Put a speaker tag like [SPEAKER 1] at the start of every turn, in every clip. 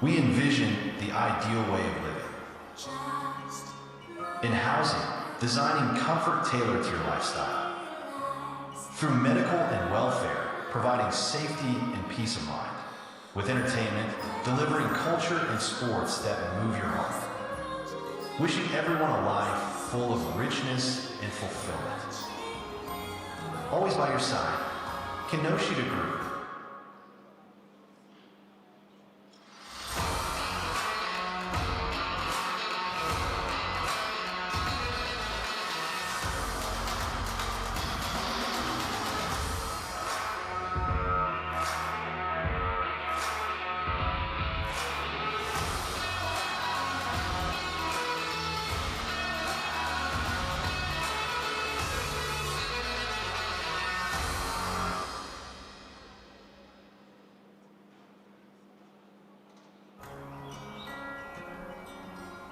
[SPEAKER 1] We envision the ideal way of living. In housing, designing comfort tailored to your lifestyle. Through medical and welfare, providing safety and peace of mind. With entertainment, delivering culture and sports that move your heart. Wishing everyone a life full of richness and fulfillment. Always by your side, Kenoshi to Group.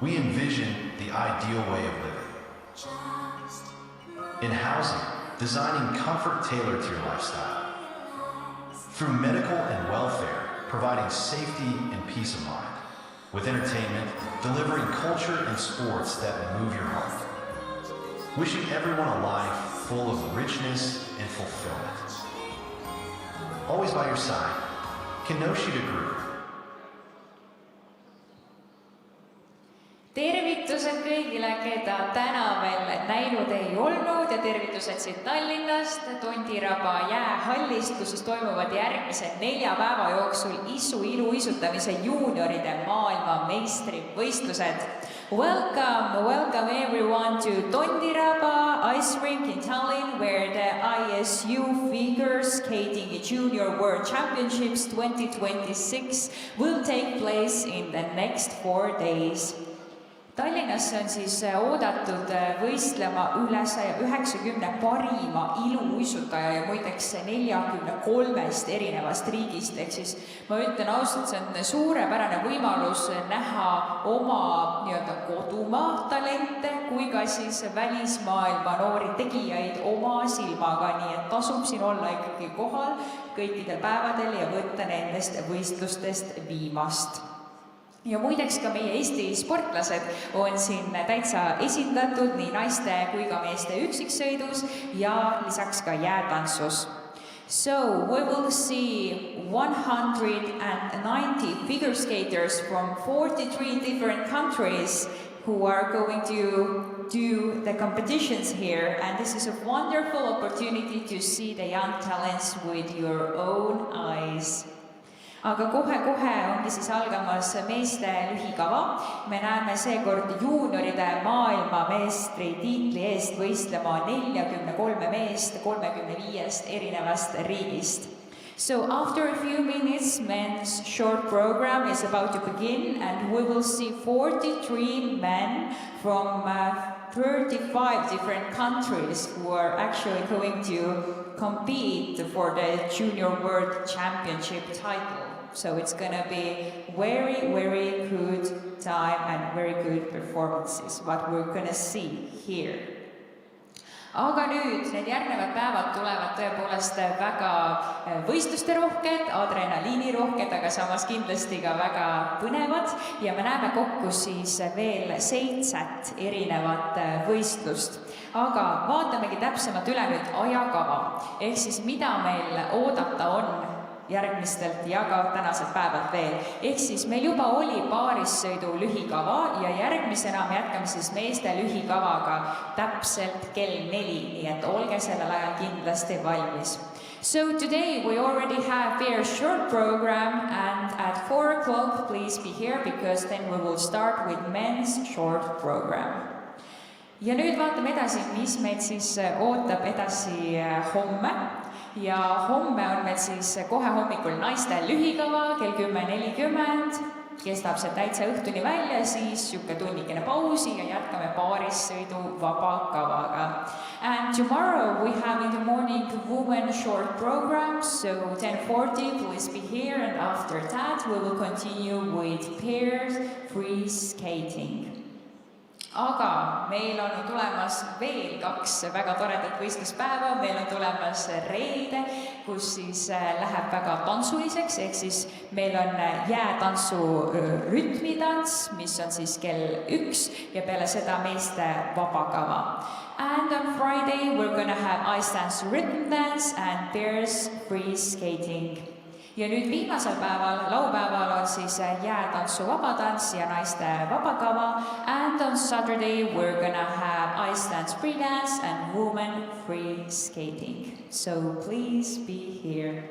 [SPEAKER 1] We envision the ideal way of living. In housing, designing comfort tailored to your lifestyle. Through medical and welfare, providing safety and peace of mind. With entertainment, delivering culture and sports that move your heart. Wishing everyone a life full of richness and fulfillment. Always by your side, Kenoshi to Group.
[SPEAKER 2] Tervitused kõigile, keda täna veel näinud ei olnud ja tervitused siit Tallinnast, Tondiraba jäähallist, kus siis toimuvad järgmised 4 päeva jooksul ISU iluuisutamise juunioride maailmameistrivõistlused. Welcome everyone to Tondiraba Ice Rink in Tallinn, where the ISU Figure Skating Junior World Championships 2026 will take place in the next 4 days. Tallinnasse on siis oodatud võistlema üle 190 parima iluuisutaja ja muideks 43 erinevast riigist. Ehk siis ma ütlen ausalt, see on suurepärane võimalus näha oma kodumaa talente kui ka siis välismaailma noori tegijaid oma silmaga. Nii et tasub siin olla ikkagi kohal kõikidel päevadel ja võtta nendest võistlustest viimast. Ja muideks ka meie Eesti sportlased on siin täitsa esindatud nii naiste kui ka meeste üksiksõidus ja lisaks ka jäätantsus. So we will see 190 figure skaters from 43 different countries who are going to do the competitions here, and this is a wonderful opportunity to see the young talents with your own eyes. Aga kohe ongi siis algamas meeste lühikava. Me näeme seekord juunioride maailmameistri tiitli eest võistlema 43 meest 35 erinevast riigist. So after a few minutes, men's short program is about to begin, and we will see 43 men from 35 different countries who are actually going to compete for the Junior World Championship title. So it's going to be very good time and very good performances, what we're going to see here. Aga nüüd need järgnevad päevad tulevad tõepoolest väga võistlusterohked, adrenaliinirohked, aga samas kindlasti ka väga põnevad ja me näeme kokku siis veel 7 erinevat võistlust. Aga vaatamegi täpsemalt üle nüüd ajakava, ehk siis mida meil oodata on järgmistelt ja ka tänased päevad veel. Ehk siis meil juba oli paarissõidu lühikava ja järgmisena me jätkame siis meeste lühikavaga täpselt kell 4, nii et olge sellel ajal kindlasti valmis. So today we already have their short program, and at 4 o'clock please be here because then we will start with men's short program. Ja nüüd vaatame edasi, mis meid siis ootab edasi homme. Ja homme on meil siis kohe hommikul naiste lühikava kell 10:40, kestab see täitsa õhtuni välja, siis siuke tunnikene pausi ja jätkame paarissõidu vaba kavaga. And tomorrow we have in the morning women short program, so 10:40 please be here, and after that we will continue with pairs free skating. aga meil on tulemas veel 2 väga toredat võistluspäeva, meil on tulemas reede, kus siis läheb väga tantsuliseks, ehk siis meil on jäätantsu rütmitants, mis on siis kell 1 ja peale seda meeste vabakava. And on Friday we're gonna have ice dance, rhythm dance and pairs free skating. Ja nüüd viimasel päeval, laupäeval on siis jäätantsu vabatants ja naiste vabakava. And on Saturday we're gonna have ice dance, free dance and women free skating. So please be here.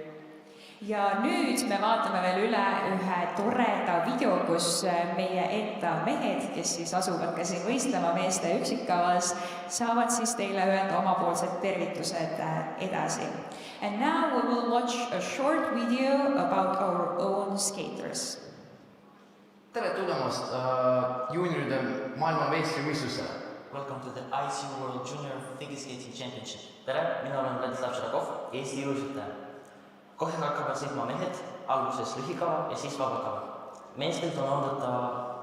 [SPEAKER 2] Ja nüüd me vaatame veel üle ühe toreda video, kus meie enda mehed, kes siis asuvad ka siin võistlema meeste üksikkavas, saavad siis teile öelda omapoolsed tervitused edasi. And now we will watch a short video about our own skaters.
[SPEAKER 3] Tere tulemast juunioride maailma meistrivõistlusele.
[SPEAKER 4] Welcome to the ISU World Junior Figure Skating Championship. Tere, mina olen Vladislav Šarakov, Eesti jõusutaja. Kohe hakkavad sõitma mehed, alguses lühikava ja siis vabakava. Meestelt on oodata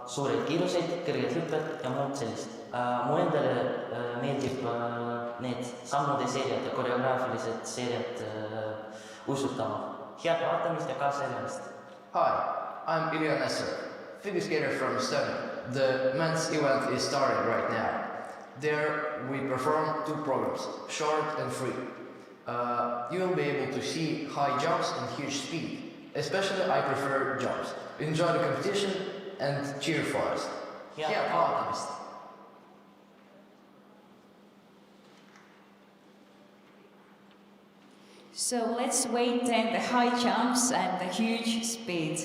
[SPEAKER 4] suureid kiiruseid, kõrged hüpped ja muud sellist. Mu endale meeldib need sammude seeriad ja koreograafilised seeriad usutama. Head vaatamist ja kaasaelamist.
[SPEAKER 3] Hi, I'm Ilya Nesser, figure skater from Estonia. The men's event is starting right now. There we perform 2 programs, short and free. You will be able to see high jumps and huge speed. Especially I prefer jumps. Enjoy the competition and cheer for us. Head vaatamist!
[SPEAKER 2] So let's wait the high jumps and the huge speed.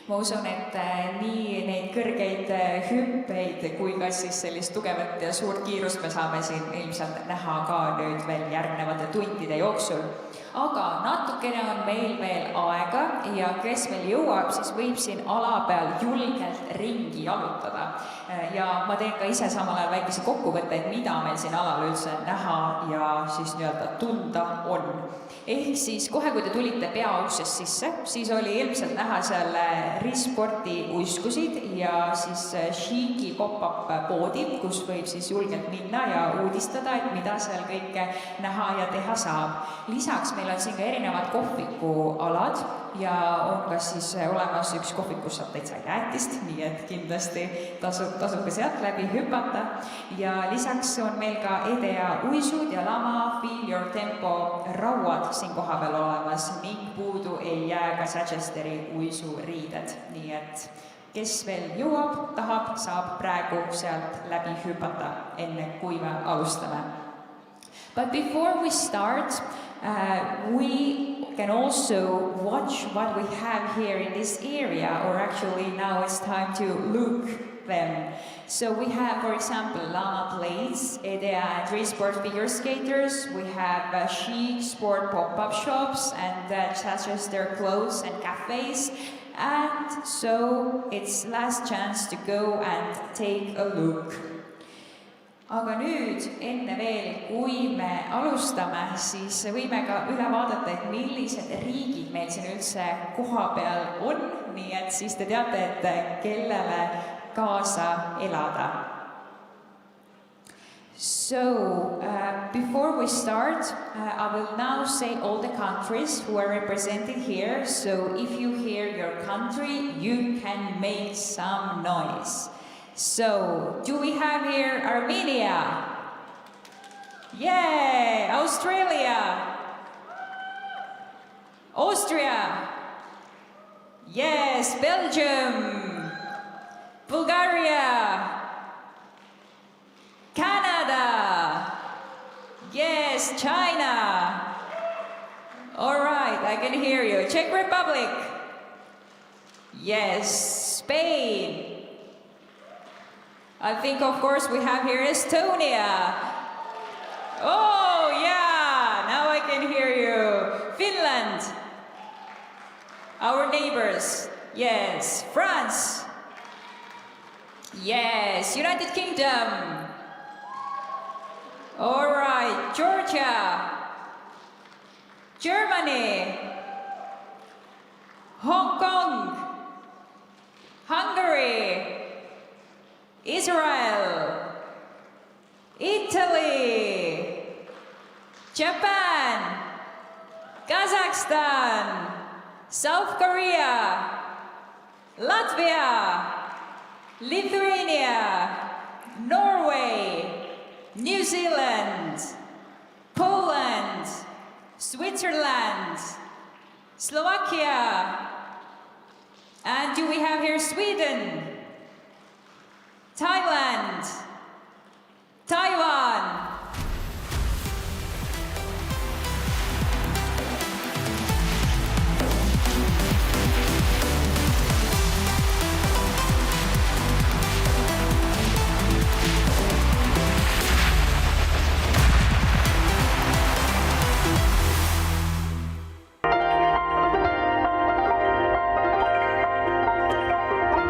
[SPEAKER 2] Ma usun, et nii neid kõrgeid hüppeid kui ka siis sellist tugevat ja suurt kiirust me saame siin ilmselt näha ka nüüd veel järgnevate tundide jooksul. Aga natukene on meil veel aega ja kes veel jõuab, siis võib siin ala peal julgelt ringi jalutada. Ja ma teen ka ise samal ajal väikese kokkuvõtteid, mida meil siin alal üldse näha ja siis nii-öelda tunda on. Ehk siis kohe, kui te tulite peauksest sisse, siis oli ilmselt näha seal risporti uiskusid ja siis Shiki pop-up poodi, kus võib siis julgelt minna ja uudistada, et mida seal kõike näha ja teha saab. Lisaks meil on siin ka erinevad kohvikualad ja on ka siis olemas üks kohvik, kus saab täitsa jäätist, nii et kindlasti tasub ka sealt läbi hüpata. Ja lisaks on meil ka EDA uisud ja lama Feel Your Tempo rauad siin koha peal olemas ning puudu ei jää ka Sagesteri uisuriided. Nii et kes veel jõuab, tahab, saab praegu sealt läbi hüpata, enne kui me alustame. But before we start, we can also watch what we have here in this area, or actually now it's time to look them. So we have, for example, Lama Plates, EDA and Resport figure skaters. We have chic sport pop-up shops and Chester clothes and cafes. And so it's last chance to go and take a look. Aga nüüd, enne veel, kui me alustame, siis võime ka üle vaadata, et millised riigid meil siin üldse koha peal on, nii et siis te teate, et kellele kaasa elada. So, before we start, I will now say all the countries who are represented here. So, if you hear your country, you can make some noise. So, do we have here Armenia? Yay! Australia! Austria! Yes, Belgium! Bulgaria! Canada! Yes, China! All right, I can hear you. Czech Republic! Yes, Spain! I think, of course, we have here Estonia. Oh, yeah, now I can hear you. Finland. Our neighbors. Yes, France. Yes, United Kingdom. All right, Georgia. Germany. Hong Kong. Hungary. Israel, Italy, Japan, Kazakhstan, South Korea, Latvia, Lithuania, Norway, New Zealand, Poland, Switzerland, Slovakia, and do we have here Sweden, Thailand, Taiwan.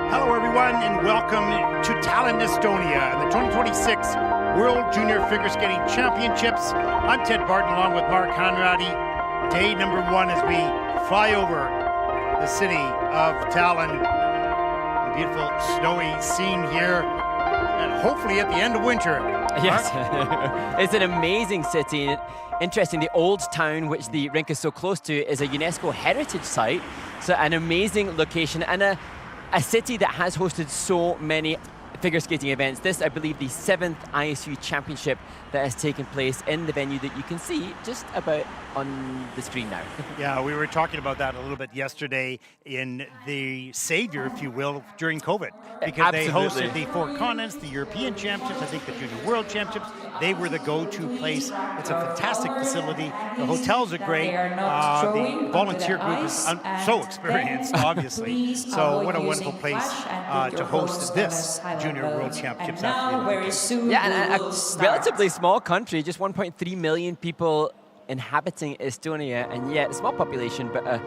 [SPEAKER 5] Hello, everyone, and welcome to Tallinn, Estonia, and the 2026 World Junior Figure Skating Championships. I'm Ted Barton, along with Mark Hanratty. Day number 1 as we fly over the city of Tallinn. A beautiful snowy scene here, and hopefully at the end of winter.
[SPEAKER 6] Yes, it's an amazing city. Interesting, the old town, which the rink is so close to, is a UNESCO heritage site. So an amazing location and a city that has hosted so many figure skating events. This, I believe, the 7th ISU championship that has taken place in the venue that you can see just about on the screen now.
[SPEAKER 5] Yeah, we were talking about that a little bit yesterday in the savior, if you will, during COVID. Because
[SPEAKER 6] Absolutely.
[SPEAKER 5] They hosted the 4 continents, the European Championships, I think the Junior World Championships. They were the go-to place. It's a fantastic facility. The hotels are great. The volunteer group is so experienced, obviously. So what a wonderful place to host this Junior World Championships.
[SPEAKER 6] Yeah, and a relatively small country, just 1.3 million people inhabiting Estonia, and yet a small population, but a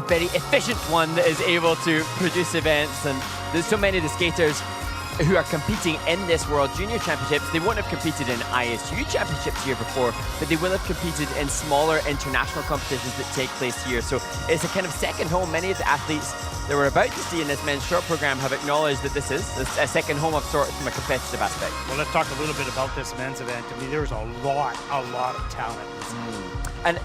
[SPEAKER 6] very efficient one that is able to produce events. And there's so many of the skaters who are competing in this World Junior Championships. They won't have competed in ISU Championships here before, but they will have competed in smaller international competitions that take place here. So it's a kind of second home. Many of the athletes that we're about to see in this men's short program have acknowledged that this is a second home of sorts from a competitive aspect.
[SPEAKER 5] Well, let's talk a little bit about this men's event. I mean, there's a lot of talent.
[SPEAKER 6] And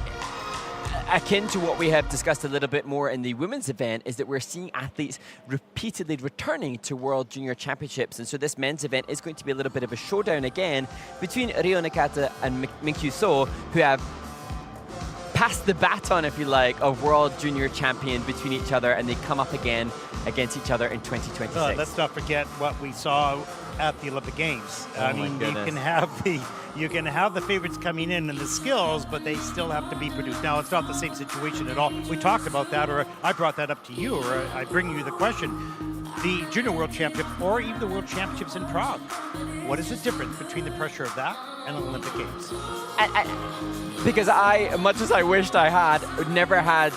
[SPEAKER 6] akin to what we have discussed a little bit more in the women's event is that we're seeing athletes repeatedly returning to World Junior Championships. And so this men's event is going to be a little bit of a showdown again between Ryo Nakata and Minkyu So, who have passed the baton, if you like, of World Junior Champion between each other, and they come up again against each other in 2026.
[SPEAKER 5] Let's not forget what we saw at the Olympic Games. I mean, you can have the favorites coming in and the skills, but they still have to be produced. Now, it's not the same situation at all. We talked about that, or I brought that up to you, or I bring you the question. The Junior World Championship, or even the World Championships in Prague, what is the difference between the pressure of that and the Olympic Games?
[SPEAKER 6] Because I, much as I wished I had, never had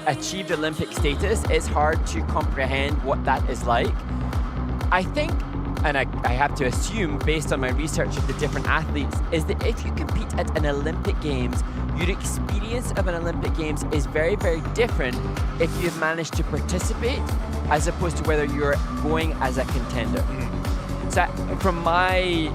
[SPEAKER 6] achieved Olympic status, it's hard to comprehend what that is like. I think, and I have to assume, based on my research of the different athletes, is that if you compete at an Olympic Games, your experience of an Olympic Games is very, very different if you've managed to participate as opposed to whether you're going as a contender. So from my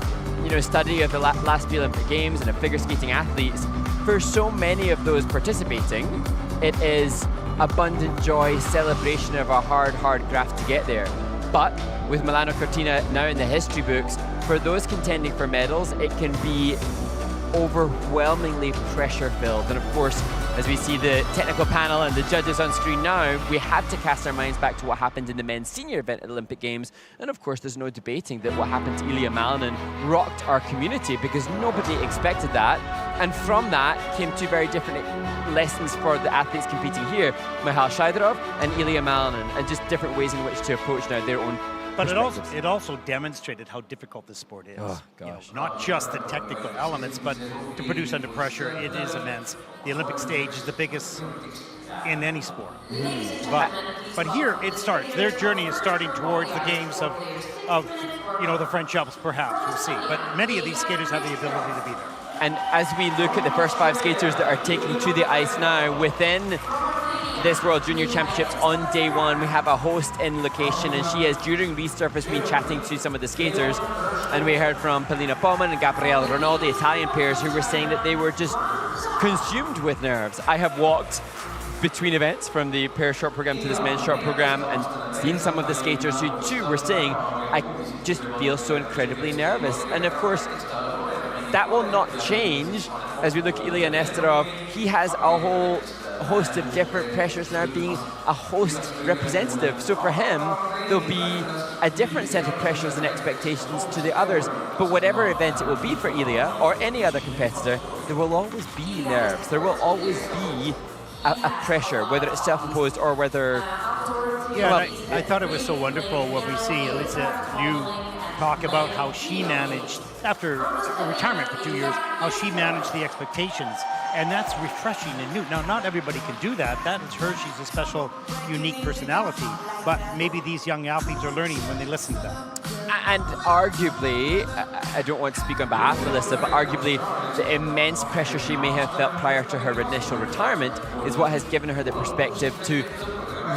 [SPEAKER 6] study of the last few Olympic Games and of figure skating athletes, for so many of those participating, it is abundant joy, celebration of a hard graft to get there. But with Milano Cortina now in the history books, for those contending for medals, it can be overwhelmingly pressure-filled. And of course, as we see the technical panel and the judges on screen now, we have to cast our minds back to what happened in the men's senior event at the Olympic Games. And of course, there's no debating that what happened to Ilya Malinin rocked our community, because nobody expected that. And from that came 2 very different lessons for the athletes competing here, Michal Shaidarov and Ilya Malinin, and just different ways in which to approach now their own.
[SPEAKER 5] But it also demonstrated how difficult this sport is.
[SPEAKER 6] Oh, gosh.
[SPEAKER 5] Not just the technical elements, but to produce under pressure, it is immense. The Olympic stage is the biggest in any sport. But here it starts. Their journey is starting towards the games of the French Alps, perhaps. We'll see. But many of these skaters have the ability to be there.
[SPEAKER 6] And as we look at the first 5 skaters that are taking to the ice now within this World Junior Championships on day 1, we have a host in location, and she has, during resurface, been chatting to some of the skaters. And we heard from Polina Bowman and Gabriele Rinaldi, Italian pairs, who were saying that they were just consumed with nerves. I have walked between events from the pair short program to this men's short program and seen some of the skaters who too were saying, I just feel so incredibly nervous. And of course, that will not change as we look at Ilya Nesterov. He has a whole host of different pressures now, being a host representative. So for him, there'll be a different set of pressures and expectations to the others. But whatever event it will be for Ilya or any other competitor, there will always be nerves. There will always be a pressure, whether it's self-imposed or whether...
[SPEAKER 5] Yeah, well, I thought it was so wonderful when we see Elisa Liu talk about how she managed, after a retirement for 2 years, how she managed the expectations. And that's refreshing and new. Now, not everybody can do that. That is her. She's a special, unique personality. But maybe these young athletes are learning when they listen to that.
[SPEAKER 6] And arguably, I don't want to speak on behalf of Alyssa, but arguably the immense pressure she may have felt prior to her initial retirement is what has given her the perspective to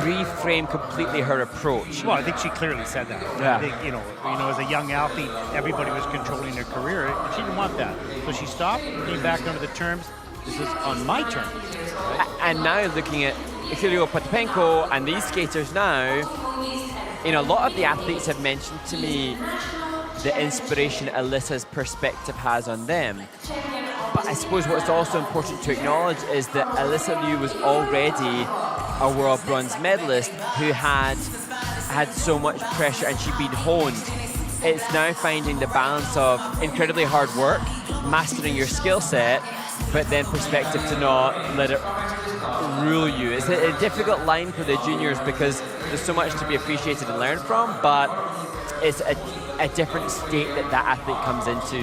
[SPEAKER 6] reframe completely her approach.
[SPEAKER 5] Well, I think she clearly said that.
[SPEAKER 6] Yeah.
[SPEAKER 5] I think, you know, as a young athlete, everybody was controlling her career, and she didn't want that. So she stopped, came back under the terms, this is on my terms.
[SPEAKER 6] And now looking at Kirill Potapenko and these skaters now, you know, a lot of the athletes have mentioned to me the inspiration Alyssa's perspective has on them. But I suppose what's also important to acknowledge is that Alyssa Liu was already a world bronze medalist who had so much pressure and she'd been honed. It's now finding the balance of incredibly hard work, mastering your skill set, but then perspective to not let it rule you. It's a difficult line for the juniors because there's so much to be appreciated and learned from, but it's a different state that athlete comes into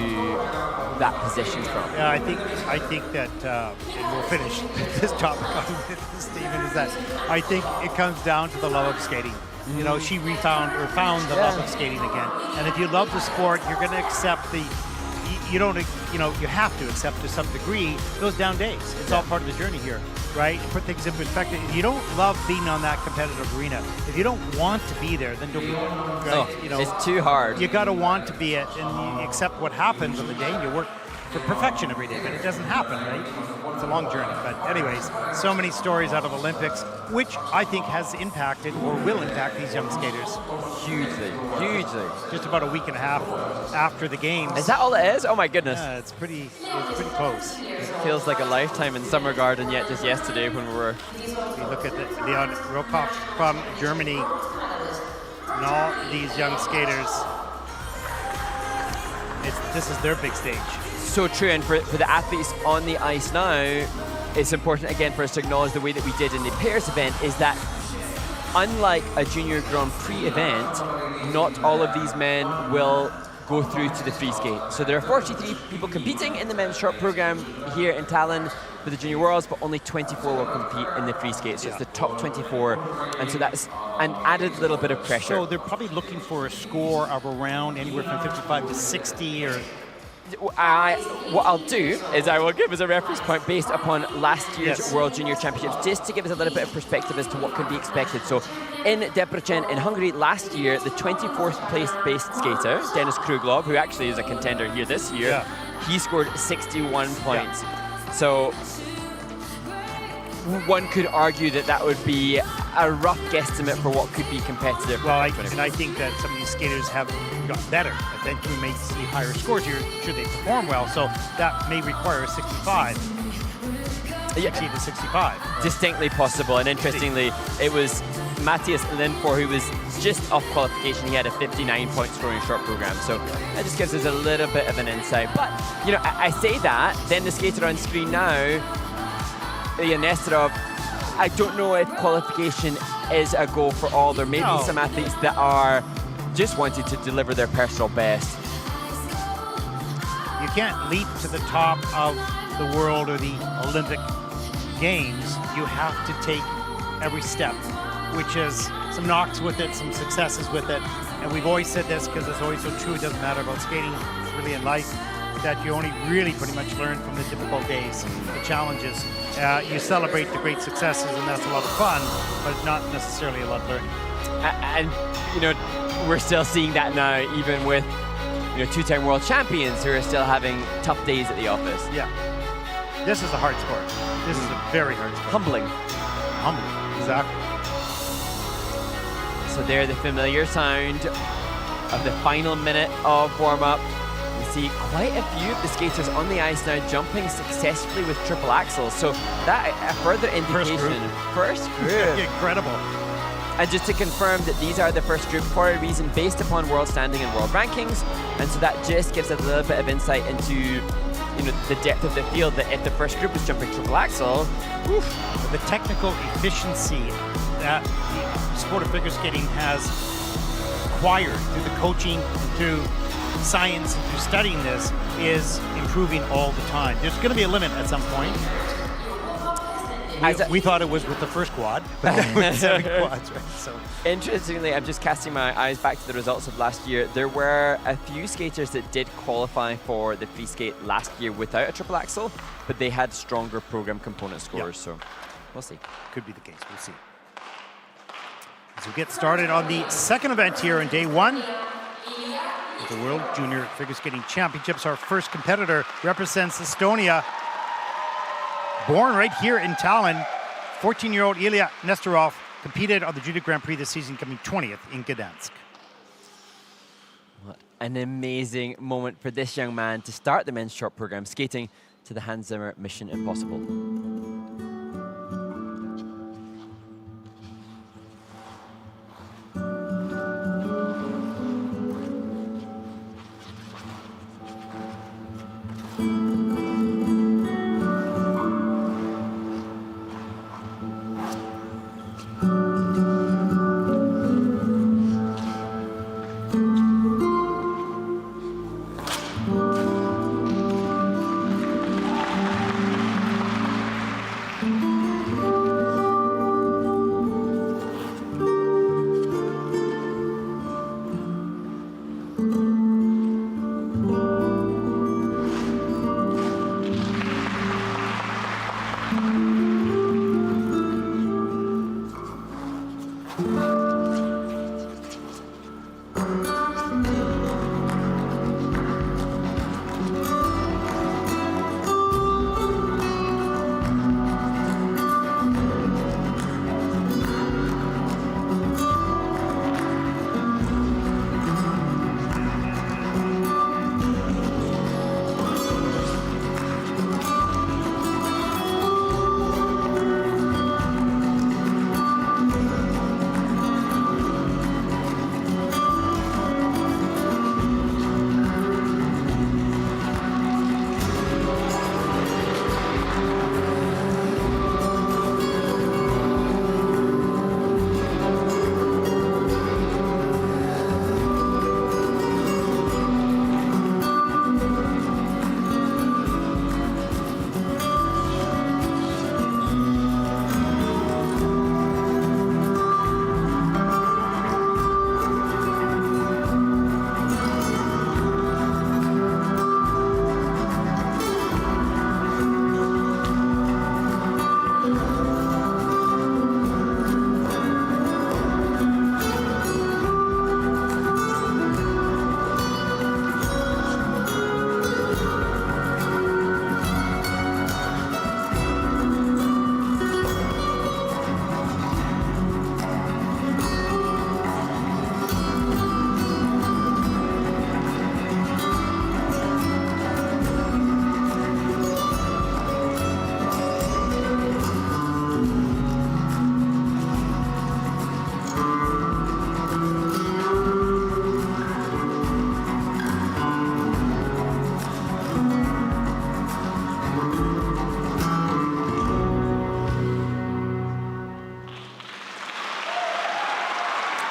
[SPEAKER 6] that position from.
[SPEAKER 5] Yeah, I think that, and we'll finish this topic on Stephen, is that I think it comes down to the love of skating. You know, she found the love of skating again. And if you love the sport, you're going to accept you have to accept to some degree those down days. It's all part of the journey here, right? Put things in perspective. If you don't love being on that competitive arena, if you don't want to be there, then don't be there. Right?
[SPEAKER 6] Oh, it's too hard. You
[SPEAKER 5] got to want to be it, and you accept what happens on the day, and you work for perfection every day, but it doesn't happen, right? It's a long journey. But anyways, so many stories out of Olympics, which I think has impacted or will impact these young skaters.
[SPEAKER 6] Hugely.
[SPEAKER 5] Just about a week and a half after the games.
[SPEAKER 6] Is that all it is? Oh my goodness.
[SPEAKER 5] Yeah, it's pretty close.
[SPEAKER 6] It feels like a lifetime in Summer Garden, yet just yesterday when we were...
[SPEAKER 5] You look at Leon Rokop from Germany and all these young skaters. This is their big stage.
[SPEAKER 6] So true, and for the athletes on the ice now, it's important again for us to acknowledge the way that we did in the pairs event is that unlike a junior Grand Prix event, not all of these men will go through to the free skate. So there are 43 people competing in the men's short program here in Tallinn for the Junior Worlds, but only 24 will compete in the free skate. So it's the top 24, and so that's an added little bit of pressure.
[SPEAKER 5] So they're probably looking for a score of around anywhere from 55 to 60 or...
[SPEAKER 6] What I'll do is I will give us a reference point based upon last year's World Junior Championships, just to give us a little bit of perspective as to what can be expected. So in Debrecen in Hungary last year, the 24th place-based skater, Denis Kruglov, who actually is a contender here this year, he scored 61 points. So one could argue that would be a rough guesstimate for what could be competitive.
[SPEAKER 5] Well, I think that some of these skaters have got better. Then we may see higher scores here should they perform well. So that may require a 65. 60 to 65.
[SPEAKER 6] Distinctly possible. And interestingly, it was Matthias Lindfor who was just off qualification. He had a 59-point scoring short program. So that just gives us a little bit of an insight. But, you know, I say that, then the skater on screen now, Ilya Nesterov, I don't know if qualification is a goal for all. There may be some athletes that are just wanting to deliver their personal best.
[SPEAKER 5] You can't leap to the top of the world or the Olympic Games. You have to take every step, which is some knocks with it, some successes with it. And we've always said this because it's always so true. It doesn't matter about skating, it's really in life, that you only really pretty much learn from the difficult days, the challenges. You celebrate the great successes, and that's a lot of fun, but not necessarily a lot of learning.
[SPEAKER 6] And, you know, we're still seeing that now, even with two-time world champions who are still having tough days at the office.
[SPEAKER 5] Yeah. This is a hard sport. This is a very hard sport.
[SPEAKER 6] Humbling.
[SPEAKER 5] Humbling, exactly.
[SPEAKER 6] So there, the familiar sound of the final minute of warm-up. We see quite a few of the skaters on the ice now jumping successfully with triple axels. So that a further indication. First group.
[SPEAKER 5] Incredible.
[SPEAKER 6] And just to confirm that these are the first group for a reason based upon world standing and world rankings. And so that just gives us a little bit of insight into the depth of the field, that if the first group is jumping triple axel,
[SPEAKER 5] the technical efficiency that the sport of figure skating has acquired through the coaching, through science, and through studying this is improving all the time. There's going to be a limit at some point. We thought it was with the first quad, but with 7 quads, right? So.
[SPEAKER 6] Interestingly, I'm just casting my eyes back to the results of last year. There were a few skaters that did qualify for the free skate last year without a triple axel, but they had stronger program component scores, so we'll see.
[SPEAKER 5] Could be the case, we'll see. As we get started on the second event here in day 1 of the World Junior Figure Skating Championships, our first competitor represents Estonia. Born right here in Tallinn, 14-year-old Ilya Nestorov competed on the Junior Grand Prix this season, coming 20th in Gdansk.
[SPEAKER 6] What an amazing moment for this young man to start the men's short program, skating to the Hans Zimmer Mission Impossible.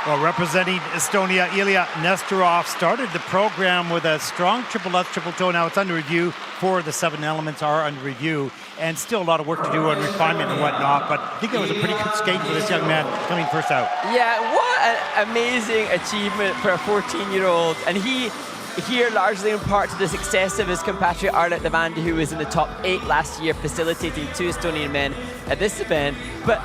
[SPEAKER 5] Well, representing Estonia, Ilya Nestorov started the program with a strong triple left, triple toe. Now it's under review. 4 of the 7 elements are under review, and still a lot of work to do on refinement and whatnot. But I think that was a pretty good skate for this young man coming first out.
[SPEAKER 6] Yeah, what an amazing achievement for a 14-year-old. And he here largely in part to the success of his compatriot Arlet Levandi, who was in the top 8 last year, facilitating 2 Estonian men at this event. But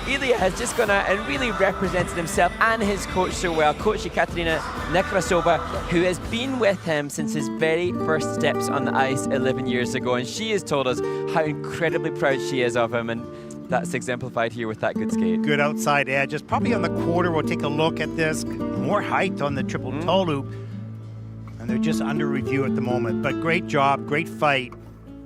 [SPEAKER 6] Ilya has just gone out and really represented himself and his coach so well, Coach Ekaterina Nekrasova, who has been with him since his very first steps on the ice 11 years ago, and she has told us how incredibly proud she is of him, and that's exemplified here with that good skate.
[SPEAKER 5] Good outside edge. It's probably on the quarter. We'll take a look at this. More height on the triple toe loop, and they're just under review at the moment, but great job, great fight.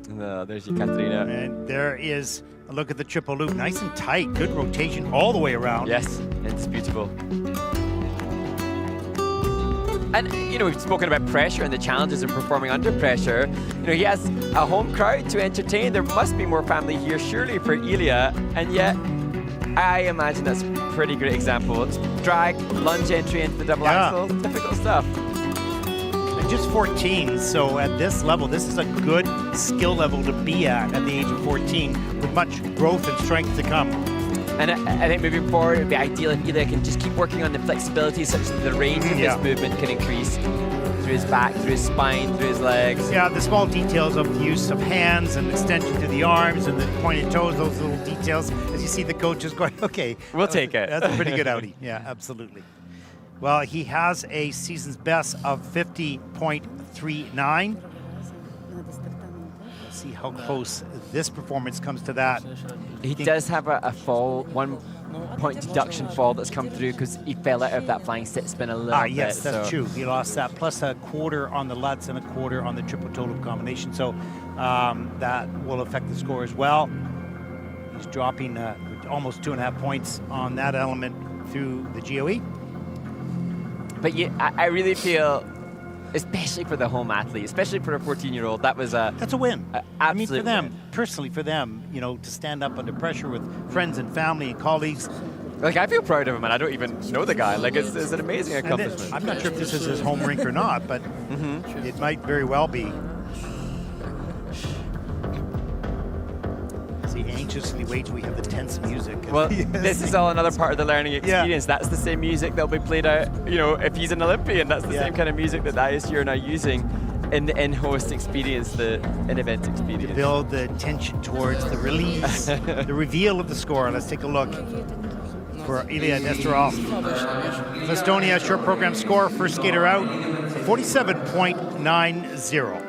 [SPEAKER 6] There's Ekaterina.
[SPEAKER 5] And there is a look at the triple loop. Nice and tight. Good rotation all the way around.
[SPEAKER 6] Yes, indisputable. And, you know, we've spoken about pressure and the challenges of performing under pressure. You know, he has a home crowd to entertain. There must be more family here, surely, for Ilya. And yet, I imagine that's a pretty great example. It's drag, lunge entry into the double axel, typical stuff.
[SPEAKER 5] And just 14, so at this level, this is a good skill level to be at the age of 14, with much growth and strength to come.
[SPEAKER 6] And I think moving forward, it would be ideal if Ilya can just keep working on the flexibility such that the range of his movement can increase through his back, through his spine, through his legs.
[SPEAKER 5] Yeah, the small details of the use of hands and extension to the arms and the pointed toes, those little details, as you see the coaches going, okay.
[SPEAKER 6] We'll take it.
[SPEAKER 5] That's a pretty good outie. Yeah, absolutely. Well, he has a season's best of 50.39. Let's see how close this performance comes to that.
[SPEAKER 6] He does have a fall, 1 point deduction fall that's come through because he fell out of that flying sit spin a little bit.
[SPEAKER 5] Yes, that's true. He lost that, plus a quarter on the Lutz and a quarter on the triple toe loop combination. So that will affect the score as well. He's dropping almost 2.5 points on that element through the GOE.
[SPEAKER 6] But I really feel, especially for the home athlete, especially for a 14-year-old, that's a win.
[SPEAKER 5] I mean, for them, personally for them, you know, to stand up under pressure with friends and family and colleagues.
[SPEAKER 6] Like, I feel proud of him, and I don't even know the guy. Like, it's an amazing accomplishment.
[SPEAKER 5] I'm not sure if this is his home rink or not, but it might very well be. As he anxiously waits, we have the tense music.
[SPEAKER 6] Well, this is all another part of the learning experience. That's the same music that'll be played out, you know, if he's an Olympian. That's the same kind of music that the ISU are now using in the in-host experience, the in-event experience.
[SPEAKER 5] To build the tension towards the release, the reveal of the score. Let's take a look for Ilya Nesterov. Estonia short program score, first skater out, 47.90.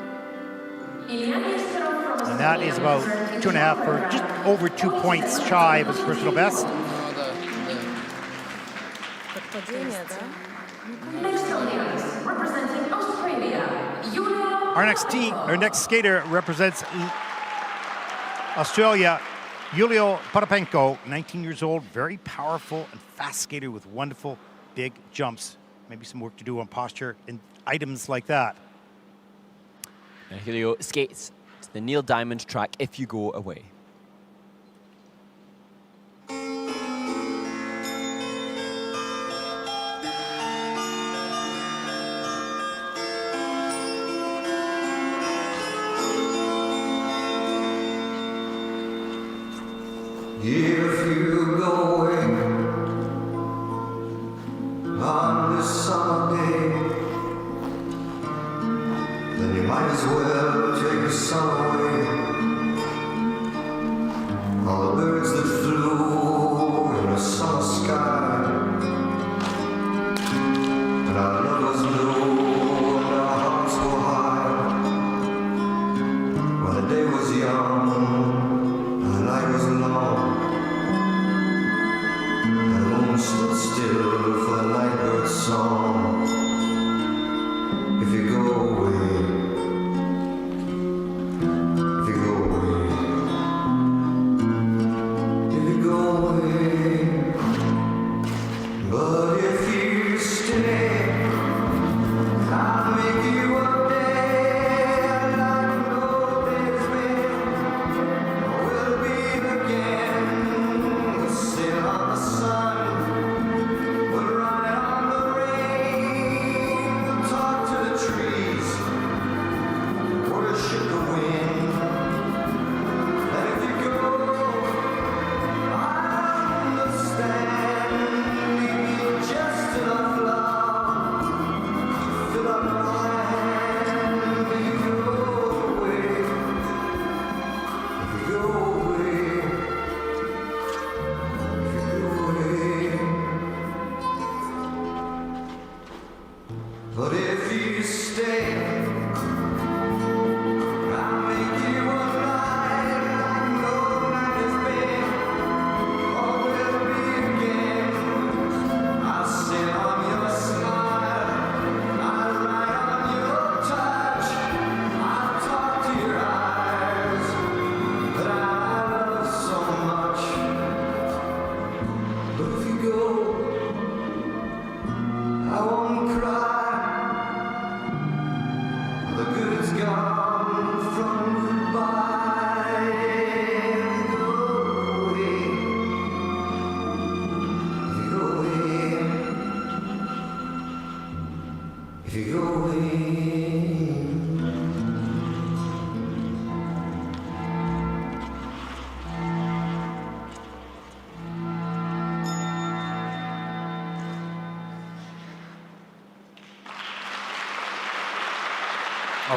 [SPEAKER 5] And that is about 2.5 or just over 2 points shy of his personal best.
[SPEAKER 7] Representing Australia,
[SPEAKER 5] Our next skater represents Australia, Julio Parapenko, 19 years old, very powerful and fast skater with wonderful big jumps. Maybe some work to do on posture and items like that.
[SPEAKER 6] And Julio skates to the Neil Diamond track, If You Go Away.
[SPEAKER 8] If you go away on this summer day, then you might as well take the sun away. All the birds that flew in the summer sky, and our love was blue and our hearts were high. When the day was young and the night was long, stood still for the nightbird's song. If you go away, if you go away, if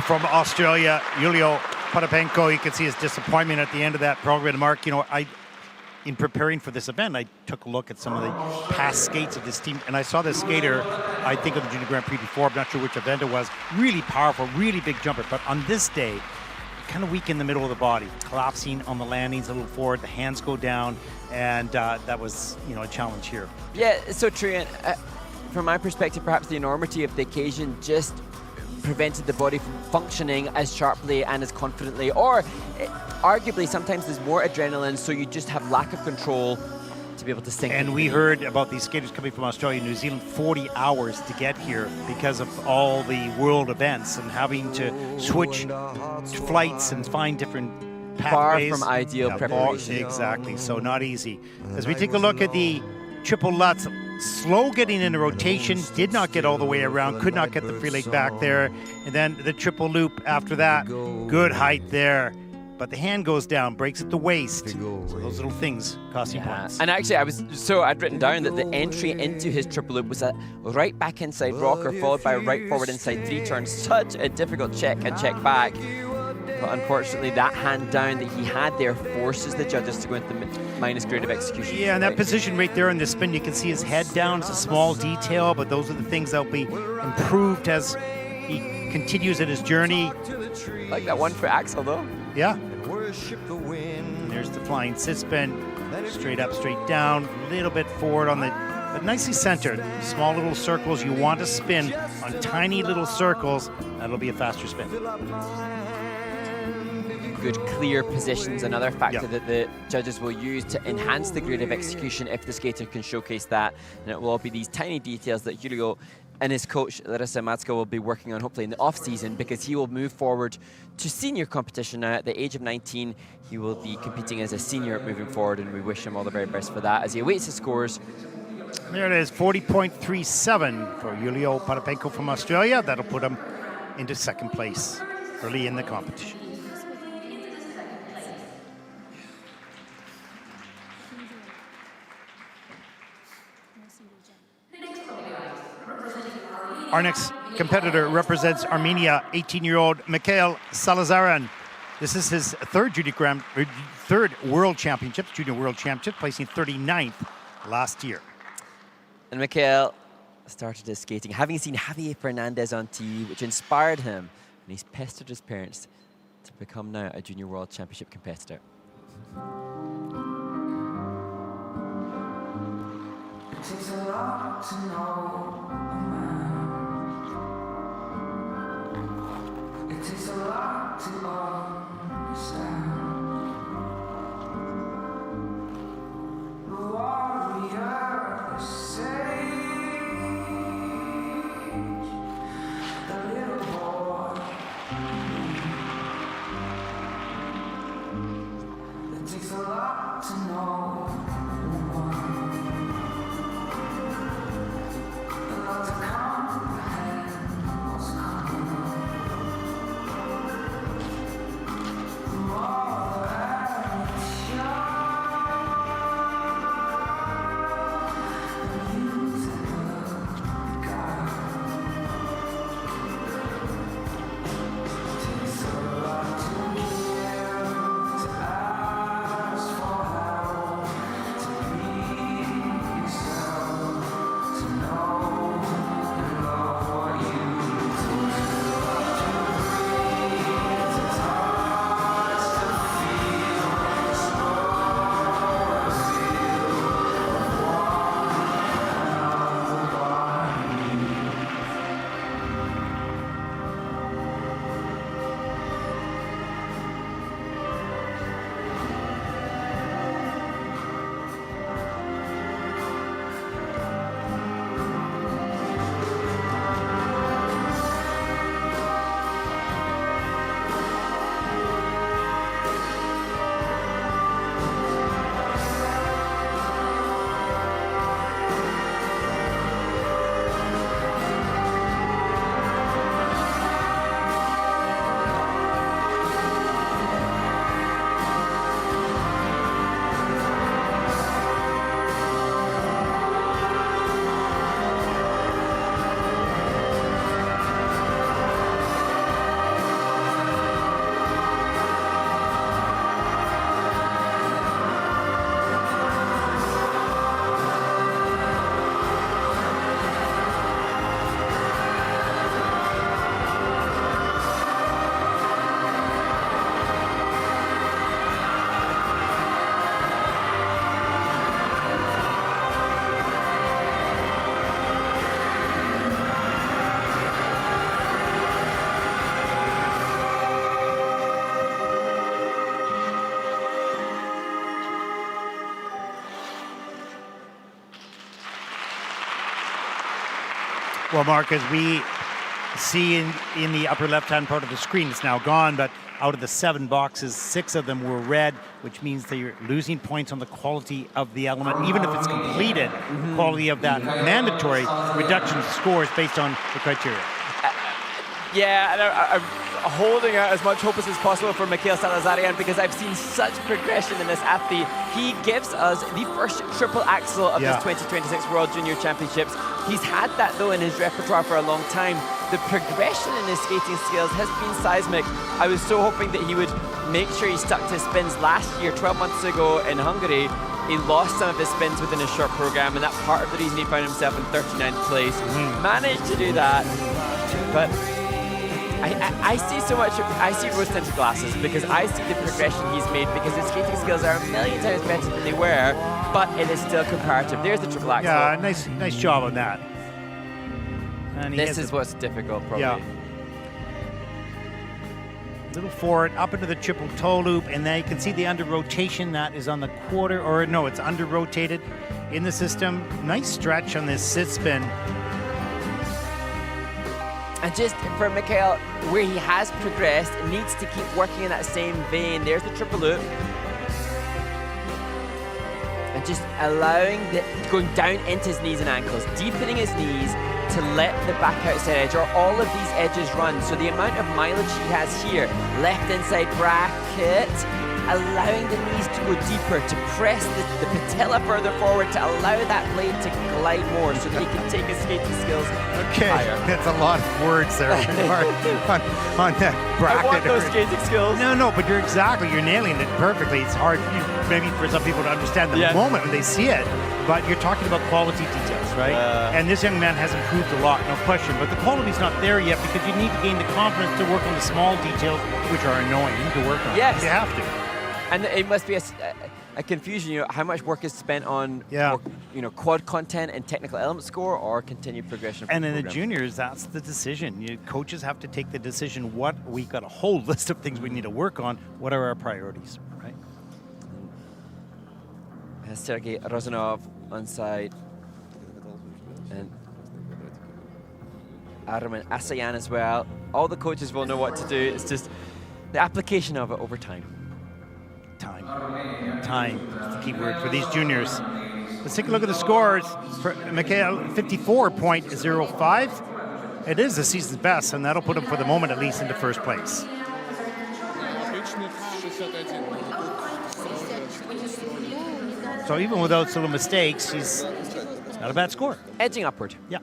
[SPEAKER 5] From Australia, Julio Potapenko. You can see his disappointment at the end of that program. Mark, in preparing for this event, I took a look at some of the past skates of this team, and I saw this skater, I think of the Junior Grand Prix before, I'm not sure which event it was, really powerful, really big jumper, but on this day, kind of weak in the middle of the body, collapsing on the landings a little forward, the hands go down, and that was, a challenge here.
[SPEAKER 6] Yeah, so true, and from my perspective, perhaps the enormity of the occasion just prevented the body from functioning as sharply and as confidently, or arguably sometimes there's more adrenaline, so you just have lack of control to be able to sink.
[SPEAKER 5] And we heard about these skaters coming from Australia and New Zealand, 40 hours to get here because of all the world events and having to switch flights and find different pathways.
[SPEAKER 6] Far from ideal preparation.
[SPEAKER 5] Exactly, so not easy. As we take a look at the triple Lutz, slow getting into rotation, did not get all the way around, could not get the free leg back there. And then the triple loop after that, good height there. But the hand goes down, breaks at the waist. So those little things cost you points.
[SPEAKER 6] And actually, I'd written down that the entry into his triple loop was a right back inside rocker followed by a right forward inside 3 turns. Such a difficult check and check back. But unfortunately, that hand down that he had there forces the judges to go into the minus grade of execution.
[SPEAKER 5] Yeah, and that position right there in the spin, you can see his head down. It's a small detail, but those are the things that will be improved as he continues in his journey.
[SPEAKER 6] Like that 1 foot axle, though.
[SPEAKER 5] Yeah. And there's the flying sit spin. Straight up, straight down, a little bit forward on the, but nicely centered. Small little circles. You want to spin on tiny little circles. That'll be a faster spin.
[SPEAKER 6] Good clear positions, another factor that the judges will use to enhance the grade of execution if the skater can showcase that. And it will all be these tiny details that Julio and his coach Larissa Matska will be working on hopefully in the off season, because he will move forward to senior competition now at the age of 19. He will be competing as a senior moving forward, and we wish him all the very best for that as he awaits his scores.
[SPEAKER 5] There it is, 40.37 for Julio Potapenko from Australia. That'll put him into second place early in the competition. Our next competitor represents Armenia, 18-year-old Mikhail Salazaran. This is his third World Championships, Junior World Championships, placing 39th last year.
[SPEAKER 6] And Mikhail started his skating having seen Javier Fernandez on TV, which inspired him, and he's pestered his parents to become now a Junior World Championship competitor.
[SPEAKER 7] It takes a lot to know a man. It takes a lot to understand. The warrior sage, the little boy. It takes a lot to know one. To
[SPEAKER 5] Well, Mark, as we see in the upper left-hand part of the screen, it's now gone, but out of the 7 boxes, 6 of them were red, which means that you're losing points on the quality of the element, even if it's completed, quality of that mandatory reduction of scores based on the criteria.
[SPEAKER 6] Yeah, and I'm holding out as much hope as is possible for Mikhail Salazarian because I've seen such progression in this athlete. He gives us the first triple axel of this 2026 World Junior Championships. He's had that, though, in his repertoire for a long time. The progression in his skating skills has been seismic. I was so hoping that he would make sure he stuck to his spins. Last year, 12 months ago in Hungary, he lost some of his spins within his short program, and that's part of the reason he found himself in 39th place. Managed to do that, but I see so much. I see rose-tinted glasses because I see the progression he's made because his skating skills are a million times better than they were, but it is still comparative. There's the triple axel.
[SPEAKER 5] Yeah, nice job on that. And
[SPEAKER 6] this is what's difficult, probably.
[SPEAKER 5] Yeah. Little forward, up into the triple toe loop, and then you can see the under rotation that is on the quarter, or no, it's under rotated in the system. Nice stretch on this sit spin.
[SPEAKER 6] And just for Mikhail, where he has progressed, needs to keep working in that same vein. There's the triple loop. And just allowing going down into his knees and ankles, deepening his knees to let the back outside edge, or all of these edges run. So the amount of mileage he has here, left inside bracket, allowing the knees to go deeper, to press the patella further forward, to allow that blade to glide more so that he can take his skating skills higher.
[SPEAKER 5] That's a lot of words there on that bracket.
[SPEAKER 6] I want those skating skills.
[SPEAKER 5] No, but you're nailing it perfectly. It's hard maybe for some people to understand the moment when they see it, but you're talking about quality details, right? And this young man has improved a lot, no question, but the quality's not there yet because you need to gain the confidence to work on the small details, which are annoying to work on.
[SPEAKER 6] Yes.
[SPEAKER 5] You have to.
[SPEAKER 6] And it must be a confusion, how much work is spent on quad content and technical element score or continued progression.
[SPEAKER 5] And in the juniors, that's the decision. Coaches have to take the decision, we've got a whole list of things we need to work on. What are our priorities, right?
[SPEAKER 6] Sergei Rozanov on side. And Armin Asayan as well. All the coaches will know what to do. It's just the application of it over time.
[SPEAKER 5] Time is the key word for these juniors. Let's take a look at the scores. For Mikhail, 54.05. It is the season's best, and that'll put him, for the moment at least, into first place. So even without some mistakes, it's not a bad score.
[SPEAKER 6] Edging upward.
[SPEAKER 5] Yeah.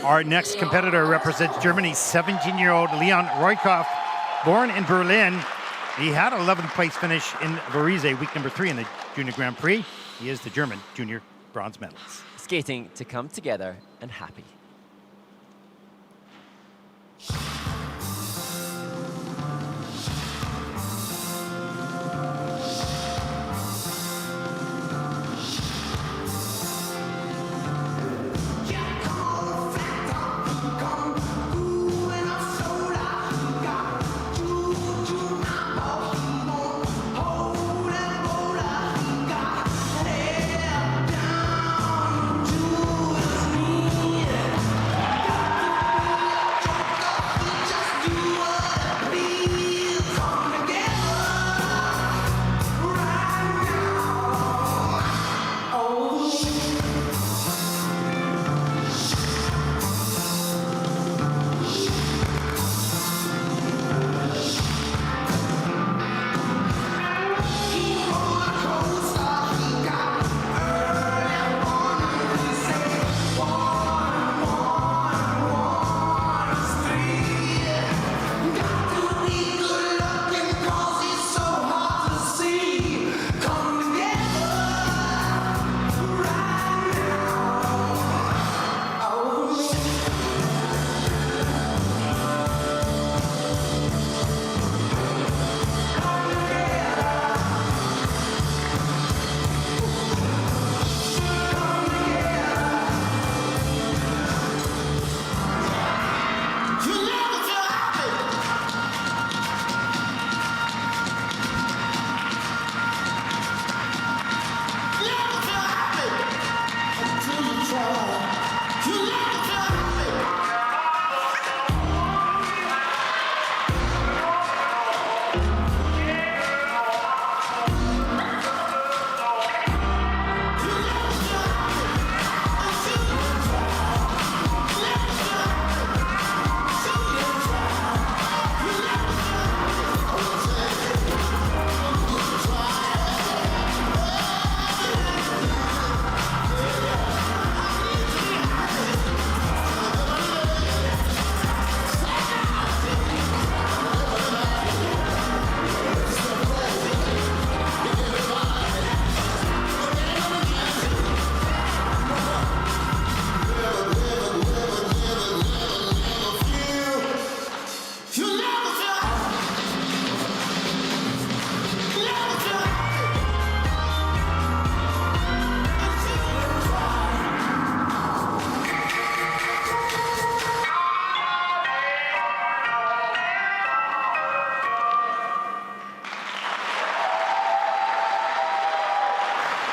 [SPEAKER 5] Our next competitor represents Germany, 17-year-old Leon Roykopf, born in Berlin. He had an 11th place finish in Varese, week number 3 in the Junior Grand Prix. He is the German junior bronze medalist.
[SPEAKER 6] Skating to come together and happy.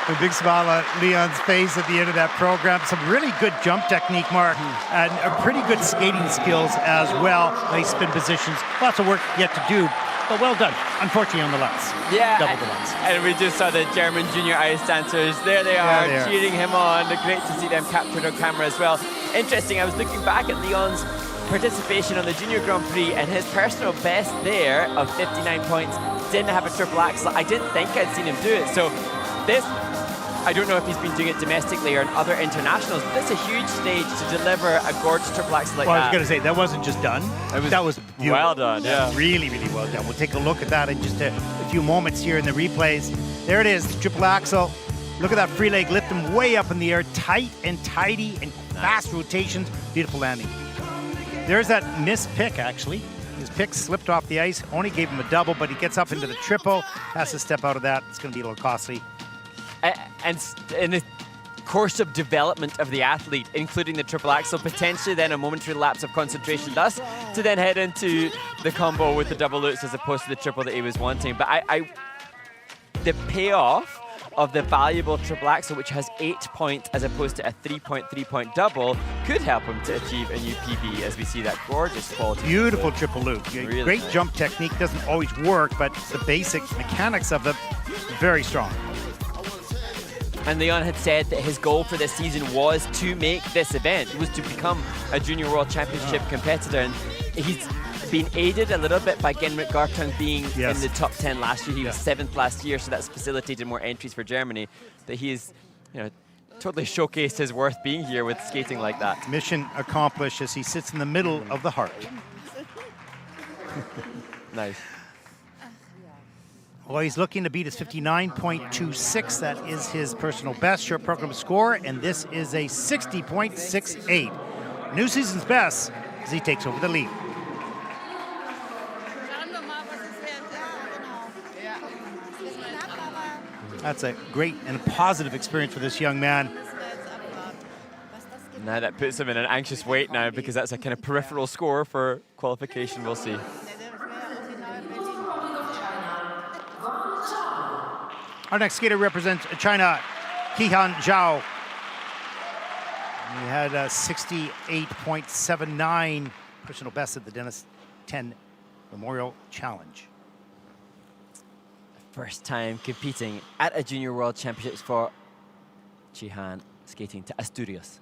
[SPEAKER 5] A big smile on Leon's face at the end of that program. Some really good jump technique, Mark, and pretty good skating skills as well. Nice spin positions. Lots of work yet to do, but well done. Unfortunately on the lats.
[SPEAKER 6] Yeah,
[SPEAKER 5] Double the lats.
[SPEAKER 6] and we just saw the German junior ice dancers. There they are, cheering him on. Great to see them captured on camera as well. Interesting, I was looking back at Leon's participation on the Junior Grand Prix, and his personal best there of 59 points didn't have a triple axel. I didn't think I'd seen him do it. So this, I don't know if he's been doing it domestically or in other internationals, but it's a huge stage to deliver a gorgeous triple axel like that.
[SPEAKER 5] I was going to say, that wasn't just done. That was beautiful.
[SPEAKER 6] Well done, yeah.
[SPEAKER 5] Really, really well done. We'll take a look at that in just a few moments here in the replays. There it is, the triple axel. Look at that free leg, lift him way up in the air, tight and tidy and fast rotations. Beautiful landing. There's that missed pick, actually. His pick slipped off the ice, only gave him a double, but he gets up into the triple, has to step out of that. It's going to be a little costly.
[SPEAKER 6] And in the course of development of the athlete, including the triple axel, potentially then a momentary lapse of concentration, thus to then head into the combo with the double loops as opposed to the triple that he was wanting. But the payoff of the valuable triple axel, which has 8 points as opposed to a 3.3-point double, could help him to achieve a new PB as we see that gorgeous quality.
[SPEAKER 5] Beautiful triple loop.
[SPEAKER 6] Really
[SPEAKER 5] Great
[SPEAKER 6] nice.
[SPEAKER 5] jump technique, doesn't always work, but the basic mechanics of it, very strong.
[SPEAKER 6] And Leon had said that his goal for this season was to make this event, was to become a Junior World Championship competitor. And he's been aided a little bit by Genrik Gartung being in the top 10 last year. He was 7th last year, so that's facilitated more entries for Germany. But he's, totally showcased his worth being here with skating like that.
[SPEAKER 5] Mission accomplished as he sits in the middle of the heart.
[SPEAKER 6] Nice.
[SPEAKER 5] Well, he's looking to beat his 59.26. That is his personal best short program score, and this is a 60.68. New season's best as he takes over the lead. That's a great and positive experience for this young man.
[SPEAKER 6] Now that puts him in an anxious wait now because that's a kind of peripheral score for qualification. We'll see.
[SPEAKER 5] Our next skater represents China, Qihan Zhao. He had a 68.79 personal best at the Dennis 10 Memorial Challenge.
[SPEAKER 6] First time competing at a Junior World Championships for Qihan, skating to Asturias.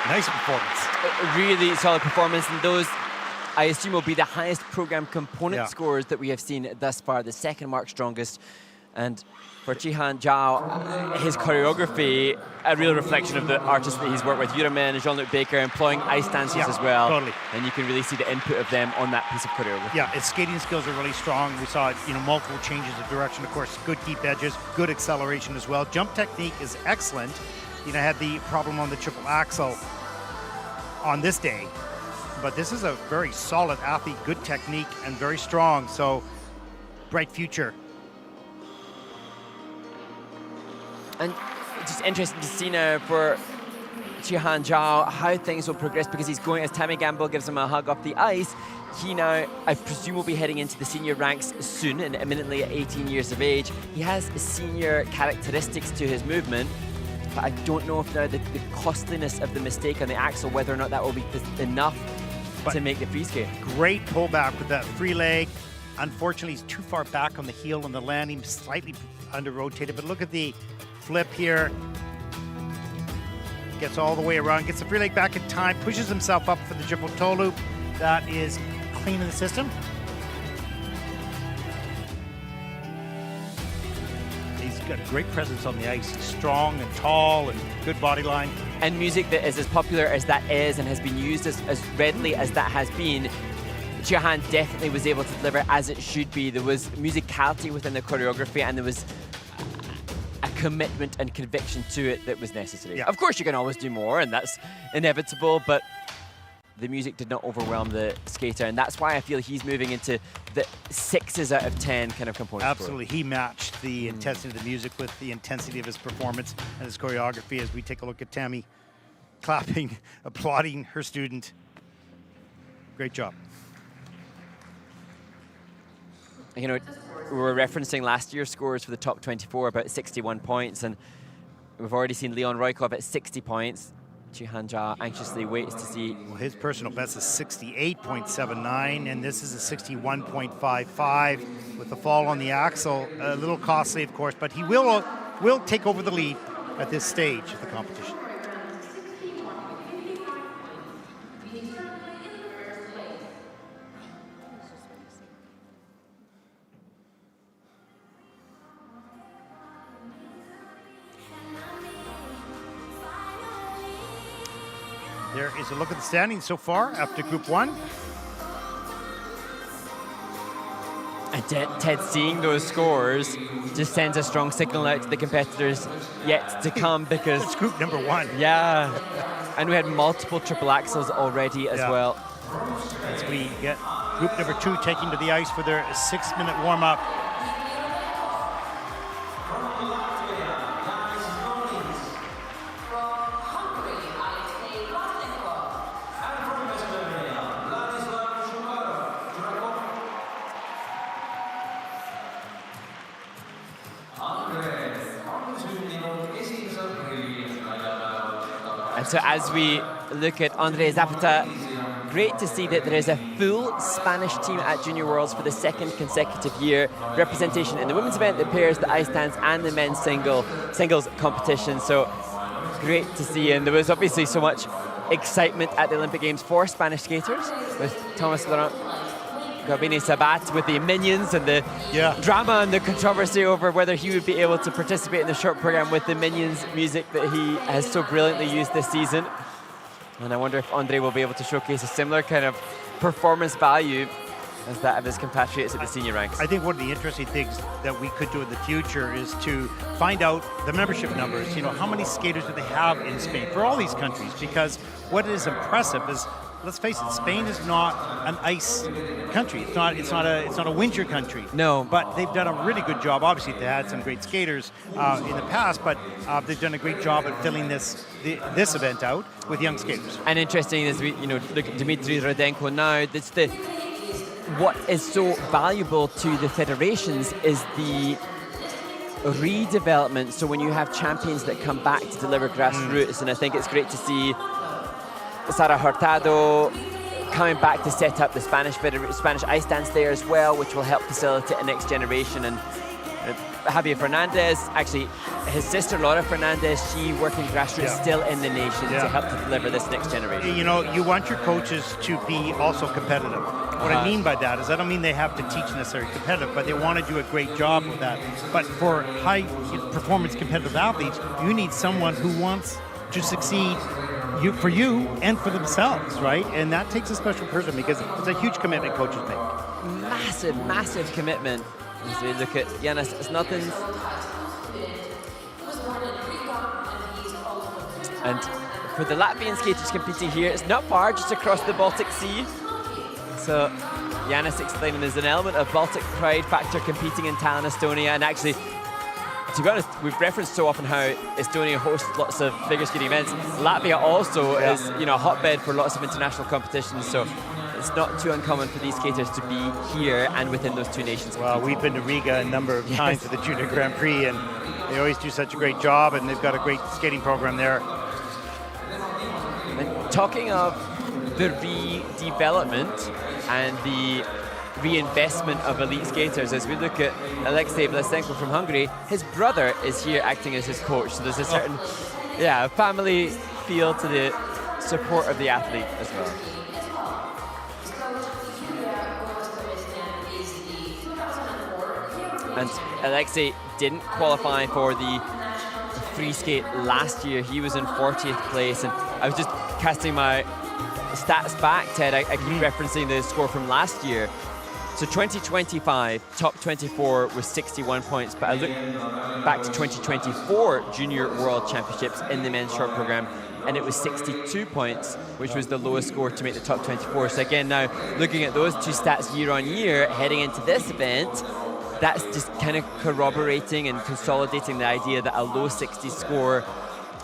[SPEAKER 5] Nice performance.
[SPEAKER 6] A really solid performance, and those, I assume, will be the highest program component
[SPEAKER 5] Yeah.
[SPEAKER 6] scores that we have seen thus far, the second mark strongest. And for Chihan Zhao, his choreography, a real reflection of the artists that he's worked with, Yuramen and Jean-Luc Baker, employing ice dancers as well.
[SPEAKER 5] Totally.
[SPEAKER 6] And you can really see the input of them on that piece of choreography.
[SPEAKER 5] Yeah, his skating skills are really strong. We saw, multiple changes of direction. Of course, good deep edges, good acceleration as well. Jump technique is excellent. Had the problem on the triple axel on this day, but this is a very solid athlete, good technique, and very strong. So, bright future.
[SPEAKER 6] And it's just interesting to see now for Chihan Zhao how things will progress, because he's going, as Tammy Gamble gives him a hug off the ice, he now, I presume, will be heading into the senior ranks soon, and imminently at 18 years of age. He has senior characteristics to his movement, but I don't know if now the costliness of the mistake on the axle, whether or not that will be enough to make the free skate.
[SPEAKER 5] Great pullback with that free leg. Unfortunately, he's too far back on the heel and the landing, slightly under-rotated, but look at the flip here. Gets all the way around, gets the free leg back in time, pushes himself up for the triple toe loop. That is clean in the system. He's got a great presence on the ice. He's strong and tall and good body line.
[SPEAKER 6] And music that is as popular as that is and has been used as readily as that has been, Chihan definitely was able to deliver as it should be. There was musicality within the choreography, and there was a commitment and conviction to it that was necessary.
[SPEAKER 5] Yeah.
[SPEAKER 6] Of course, you can always do more, and that's inevitable, but the music did not overwhelm the skater, and that's why I feel he's moving into the 6s out of 10 kind of component.
[SPEAKER 5] Absolutely, he matched the intensity of the music with the intensity of his performance and his choreography. As we take a look at Tammy clapping, applauding her student. Great job.
[SPEAKER 6] We were referencing last year's scores for the top 24, about 61 points, and we've already seen Leon Roykov at 60 points. Chihan Zhao anxiously waits to see.
[SPEAKER 5] Well, his personal best is 68.79, and this is a 61.55 with the fall on the axle. A little costly, of course, but he will take over the lead at this stage of the competition. There is a look at the standings so far after Group 1.
[SPEAKER 6] And Ted, seeing those scores just sends a strong signal out to the competitors yet to come, because
[SPEAKER 5] it's Group number 1.
[SPEAKER 6] Yeah, and we had multiple triple axles already as well.
[SPEAKER 5] As we get Group number 2 taking to the ice for their 6-minute warm-up.
[SPEAKER 6] So as we look at André Zapata, great to see that there is a full Spanish team at Junior Worlds for the second consecutive year. Representation in the women's event, the pairs, the ice dance, and the men's singles competition. So great to see, and there was obviously so much excitement at the Olympic Games for Spanish skaters, with Thomas Laurent Garbini Sabat with the Minions and the drama and the controversy over whether he would be able to participate in the short program with the Minions music that he has so brilliantly used this season. And I wonder if Andre will be able to showcase a similar kind of performance value as that of his compatriots at the senior ranks.
[SPEAKER 5] I think one of the interesting things that we could do in the future is to find out the membership numbers. How many skaters do they have in Spain for all these countries? Because what is impressive is, let's face it, Spain is not an ice country. It's not a winter country.
[SPEAKER 6] No.
[SPEAKER 5] But they've done a really good job. Obviously, they had some great skaters in the past, but they've done a great job at filling this event out with young skaters.
[SPEAKER 6] And interesting as we look at Dmitry Rodenko now, what is so valuable to the federations is the redevelopment. So when you have champions that come back to deliver grassroots, and I think it's great to see Sara Hurtado coming back to set up the Spanish ice dance there as well, which will help facilitate a next generation. And Javier Fernandez, actually his sister Laura Fernandez, she working grassroots still in the nation to help to deliver this next generation.
[SPEAKER 5] You know, you want your coaches to be also competitive. What I mean by that is I don't mean they have to teach necessarily competitive, but they want to do a great job with that. But for high performance competitive athletes, you need someone who wants to succeed for you and for themselves, right? And that takes a special person because it's a huge commitment coaches make.
[SPEAKER 6] Massive, massive commitment. As we look at Yanis Snotins. And for the Latvian skaters competing here, it's not far, just across the Baltic Sea. So Yanis explaining there's an element of Baltic pride factor competing in Tallinn, Estonia, and actually, to be honest, we've referenced so often how Estonia hosts lots of figure skating events. Latvia also is, you know, a hotbed for lots of international competitions, so it's not too uncommon for these skaters to be here and within those two nations.
[SPEAKER 5] Well, we've been to Riga a number of times for the Junior Grand Prix, and they always do such a great job, and they've got a great skating program there.
[SPEAKER 6] And talking of the redevelopment and the reinvestment of elite skaters, as we look at Alexei Vlasenko from Hungary, his brother is here acting as his coach, so there's a certain family feel to the support of the athlete as well. And Alexei didn't qualify for the free skate last year. He was in 40th place, and I was just casting my stats back, Ted. I keep referencing the score from last year. So 2025, top 24 was 61 points, but I look back to 2024 Junior World Championships in the men's short program, and it was 62 points, which was the lowest score to make the top 24. So again, now looking at those two stats year on year, heading into this event, that's just kind of corroborating and consolidating the idea that a low 60 score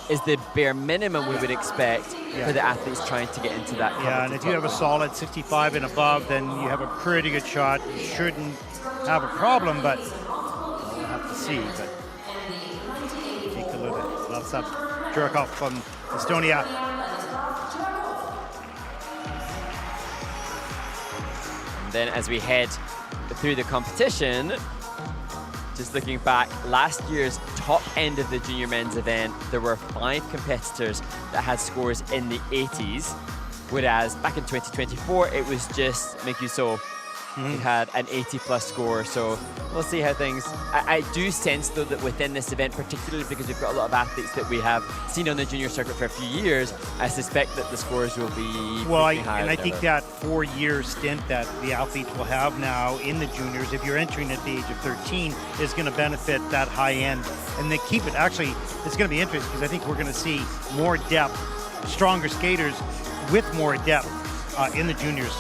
[SPEAKER 6] is the bare minimum we would expect for the athletes trying to get into that.
[SPEAKER 5] Yeah, and if you have a solid 65 and above, then you have a pretty good shot. You shouldn't have a problem, but we'll have to see. But take a look at Vladsov Jurkov from Estonia.
[SPEAKER 6] And then as we head through the competition, just looking back, last year's top end of the junior men's event, there were 5 competitors that had scores in the 80s, whereas back in 2024, it was just Mickey So who had an 80-plus score. So we'll see how things... I do sense, though, that within this event, particularly because we've got a lot of athletes that we have seen on the junior circuit for a few years, I suspect that the scores will be higher.
[SPEAKER 5] I think that 4-year stint that the athletes will have now in the juniors, if you're entering at the age of 13, is going to benefit that high end. And they keep it, actually, it's going to be interesting because I think we're going to see more depth, stronger skaters with more depth in the juniors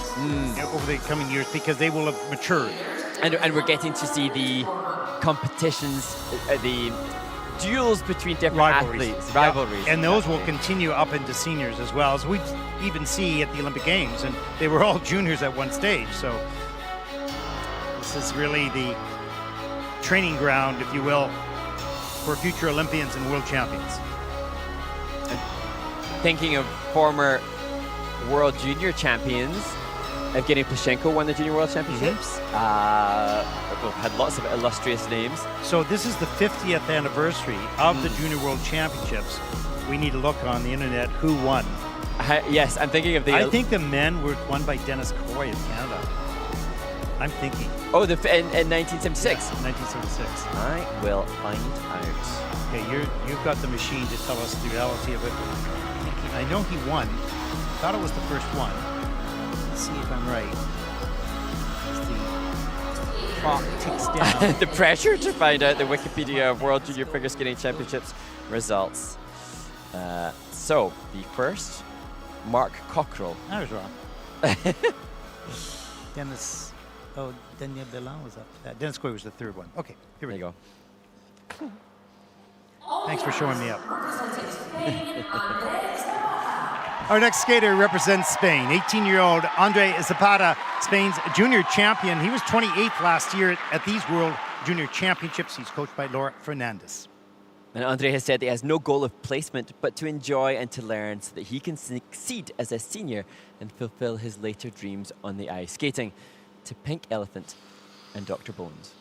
[SPEAKER 5] over the coming years because they will have matured.
[SPEAKER 6] And we're getting to see the competitions, the duels between different athletes, rivalries.
[SPEAKER 5] And those will continue up into seniors as well, as we even see at the Olympic Games, and they were all juniors at one stage. So this is really the training ground, if you will, for future Olympians and world champions.
[SPEAKER 6] And thinking of former World Junior Champions, Evgeny Plushenko won the Junior World Championships. Had lots of illustrious names.
[SPEAKER 5] So this is the 50th anniversary of the Junior World Championships. We need to look on the internet who won.
[SPEAKER 6] Yes, I'm thinking of the...
[SPEAKER 5] I think the men were won by Dennis Coy of Canada. I'm thinking.
[SPEAKER 6] Oh, in 1976?
[SPEAKER 5] Yeah, 1976.
[SPEAKER 6] I will find out.
[SPEAKER 5] Okay, you've got the machine to tell us the reality of it. I know he won. Thought it was the first one. Let's see if I'm right. As the clock ticks down.
[SPEAKER 6] The pressure to find out the Wikipedia of World Junior Figure Skating Championships results. So, the first, Mark Cockrell.
[SPEAKER 5] I was wrong. Daniel Belin was up. Dennis Coy was the third one. Okay, here we
[SPEAKER 6] go.
[SPEAKER 5] Thanks for showing me up. Our next skater represents Spain. 18-year-old Andre Zapata, Spain's junior champion. He was 28th last year at these World Junior Championships. He's coached by Laura Fernandez.
[SPEAKER 6] And Andre has said he has no goal of placement, but to enjoy and to learn so that he can succeed as a senior and fulfill his later dreams on the ice. Skating to Pink Elephant and Dr. Bones.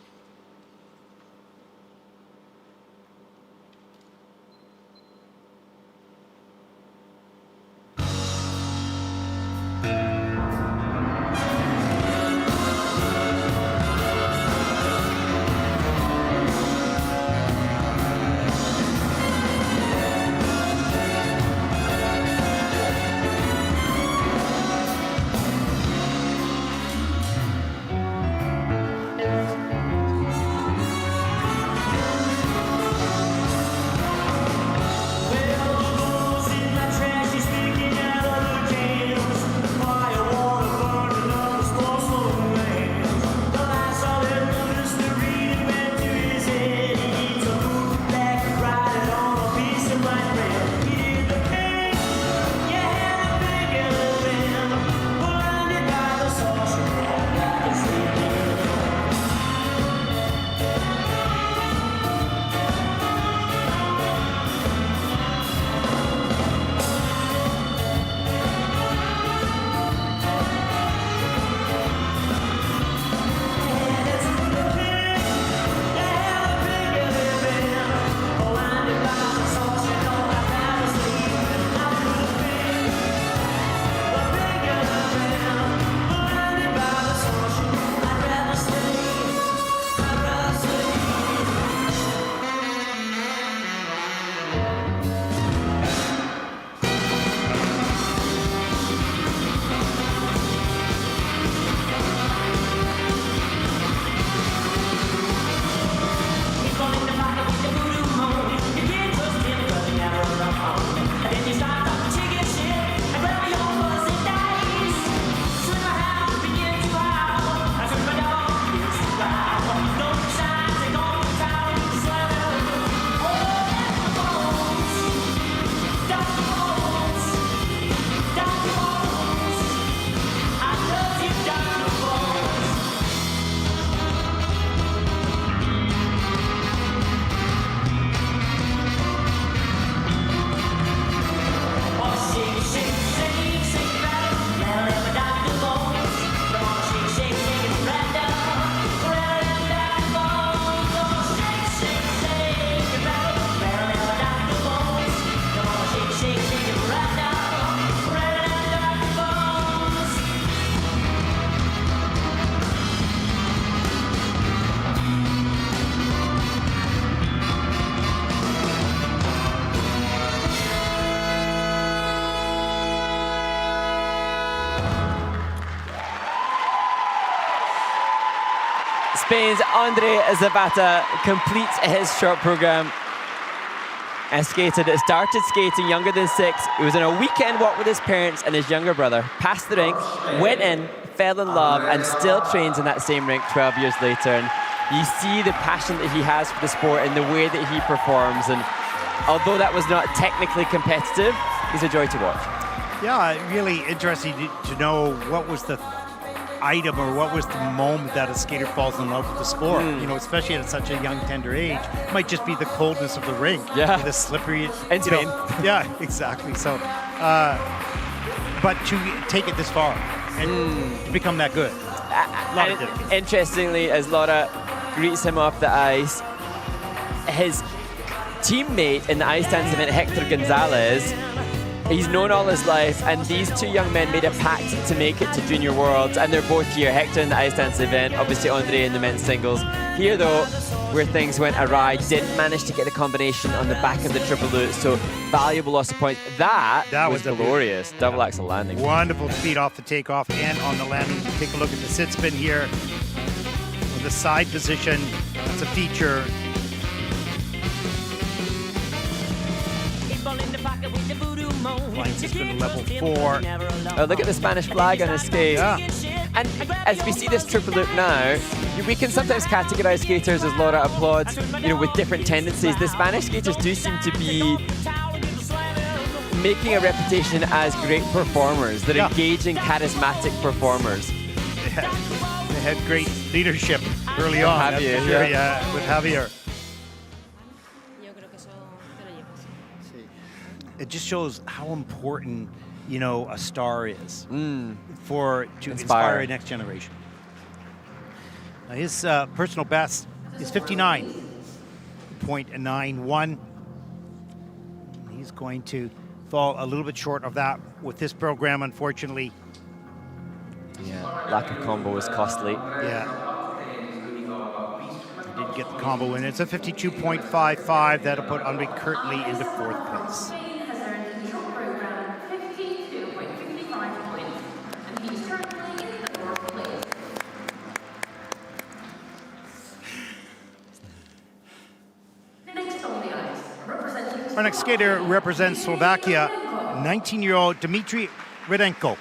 [SPEAKER 6] Spain's Andre Zapata completes his short program. A skater that started skating younger than 6. He was on a weekend walk with his parents and his younger brother, passed the rink, went in, fell in love, and still trains in that same rink 12 years later. And you see the passion that he has for the sport and the way that he performs. And although that was not technically competitive, he's a joy to watch.
[SPEAKER 5] Yeah, really interesting to know what was the item or what was the moment that a skater falls in love with the sport. You know, especially at such a young, tender age. It might just be the coldness of the rink.
[SPEAKER 6] Yeah.
[SPEAKER 5] The slippery.
[SPEAKER 6] In Spain.
[SPEAKER 5] Yeah, exactly. So, but to take it this far and to become that good.
[SPEAKER 6] Interestingly, as Laura greets him off the ice, his teammate in the ice dance event, Hector Gonzalez, he's known all his life, and these two young men made a pact to make it to Junior Worlds, and they're both here. Hector in the ice dance event, obviously Andre in the men's singles. Here, though, where things went awry, didn't manage to get the combination on the back of the triple loop, so valuable loss of points. That was glorious. Double axel landing.
[SPEAKER 5] Wonderful speed off the takeoff and on the landing. Take a look at the sit spin here. With the side position, that's a feature. Flying sit spin level 4.
[SPEAKER 6] Oh, look at the Spanish flag on his skate.
[SPEAKER 5] Yeah.
[SPEAKER 6] And as we see this triple loop now, we can sometimes categorize skaters, as Laura applauds, with different tendencies. The Spanish skaters do seem to be making a reputation as great performers. They're engaging, charismatic performers.
[SPEAKER 5] They had great leadership early on.
[SPEAKER 6] Javier,
[SPEAKER 5] with Javier. It just shows how important, a star is to inspire a next generation. Now his personal best is 59.91. He's going to fall a little bit short of that with this program, unfortunately.
[SPEAKER 6] Yeah, lack of combo was costly.
[SPEAKER 5] Yeah. He didn't get the combo in. It's a 52.55. That'll put Andre Kirtley into 4th place. Our next skater represents Slovakia, 19-year-old Dmitry Redenko.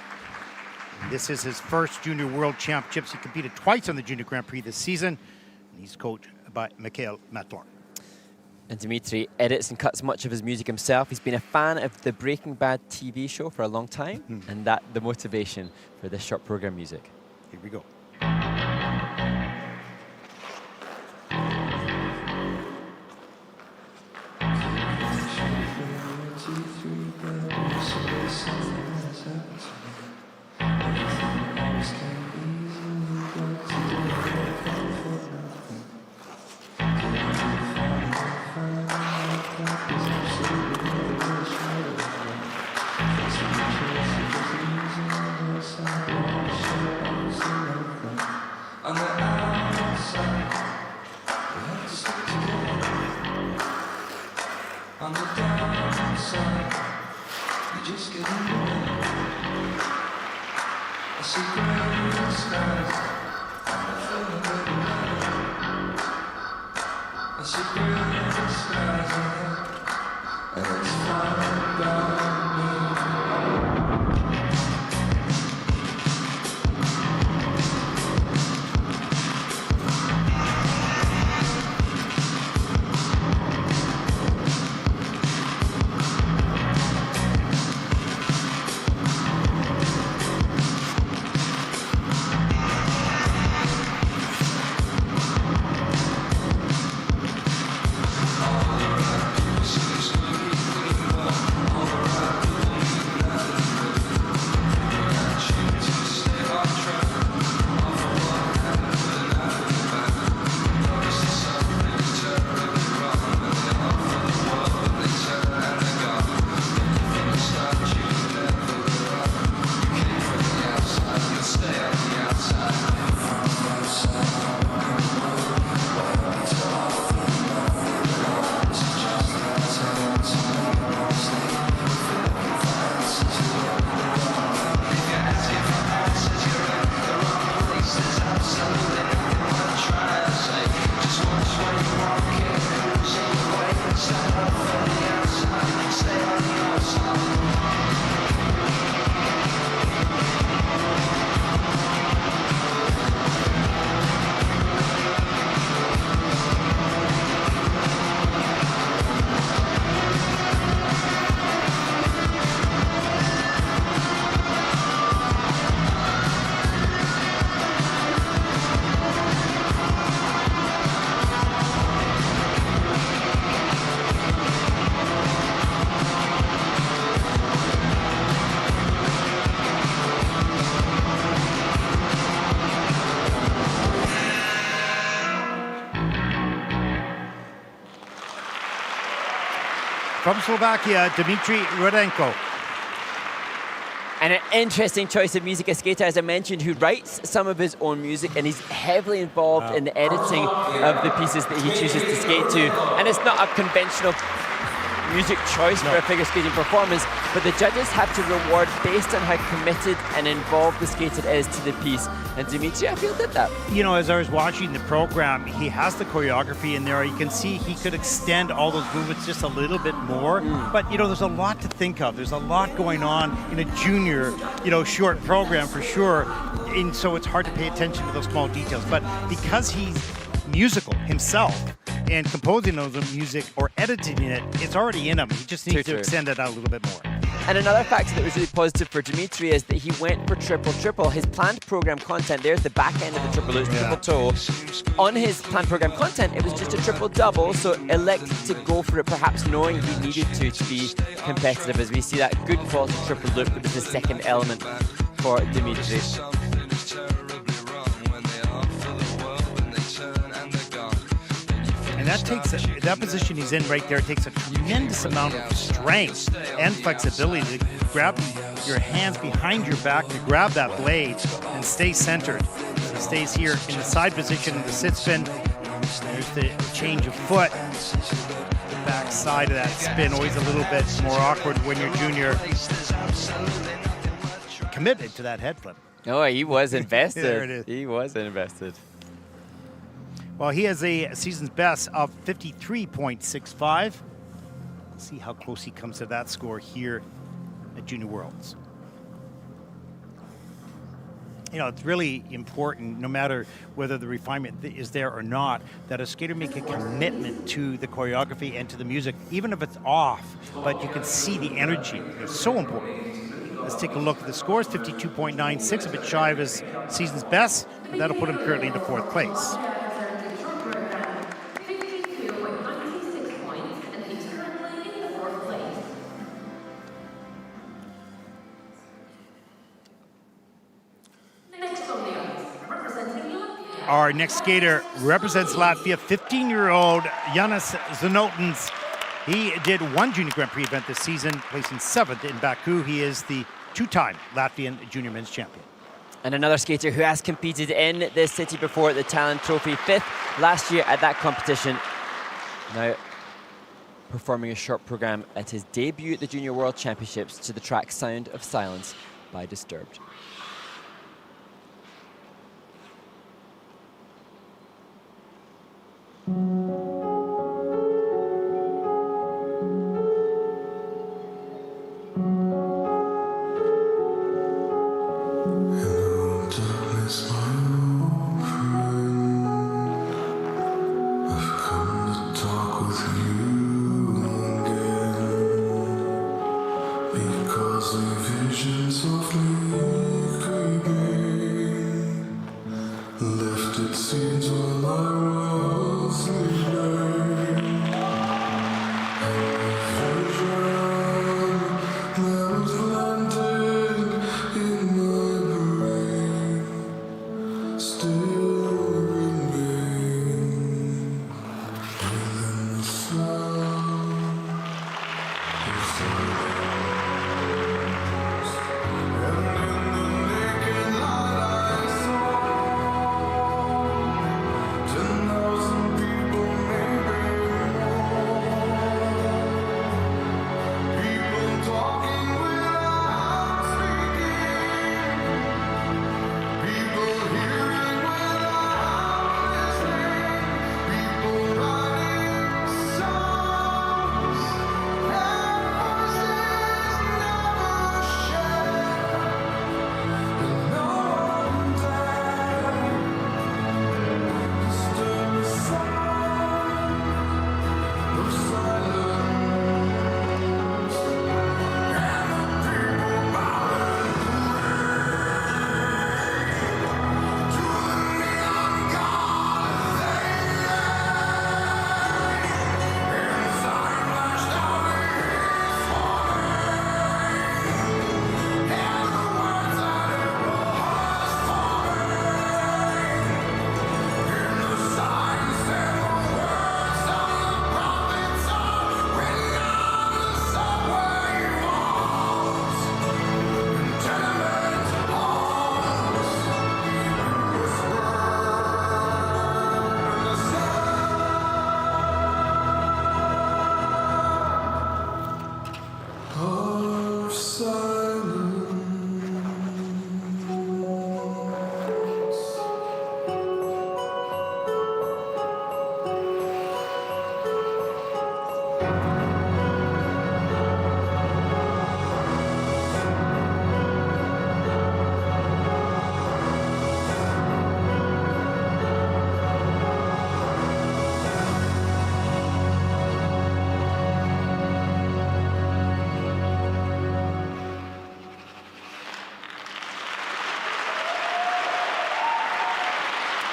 [SPEAKER 5] This is his first Junior World Championships. He competed twice on the Junior Grand Prix this season. He's coached by Mikhail Matlar.
[SPEAKER 6] And Dmitry edits and cuts much of his music himself. He's been a fan of the Breaking Bad TV show for a long time, and that the motivation for this short program music.
[SPEAKER 5] Here we go. from Slovakia, Dmitry Rudenko.
[SPEAKER 6] And an interesting choice of music, a skater, as I mentioned, who writes some of his own music, and he's heavily involved in the editing of the pieces that he chooses to skate to. And it's not a conventional music choice for a figure skating performance, but the judges have to reward based on how committed and involved the skater is to the piece. And Dimitri, I feel, did that.
[SPEAKER 5] You know, as I was watching the program, he has the choreography in there. You can see he could extend all those movements just a little bit more. But, you know, there's a lot to think of. There's a lot going on in a junior, you know, short program for sure. And so it's hard to pay attention to those small details. But because he's musical himself and composing those music or editing it, it's already in him. He just needs to extend it out a little bit more.
[SPEAKER 6] And another factor that was really positive for Dimitri is that he went for triple-triple. His planned program content, there's the back end of the triple loops, triple toe. On his planned program content, it was just a triple-double, so elected to go for it, perhaps knowing he needed to be competitive, as we see that good quality triple loop, that was the second element for Dimitri.
[SPEAKER 5] And that position he's in right there takes a tremendous amount of strength and flexibility to grab your hands behind your back to grab that blade and stay centered. So he stays here in the side position in the sit spin. There's the change of foot. The back side of that spin, always a little bit more awkward when you're junior. Committed to that head flip.
[SPEAKER 6] Oh, he was invested.
[SPEAKER 5] There it is.
[SPEAKER 6] He was invested.
[SPEAKER 5] Well, he has a season's best of 53.65. See how close he comes to that score here at Junior Worlds. You know, it's really important, no matter whether the refinement is there or not, that a skater make a commitment to the choreography and to the music, even if it's off, but you can see the energy. It's so important. Let's take a look at the scores. 52.96, a bit shy of his season's best, but that'll put him currently into 4th place. Our next skater represents Latvia, 15-year-old Jānis Zinotins. He did one Junior Grand Prix event this season, placing 7th in Baku. He is the 2-time Latvian Junior Men's Champion.
[SPEAKER 6] And another skater who has competed in this city before at the Tallinn Trophy, 5th last year at that competition. Now performing a short program at his debut at the Junior World Championships to the track Sound of Silence by Disturbed.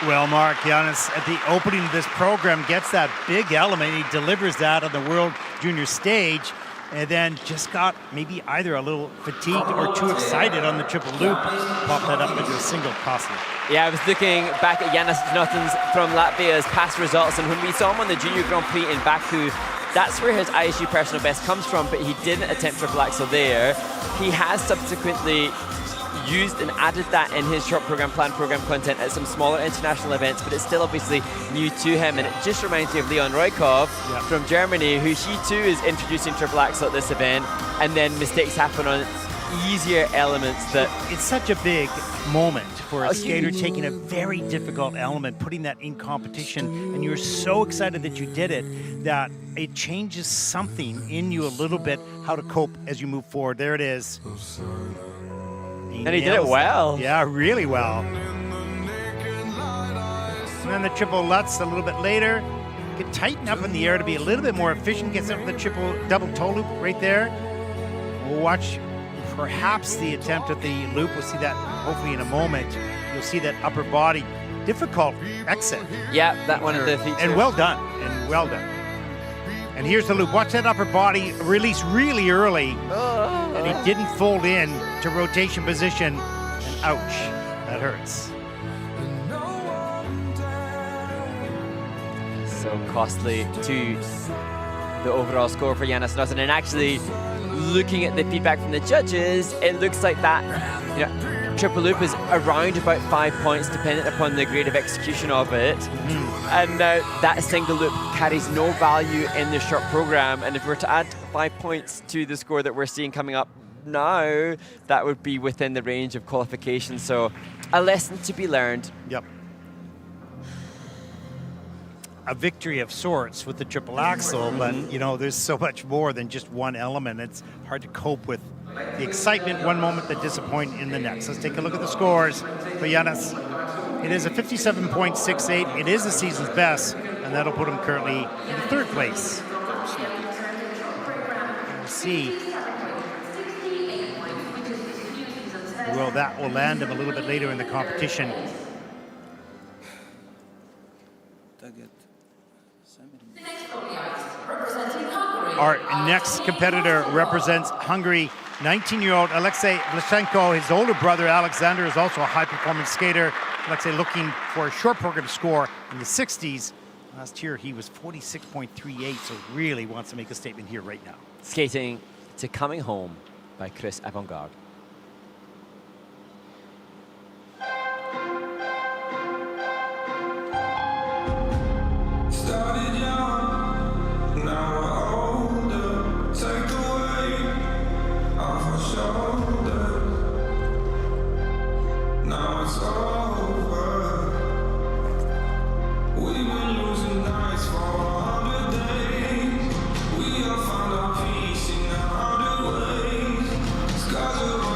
[SPEAKER 5] Well, Mark, Giannis, at the opening of this program, gets that big element. He delivers that on the World Junior stage, and then just got maybe either a little fatigued or too excited on the triple loop. Popped that up into a single costly.
[SPEAKER 6] Yeah, I was looking back at Jānis Knutins from Latvia's past results, and when we saw him on the Junior Grand Prix in Baku, that's where his ISU personal best comes from, but he didn't attempt triple axel there. He has subsequently used and added that in his short program, planned program content at some smaller international events, but it's still obviously new to him, and it just reminds me of Leon Roykov from Germany, who he too is introducing triple axel at this event, and then mistakes happen on easier elements that...
[SPEAKER 5] It's such a big moment for a skater taking a very difficult element, putting that in competition, and you're so excited that you did it, that it changes something in you a little bit, how to cope as you move forward. There it is.
[SPEAKER 6] And he did it well.
[SPEAKER 5] Yeah, really well. And then the triple Lutz a little bit later. Can tighten up in the air to be a little bit more efficient. Gets up with the triple double toe loop right there. We'll watch perhaps the attempt at the loop. We'll see that hopefully in a moment. You'll see that upper body difficult exit.
[SPEAKER 6] Yeah, that one of the features.
[SPEAKER 5] And well done. And well done. And here's the loop. Watch that upper body release really early. And he didn't fold in to rotation position. And ouch, that hurts.
[SPEAKER 6] So costly to the overall score for Jānis Knutins. And actually, looking at the feedback from the judges, it looks like that, you know, triple loop is around about 5 points, dependent upon the grade of execution of it. And now that single loop carries no value in the short program. And if we were to add 5 points to the score that we're seeing coming up now, that would be within the range of qualification. So a lesson to be learned.
[SPEAKER 5] Yep. A victory of sorts with the triple axel, but you know, there's so much more than just one element. It's hard to cope with the excitement one moment, the disappointment in the next. Let's take a look at the scores for Jānis. It is a 57.68. It is the season's best, and that'll put him currently in third place. We'll see. Well, that will land him a little bit later in the competition. Our next competitor represents Hungary. 19-year-old Alexei Vlashenko. His older brother Alexander is also a high-performance skater. Alexei looking for a short program score in the 60s. Last year he was 46.38, so really wants to make a statement here right now.
[SPEAKER 6] Skating to Coming Home by Chris Avantgarde.
[SPEAKER 7] Started young, now we're older. Take the weight off our shoulders. Now it's over. We've been losing nights for 100 days. We have found our peace in 100 ways. Skies are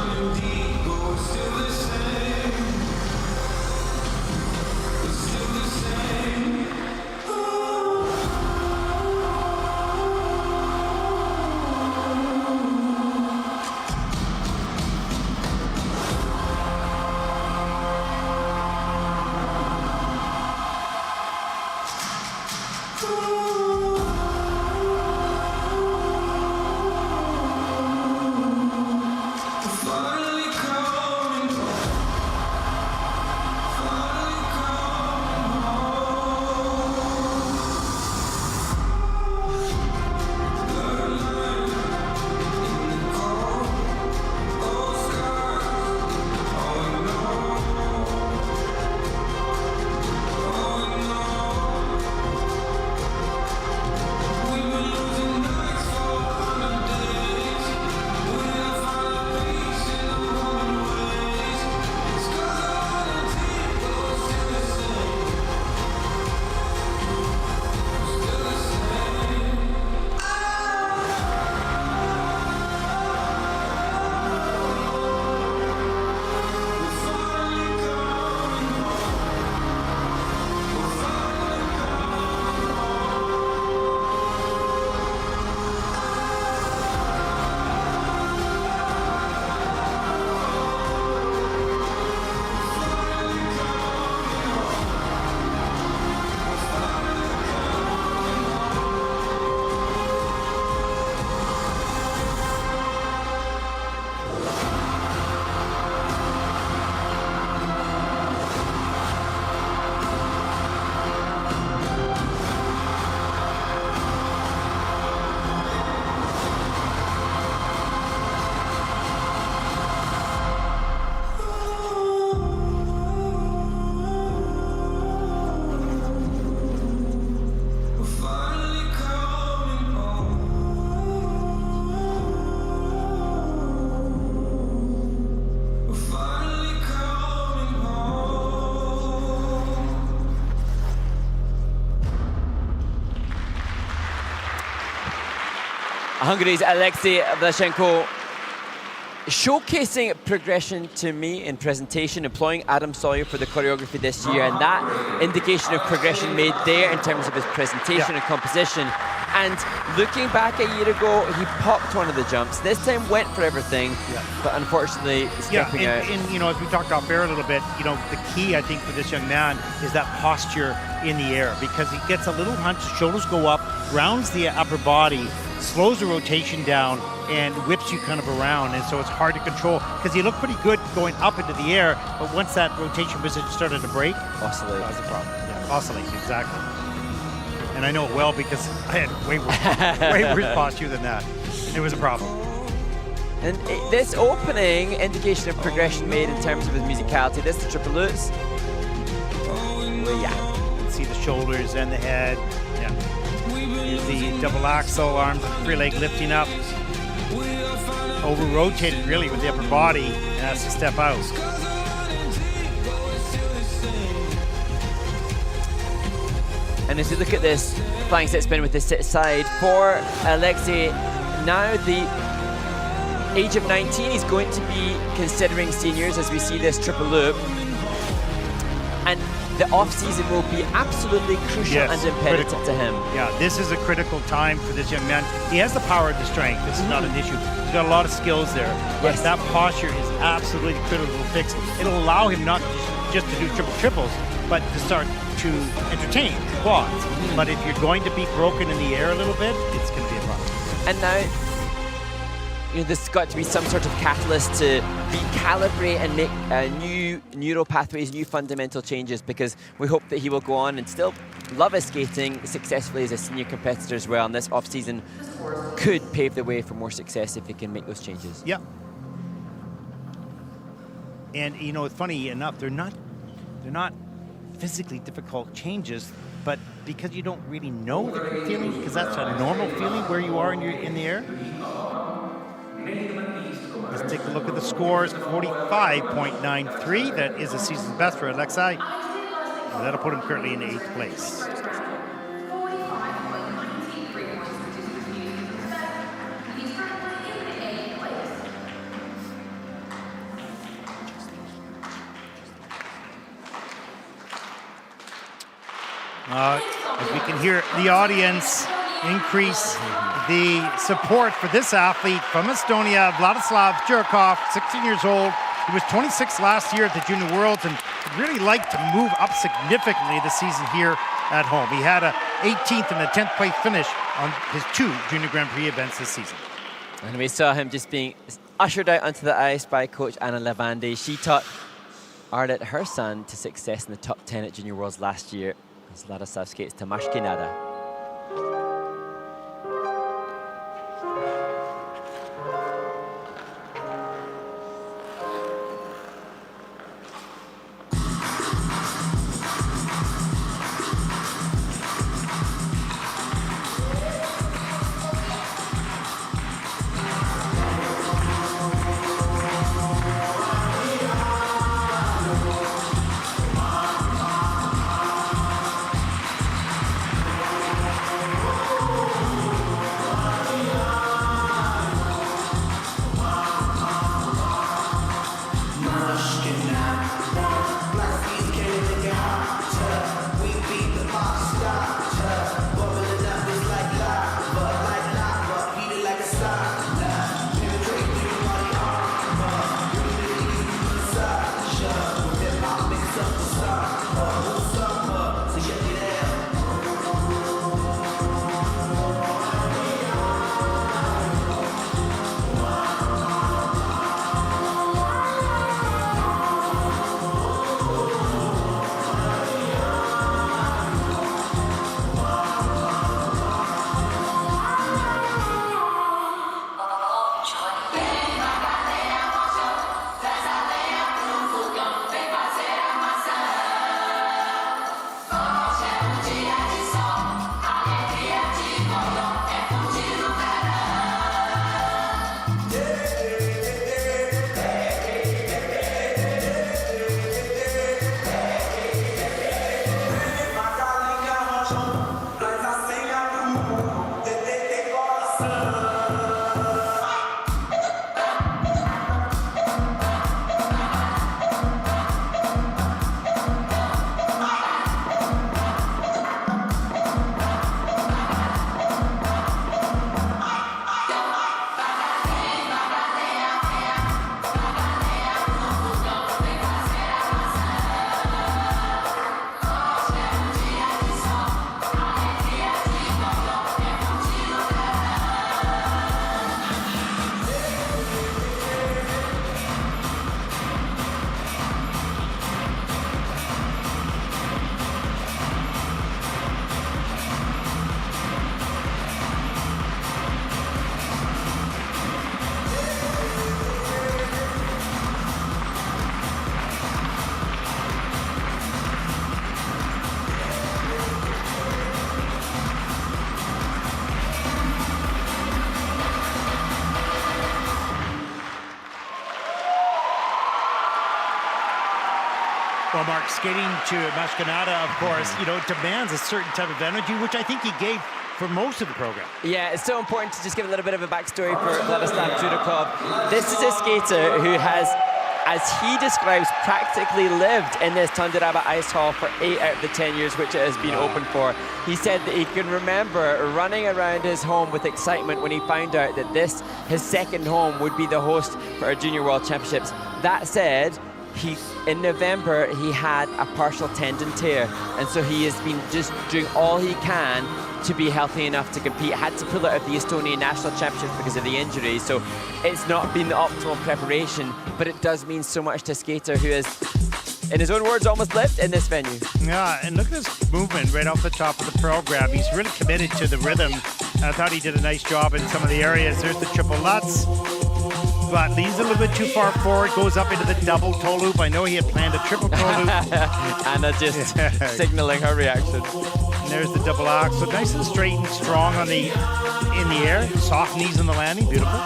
[SPEAKER 6] Hungary's Alexei Vlashenko showcasing progression to me in presentation, employing Adam Sawyer for the choreography this year, and that indication of progression made there in terms of his presentation and composition. And looking back a year ago, he popped one of the jumps. This time went for everything, but unfortunately stepping out.
[SPEAKER 5] And you know, as we talked off air a little bit, you know, the key I think for this young man is that posture in the air, because he gets a little hunch, shoulders go up, rounds the upper body, slows the rotation down, and whips you kind of around, and so it's hard to control, because he looked pretty good going up into the air, but once that rotation position started to break,
[SPEAKER 6] oscillate.
[SPEAKER 5] That was the problem. Yeah, oscillate, exactly. And I know it well because I had way worse posture than that. It was a problem.
[SPEAKER 6] And this opening indication of progression made in terms of his musicality. This is the triple lutz. Well, yeah.
[SPEAKER 5] See the shoulders and the head. Yeah. Here's the double axel, arms and free leg lifting up. Over rotated really with the upper body and has to step out.
[SPEAKER 6] And as you look at this flying sit spin with the sit side for Alexei, now the age of 19, he's going to be considering seniors as we see this triple loop. And the off-season will be absolutely crucial and imperative to him.
[SPEAKER 5] Yeah, this is a critical time for this young man. He has the power and the strength. This is not an issue. He's got a lot of skills there. But that posture is absolutely critical to fix. It'll allow him not just to do triples, but to start to entertain quads. But if you're going to be broken in the air a little bit, it's going to be a problem.
[SPEAKER 6] And now, you know, there's got to be some sort of catalyst to recalibrate and make new neural pathways, new fundamental changes, because we hope that he will go on and still love his skating successfully as a senior competitor as well. And this off-season could pave the way for more success if he can make those changes.
[SPEAKER 5] Yeah. And you know, funny enough, they're not physically difficult changes, but because you don't really know the feeling, because that's a normal feeling where you are in the air. Let's take a look at the scores. 45.93. That is a season best for Alexei. That'll put him currently in 8th place. As we can hear the audience increase the support for this athlete from Estonia, Vladislav Jurkov, 16 years old. He was 26 last year at the Junior Worlds and really liked to move up significantly this season here at home. He had a 18th and a 10th place finish on his 2 Junior Grand Prix events this season.
[SPEAKER 6] And we saw him just being ushered out onto the ice by coach Anna Levande. She taught Arlet, her son, to success in the top 10 at Junior Worlds last year. As Vladislav skates to Mashkinada.
[SPEAKER 5] Well, Mark, skating to Mashkanada, of course, you know, demands a certain type of energy, which I think he gave for most of the program.
[SPEAKER 6] Yeah, it's so important to just give a little bit of a backstory for Vladislav Chudakov. This is a skater who has, as he describes, practically lived in this Tondiraba ice hall for 8 out of the 10 years which it has been open for. He said that he can remember running around his home with excitement when he found out that this, his second home, would be the host for our Junior World Championships. That said, in November, he had a partial tendon tear, and so he has been just doing all he can to be healthy enough to compete. Had to pull out of the Estonian National Championships because of the injury, so it's not been the optimal preparation, but it does mean so much to a skater who has, in his own words, almost lived in this venue.
[SPEAKER 5] Yeah, and look at his movement right off the top of the program. He's really committed to the rhythm. I thought he did a nice job in some of the areas. There's the triple Lutz, but leads a little bit too far forward, goes up into the double toe loop. I know he had planned a triple toe loop.
[SPEAKER 6] Anna just signaling her reaction.
[SPEAKER 5] And there's the double axe. So nice and straight and strong on the in the air. Soft knees on the landing. Beautiful.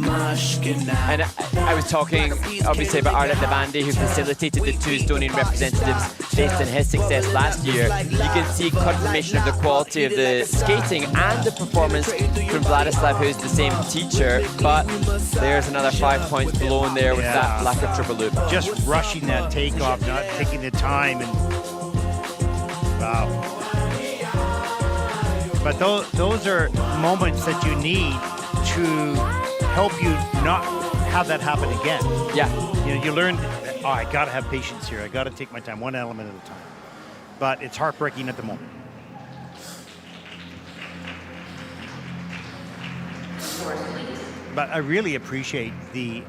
[SPEAKER 6] And I was talking, obviously, about Arlet Levandi, who facilitated the two Estonian representatives based on his success last year. You can see confirmation of the quality of the skating and the performance from Vladislav, who's the same teacher, but there's another 5 points blown there with that lack of triple loop.
[SPEAKER 5] Just rushing that takeoff, not taking the time, and wow. But those are moments that you need to help you not have that happen again.
[SPEAKER 6] Yeah.
[SPEAKER 5] You know, you learn, oh, I got to have patience here. I got to take my time, one element at a time. But it's heartbreaking at the moment. But I really appreciate the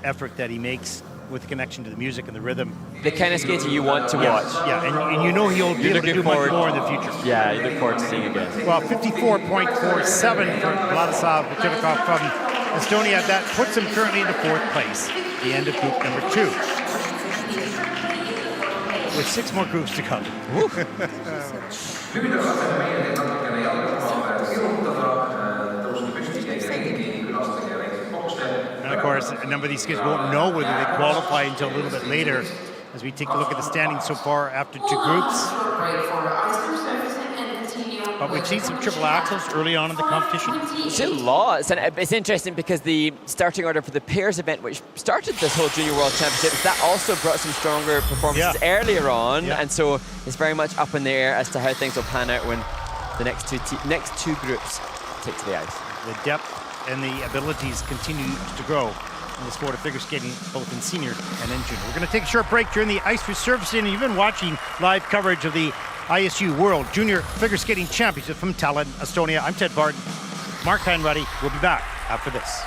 [SPEAKER 5] effort that he makes with the connection to the music and the rhythm.
[SPEAKER 6] The kind of skater you want to watch.
[SPEAKER 5] Yeah, and you know he'll be able to do much more in the future.
[SPEAKER 6] Yeah, you look forward to seeing again.
[SPEAKER 5] Well, 54.47 for Vladislav Chudakov from Estonia. That puts him currently into 4th place, the end of group number 2. With 6 more groups to come. And of course, a number of these kids won't know whether they qualify until a little bit later as we take a look at the standings so far after 2 groups. But we've seen some triple axels early on in the competition.
[SPEAKER 6] It's a lot. It's interesting because the starting order for the pairs event, which started this whole Junior World Championships, that also brought some stronger performances earlier on, and so it's very much up in the air as to how things will pan out when the next two groups take to the ice.
[SPEAKER 5] The depth and the abilities continue to grow in the sport of figure skating, both in senior and in junior. We're going to take a short break during the ice resurfacing, and you've been watching live coverage of the ISU World Junior Figure Skating Championship from Tallinn, Estonia. I'm Ted Barton. Mark Hanruddy will be back after this.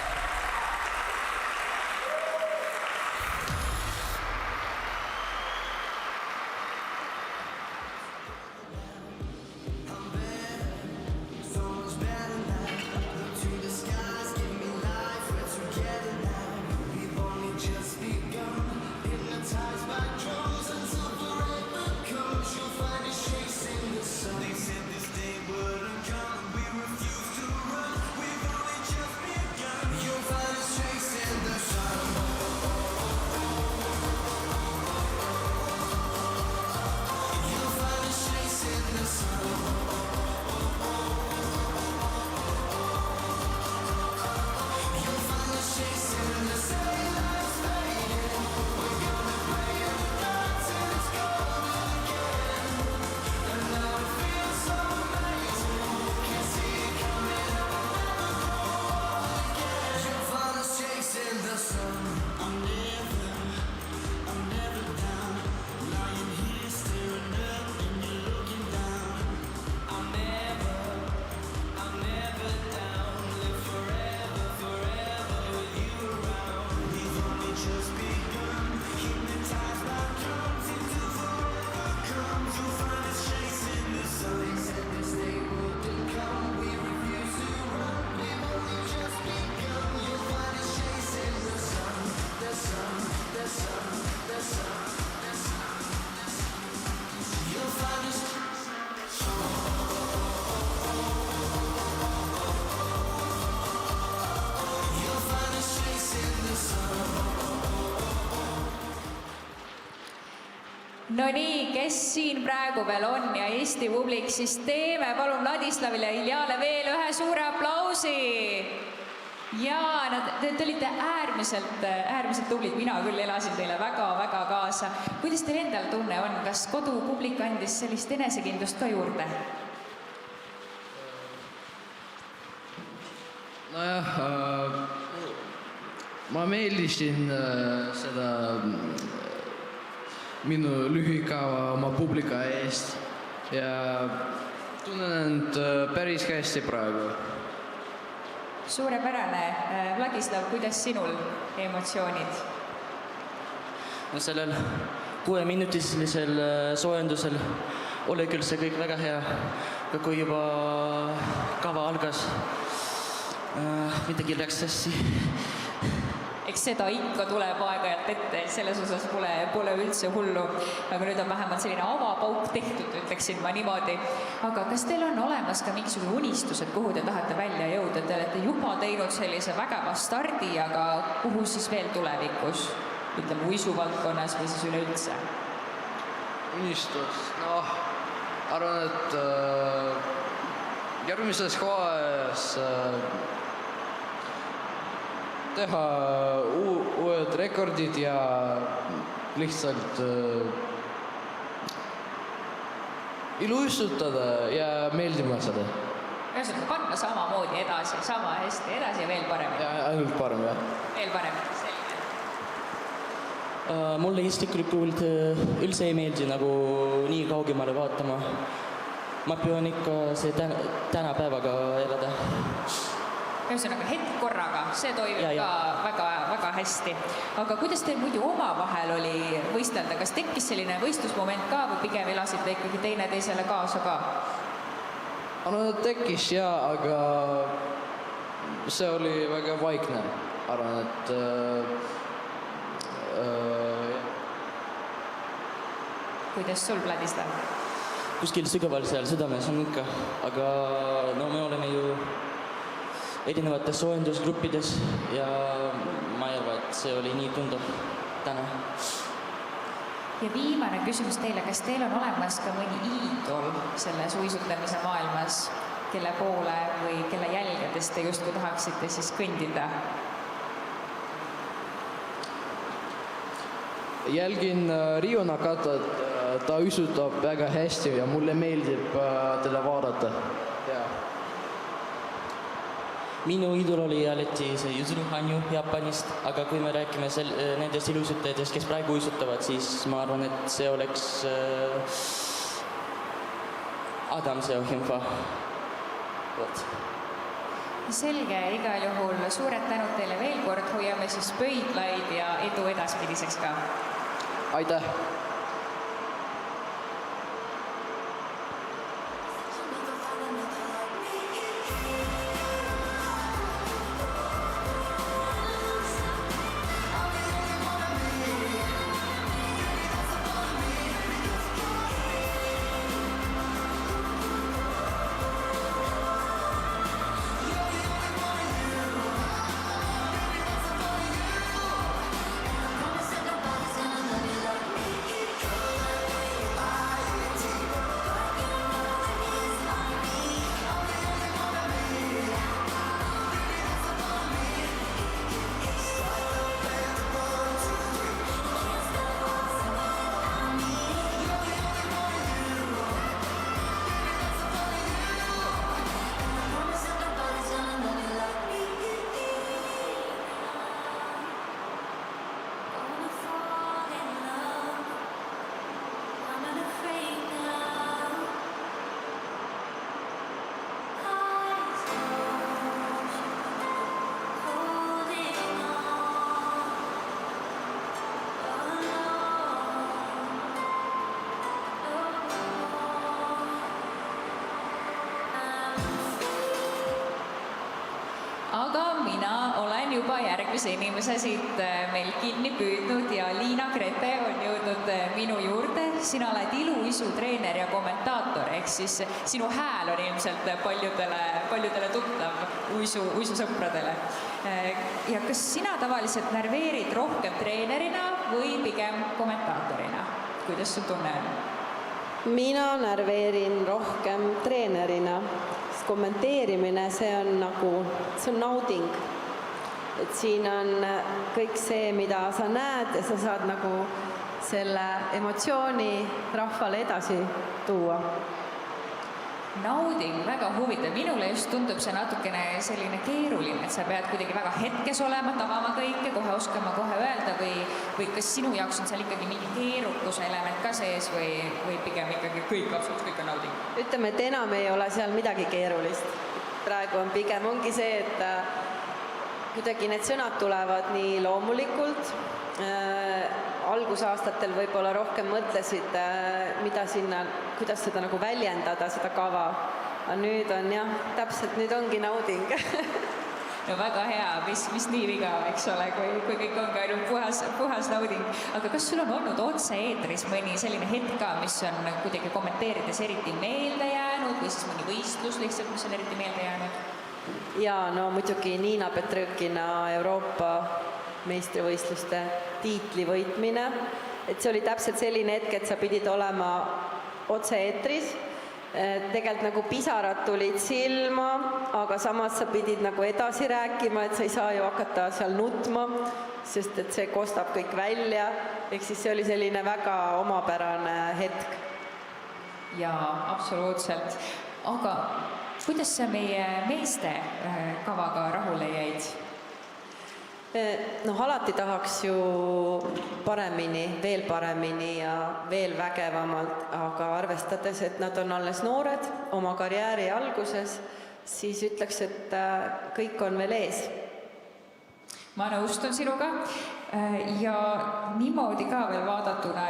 [SPEAKER 2] No nii, kes siin praegu veel on ja Eesti publik, siis teeme palun Ladislavile ja Iljale veel ühe suure aplausi. Jaa, te olite äärmiselt tublid, mina küll elasin teile väga kaasa. Kuidas teil endal tunne on, kas kodupublik andis sellist enesekindlust ka juurde?
[SPEAKER 3] Nojah, ma meeldisin seda minu lühikava oma publika eest ja tunnen end päris hästi praegu.
[SPEAKER 2] Suurepärane. Vladislav, kuidas sinul emotsioonid?
[SPEAKER 4] No sellel 6-minutilisel soojendusel oli küll see kõik väga hea, aga kui juba kava algas, midagi läks sassi.
[SPEAKER 2] Eks seda ikka tuleb aeg-ajalt ette, selles osas pole üldse hullu. Aga nüüd on vähemalt selline avapauk tehtud, ütleksin ma niimoodi. Aga kas teil on olemas ka mingisugune unistus, et kuhu te tahate välja jõuda? Te olete juba teinud sellise vägeva stardi, aga kuhu siis veel tulevikus? Ütleme uisuvaldkonnas või siis üleüldse?
[SPEAKER 3] Unistus? Noh, arvan, et järgmises hooajas teha uued rekordid ja lihtsalt iluistutada ja meeldima seda.
[SPEAKER 2] Ühesõnaga panna samamoodi edasi, sama hästi edasi ja veel paremini.
[SPEAKER 3] Ja ainult parem, jah.
[SPEAKER 2] Veel parem, selge.
[SPEAKER 4] Mulle isiklikult üldse ei meeldi nagu nii kaugemale vaatama. Ma pean ikka see tänapäevaga elada.
[SPEAKER 2] Ühesõnaga hetk korraga, see toimib ka väga hästi. Aga kuidas teil muidu omavahel oli võistelda? Kas tekkis selline võistlusmoment ka või pigem elasite ikkagi teine teisele kaasa ka?
[SPEAKER 3] No tekkis jah, aga see oli väga vaikne. Arvan, et
[SPEAKER 2] Kuidas sul, Vladislav?
[SPEAKER 4] Kuskil sügaval seal südames on ikka, aga no me oleme ju erinevates soojendusgruppides ja ma ei arva, et see oli nii tundav täna.
[SPEAKER 2] Ja viimane küsimus teile, kas teil on olemas ka mõni iidol selles uisutamise maailmas, kelle poole või kelle jälgedes te justkui tahaksite siis kõndida?
[SPEAKER 3] Jälgin Riio Nakatat, ta uisutab väga hästi ja mulle meeldib teda vaadata.
[SPEAKER 4] Minu idol oli alati see Yuzuru Hanyu Jaapanist, aga kui me räägime nendest ilusutajatest, kes praegu uisutavad, siis ma arvan, et see oleks Adam Seohimfa.
[SPEAKER 2] Selge, igal juhul suured tänud teile veel kord, hoiame siis pöidlaid ja edu edaspidiseks ka.
[SPEAKER 3] Aitäh!
[SPEAKER 2] Aga mina olen juba järgmise inimese siit meil kinni püüdnud ja Liina Grete on jõudnud minu juurde. Sina oled iluisutreener ja kommentaator, ehk siis sinu hääl on ilmselt paljudele tuttav uisusõpradele. Ja kas sina tavaliselt närveerid rohkem treenerina või pigem kommentaatorina? kuidas sul tunne on?
[SPEAKER 9] Mina närveerin rohkem treenerina, sest kommenteerimine, see on nauding. Et siin on kõik see, mida sa näed ja sa saad nagu selle emotsiooni rahvale edasi tuua.
[SPEAKER 2] Nauding, väga huvitav. Minule just tundub see natukene selline keeruline, et sa pead kuidagi väga hetkes olema, tabama kõike, kohe oskama kohe öelda või kas sinu jaoks on seal ikkagi mingi keerukuse element ka sees või pigem ikkagi absoluutselt kõik on nauding?
[SPEAKER 9] Ütleme, et enam ei ole seal midagi keerulist. Praegu on pigem ongi see, et kuidagi need sõnad tulevad nii loomulikult. Algusaastatel võib-olla rohkem mõtlesid, kuidas seda nagu väljendada, seda kava. Aga nüüd on täpselt nüüd ongi nauding.
[SPEAKER 2] No väga hea, mis nii viga, eks ole, kui kõik ongi ainult puhas nauding. Aga kas sul on olnud otse-eetris mõni selline hetk ka, mis on kuidagi kommenteerides eriti meelde jäänud või siis mõni võistlus lihtsalt, mis on eriti meelde jäänud?
[SPEAKER 9] Ja no muidugi Niina Petrõkina Euroopa meistrivõistluste tiitli võitmine. Et see oli täpselt selline hetk, et sa pidid olema otse-eetris. Tegelikult nagu pisarad tulid silma, aga samas sa pidid nagu edasi rääkima, et sa ei saa ju hakata seal nutma, sest et see kostab kõik välja. Ehk siis see oli selline väga omapärane hetk.
[SPEAKER 2] Jaa, absoluutselt. Aga kuidas sa meie meeste kavaga rahule jäid?
[SPEAKER 9] Alati tahaks ju paremini, veel paremini ja veel vägevamalt, aga arvestades, et nad on alles noored oma karjääri alguses, siis ütleks, et kõik on veel ees.
[SPEAKER 2] Ma nõustun sinuga ja niimoodi ka veel vaadatuna,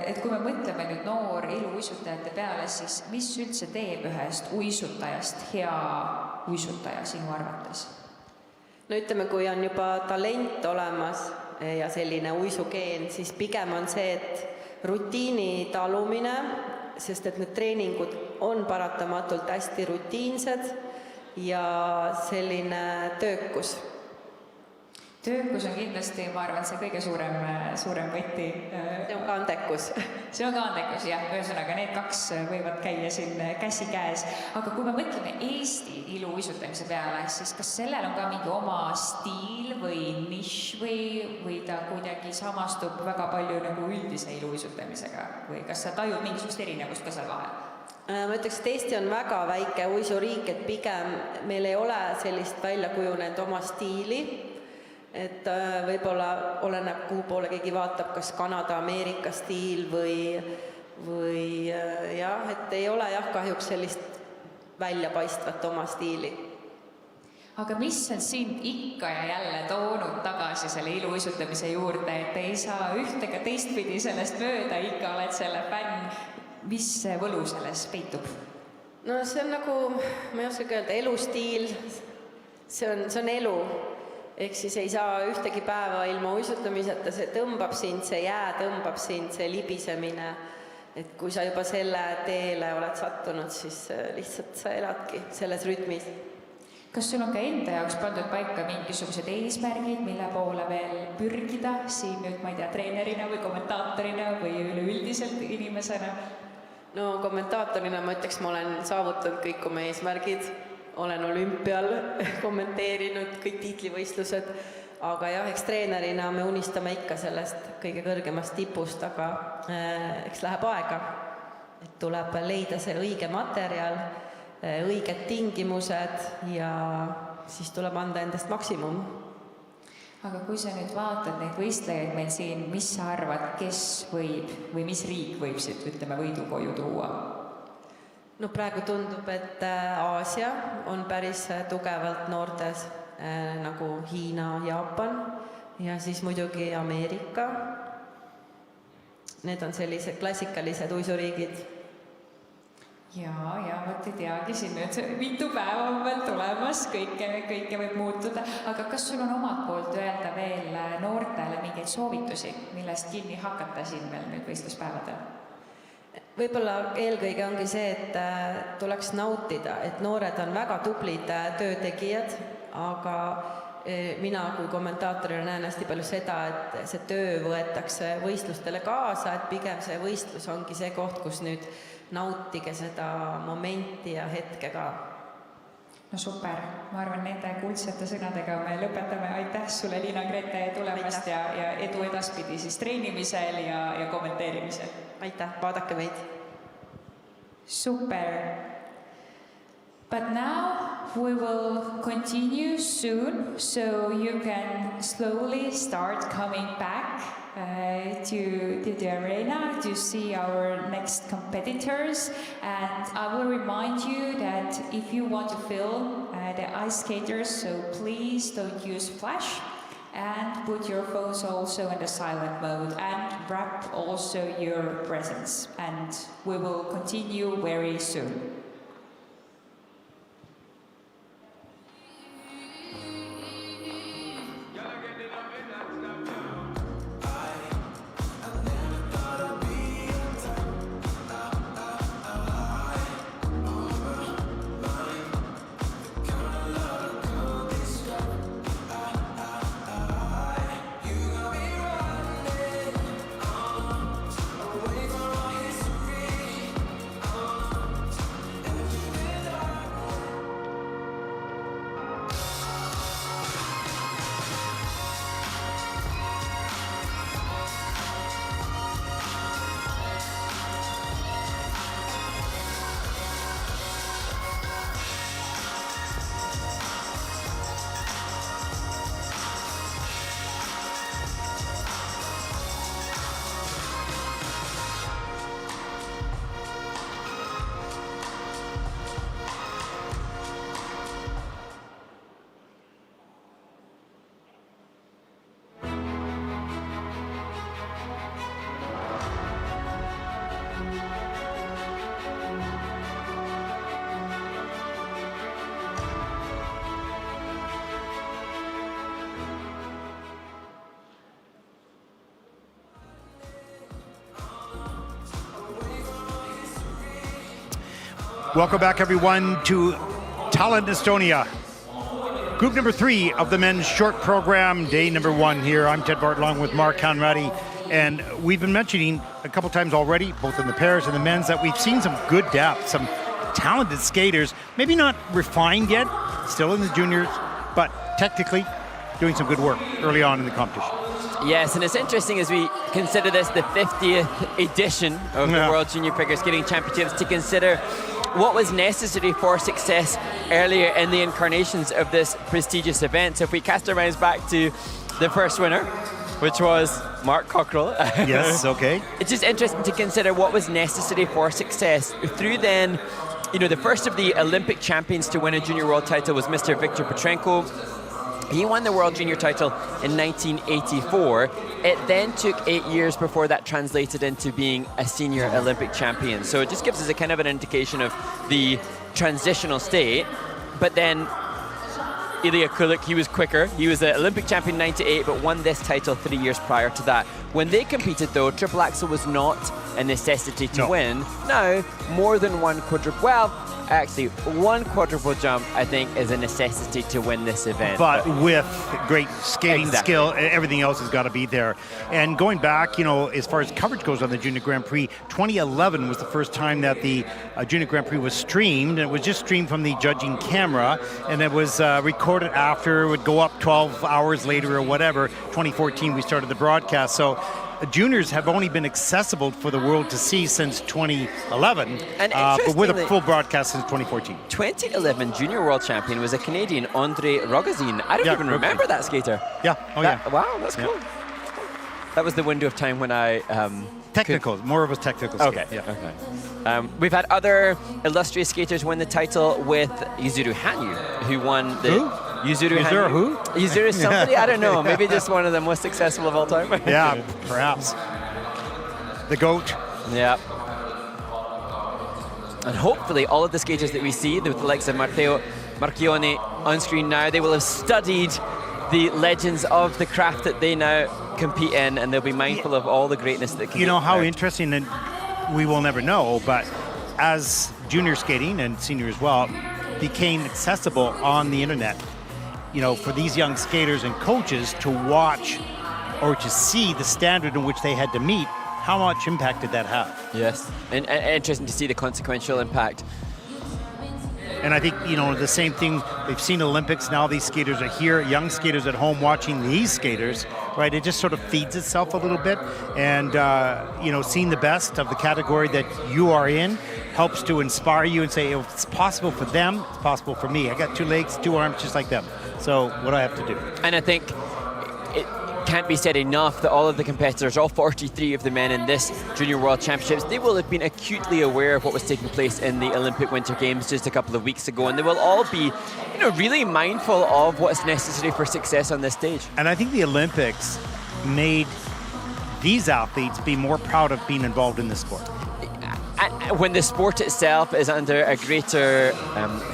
[SPEAKER 2] et kui me mõtleme nüüd noor iluuisutajate peale, siis mis üldse teeb ühest uisutajast hea uisutaja sinu arvates?
[SPEAKER 9] No ütleme, kui on juba talent olemas ja selline uisugeen, siis pigem on see, et rutiini talumine, sest et need treeningud on paratamatult hästi rutiinsed ja selline töökus.
[SPEAKER 2] Töökus on kindlasti, ma arvan, see kõige suurem võti.
[SPEAKER 9] See on ka andekus.
[SPEAKER 2] See on ka andekus, jah. Ühesõnaga, need kaks võivad käia siin käsi käes. Aga kui me mõtleme Eesti iluuisutamise peale, siis kas sellel on ka mingi oma stiil või nišš või ta kuidagi samastub väga palju nagu üldise iluuisutamisega? Või kas sa tajud mingisugust erinevust ka seal vahel?
[SPEAKER 9] Ma ütleks, et Eesti on väga väike uisuriik, et pigem meil ei ole sellist välja kujunenud oma stiili. Et võib-olla oleneb, kuhu poole keegi vaatab, kas Kanada, Ameerika stiil või jah, et ei ole kahjuks sellist väljapaistvat oma stiili.
[SPEAKER 2] Aga mis on sind ikka ja jälle toonud tagasi selle iluuisutamise juurde, et ei saa ühtega teistpidi sellest mööda, ikka oled selle fänn, mis võlu selles peitub?
[SPEAKER 9] No see on nagu, ma ei oska öelda, elustiil, see on elu. Ehk siis ei saa ühtegi päeva ilma uisutamiseta, see tõmbab sind, see jää tõmbab sind, see libisemine. Et kui sa juba selle teele oled sattunud, siis lihtsalt sa eladki selles rütmis.
[SPEAKER 2] Kas sul on ka enda jaoks pandud paika mingisugused eesmärgid, mille poole veel pürgida siin nüüd, ma ei tea, treenerina või kommentaatorina või üleüldiselt inimesena?
[SPEAKER 9] No kommentaatorina ma ütleks, ma olen saavutanud kõik oma eesmärgid. Olen olümpial kommenteerinud kõik tiitlivõistlused, aga jah, eks treenerina me unistame ikka sellest kõige kõrgemast tipust, aga eks läheb aega, et tuleb leida see õige materjal, õiged tingimused ja siis tuleb anda endast maksimum.
[SPEAKER 2] Aga kui sa nüüd vaatad neid võistlejaid meil siin, mis sa arvad, kes võib või mis riik võib siit, ütleme, võidukoju tuua?
[SPEAKER 9] No praegu tundub, et Aasia on päris tugevalt noortes, nagu Hiina, Jaapan ja siis muidugi Ameerika. Need on sellised klassikalised uisuriigid.
[SPEAKER 2] Ja võt ei teagi siin nüüd mitu päeva on veel tulemas, kõike võib muutuda. Aga kas sul on omalt poolt öelda veel noortele mingeid soovitusi, millest kinni hakata siin veel nüüd võistluspäevadel? Võib-olla eelkõige ongi see, et tuleks nautida, et noored on väga tublid töötegijad, aga
[SPEAKER 9] mina kui kommentaatorina näen hästi palju seda, et see töö võetakse võistlustele kaasa, et pigem see võistlus ongi see koht, kus nüüd nautige seda momenti ja hetke ka.
[SPEAKER 2] No super, ma arvan, nende kuldsete sõnadega me lõpetame. Aitäh sulle, Liina-Grete, tulemast ja edu edaspidi siis treenimisel ja kommenteerimisel.
[SPEAKER 9] Aitäh, vaadake meid.
[SPEAKER 2] Super. But now we will continue soon, so you can slowly start coming back to the arena to see our next competitors. And I will remind you that if you want to film the ice skaters, so please don't use flash and put your phones also in the silent mode and wrap also your presence. And we will continue very soon.
[SPEAKER 5] Welcome back, everyone, to Tallinn, Estonia. Group number 3 of the men's short program, day number 1 here. I'm Ted Bart along with Mark Conradi. And we've been mentioning a couple times already, both in the pairs and the men's, that we've seen some good depth, some talented skaters, maybe not refined yet, still in the juniors, but technically doing some good work early on in the competition.
[SPEAKER 6] Yes, and it's interesting as we consider this the 50th edition of the World Junior Figure Skating Championships to consider what was necessary for success earlier in the incarnations of this prestigious event. So if we cast our minds back to the first winner, which was Mark Cockrell.
[SPEAKER 5] Yes, okay.
[SPEAKER 6] It's just interesting to consider what was necessary for success. Through then, the first of the Olympic champions to win a junior world title was Mr. Viktor Petrenko. He won the World Junior title in 1984. It then took 8 years before that translated into being a senior Olympic champion. So it just gives us a kind of an indication of the transitional state. But then Ilya Kulik, he was quicker. He was an Olympic champion in 98, but won this title 3 years prior to that. When they competed, though, triple axel was not a necessity to win. Now, more than one quadruple, well, actually, one quadruple jump, I think, is a necessity to win this event.
[SPEAKER 5] But with great skating skill, everything else has got to be there. And going back, as far as coverage goes on the Junior Grand Prix, 2011 was the first time that the Junior Grand Prix was streamed. And it was just streamed from the judging camera, and it was recorded after. It would go up 12 hours later or whatever. 2014, we started the broadcast. So juniors have only been accessible for the world to see since 2011, but with a full broadcast since 2014.
[SPEAKER 6] 2011 junior world champion was a Canadian, Andre Rogozin. I don't even remember that skater.
[SPEAKER 5] Yeah,
[SPEAKER 6] Wow, that's cool. That was the window of time when I...
[SPEAKER 5] more of a technical skate.
[SPEAKER 6] Okay, okay. We've had other illustrious skaters win the title with Yuzuru Hanyu, who won the... Yuzuru Hanyu.
[SPEAKER 5] Who?
[SPEAKER 6] Yuzuru somebody? I don't know. Maybe just one of the most successful of all time.
[SPEAKER 5] Yeah, perhaps. The GOAT.
[SPEAKER 6] Yeah. And hopefully all of the skaters that we see, with the likes of Matteo Marchione on screen now, they will have studied the legends of the craft that they now compete in, and they'll be mindful of all the greatness that can
[SPEAKER 5] how interesting, and we will never know, but as junior skating and senior as well became accessible on the internet, for these young skaters and coaches to watch or to see the standard in which they had to meet, how much impact did that have?
[SPEAKER 6] Yes, and interesting to see the consequential impact.
[SPEAKER 5] And I think, the same thing, they've seen Olympics, now these skaters are here, young skaters at home watching these skaters, right? It just sort of feeds itself a little bit. And, seeing the best of the category that you are in helps to inspire you and say, if it's possible for them, it's possible for me. I got 2 legs, 2 arms, just like them. So what do I have to do?
[SPEAKER 6] And I think it can't be said enough that all of the competitors, all 43 of the men in this Junior World Championships, they will have been acutely aware of what was taking place in the Olympic Winter Games just a couple of weeks ago, and they will all be, really mindful of what's necessary for success on this stage.
[SPEAKER 5] And I think the Olympics made these athletes be more proud of being involved in this sport.
[SPEAKER 6] When the sport itself is under a greater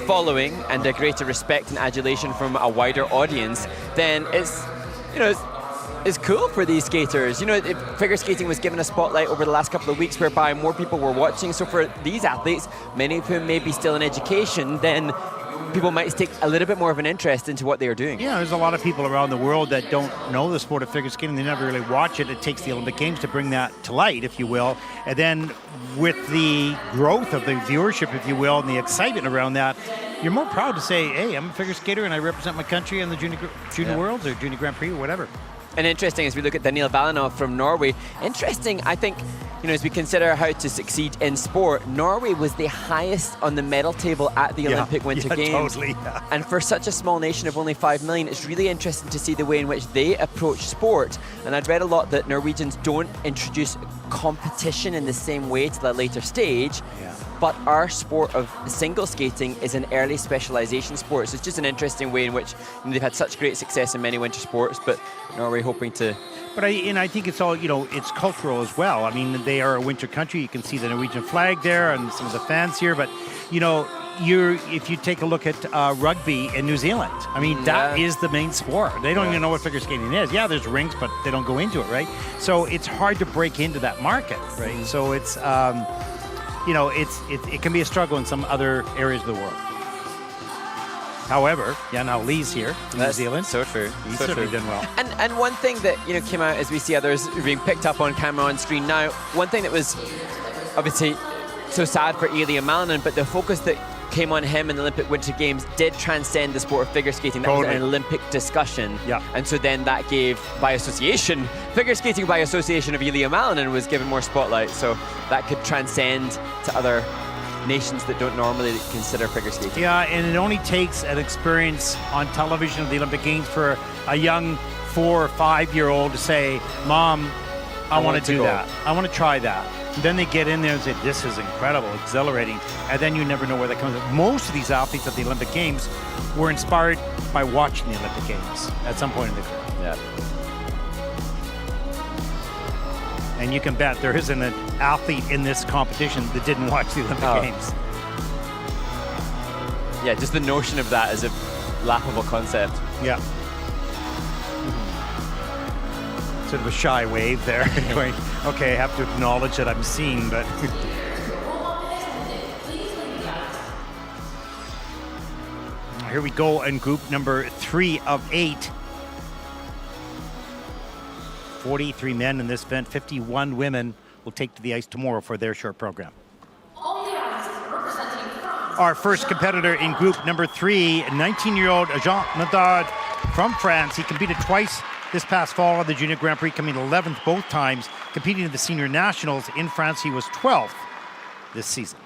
[SPEAKER 6] following and a greater respect and adulation from a wider audience, then it's cool for these skaters. Figure skating was given a spotlight over the last couple of weeks whereby more people were watching. So for these athletes, many of whom may be still in education, then people might take a little bit more of an interest into what they are doing.
[SPEAKER 5] Yeah, there's a lot of people around the world that don't know the sport of figure skating. They never really watch it. It takes the Olympic Games to bring that to light, if you will. And then with the growth of the viewership, if you will, and the excitement around that, you're more proud to say, hey, I'm a figure skater and I represent my country in the Junior Worlds or Junior Grand Prix or whatever.
[SPEAKER 6] And interesting, as we look at Daniel Valenov from Norway, interesting, I think, as we consider how to succeed in sport, Norway was the highest on the medal table at the Olympic Winter Games.
[SPEAKER 5] Totally, yeah.
[SPEAKER 6] And for such a small nation of only 5 million, it's really interesting to see the way in which they approach sport. And I'd read a lot that Norwegians don't introduce competition in the same way to the later stage.
[SPEAKER 5] Yeah.
[SPEAKER 6] But our sport of single skating is an early specialization sport. So it's just an interesting way in which they've had such great success in many winter sports, but Norway hoping to...
[SPEAKER 5] But I think it's all, it's cultural as well. I mean, they are a winter country. You can see the Norwegian flag there and some of the fans here. But, if you take a look at rugby in New Zealand, I mean, that is the main sport. They don't even know what figure skating is. Yeah, there's rinks, but they don't go into it, right? So it's hard to break into that market, right? So it's... it can be a struggle in some other areas of the world. However, now Lee's here in New Zealand.
[SPEAKER 6] So true.
[SPEAKER 5] He's
[SPEAKER 6] so
[SPEAKER 5] certainly
[SPEAKER 6] true.
[SPEAKER 5] done well.
[SPEAKER 6] And one thing that came out as we see others being picked up on camera on screen now, one thing that was obviously so sad for Ilya Malinin, but the focus that came on him in the Olympic Winter Games did transcend the sport of figure skating. That was an Olympic discussion.
[SPEAKER 5] Yeah.
[SPEAKER 6] And so then that gave, by association, figure skating by association of Ilya Malinin was given more spotlight. So that could transcend to other nations that don't normally consider figure skating.
[SPEAKER 5] Yeah, and it only takes an experience on television of the Olympic Games for a young 4 or 5-year-old to say, Mom, I want to do that. I want to try that. And then they get in there and say, this is incredible, exhilarating. And then you never know where that comes from. Most of these athletes at the Olympic Games were inspired by watching the Olympic Games at some point in their career.
[SPEAKER 6] Yeah.
[SPEAKER 5] And you can bet there isn't an athlete in this competition that didn't watch the Olympic Games.
[SPEAKER 6] Yeah, just the notion of that is a laughable concept.
[SPEAKER 5] Yeah. Sort of a shy wave there. Going, okay, I have to acknowledge that I'm seen, but... Here we go in group number 3 of 8. 43 men in this event, 51 women will take to the ice tomorrow for their short program. Our first competitor in group number 3, 19-year-old Jean Nadard from France. He competed twice this past fall on the Junior Grand Prix, coming 11th both times. Competing in the Senior Nationals in France, he was 12th this season.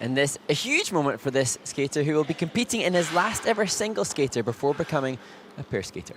[SPEAKER 6] And this a huge moment for this skater who will be competing in his last ever single skater before becoming a pair skater.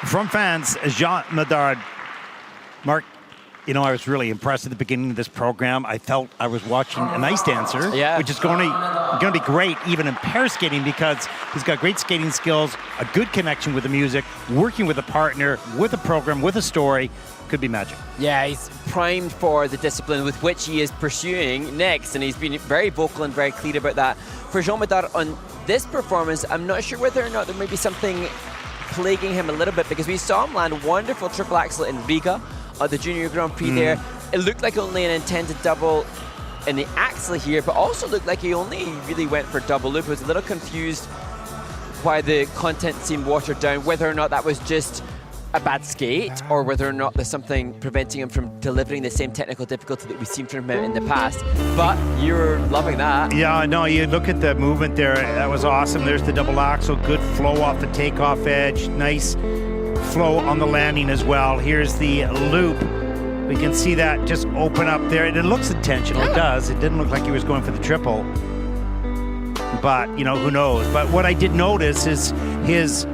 [SPEAKER 5] from fans, Jean Medard. Mark, you know, I was really impressed at the beginning of this program. I felt I was watching an ice dancer, which is going to be great even in pair skating because he's got great skating skills, a good connection with the music, working with a partner, with a program, with a story. Could be magic.
[SPEAKER 6] Yeah, he's primed for the discipline with which he is pursuing next, and he's been very vocal and very clear about that. For Jean Medard on this performance, I'm not sure whether or not there may be something plaguing him a little bit because we saw him land wonderful triple axel in Riga at the Junior Grand Prix there. It looked like only an intended double in the axle here, but also looked like he only really went for double loop. I was a little confused why the content seemed watered down, whether or not that was just a bad skate or whether or not there's something preventing him from delivering the same technical difficulty that we've seen from him in the past. But you're loving that.
[SPEAKER 5] Yeah, no, you look at the movement there. That was awesome. There's the double axle, good flow off the takeoff edge, nice flow on the landing as well. Here's the loop. We can see that just open up there. It looks intentional. It does. It didn't look like he was going for the triple. But, you know, who knows? But what I did notice is his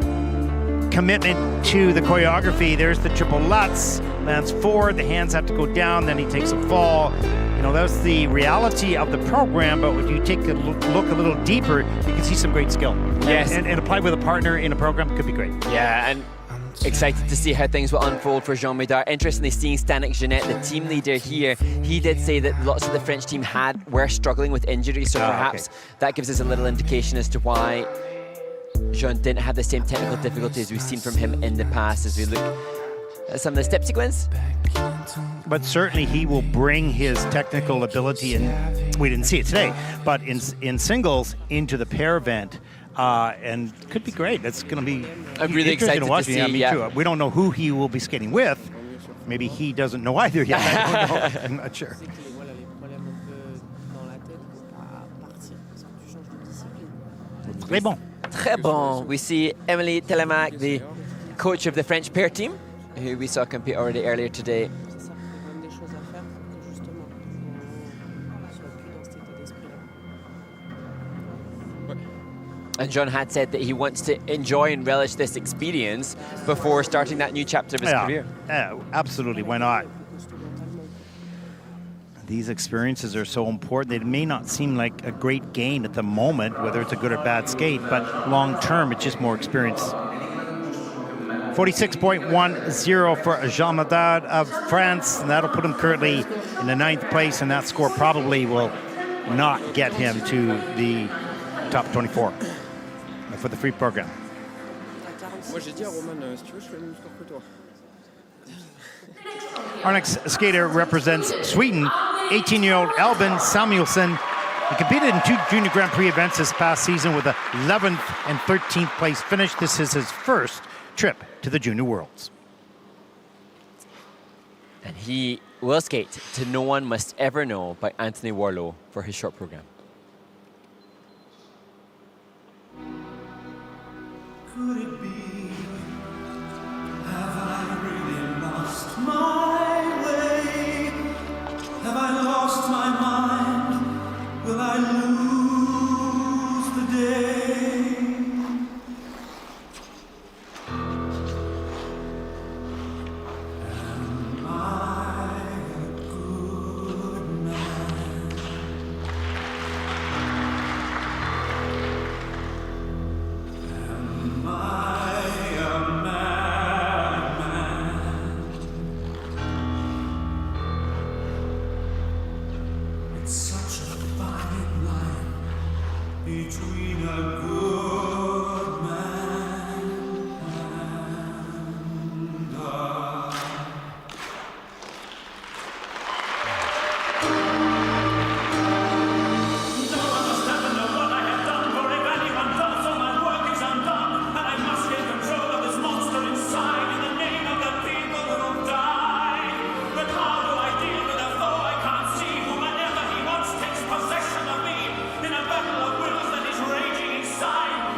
[SPEAKER 5] commitment to the choreography. There's the triple Lutz, lands forward, the hands have to go down, then he takes a fall. You know, that's the reality of the program, but when you take a look a little deeper, you can see some great skill.
[SPEAKER 6] Yes.
[SPEAKER 5] And applied with a partner in a program could be great.
[SPEAKER 6] Yeah, and excited to see how things will unfold for Jean Medard. Interestingly, seeing Stanek Jeanette, the team leader here, he did say that lots of the French team were struggling with injuries, so perhaps that gives us a little indication as to why Jean didn't have the same technical difficulties we've seen from him in the past as we look at some of the step sequence.
[SPEAKER 5] But certainly he will bring his technical ability, and we didn't see it today, but in singles into the pair event. And could be great. That's going to be
[SPEAKER 6] I'm really excited to
[SPEAKER 5] watch.
[SPEAKER 6] see.
[SPEAKER 5] Yeah, me too. We don't know who he will be skating with. Maybe he doesn't know either yet. I don't know. I'm not sure. Très bon.
[SPEAKER 6] Très bon. We see Emily Telemac, the coach of the French pair team, who we saw compete already earlier today. And John had said that he wants to enjoy and relish this experience before starting that new chapter of his career.
[SPEAKER 5] Yeah, absolutely. Why not? These experiences are so important. They may not seem like a great gain at the moment, whether it's a good or bad skate, but long term, it's just more experience. 46.10 for Jean Medard of France, and that'll put him currently in the 9th place, and that score probably will not get him to the top 24 for the free program. Our next skater represents Sweden, 18-year-old Albin Samuelsson. He competed in 2 Junior Grand Prix events this past season with a 11th and 13th place finish. This is his first trip to the Junior Worlds.
[SPEAKER 6] And he will skate to No One Must Ever Know by Anthony Warlow for his short program.
[SPEAKER 8] Could it be? Have I really lost my way? Have I lost my mind? Will I lose the day? Am I a good man? Am I a madman? It's such a fine line between a good man and a... No one must ever know what I have done, for if anyone does, so my work is undone, and I must get control of this monster inside in the name of the people who will die. But how do I deal with a foe I can't see, who whenever he wants takes possession of me in a battle of wills that is raging inside?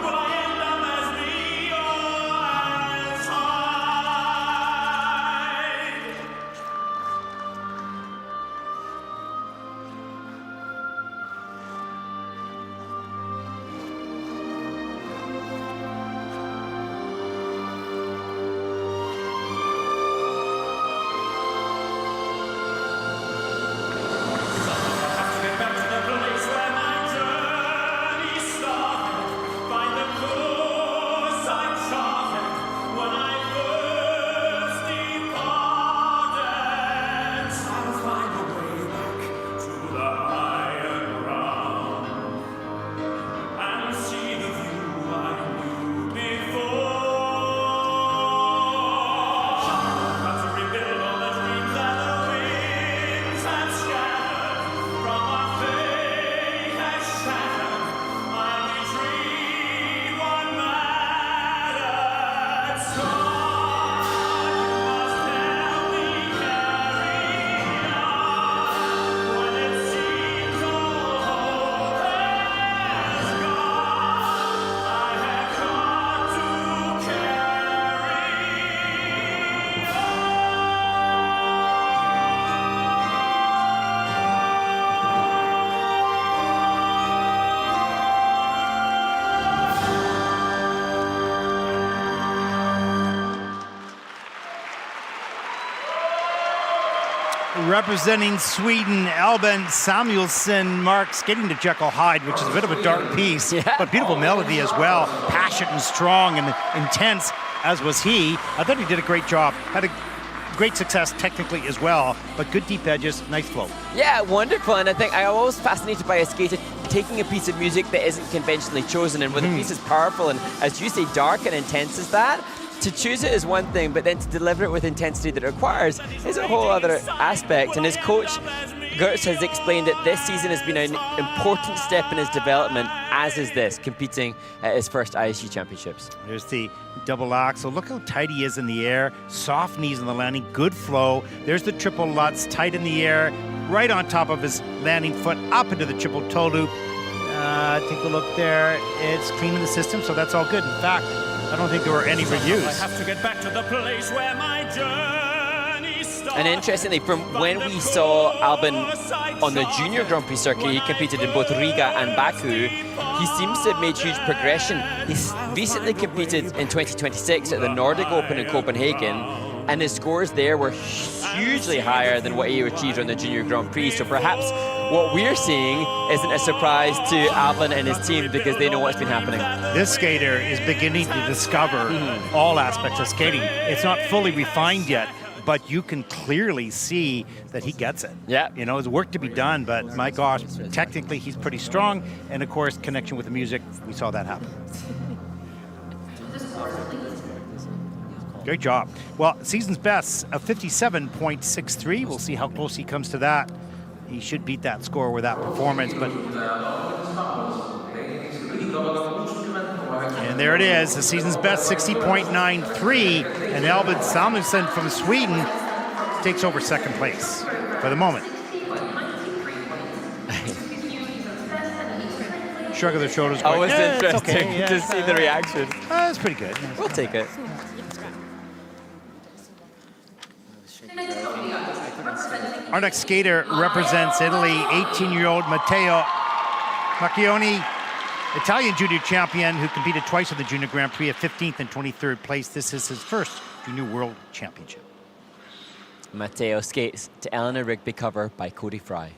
[SPEAKER 5] representing Sweden, Albin Samuelsson, Mark skating to Jekyll Hyde, which is a bit of a dark piece, but beautiful melody as well. Passionate and strong and intense, as was he. I thought he did a great job. Had a great success technically as well, but good deep edges, nice flow.
[SPEAKER 6] Yeah, wonderful. And I think I'm always fascinated by a skater taking a piece of music that isn't conventionally chosen, and when the piece is powerful and, as you say, dark and intense as that, to choose it is one thing, but then to deliver it with intensity that it requires is a whole other aspect. And his coach, Gertz, has explained that this season has been an important step in his development, as is this, competing at his first ISU championships.
[SPEAKER 5] There's the double axel. Look how tight he is in the air. Soft knees on the landing, good flow. There's the triple Lutz, tight in the air, right on top of his landing foot, up into the triple toe loop. Take a look there. It's clean in the system, so that's all good. In fact, I don't think there were any reviews.
[SPEAKER 8] I have to get back to the place where my journey started.
[SPEAKER 6] And interestingly, from when we saw Albin on the junior Grand Prix circuit, he competed in both Riga and Baku. He seems to have made huge progression. He's recently competed in 2026 at the Nordic Open in Copenhagen, and his scores there were hugely higher than what he achieved on the junior Grand Prix. So perhaps what we're seeing isn't a surprise to Albin and his team, because they know what's been happening.
[SPEAKER 5] This skater is beginning to discover all aspects of skating. It's not fully refined yet, but you can clearly see that he gets it.
[SPEAKER 6] Yeah.
[SPEAKER 5] You know, there's work to be done, but my gosh, technically he's pretty strong. And of course, connection with the music, we saw that happen. Great job. Well, season's best of 57.63. We'll see how close he comes to that. He should beat that score with that performance, but... And there it is, the season's best, 60.93. And Albin Samuelsson from Sweden takes over second place for the moment. Shrug of the shoulders.
[SPEAKER 6] Always interesting
[SPEAKER 5] okay,
[SPEAKER 6] to see the reaction.
[SPEAKER 5] That's pretty good.
[SPEAKER 6] We'll take it.
[SPEAKER 5] Our next skater represents Italy, 18-year-old Matteo Macchioni, Italian junior champion who competed twice in the Junior Grand Prix at 15th and 23rd place. This is his first Junior World Championship.
[SPEAKER 6] Matteo skates to Eleanor Rigby cover by Cody Fry.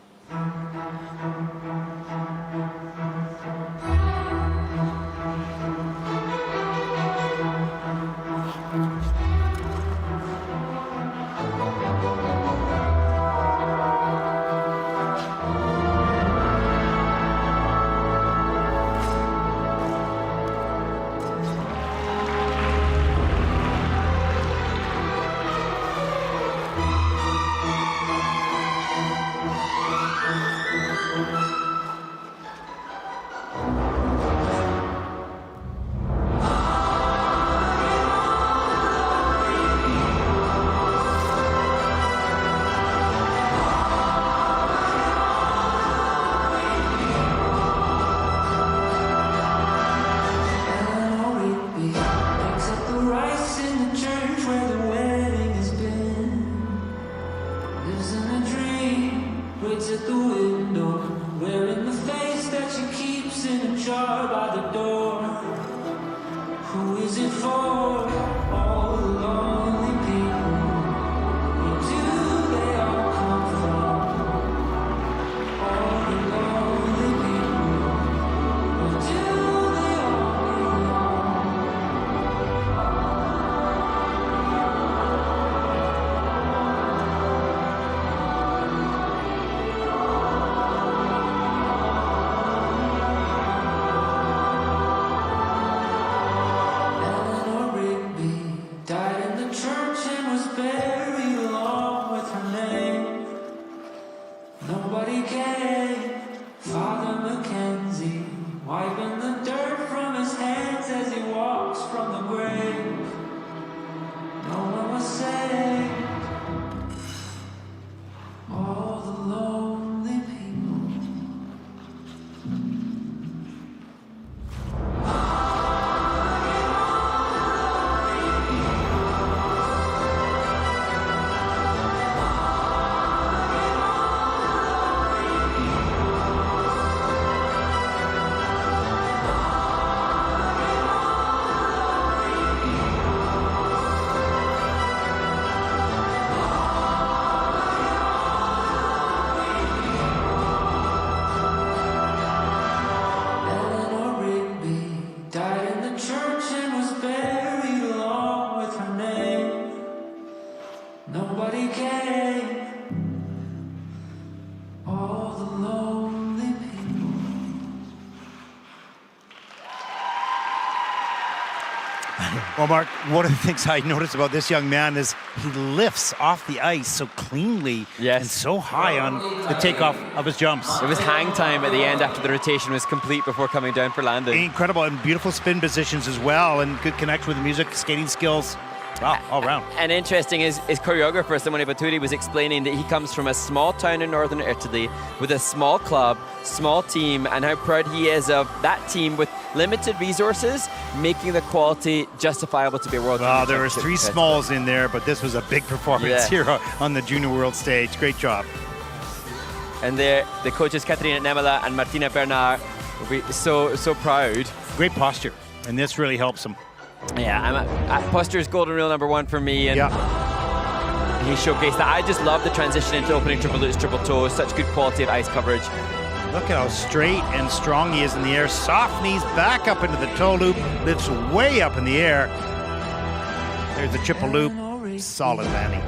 [SPEAKER 5] Well, Mark, one of the things I noticed about this young man is he lifts off the ice so cleanly and so high on the takeoff of his jumps.
[SPEAKER 6] It was hang time at the end after the rotation was complete before coming down for landing.
[SPEAKER 5] Incredible, and beautiful spin positions as well, and good connection with the music, skating skills. Wow, all round.
[SPEAKER 6] And interesting, his choreographer, Simone Baturi, was explaining that he comes from a small town in northern Italy with a small club, small team, and how proud he is of that team with limited resources, making the quality justifiable to be a world
[SPEAKER 5] Well, there was 3 smalls in there, but this was a big performance here on the junior world stage. Great job.
[SPEAKER 6] And the coaches Caterina Nemola and Martina Bernard will be so proud.
[SPEAKER 5] Great posture, and this really helps him.
[SPEAKER 6] Yeah, posture is golden rule number 1 for me, and he showcased that. I just love the transition into opening triple loops, triple toes, such good quality of ice coverage.
[SPEAKER 5] Look at how straight and strong he is in the air. Soft knees back up into the toe loop, lifts way up in the air. There's the triple loop, solid landing.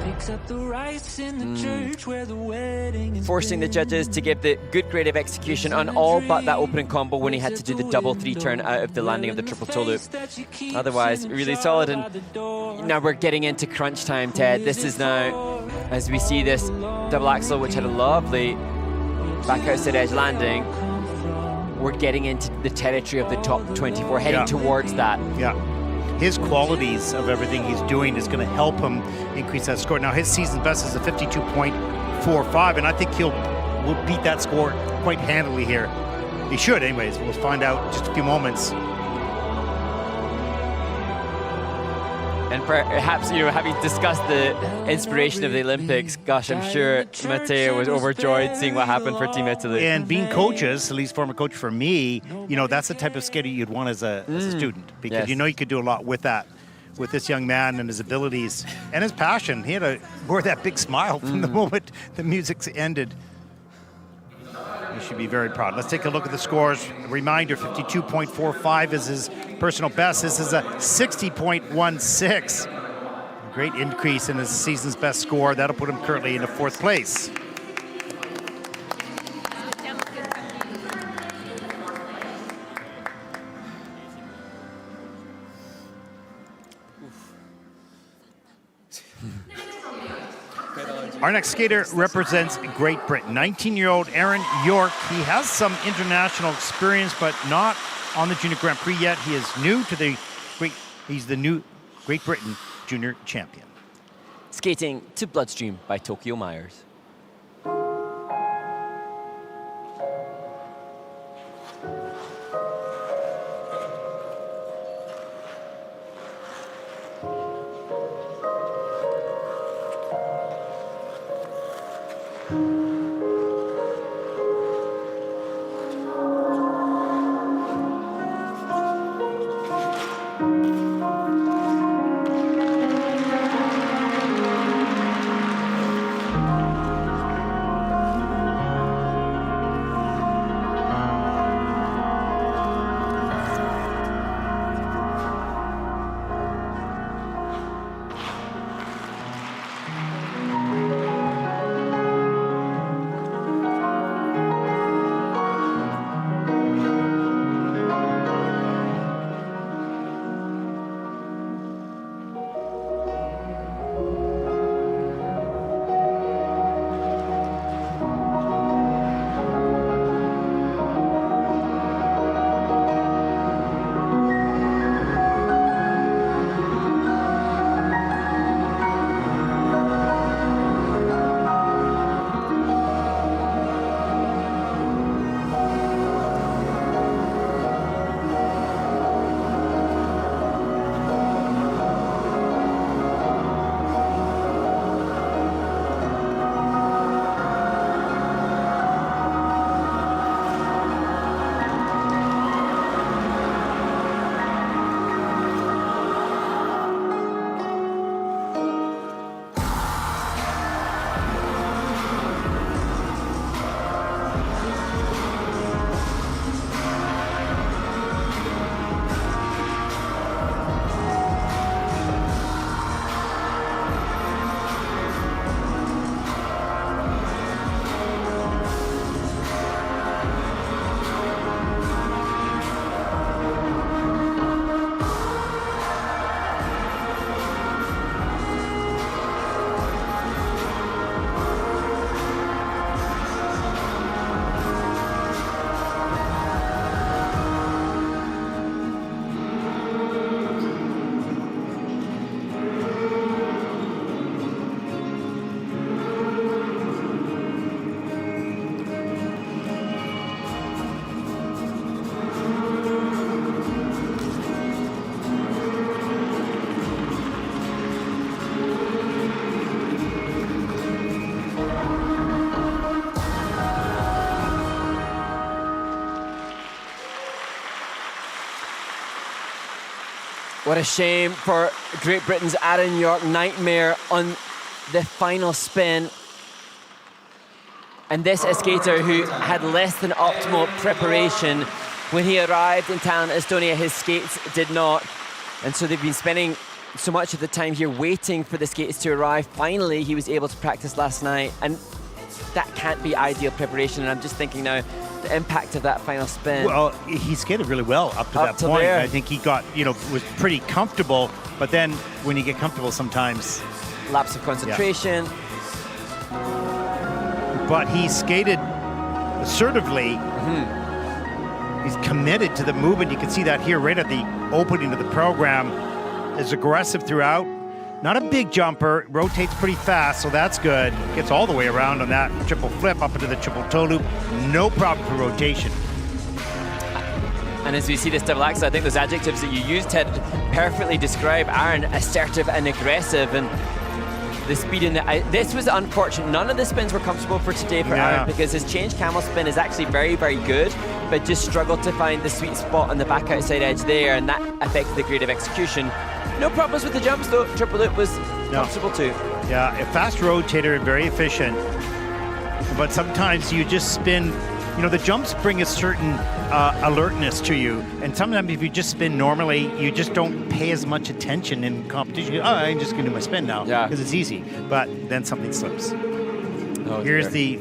[SPEAKER 6] Forcing the judges to give the good grade of execution on all but that opening combo when he had to do the double 3 turn out of the landing of the triple toe loop. Otherwise, really solid. And now we're getting into crunch time, Ted. This is now, as we see this double axel, which had a lovely back outside edge landing, we're getting into the territory of the top 24, heading towards that.
[SPEAKER 5] Yeah. His qualities of everything he's doing is going to help him increase that score. Now, his season best is a 52.45, and I think will beat that score quite handily here. He should, anyways. We'll find out in just a few moments.
[SPEAKER 6] And perhaps, having discussed the inspiration of the Olympics, gosh, I'm sure Matteo was overjoyed seeing what happened for Team Italy.
[SPEAKER 5] And being coaches, at least former coach for me, that's the type of skater you'd want as a student, because you could do a lot with that, with this young man and his abilities and his passion. He had wore that big smile from the moment the music ended. You should be very proud. Let's take a look at the scores. A reminder, 52.45 is his personal best. This is a 60.16. A great increase in his season's best score. That'll put him currently in the 4th place. Our next skater represents Great Britain. 19-year-old Aaron York. He has some international experience, but not on the Junior Grand Prix yet. He is new to he's the new Great Britain Junior Champion.
[SPEAKER 6] Skating to Bloodstream by Tokyo Myers. What a shame for Great Britain's Aaron York nightmare on the final spin. And this skater who had less than optimal preparation when he arrived in Tallinn, Estonia, his skates did not. And so they've been spending so much of the time here waiting for the skates to arrive. Finally, he was able to practice last night, and that can't be ideal preparation. And I'm just thinking now, the impact of that final spin.
[SPEAKER 5] Well, he skated really well up to that point.
[SPEAKER 6] There.
[SPEAKER 5] I think he got, was pretty comfortable, but then when you get comfortable sometimes...
[SPEAKER 6] Lapse of concentration.
[SPEAKER 5] Yeah. But he skated assertively. He's committed to the movement. You can see that here right at the opening of the program. Is aggressive throughout. Not a big jumper, rotates pretty fast, so that's good. Gets all the way around on that triple flip up into the triple toe loop. No problem for rotation.
[SPEAKER 6] And as we see this double axel, I think those adjectives that you used, Ted, perfectly describe Aaron, assertive and aggressive. And the speed in the... This was unfortunate. None of the spins were comfortable for today for Aaron, because his change camel spin is actually very, very good, but just struggled to find the sweet spot on the back outside edge there, and that affected the grade of execution. No problems with the jumps though. Triple loop was comfortable too. Yeah,
[SPEAKER 5] a fast rotator, very efficient. But sometimes you just spin, the jumps bring a certain alertness to you. And sometimes if you just spin normally, you just don't pay as much attention in competition. I'm just gonna do my spin now, because it's easy. But then something slips. Here's the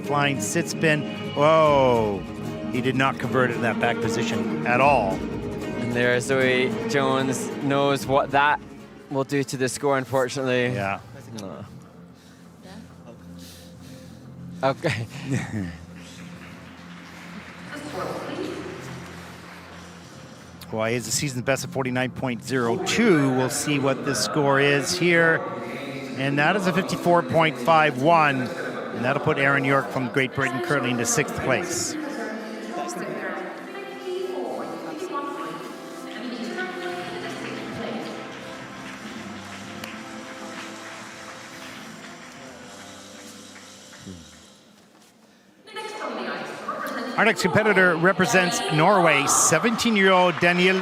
[SPEAKER 5] flying sit spin. Whoa, he did not convert it in that back position at all.
[SPEAKER 6] And there, Zoe Jones knows what that will do to the score, unfortunately.
[SPEAKER 5] Yeah.
[SPEAKER 6] No. Okay.
[SPEAKER 5] Well, he has a season's best of 49.02. We'll see what the score is here. And that is a 54.51. And that'll put Aaron York from Great Britain currently into 6th place. Our next competitor represents Norway, 17-year-old Daniel.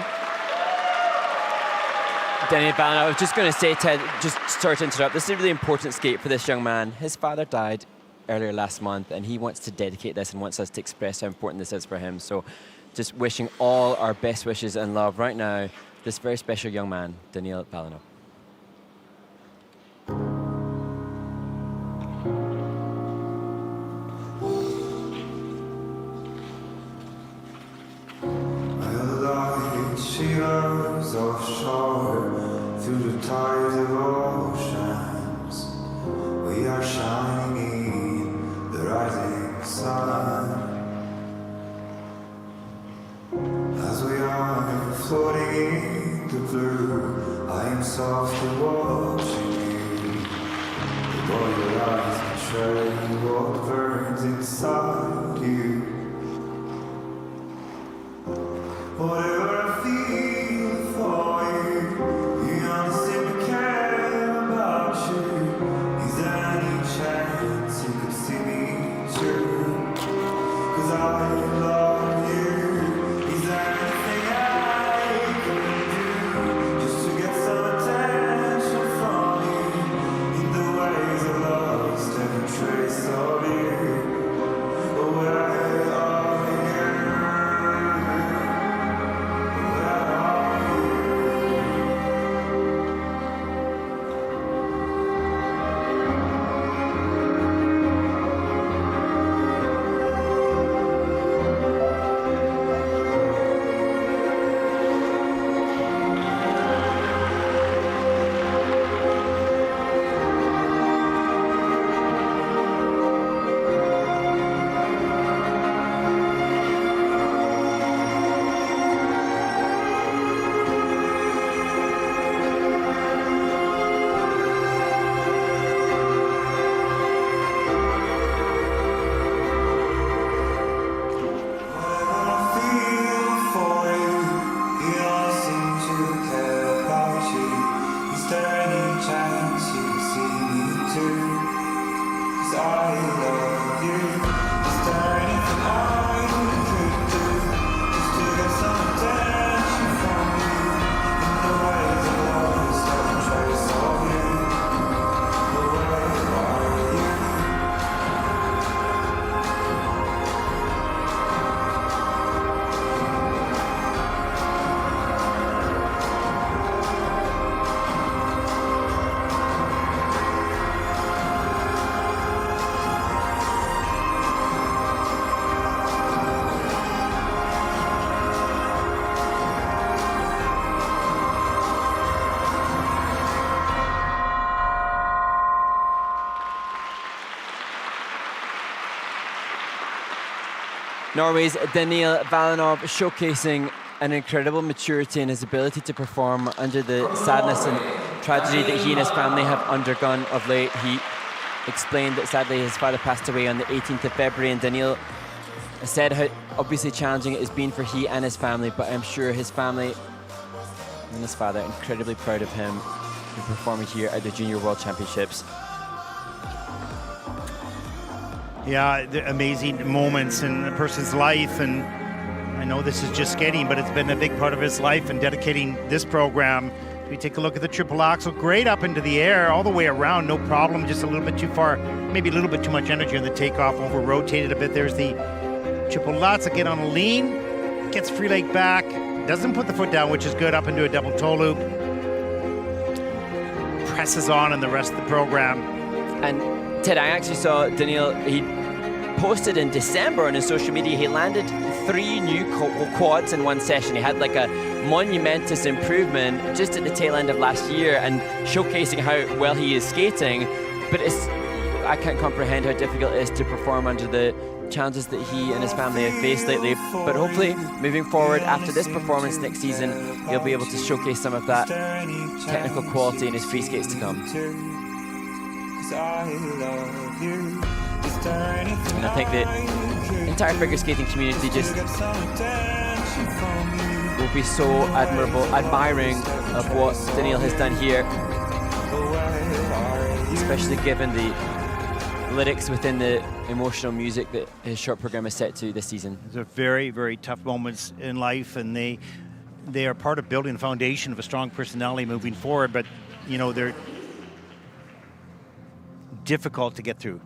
[SPEAKER 6] Daniel Ballen, I was just going to say, Ted, just sorry to interrupt. This is a really important skate for this young man. His father died earlier last month, and he wants to dedicate this and wants us to express how important this is for him. So just wishing all our best wishes and love right now, this very special young man, Daniel Ballen.
[SPEAKER 7] Shivers offshore through the tides of oceans. We are shining in the rising sun. As we are floating in the blue, I am softly watching you. Though your eyes betray what burns inside you. Whatever I feel for you, you understand me care about you. Is there any chance you could see me true? 'Cause I love you. Is there anything I can do just to get some attention from you? In the ways I lost every trace of you. Where are you?
[SPEAKER 6] Norway's Daniel Valenov showcasing an incredible maturity in his ability to perform under the sadness and tragedy that he and his family have undergone of late. He explained that sadly his father passed away on the 18th of February, and Daniel said how obviously challenging it has been for he and his family, but I'm sure his family and his father are incredibly proud of him for performing here at the Junior World Championships.
[SPEAKER 5] Yeah, the amazing moments in a person's life, and I know this is just skating, but it's been a big part of his life, and dedicating this program. We take a look at the triple axel, great up into the air, all the way around, no problem, just a little bit too far, maybe a little bit too much energy on the takeoff, over-rotated a bit. There's the triple lutz, again on a lean, gets free leg back, doesn't put the foot down, which is good, up into a double toe loop. Presses on in the rest of the program.
[SPEAKER 6] And Ted, I actually saw Daniel, he posted in December on his social media, he landed 3 new quads in one session. He had like a monumentous improvement just at the tail end of last year, and showcasing how well he is skating. But I can't comprehend how difficult it is to perform under the challenges that he and his family have faced lately. But hopefully, moving forward after this performance next season, he'll be able to showcase some of that technical quality in his free skates to come. And I think the entire figure skating community just will be so admiring of what Daniel has done here, especially given the lyrics within the emotional music that his short program is set to this season.
[SPEAKER 5] These are very, very tough moments in life, and they are part of building the foundation of a strong personality moving forward, but you know, they're difficult to get through.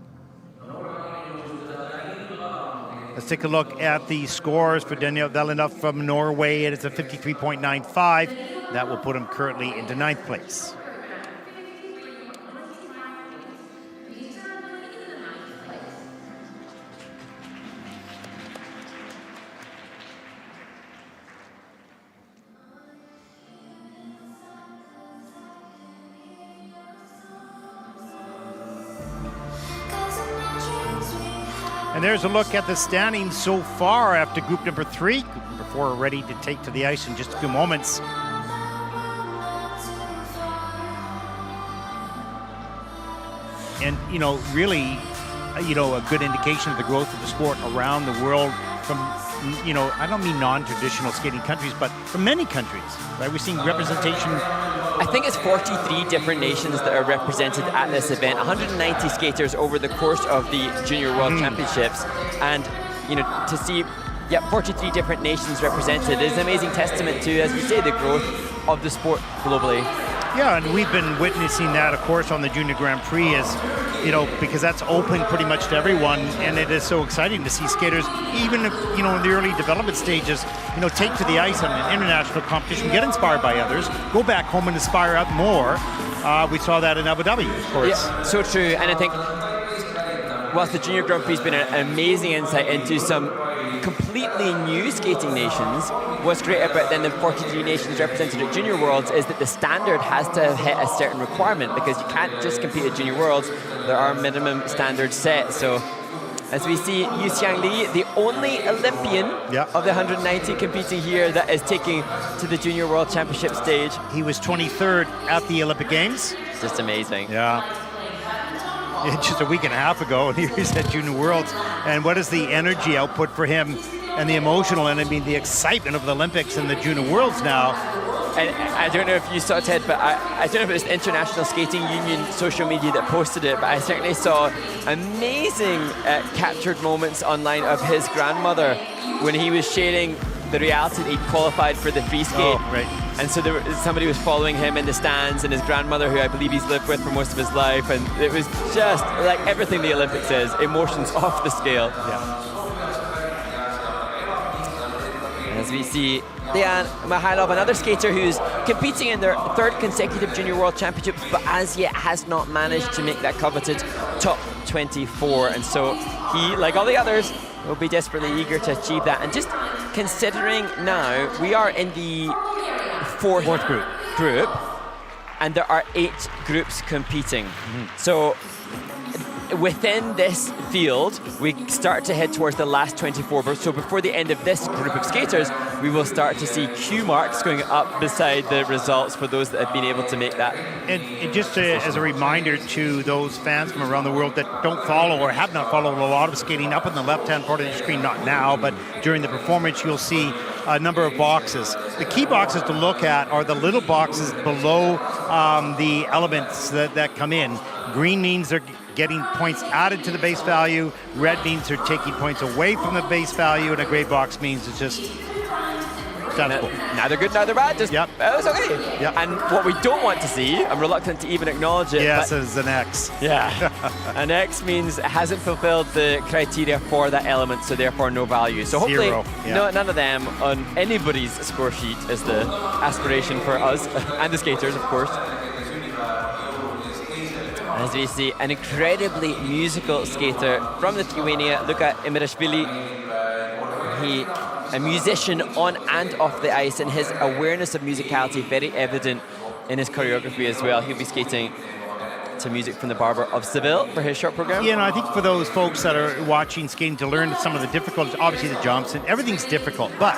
[SPEAKER 5] Let's take a look at the scores for Daniel Valenov from Norway. It is a 53.95. That will put him currently into 9th place. And there's a look at the standings so far after group number 3. Group number 4 are ready to take to the ice in just a few moments. And, you know, really, a good indication of the growth of the sport around the world from, I don't mean non-traditional skating countries, but from many countries, right? We're seeing representation.
[SPEAKER 6] I think it's 43 different nations that are represented at this event, 190 skaters over the course of the Junior World Championships. And, to see 43 different nations represented is an amazing testament to, as you say, the growth of the sport globally.
[SPEAKER 5] Yeah, and we've been witnessing that, of course, on the Junior Grand Prix, as because that's open pretty much to everyone, and it is so exciting to see skaters, even in the early development stages, take to the ice on an international competition, get inspired by others, go back home and inspire out more. We saw that in Abu Dhabi, of course.
[SPEAKER 6] Yeah, so true, and I think whilst the Junior Grand Prix has been an amazing insight into some completely new skating nations, what's great about then the 43 nations represented at Junior Worlds is that the standard has to hit a certain requirement, because you can't just compete at Junior Worlds. There are minimum standards set. So as we see, Yu Xiang Li, the only Olympian of the 190 competing here that is taking to the Junior World Championship stage.
[SPEAKER 5] He was 23rd at the Olympic Games.
[SPEAKER 6] Just amazing.
[SPEAKER 5] Yeah. Just a week and a half ago, and he's at Junior Worlds. And what is the energy output for him, and the emotional, and the excitement of the Olympics and the Junior Worlds now.
[SPEAKER 6] And I don't know if you saw, Ted, but I don't know if it was International Skating Union social media that posted it, but I certainly saw amazing captured moments online of his grandmother when he was sharing the reality that he'd qualified for the free skate.
[SPEAKER 5] Oh, right.
[SPEAKER 6] And so somebody was following him in the stands, and his grandmother, who I believe he's lived with for most of his life, and it was just like everything the Olympics is, emotions off the scale.
[SPEAKER 5] Yeah.
[SPEAKER 6] As we see Dejan Mihailov, another skater who's competing in their 3rd consecutive Junior World Championships, but as yet has not managed to make that coveted top 24. And so he, like all the others, will be desperately eager to achieve that. And just considering now, we are in the fourth group, and there are 8 groups competing. So within this field, we start to head towards the last 24. So before the end of this group of skaters, we will start to see Q marks going up beside the results for those that have been able to make that.
[SPEAKER 5] And just as a reminder to those fans from around the world that don't follow or have not followed a lot of skating, up in the left-hand part of the screen, not now, but during the performance, you'll see a number of boxes. The key boxes to look at are the little boxes below the elements that come in. Green means they're getting points added to the base value. Red means they're taking points away from the base value, and a gray box means it's just
[SPEAKER 6] neither good, neither bad. Just it's okay.
[SPEAKER 5] Yep.
[SPEAKER 6] And what we don't want to see, I'm reluctant to even acknowledge it.
[SPEAKER 5] Yes, is an X.
[SPEAKER 6] Yeah, an X means it hasn't fulfilled the criteria for that element, so therefore no value. So hopefully, none of them on anybody's score sheet is the aspiration for us and the skaters, of course. As we see, an incredibly musical skater from Lithuania, Luka Imirashvili. He a musician on and off the ice, and his awareness of musicality very evident in his choreography as well. He'll be skating to music from the Barber of Seville for his short program.
[SPEAKER 5] Yeah, and I think for those folks that are watching skating to learn some of the difficulties, obviously the jumps and everything's difficult, but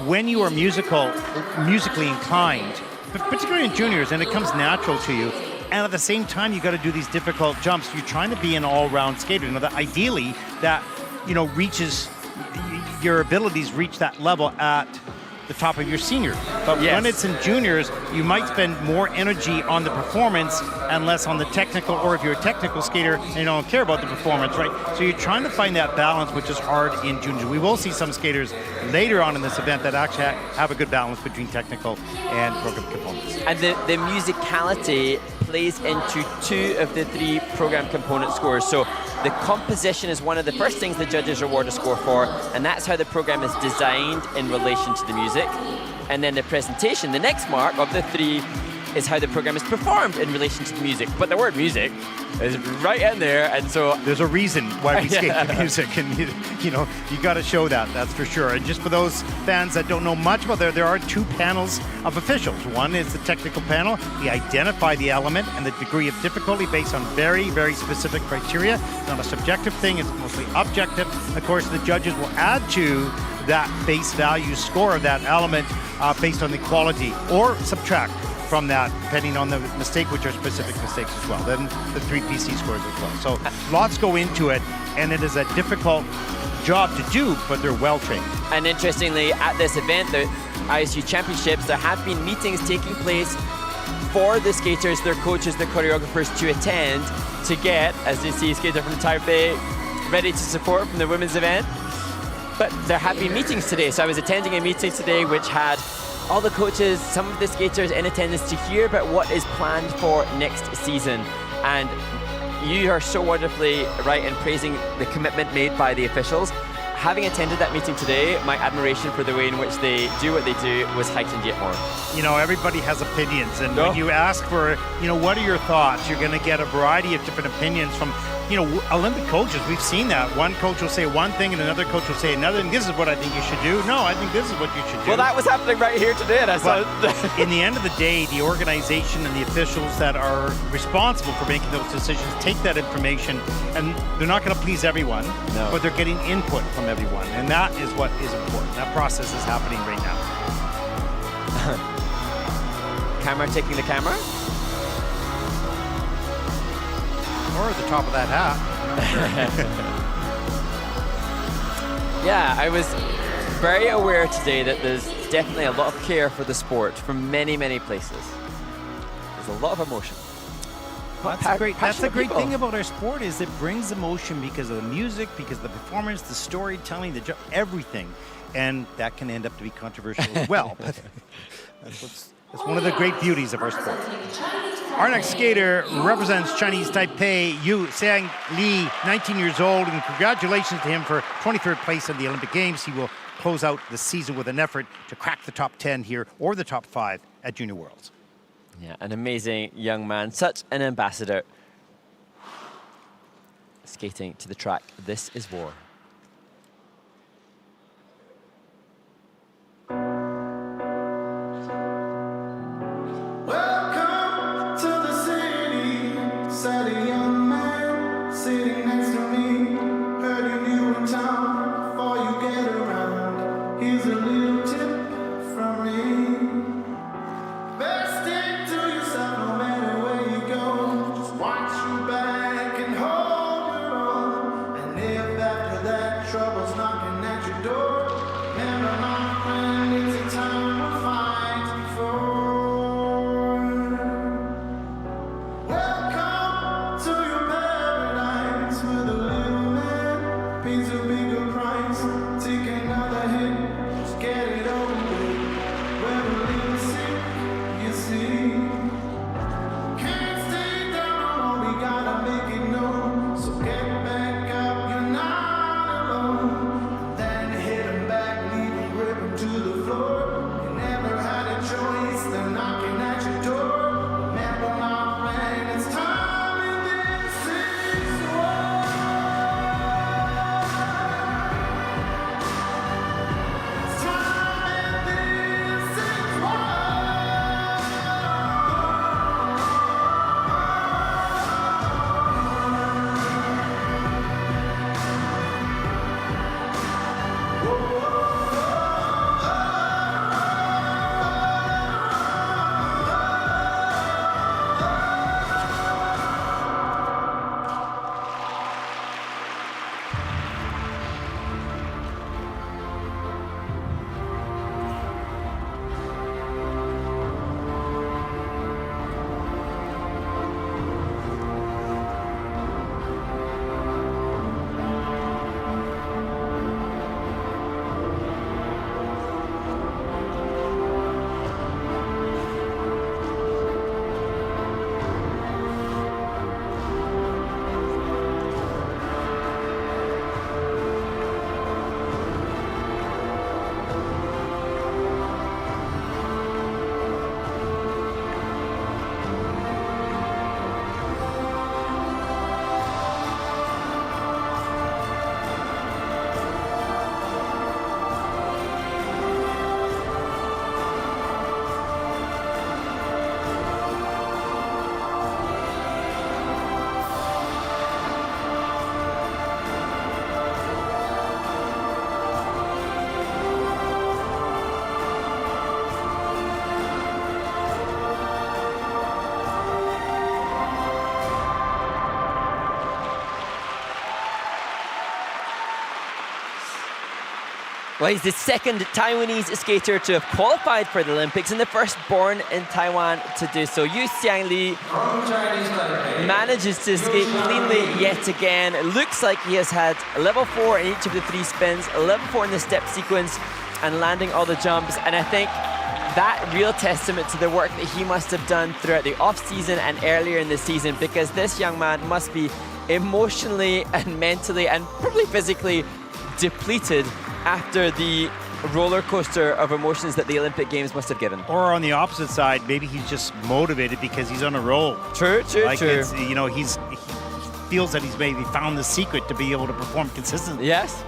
[SPEAKER 5] when you are musically inclined, particularly in juniors, and it comes natural to you, and at the same time you got to do these difficult jumps, you're trying to be an all-round skater. Now, that ideally that reaches your abilities reach that level at the top of your senior. But when it's in juniors, you might spend more energy on the performance and less on the technical, or if you're a technical skater and you don't care about the performance, right? So you're trying to find that balance, which is hard in juniors. We will see some skaters later on in this event that actually have a good balance between technical and program components.
[SPEAKER 6] And the musicality plays into 2 of the 3 program component scores. So the composition is one of the first things the judges award a score for, and that's how the program is designed in relation to the music. And then the presentation, the next mark of the 3, is how the program is performed in relation to the music. But the word music is right in there, and so
[SPEAKER 5] there's a reason why we skate the music, and you got to show that. That's for sure. And just for those fans that don't know much about there are 2 panels of officials. One is the technical panel. They identify the element and the degree of difficulty based on very, very specific criteria. It's not a subjective thing. It's mostly objective. Of course, the judges will add to that base value score of that element based on the quality, or subtract from that, depending on the mistake, which are specific mistakes as well. Then the 3 PC scores as well. So lots go into it, and it is a difficult job to do, but they're well trained.
[SPEAKER 6] And interestingly, at this event, the ISU Championships, there have been meetings taking place for the skaters, their coaches, the choreographers to attend to get, as you see, a skater from Taipei ready to support from the women's event. But there have been meetings today. So I was attending a meeting today which had all the coaches, some of the skaters in attendance to hear about what is planned for next season. And you are so wonderfully right in praising the commitment made by the officials. Having attended that meeting today, my admiration for the way in which they do what they do was heightened yet more.
[SPEAKER 5] Everybody has opinions, and when you ask for, what are your thoughts, you're going to get a variety of different opinions from, Olympic coaches. We've seen that. One coach will say one thing and another coach will say another, and this is what I think you should do. No, I think this is what you should do.
[SPEAKER 6] Well, that was happening right here today, and I saw
[SPEAKER 5] in the end of the day, the organization and the officials that are responsible for making those decisions take that information, and they're not going to please everyone, but they're getting input from everyone, and that is what is important. That process is happening right now.
[SPEAKER 6] Camera taking the camera.
[SPEAKER 5] Or at the top of that hat.
[SPEAKER 6] Yeah, I was very aware today that there's definitely a lot of care for the sport from many, many places. There's a lot of emotion.
[SPEAKER 5] That's the great thing about our sport, is it brings emotion because of the music, because of the performance, the storytelling, everything. And that can end up to be controversial as well. But that's one of the great beauties of our sport. Our next skater represents Chinese Taipei, Yu Xiang Li, 19 years old, and congratulations to him for 23rd place in the Olympic Games. He will close out the season with an effort to crack the top 10 here, or the top 5 at Junior Worlds.
[SPEAKER 6] Yeah, an amazing young man, such an ambassador. Skating to the track, This Is War.
[SPEAKER 7] Welcome to the city, said a young man. floor. You never had a choice, they're knocking at your door. Remember, my friend, it's time and this is war. It's time and this is war.
[SPEAKER 6] Well, he's the second Taiwanese skater to have qualified for the Olympics and the first born in Taiwan to do so. Yu Xiangli manages to skate cleanly yet again. It looks like he has had level 4 in each of the 3 spins, level 4 in the step sequence, and landing all the jumps. And I think that real testament to the work that he must have done throughout the off-season and earlier in the season, because this young man must be emotionally and mentally and probably physically depleted after the roller coaster of emotions that the Olympic Games must have given.
[SPEAKER 5] Or on the opposite side, maybe he's just motivated because he's on a roll.
[SPEAKER 6] True.
[SPEAKER 5] It's, you know, he feels that he's maybe found the secret to be able to perform consistently.
[SPEAKER 6] Yes.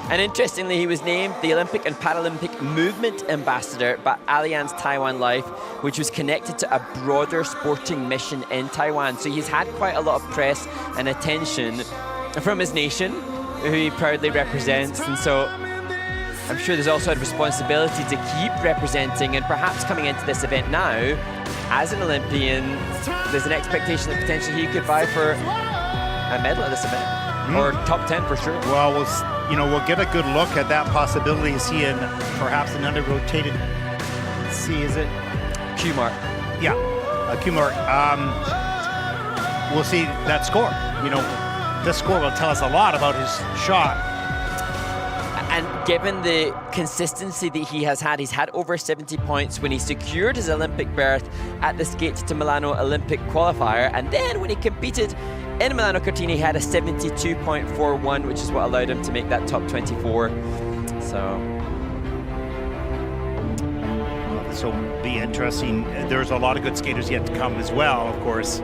[SPEAKER 6] And interestingly, he was named the Olympic and Paralympic Movement Ambassador by Allianz Taiwan Life, which was connected to a broader sporting mission in Taiwan. So he's had quite a lot of press and attention from his nation, who he proudly represents, and so I'm sure there's also a responsibility to keep representing, and perhaps coming into this event now as an Olympian, there's an expectation that potentially he could vie for a medal at this event, or top 10 for sure.
[SPEAKER 5] Well, we'll get a good look at that possibility. Is he in perhaps an under-rotated C, is it?
[SPEAKER 6] Q mark.
[SPEAKER 5] Yeah, a Q mark. We'll see that score. This score will tell us a lot about his shot.
[SPEAKER 6] And given the consistency that he has had, he's had over 70 points when he secured his Olympic berth at the Skate to Milano Olympic qualifier. And then when he competed in Milano Cortina, he had a 72.41, which is what allowed him to make that top 24. So
[SPEAKER 5] this will be interesting. There's a lot of good skaters yet to come as well, of course.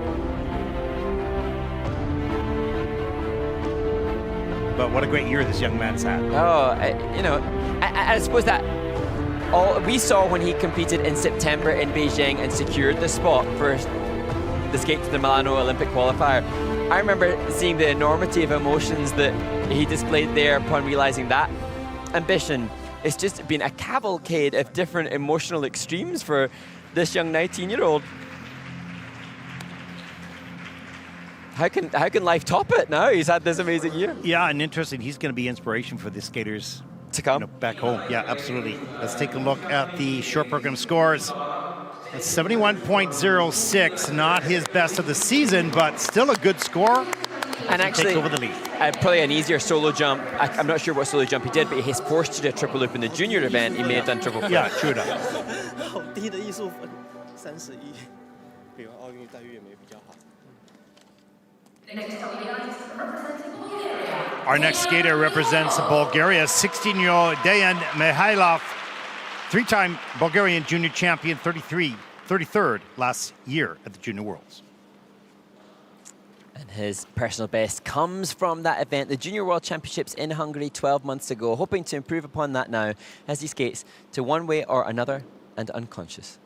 [SPEAKER 5] But what a great year this young man's had.
[SPEAKER 6] I suppose that all we saw when he competed in September in Beijing and secured the spot for the Skate to the Milano Olympic qualifier. I remember seeing the enormity of emotions that he displayed there upon realizing that ambition. It's just been a cavalcade of different emotional extremes for this young 19-year-old. How can life top it now? He's had this amazing year.
[SPEAKER 5] Yeah, and interesting. He's going to be inspiration for the skaters
[SPEAKER 6] to come
[SPEAKER 5] back home. Yeah, absolutely. Let's take a look at the short program scores. That's 71.06, not his best of the season, but still a good score.
[SPEAKER 6] And actually,
[SPEAKER 5] take over the lead.
[SPEAKER 6] Probably an easier solo jump. I'm not sure what solo jump he did, but he's forced to do a triple loop in the junior event. He may have done triple flip.
[SPEAKER 5] Yeah, true enough.
[SPEAKER 10] 好低的艺术分31，比奥运待遇也没比较好。
[SPEAKER 5] Our next skater represents Bulgaria, 16-year-old Dejan Mihailov. Three-time Bulgarian junior champion, 33rd last year at the Junior Worlds.
[SPEAKER 6] And his personal best comes from that event, the Junior World Championships in Hungary 12 months ago, hoping to improve upon that now as he skates to one way or another and unconscious.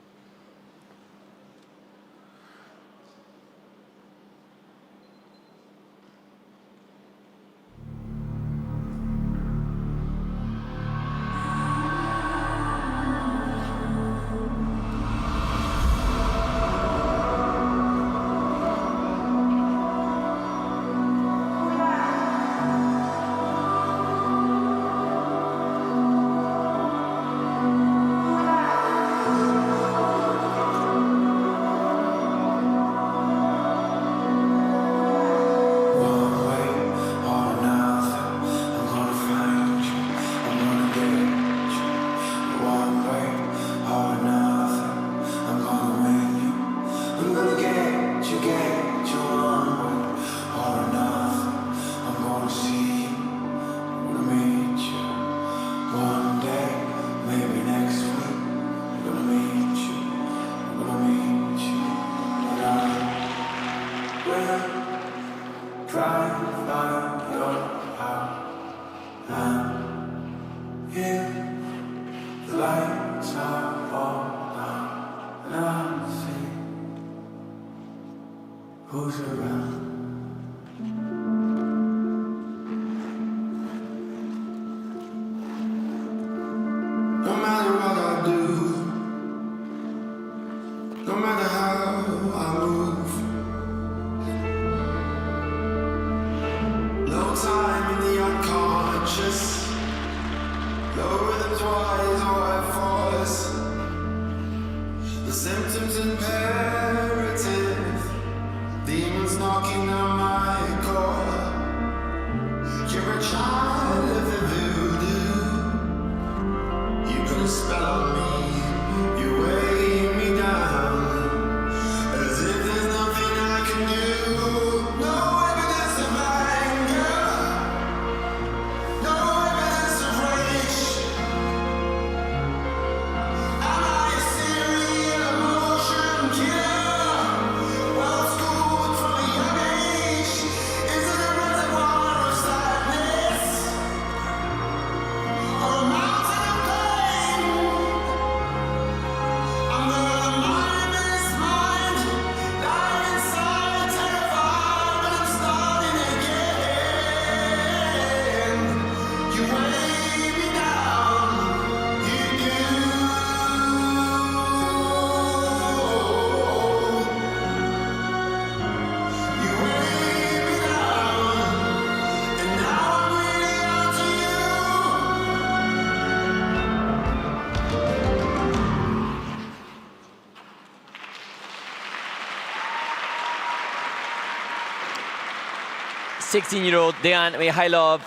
[SPEAKER 6] Sixteen-year-old Dejan Mihailov,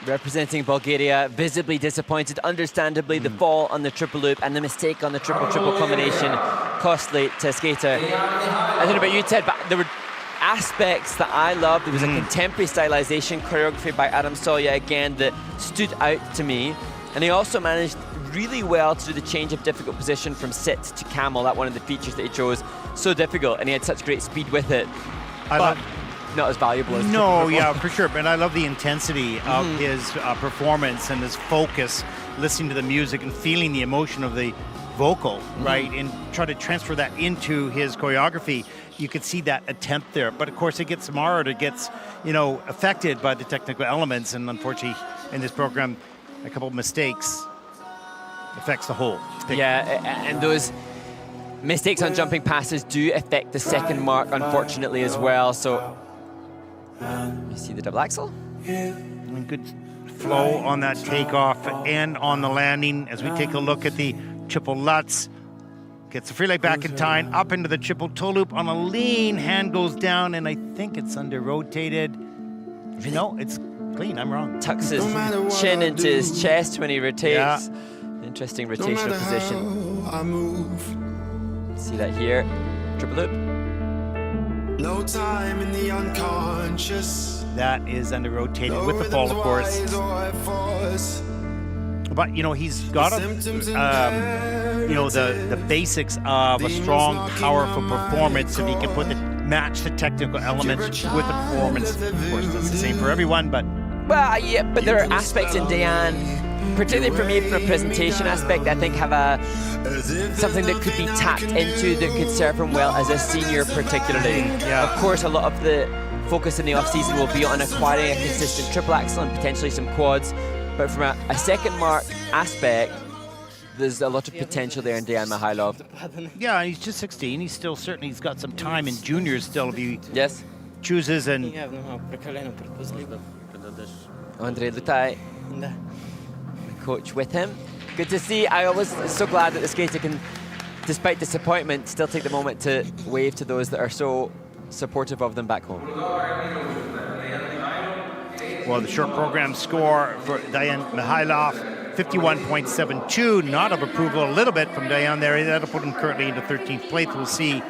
[SPEAKER 6] representing Bulgaria, visibly disappointed, understandably. The fall on the triple loop and the mistake on the triple-triple combination costly to a skater. I don't know about you, Ted, but there were aspects that I loved. There was a contemporary stylization choreography by Adam Solya again that stood out to me. And he also managed really well to do the change of difficult position from sit to camel. That one of the features that he chose. So difficult, and he had such great speed with it. Not as valuable as
[SPEAKER 5] yeah, for sure. But I love the intensity of his performance and his focus, listening to the music and feeling the emotion of the vocal, right? And try to transfer that into his choreography. You could see that attempt there. But of course, it gets marred, it gets, affected by the technical elements. And unfortunately, in this program, a couple of mistakes affects the whole thing.
[SPEAKER 6] Yeah, and those mistakes on jumping passes do affect the second mark, unfortunately, as well. So you see the double axel.
[SPEAKER 5] And good flow on that takeoff and on the landing. As we take a look at the triple Lutz, gets the free leg back in time, up into the triple toe loop on a lean. Hand goes down, and I think it's under rotated. Really? No, it's clean. I'm wrong.
[SPEAKER 6] Tucks his chin into his chest when he rotates. Yeah. Interesting rotational position. See that here. Triple loop.
[SPEAKER 7] No time in the unconscious.
[SPEAKER 5] That is under rotated with the fall, of course. but you know he's got a, you know the basics of a strong, powerful performance. If he can match the technical elements with the performance, of course that's the same for everyone. But
[SPEAKER 6] yeah, but there are aspects in Dayan, particularly for me from a presentation aspect, I think have something that could be tapped into that could serve him well as a senior, particularly.
[SPEAKER 5] Yeah.
[SPEAKER 6] Of course, a lot of the focus in the off-season will be on acquiring a consistent triple axel and potentially some quads. But from a second mark aspect, there's a lot of potential there in Dayan Mihailov.
[SPEAKER 5] Yeah, he's just 16. He's got some time in juniors still if he chooses. And
[SPEAKER 6] Andrei Lutai, the coach with him. Good to see. I was so glad that the skater can, despite disappointment, still take the moment to wave to those that are so supportive of them back home.
[SPEAKER 5] Well, the short program score for Dayan Mihailov, 51.72, not of approval, a little bit from Dayan there. That'll put him currently into 13th place. We'll see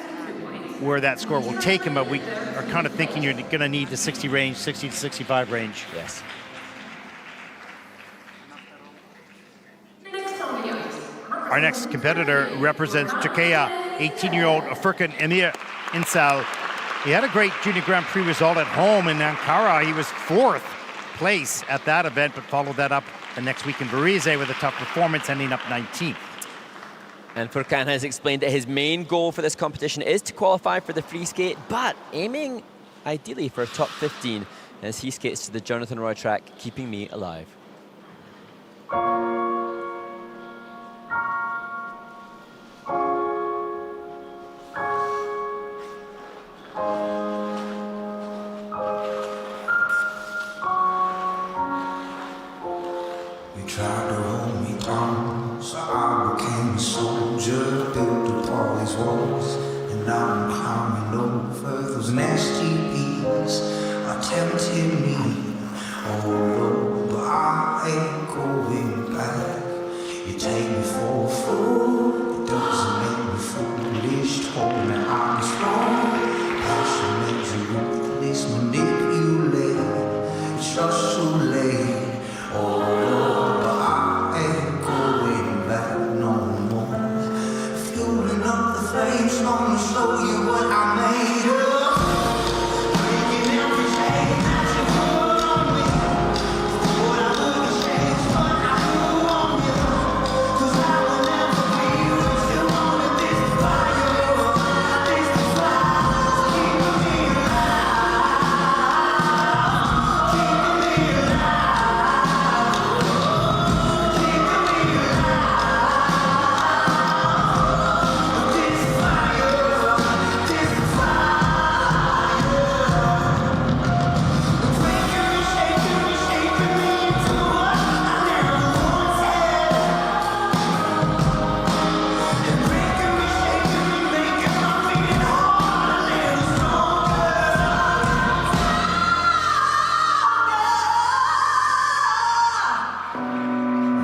[SPEAKER 5] where that score will take him, but we are kind of thinking you're going to need the 60 range, 60 to 65 range.
[SPEAKER 6] Yes.
[SPEAKER 5] Our next competitor represents Czechia, 18-year-old Furkan Emir Insal. He had a great Junior Grand Prix result at home in Ankara. He was 4th place at that event, but followed that up the next week in Varese with a tough performance, ending up 19th.
[SPEAKER 6] And Furkan has explained that his main goal for this competition is to qualify for the free skate, but aiming ideally for a top 15 as he skates to the Jonathan Roy track, Keeping Me Alive.
[SPEAKER 7] Tried to hold me down, so I became a soldier, built up all these walls, and now I'm climbing over those nasty bees are tempting me. Oh Lord, but I ain't going back. You take me for a fool, it doesn't make me foolish. Told me I was wrong, passion makes you ruthless, manipulate. It's just too late. Oh Lord. Flames gonna show you what I made of.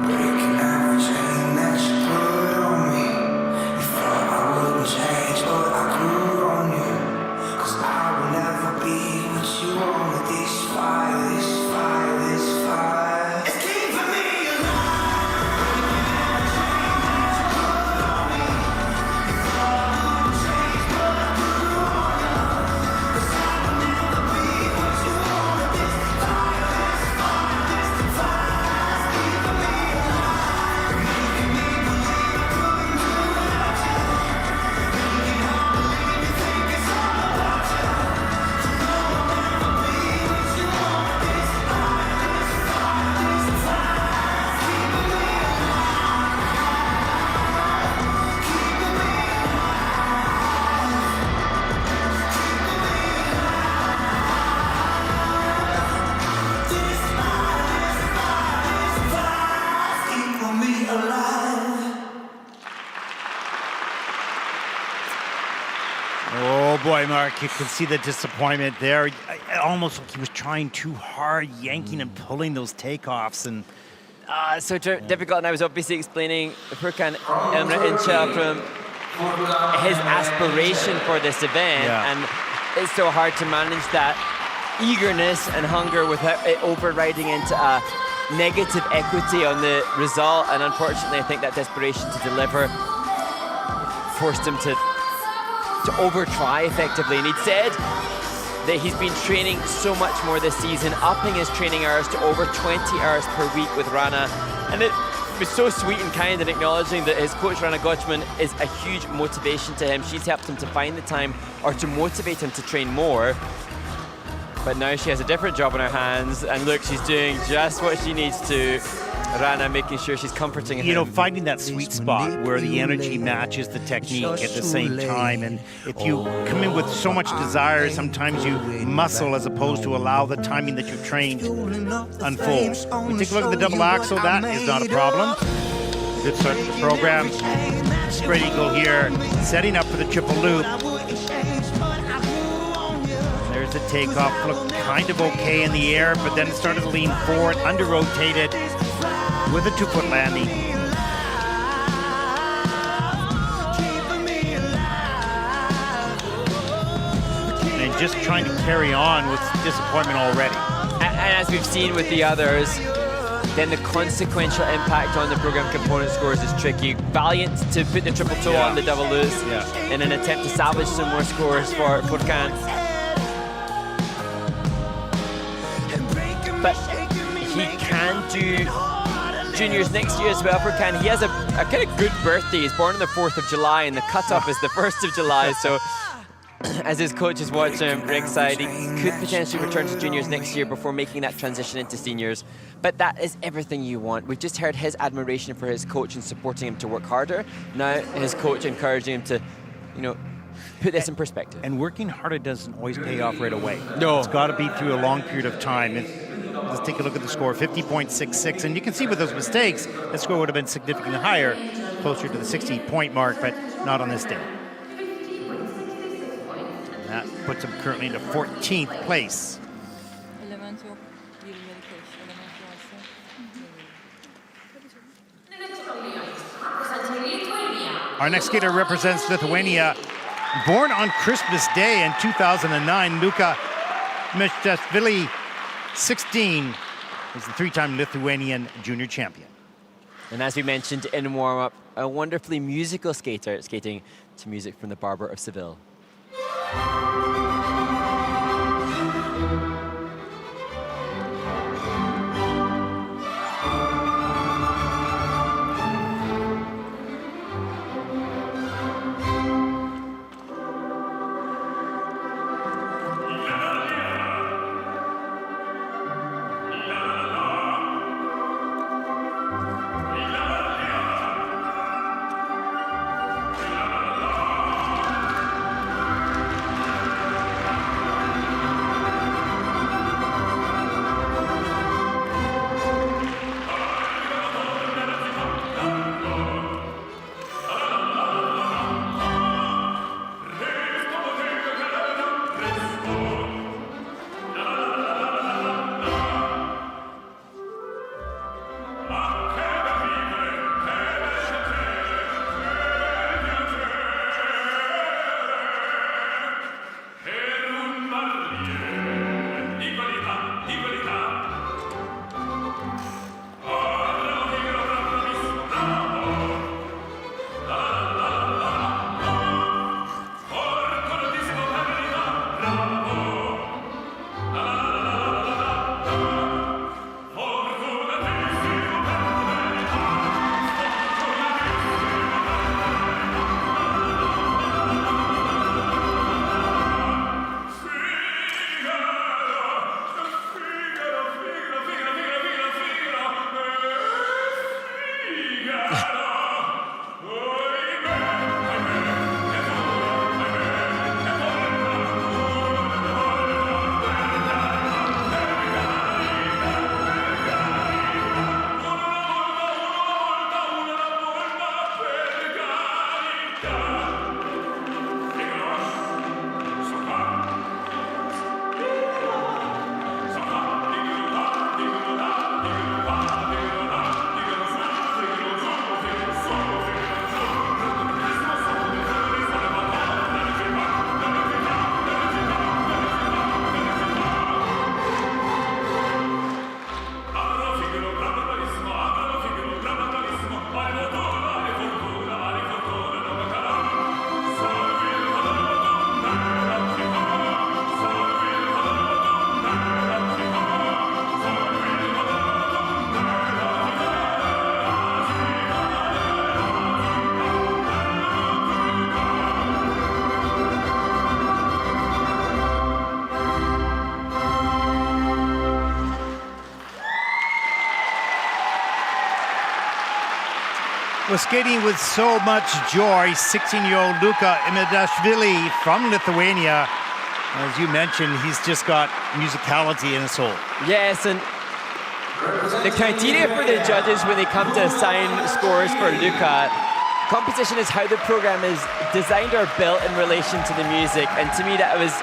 [SPEAKER 7] Breaking every chain that you put on me. What I would've changed, but I grew on you. 'Cause I will never be what you wanted. This is fire, this is fire. Keeping me alive, keeping me alive, keeping me alive.
[SPEAKER 5] Boy, Mark, you can see the disappointment there. Almost like he was trying too hard, yanking and pulling those takeoffs. And
[SPEAKER 6] so difficult, and I was obviously explaining Furkan Emre Incha from his aspiration for this event, and it's so hard to manage that eagerness and hunger without it overriding into a negative equity on the result, and unfortunately I think that desperation to deliver forced him to over-try effectively. And he'd said that he's been training so much more this season, upping his training hours to over 20 hours per week with Rana. And it was so sweet and kind in acknowledging that his coach Rana Gotchman is a huge motivation to him. She's helped him to find the time or to motivate him to train more. But now she has a different job on her hands, and look, she's doing just what she needs to. Rana making sure she's comforting him.
[SPEAKER 5] You know, finding that sweet spot where the energy matches the technique at the same time. And if you come in with so much desire, sometimes you muscle as opposed to allow the timing that you've trained unfold. We take a look at the double axel. That is not a problem. Good start to the program. Spread eagle here, setting up for the triple loop. There's the takeoff. Looked kind of okay in the air, but then it started to lean forward, under-rotated with a 2-foot landing. And just trying to carry on with disappointment already.
[SPEAKER 6] And as we've seen with the others, then the consequential impact on the program component scores is tricky. Valiant to put the triple toe on the double loose in an attempt to salvage some more scores for Furkan. But he can do juniors next year as well for Can. He has a kind of good birthday. He's born on the 4th of July and the cutoff is the 1st of July. So as his coaches watch him ringside, he could potentially return to juniors next year before making that transition into seniors. But that is everything you want. We've just heard his admiration for his coach and supporting him to work harder. Now his coach encouraging him to, you know, put this in perspective.
[SPEAKER 5] And working harder doesn't always pay off right away.
[SPEAKER 6] No.
[SPEAKER 5] It's got to be through a long period of time. Let's take a look at the score, 50.66. And you can see with those mistakes, the score would have been significantly higher, closer to the 60-point mark, but not on this day. And that puts him currently into 14th place. Our next skater represents Lithuania. Born on Christmas Day in 2009, Luka Meštasvili, 16, is the 3-time Lithuanian junior champion.
[SPEAKER 6] And as we mentioned in warm-up, a wonderfully musical skater skating to music from the Barber of Seville.
[SPEAKER 5] was skating with so much joy. 16-year-old Luka Imedashvili from Lithuania. As you mentioned, he's just got musicality in his soul.
[SPEAKER 6] Yes, and the criteria for the judges when they come to assign scores for Luka, composition is how the program is designed or built in relation to the music. And to me, that was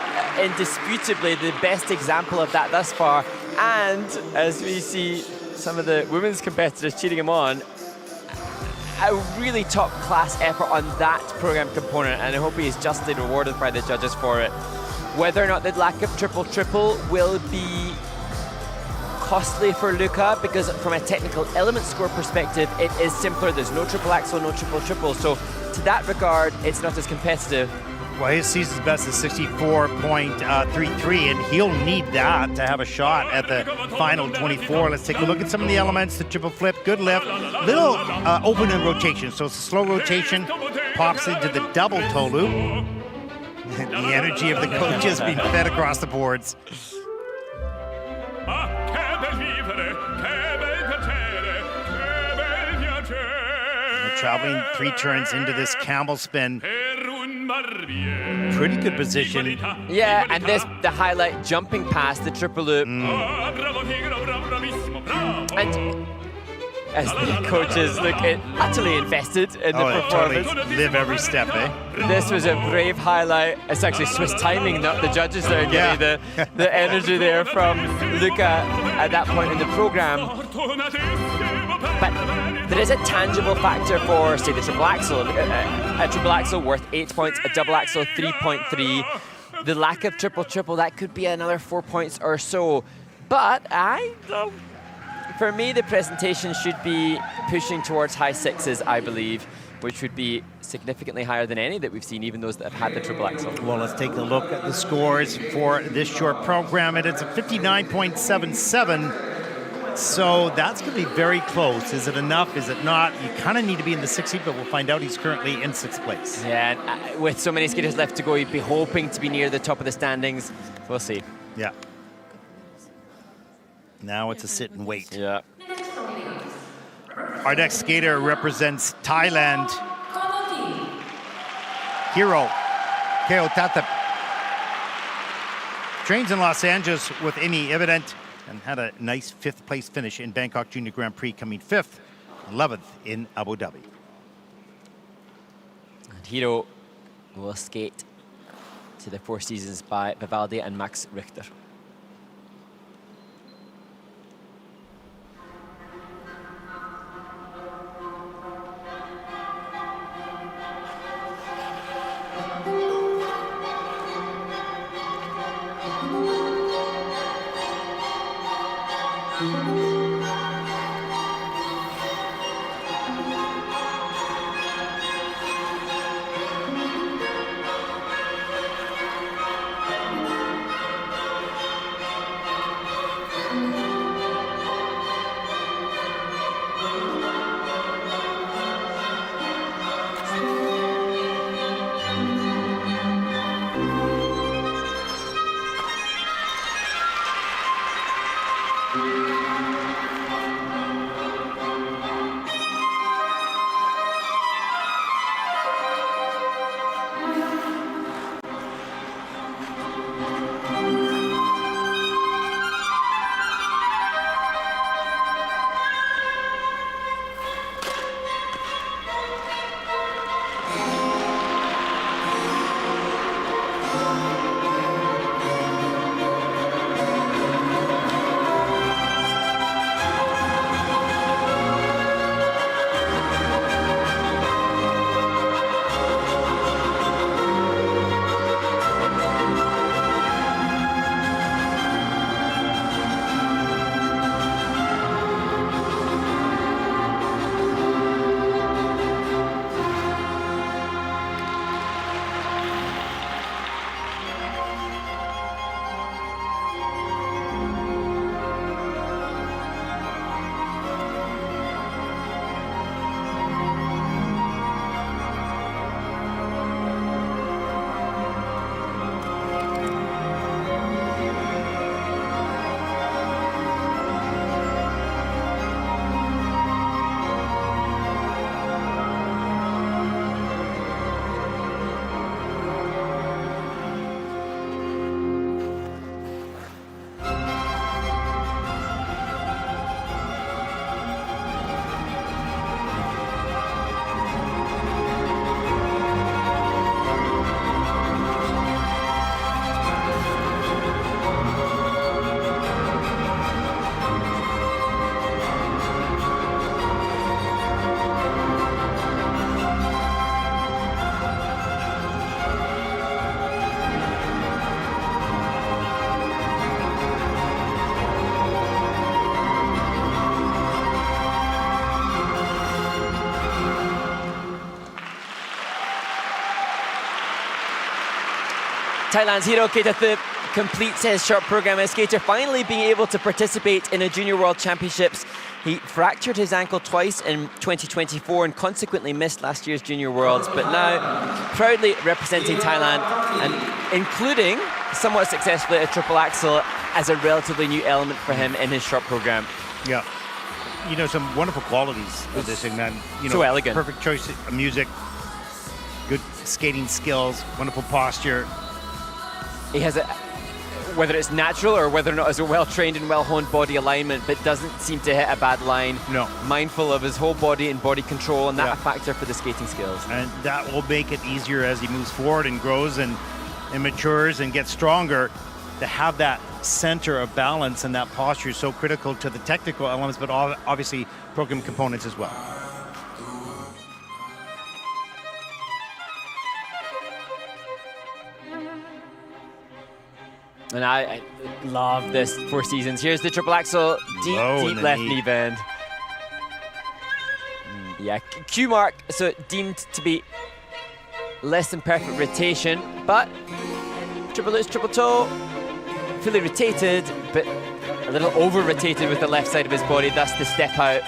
[SPEAKER 6] indisputably the best example of that thus far. And as we see some of the women's competitors cheering him on, a really top-class effort on that program component, and I hope he is justly rewarded by the judges for it. Whether or not the lack of triple-triple will be costly for Luka, because from a technical element score perspective, it is simpler. There's no triple axel, no triple-triple, so to that regard, it's not as competitive.
[SPEAKER 5] Well, his season's best is 64.33, and he'll need that to have a shot at the final 24. Let's take a look at some of the elements. The triple flip, good lift, little open in rotation, so it's a slow rotation, pops into the double toe loop. The energy of the coaches being fed across the boards. They're traveling 3 turns into this camel spin. Pretty good position.
[SPEAKER 6] Yeah, and the highlight jumping past the triple loop. And as the coaches look utterly invested in the performance.
[SPEAKER 5] Totally live every step, eh?
[SPEAKER 6] This was a brave highlight. It's actually Swiss timing, not the judges that are getting the energy there from Luka at that point in the program. But there is a tangible factor for, say, the triple axel. A triple axel worth 8 points, a double axel 3.3. The lack of triple-triple, that could be another 4 points or so. But for me, the presentation should be pushing towards high 6s, I believe, which would be significantly higher than any that we've seen, even those that have had the triple axel.
[SPEAKER 5] Well, let's take a look at the scores for this short program. It's a 59.77. So that's going to be very close. Is it enough? Is it not? You kind of need to be in the 60s, but we'll find out. He's currently in 6th place.
[SPEAKER 6] Yeah, and with so many skaters left to go, you'd be hoping to be near the top of the standings. We'll see.
[SPEAKER 5] Yeah. Now it's a sit and wait.
[SPEAKER 6] Yeah.
[SPEAKER 5] Our next skater represents Thailand. Hero Keo Tatap. Trains in Los Angeles with Amy Evident and had a nice 5th place finish in Bangkok Junior Grand Prix, coming 5th, 11th in Abu Dhabi.
[SPEAKER 6] And Hiro will skate to the Four Seasons by Vivaldi and Max Richter. Thailand's Hero Keitathip completes his short program as skater, finally being able to participate in a Junior World Championships. He fractured his ankle twice in 2024 and consequently missed last year's Junior Worlds, but now proudly representing Thailand and including somewhat successfully a triple axel as a relatively new element for him in his short program.
[SPEAKER 5] Yeah. You know, some wonderful qualities of this thing, man. You know,
[SPEAKER 6] so elegant.
[SPEAKER 5] Perfect choice of music, good skating skills, wonderful posture.
[SPEAKER 6] He has a, whether it's natural or whether or not it's a well-trained and well-honed body alignment, but doesn't seem to hit a bad line.
[SPEAKER 5] No.
[SPEAKER 6] Mindful of his whole body and body control, and that a factor for the skating skills.
[SPEAKER 5] And that will make it easier as he moves forward and grows and matures and gets stronger, to have that center of balance, and that posture is so critical to the technical elements, but obviously program components as well.
[SPEAKER 6] And I love this Four Seasons. Here's the triple axel, deep left knee bend. Yeah, Q mark, so deemed to be less than perfect rotation, but triple lutz, triple toe, fully rotated, but a little over-rotated with the left side of his body, thus the step out.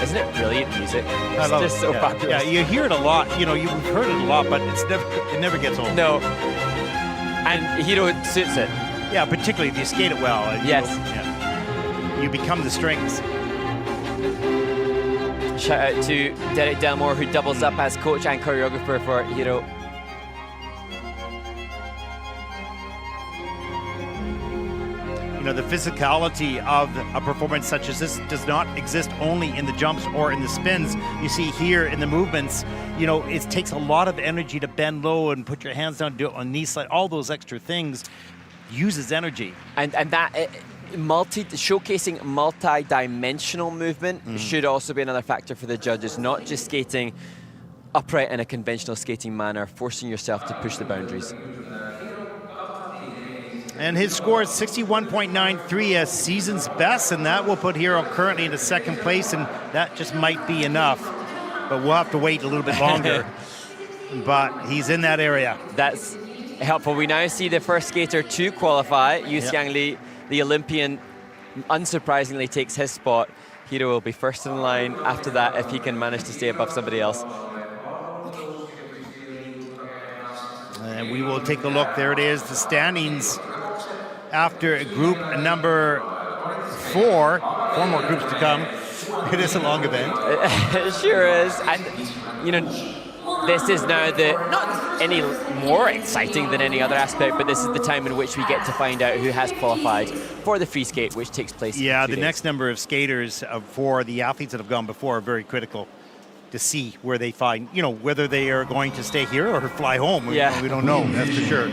[SPEAKER 6] Isn't it brilliant music?
[SPEAKER 5] I love
[SPEAKER 6] just
[SPEAKER 5] it.
[SPEAKER 6] so fabulous.
[SPEAKER 5] Yeah, you hear it a lot. You know, you've heard it a lot, but it never gets old.
[SPEAKER 6] No. And Hiro suits it.
[SPEAKER 5] Yeah, particularly if you skate it well. And
[SPEAKER 6] yes.
[SPEAKER 5] You become the strings.
[SPEAKER 6] Shout out to Derek Delmore, who doubles up as coach and choreographer for Hiro.
[SPEAKER 5] You know, the physicality of a performance such as this does not exist only in the jumps or in the spins. You see here in the movements, you know, it takes a lot of energy to bend low and put your hands down, do it on knee slide, all those extra things uses energy.
[SPEAKER 6] And that showcasing multi-dimensional movement should also be another factor for the judges, not just skating upright in a conventional skating manner, forcing yourself to push the boundaries.
[SPEAKER 5] And his score is 61.93, a season's best, and that will put Hiro currently into second place, and that just might be enough. But we'll have to wait a little bit longer. But he's in that area.
[SPEAKER 6] That's helpful. We now see the first skater to qualify. Yu Xiang Li, the Olympian, unsurprisingly takes his spot. Hiro will be first in line after that if he can manage to stay above somebody else.
[SPEAKER 5] And we will take a look. There it is, the standings after group number 4. 4 more groups to come. It is a long event.
[SPEAKER 6] It sure is. And, you know, this is now not any more exciting than any other aspect, but this is the time in which we get to find out who has qualified for the free skate, which takes place in 2
[SPEAKER 5] the
[SPEAKER 6] days.
[SPEAKER 5] next number of skaters for the athletes that have gone before are very critical to see where they find, you know, whether they are going to stay here or fly home. We don't know, that's for sure.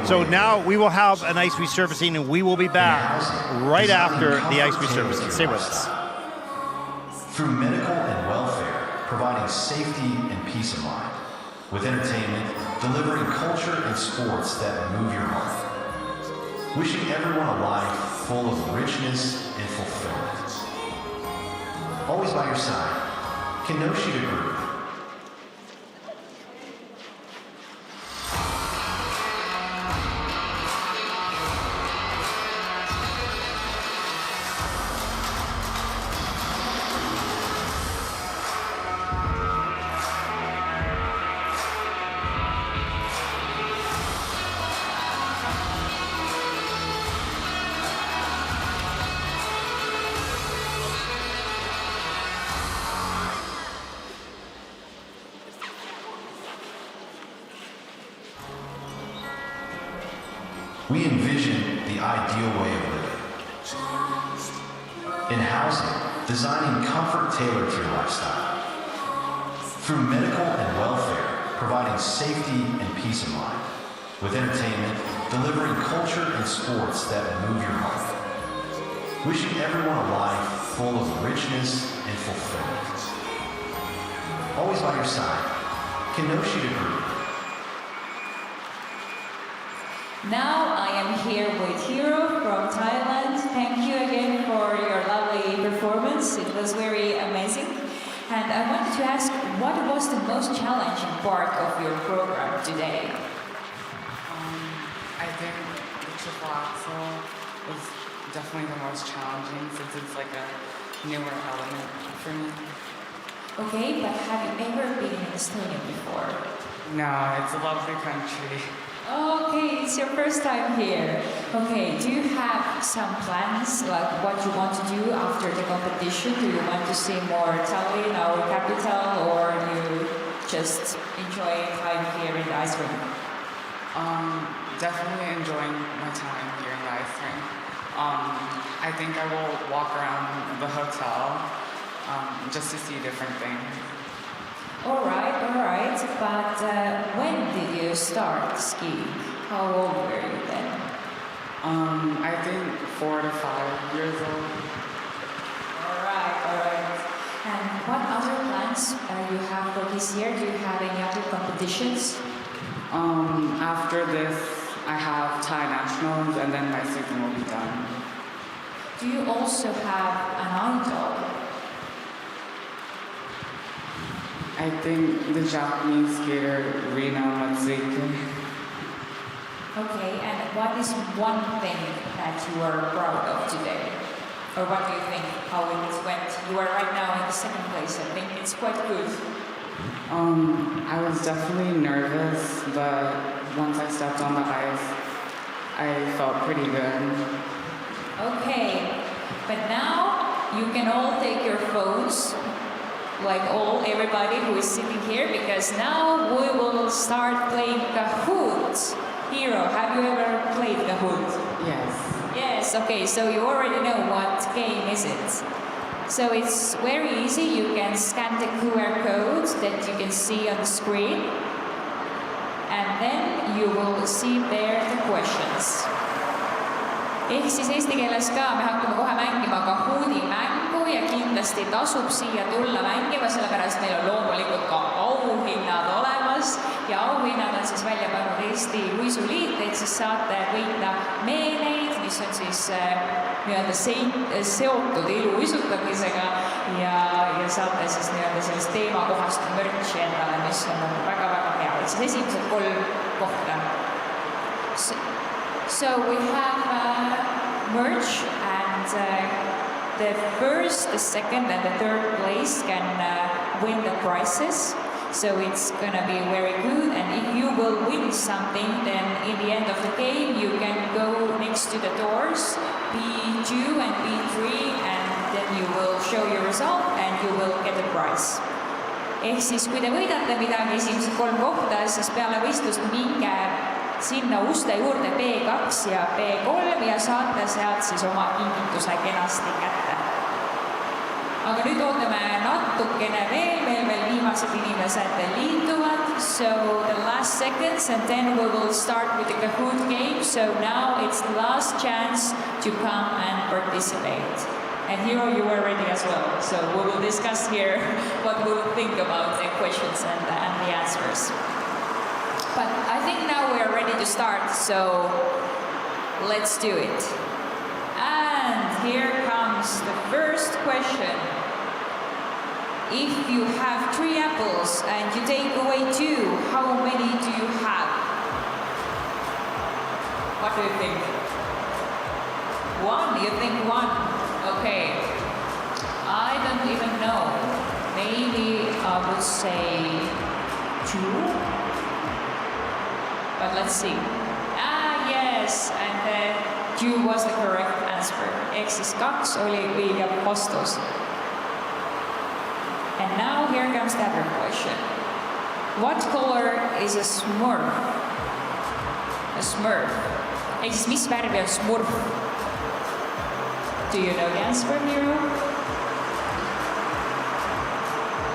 [SPEAKER 5] So now we will have an ice resurfacing, and we will be back right after the ice resurfacing. Stay with us.
[SPEAKER 1] Through medical and welfare, providing safety and peace of mind. With entertainment, delivering culture and sports that move your heart. Wishing everyone a life full of richness and fulfillment. Always by your side, Kenoshi Group. We envision the ideal way of living. In housing, designing comfort tailored to your lifestyle. Through medical and welfare, providing safety and peace of mind. With entertainment, delivering culture and sports that move your heart. Wishing everyone a life full of richness and fulfillment. Always by your side, Kenoshi Group.
[SPEAKER 2] Now I am here with Hiro from Thailand. Thank you again for your lovely performance. It was very amazing. And I wanted to to ask, what was the most challenging part of your program today?
[SPEAKER 11] I think the triple axel was definitely the most challenging since it's like a newer element for me.
[SPEAKER 2] Okay, but have you ever been in Estonia before?
[SPEAKER 11] No, it's a lovely country.
[SPEAKER 2] Okay, it's your first time here. Okay, do you have some plans, like what you want to do after the competition? Do you want to see more Tallinn, our capital, or you just enjoy time here in the ice rink?
[SPEAKER 11] Definitely enjoying my time here in the ice rink. I think I will walk around the hotel just to see different things.
[SPEAKER 2] All right. But when did you start skiing? How old were you then?
[SPEAKER 11] I think 4 to 5 years old.
[SPEAKER 2] All right. And what other plans you have for this year? Do you have any other competitions?
[SPEAKER 11] After this, I have Thai nationals, and then my season will be done.
[SPEAKER 2] Do you also have an idol?
[SPEAKER 11] I think the Japanese skater Rina Matsuike.
[SPEAKER 2] Okay, and what is one thing that you are proud of today? Or what do you think, how it went? You are right now in the second place. I think it's quite good.
[SPEAKER 11] I was definitely nervous, but once I stepped on the ice, I felt pretty good.
[SPEAKER 2] Okay, but now you can all take your phones, like everybody who is sitting here, because now we will start playing Kahoot. Hero, have you ever played Kahoot?
[SPEAKER 11] Yes.
[SPEAKER 2] Yes, okay, so you already know what game is it. So it's very easy. You can scan the QR code that you can see on the screen, and then you will see there the questions. Ehk siis eesti keeles ka me hakkame kohe mängima Kahooti mängu ja kindlasti tasub siia tulla mängima, sellepärast meil on loomulikult ka auhinnad olemas ja auhinnad on siis välja pannud Eesti Uisuliit, ehk siis saate võita meeneid, mis on siis nii-öelda seotud iluuisutamisega ja saate siis nii-öelda sellist teemakohast mürtsi endale, mis on väga-väga hea. Ehk siis esimesed 3 kohta. So we have merch, and the first, the second, and the third place can win the prizes. So it's gonna be very good, and if you will win something, then in the end of the game you can go next to the doors, B2 and B3, and then you will show your result and you will get a prize. Ehk siis kui te võidate midagi esimesed 3 kohta, siis peale võistlust minge sinna uste juurde B2 ja B3 ja saate sealt siis oma kingituse kenasti kätte. Aga nüüd ootame natukene veel viimased inimesed liituvad. So the last seconds, and then we will start with the Kahoot game. So now it's the last chance to come and participate. And Hero, you are ready as well. So we will discuss here what we will think about the questions and the answers. But I think now we are ready to start, so let's do it. And here comes the first question. If you have 3 apples and you take away 2, how many do you have? What do you think? 1? You think 1? Okay. I don't even know. Maybe I would say 2? But let's see. Yes, and 2 was the correct answer. Ehk siis 2 oli õige vastus. And now here comes the other question. What color is a smurf? A smurf. Ehk siis mis värvi on smurf? Do you know the answer, Hero?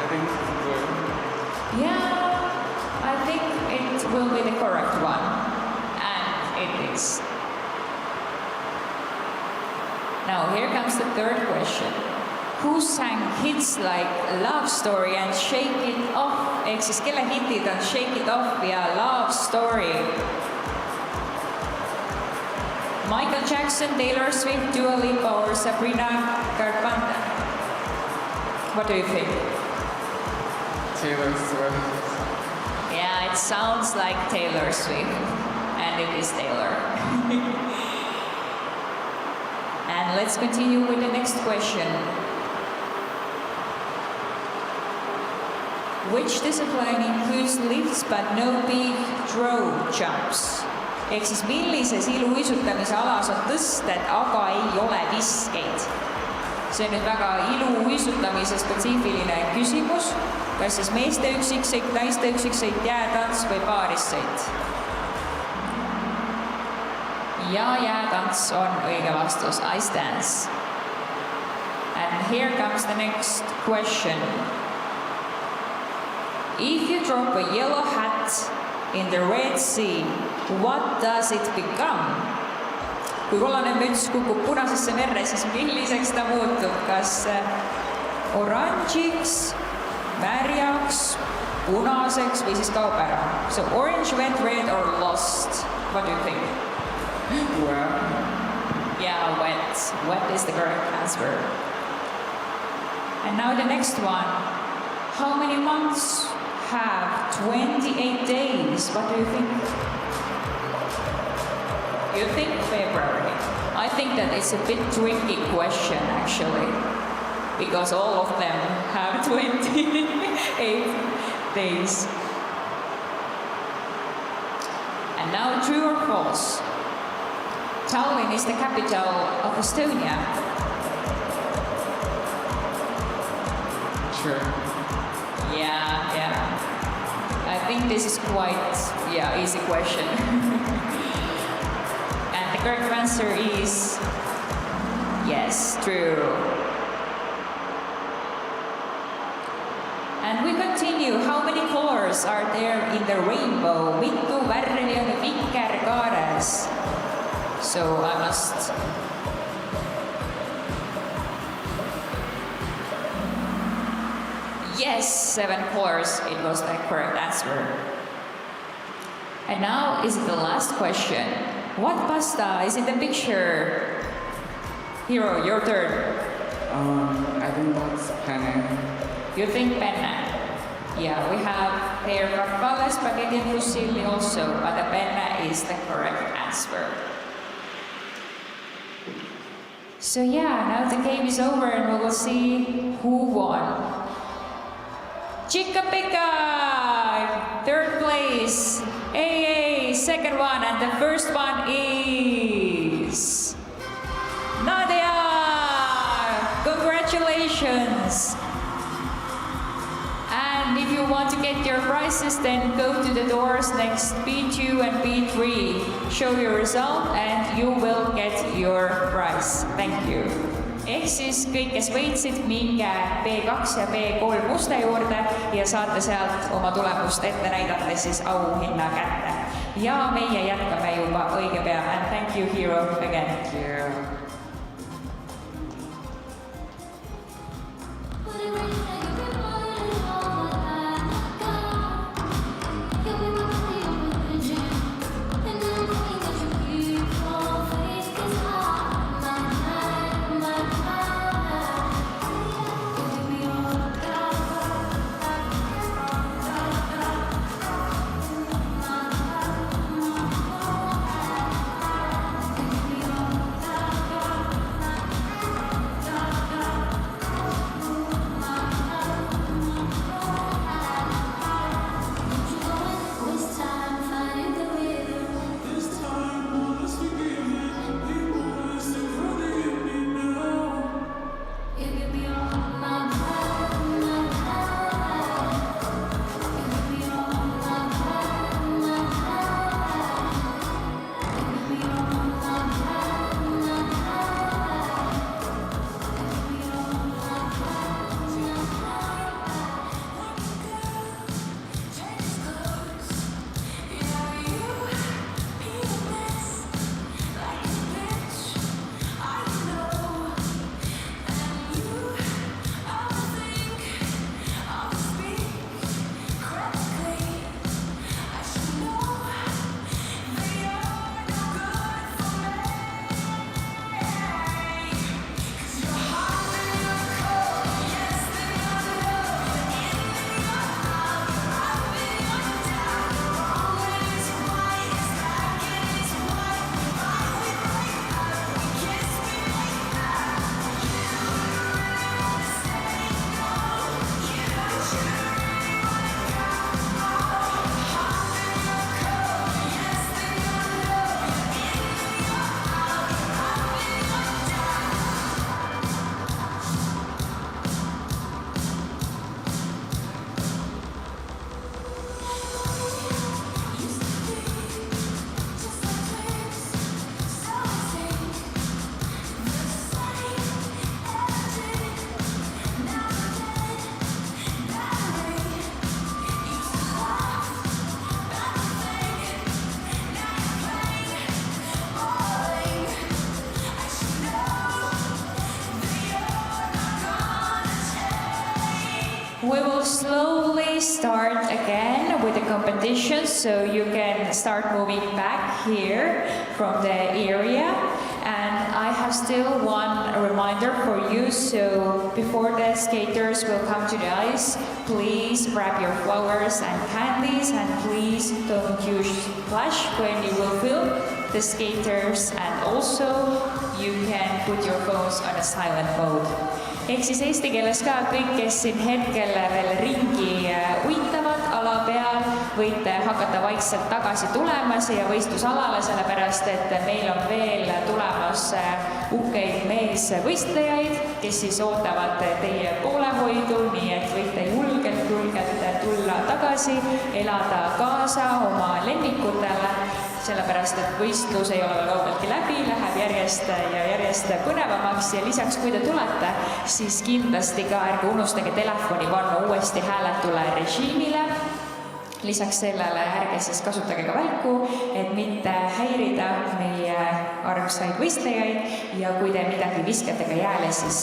[SPEAKER 11] I think it's blue.
[SPEAKER 2] Yeah, I think it will be the correct one. And it is. Now here comes the third question. Who sang hits like Love Story and Shake It Off? Ehk siis kelle hitid on Shake It Off ja Love Story? Michael Jackson, Taylor Swift, Dua Lipa or Sabrina Carpenter? What do you think?
[SPEAKER 11] Taylor Swift.
[SPEAKER 2] Yeah, it sounds like Taylor Swift, and it is Taylor. And let's continue with the next question. Which discipline includes lifts but no big throw jumps? Ehk siis millises iluuisutamise alas on tõsted, aga ei ole viskeid? See on nüüd väga iluuisutamise spetsiifiline küsimus. Kas siis meeste üksiksõit, naiste üksiksõit, jäätants või paarissõit? Ja jäätants on õige vastus, ice dance. And here comes the next question. If you drop a yellow hat in the Red Sea, what does it become? Kui kollane müts kukub punasesse merre, siis milliseks ta muutub? Kas oranžiks, märjaks, punaseks või siis kaob ära? So orange, wet, red or lost? What do you think?
[SPEAKER 11] Wet.
[SPEAKER 2] Yeah, wet. Wet is the correct answer. And now the next one. How many months have 28 days? What do you think? You think February? I think that it's a bit tricky question actually, because all of them have 28 days. And now true or false? Tallinn is the capital of Estonia.
[SPEAKER 11] True.
[SPEAKER 2] Yeah. I think this is quite, easy question. And the correct answer is yes, true. And we continue. How many colors are there in the rainbow? Mitu värvi on vikerkaares? So I must... Yes, 7 colors. It was the correct answer. And now is the last question. What pasta is in the picture? Hero, your turn.
[SPEAKER 11] I think that's penne.
[SPEAKER 2] You think penne? Yeah, we have here farfalle, spaghetti and fusilli also, but the penne is the correct answer. So yeah, now the game is over and we will see who won. Chica Pica, 3rd place, AA, 2nd one, and the 1st one is Nadia! Congratulations! And if you want to get your prizes, then go to the doors next B2 and B3. Show your result and you will get your prize. Thank you. Ehk siis kõik, kes võitsid, minge B2 ja B3 muste juurde ja saate sealt oma tulemust ette näidates siis auhinna kätte. Ja meie jätkame juba õige pea. And thank you, Hero, again.
[SPEAKER 11] Thank you.
[SPEAKER 2] slowly start again with the competition, so you can start moving back here from the area. And I have still one reminder for you, so before the skaters will come to the ice, please wrap your flowers and candies, and please don't use flash when you will film the skaters, and also you can put your phones on a silent mode. Ehk siis eesti keeles ka kõik, kes siin hetkel veel ringi uitavad ala peal, võite hakata vaikselt tagasi tulema siia võistlusalale, sellepärast et meil on veel tulemas uhkeid meesvõistlejaid, kes siis ootavad teie poolehoidu, nii et võite julgelt tulla tagasi, elada kaasa oma lemmikutele, sellepärast et võistlus ei ole veel kaugeltki läbi, läheb järjest ja järjest põnevamaks ja lisaks, kui te tulete, siis kindlasti ka ärge unustage telefoni panna uuesti hääletule režiimile. Lisaks sellele ärge siis kasutage ka välku, et mitte häirida meie armsaid võistlejaid ja kui te midagi viskate ka jääle, siis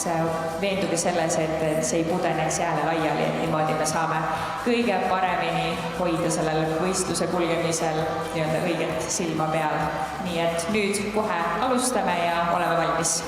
[SPEAKER 2] veenduge selles, et see ei pudeneks jääle laiali, et niimoodi me saame kõige paremini hoida sellel võistluse kulgemisel nii-öelda õiget silma peal. Nii et nüüd kohe alustame ja oleme valmis.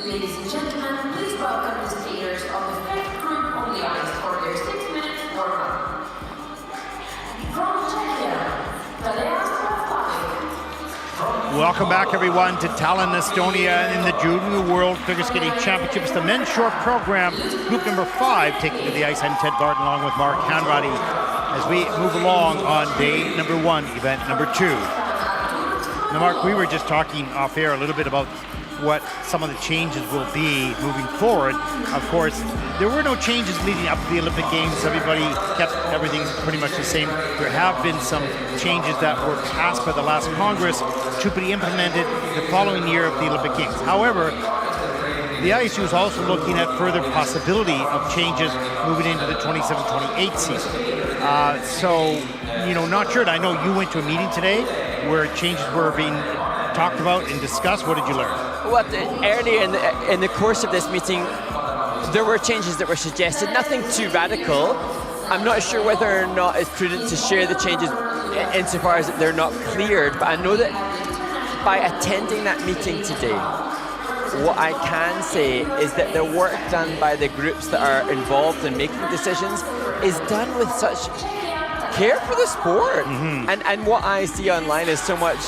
[SPEAKER 12] Ladies and gentlemen, please welcome the skaters of the fifth group on the ice for their 6-minute warm-up. From Czechia,
[SPEAKER 5] Welcome back, everyone, to Tallinn, Estonia, in the Junior World Figure Skating Championships. The men's short program, group number 5, taking to the ice. I'm Ted Garden, along with Mark Hanratty, as we move along on day number 1, event number 2. Now, Mark, we were just talking off air a little bit about what some of the changes will be moving forward. Of course, there were no changes leading up to the Olympic Games. Everybody kept everything pretty much the same. There have been some changes that were passed by the last Congress to be implemented the following year of the Olympic Games. However, the ISU is also looking at further possibility of changes moving into the 27-28 season. So, you know, not sure. I know you went to a meeting today where changes were being talked about and discussed. What did you learn?
[SPEAKER 6] Well, early in the course of this meeting, there were changes that were suggested, nothing too radical. I'm not sure whether or not it's prudent to share the changes insofar as they're not cleared, but I know that by attending that meeting today, what I can say is that the work done by the groups that are involved in making decisions is done with such care for the sport. Mm-hmm. And what I see online is so much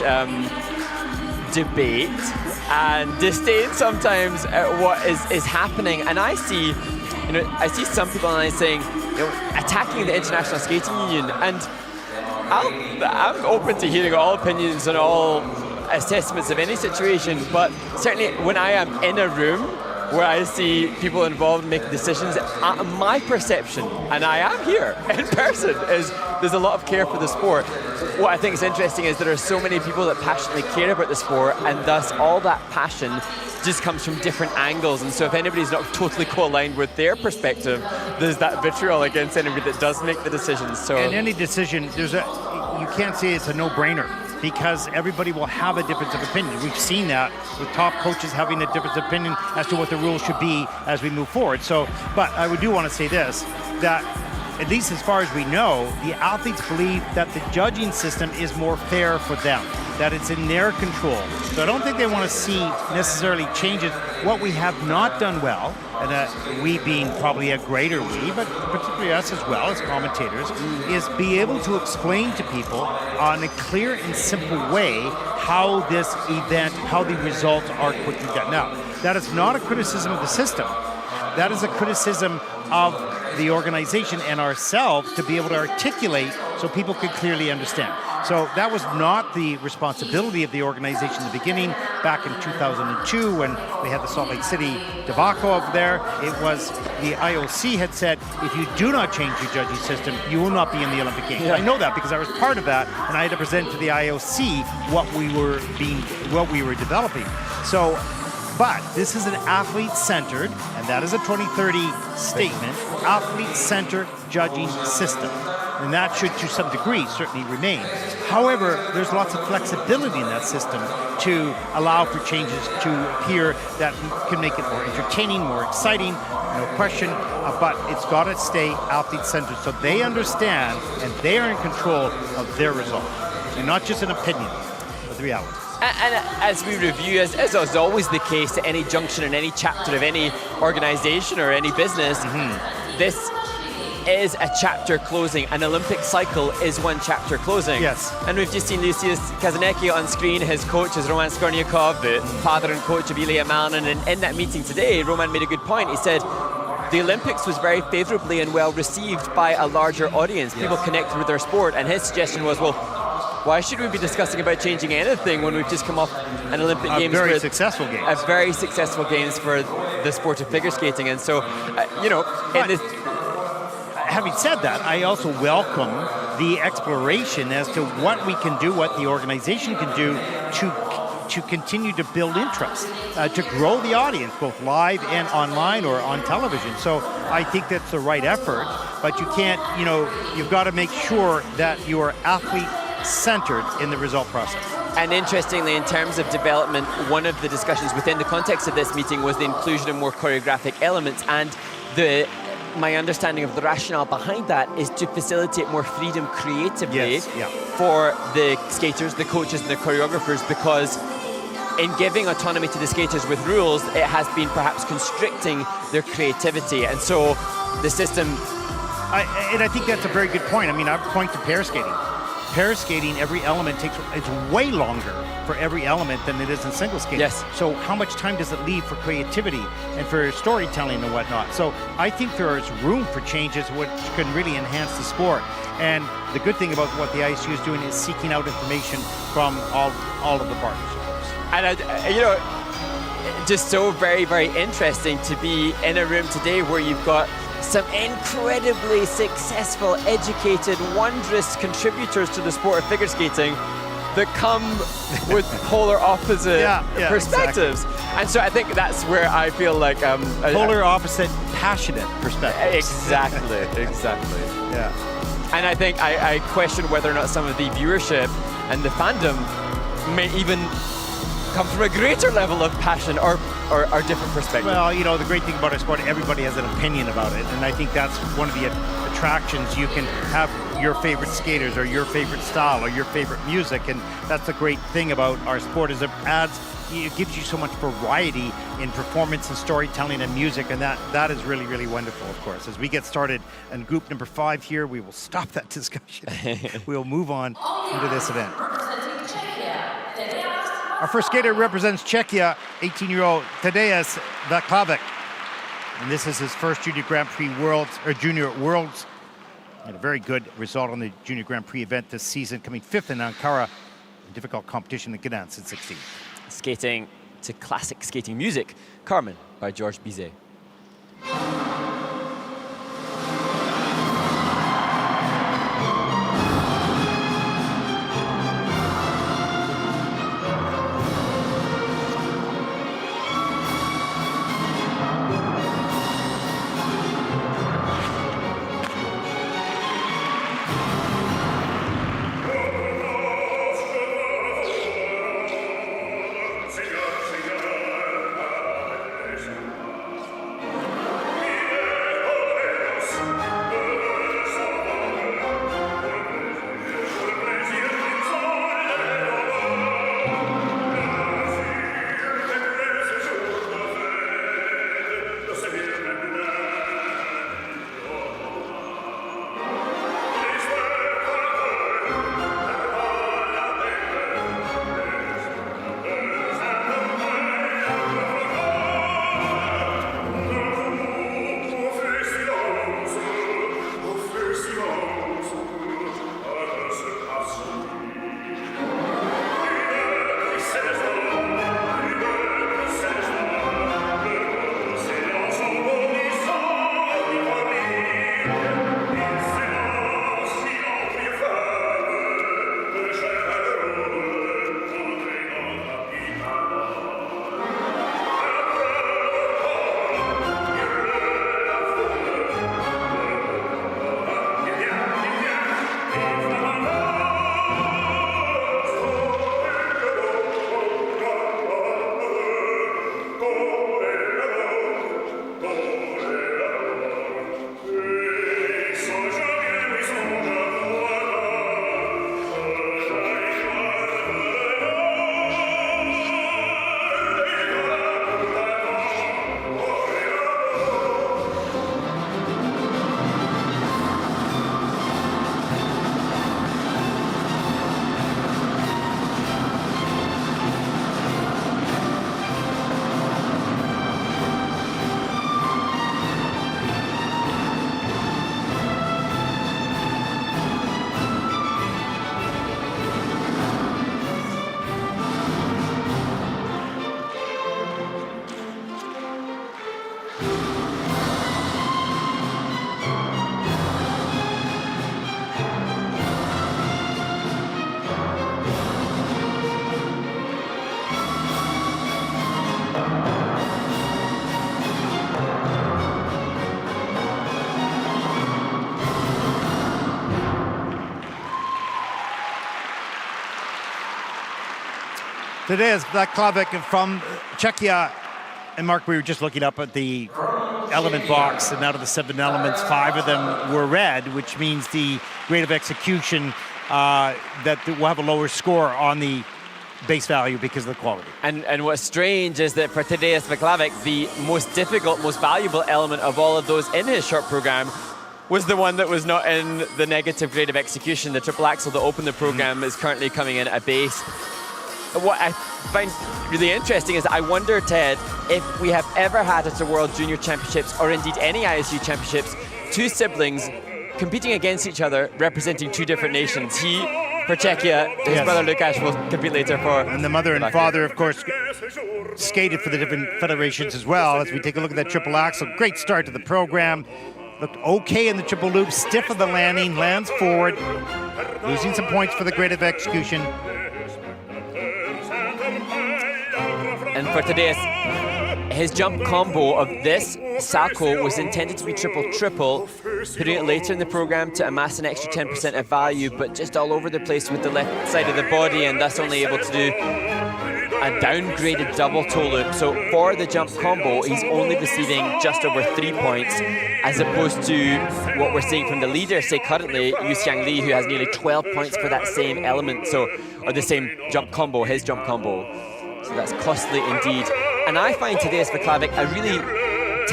[SPEAKER 6] debate and disdain sometimes at what is happening. And I see, I see some people online saying, attacking the International Skating Union. And I'm open to hearing all opinions and all assessments of any situation, but certainly when I am in a room where I see people involved in making decisions, my perception, and I am here in person, is there's a lot of care for the sport. What I think is interesting is there are so many people that passionately care about the sport, and thus all that passion just comes from different angles. And so if anybody's not totally co-aligned with their perspective, there's that vitriol against anybody that does make the decisions. So
[SPEAKER 5] in any decision, you can't say it's a no-brainer, because everybody will have a difference of opinion. We've seen that with top coaches having a difference of opinion as to what the rules should be as we move forward. So, but I do want to say this, that at least as far as we know, the athletes believe that the judging system is more fair for them, that it's in their control. So I don't think they want to see necessarily changes. What we have not done well, and we being probably a greater we, but particularly us as well as commentators, is be able to explain to people on a clear and simple way how this event, how the results are quickly done. Now, that is not a criticism of the system. That is a criticism of the organization and ourselves to be able to articulate so people could clearly understand. So that was not the responsibility of the organization in the beginning, back in 2002 when we had the Salt Lake City debacle over there. It was the IOC had said, if you do not change your judging system, you will not be in the Olympic Games. Yeah. I know that because I was part of that, and I had to present to the IOC what we were developing. So, but this is an athlete-centered, and that is a 2030 statement, athlete-centered judging system. And that should, to some degree, certainly remain. However, there's lots of flexibility in that system to allow for changes to appear that can make it more entertaining, more exciting, no question, but it's got to stay athlete-centered so they understand and they are in control of their result. And not just an opinion, but the reality.
[SPEAKER 6] And as we review, as is always the case at any junction in any chapter of any organization or any business, this is a chapter closing. An Olympic cycle is one chapter closing.
[SPEAKER 5] Yes.
[SPEAKER 6] And we've just seen Lucius Kazanecki on screen. His coach is Roman Skorniakov, the father and coach of Ilya Malinin. And in that meeting today, Roman made a good point. He said, the Olympics was very favorably and well received by a larger audience. Yes. People connected with their sport. And his suggestion was, well, why should we be discussing about changing anything when we've just come off an Olympic Games?
[SPEAKER 5] A very successful
[SPEAKER 6] games for the sport of figure skating. And so,
[SPEAKER 5] having said that, I also welcome the exploration as to what we can do, what the organization can do to continue to build interest, to grow the audience, both live and online or on television. So I think that's the right effort, but you can't, you've got to make sure that you are athlete-centered in the result process.
[SPEAKER 6] And interestingly, in terms of development, one of the discussions within the context of this meeting was the inclusion of more choreographic elements, and my understanding of the rationale behind that is to facilitate more freedom creatively for the skaters, the coaches, and the choreographers, because in giving autonomy to the skaters with rules, it has been perhaps constricting their creativity. And so the system...
[SPEAKER 5] I think that's a very good point. I mean, I point to pair skating. Pair skating, every element it's way longer for every element than it is in single skating.
[SPEAKER 6] Yes.
[SPEAKER 5] So how much time does it leave for creativity and for storytelling and whatnot? So I think there is room for changes which can really enhance the sport. And the good thing about what the ISU is doing is seeking out information from all of the partners, of course.
[SPEAKER 6] And just so very, very interesting to be in a room today where you've got some incredibly successful, educated, wondrous contributors to the sport of figure skating that come with polar opposite perspectives. Exactly. And so I think that's where I feel like...
[SPEAKER 5] polar opposite, passionate perspectives.
[SPEAKER 6] Exactly.
[SPEAKER 5] Yeah.
[SPEAKER 6] And I think I question whether or not some of the viewership and the fandom may even come from a greater level of passion or different perspective.
[SPEAKER 5] Well, the great thing about our sport, everybody has an opinion about it, and I think that's one of the attractions. You can have your favorite skaters or your favorite style or your favorite music, and that's the great thing about our sport is it gives you so much variety in performance and storytelling and music, and that is really, really wonderful, of course. As we get started in group number 5 here, we will stop that discussion. We'll move on into this event. Our first skater represents Czechia, 18-year-old Tadeusz Vaclavec. And this is his first Junior Grand Prix Junior Worlds. And a very good result on the Junior Grand Prix event this season, coming 5th in Ankara. A difficult competition in Gdansk in 16th.
[SPEAKER 6] Skating to classic skating music, Carmen by Georges Bizet.
[SPEAKER 5] Tadeusz Vaclavic from Czechia. And Mark, we were just looking up at the element box, and out of the 7 elements, 5 of them were red, which means the rate of execution that will have a lower score on the base value because of the quality.
[SPEAKER 6] And what's strange is that for Tadeusz Vaclavic, the most difficult, most valuable element of all of those in his short program was the one that was not in the negative grade of execution. The triple axel that opened the program is currently coming in at base. What I find really interesting is I wonder, Ted, if we have ever had at the World Junior Championships, or indeed any ISU Championships, 2 siblings competing against each other, representing 2 different nations. He for Czechia, his brother Lukáš will compete later for...
[SPEAKER 5] And the mother and father, of course, skated for the different federations as well. As we take a look at that triple axel, great start to the program. Looked okay in the triple loop, stiff of the landing, lands forward, losing some points for the grade of execution.
[SPEAKER 6] And for Tadeusz, his jump combo of this salto was intended to be triple-triple, putting it later in the program to amass an extra 10% of value, but just all over the place with the left side of the body, and thus only able to do a downgraded double toe loop. So for the jump combo, he's only receiving just over 3 points, as opposed to what we're seeing from the leader, say currently, Yuxiang Li, who has nearly 12 points for that same element, or the same jump combo, his jump combo. So that's costly indeed. And I find Tadeusz Vaclavic a really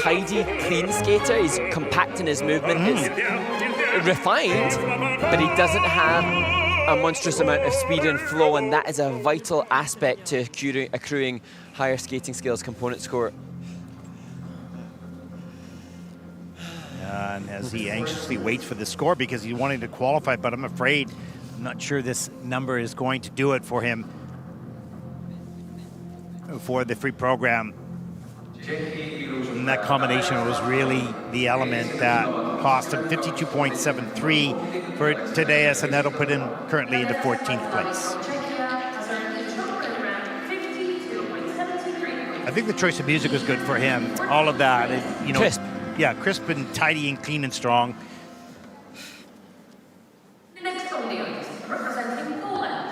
[SPEAKER 6] tidy, clean skater. He's compact in his movement. It's refined, but he doesn't have a monstrous amount of speed and flow, and that is a vital aspect to accruing higher skating skills component score.
[SPEAKER 5] And as he anxiously waits for the score because he's wanting to qualify, but I'm afraid, I'm not sure this number is going to do it for him for the free program. And that combination was really the element that cost him 52.73 for Tadeusz, and that'll put him currently into 14th place. I think the choice of music was good for him. All of that, you know,
[SPEAKER 6] crisp.
[SPEAKER 5] Yeah, crisp and tidy and clean and strong.
[SPEAKER 12] The next audience, representing Poland,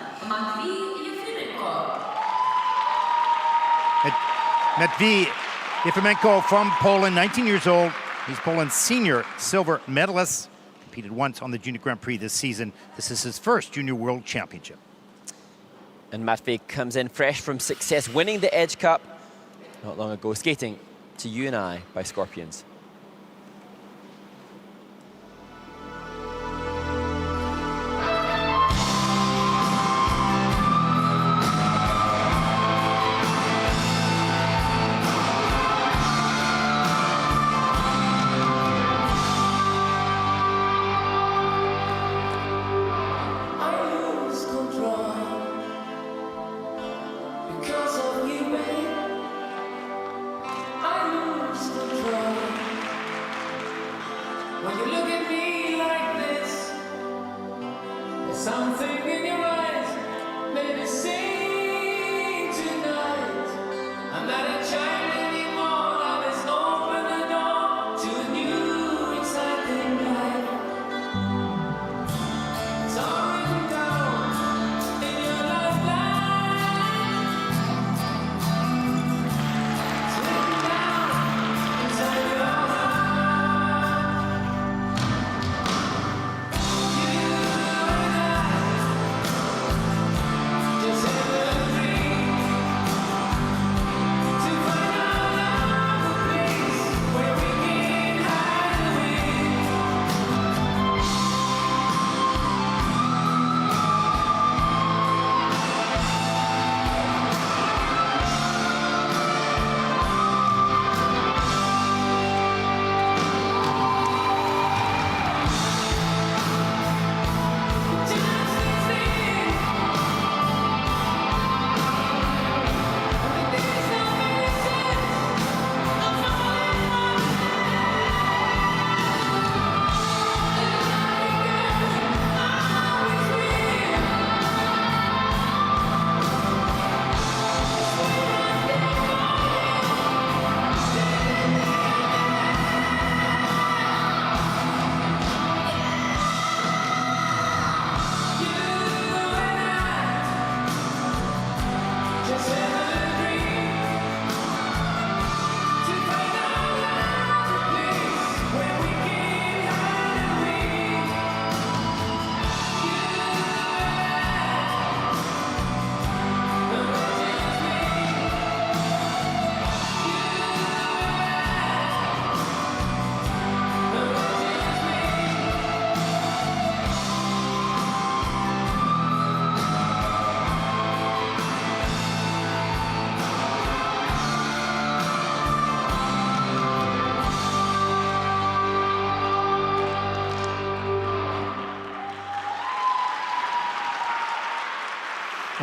[SPEAKER 5] Matvey Yefimenko from Poland, 19 years old. He's Poland's senior silver medalist. Competed once on the Junior Grand Prix this season. This is his first Junior World Championship.
[SPEAKER 6] And Matvey comes in fresh from success, winning the Edge Cup not long ago, skating to You and I by Scorpions.
[SPEAKER 7] Because of you, babe, I lose control.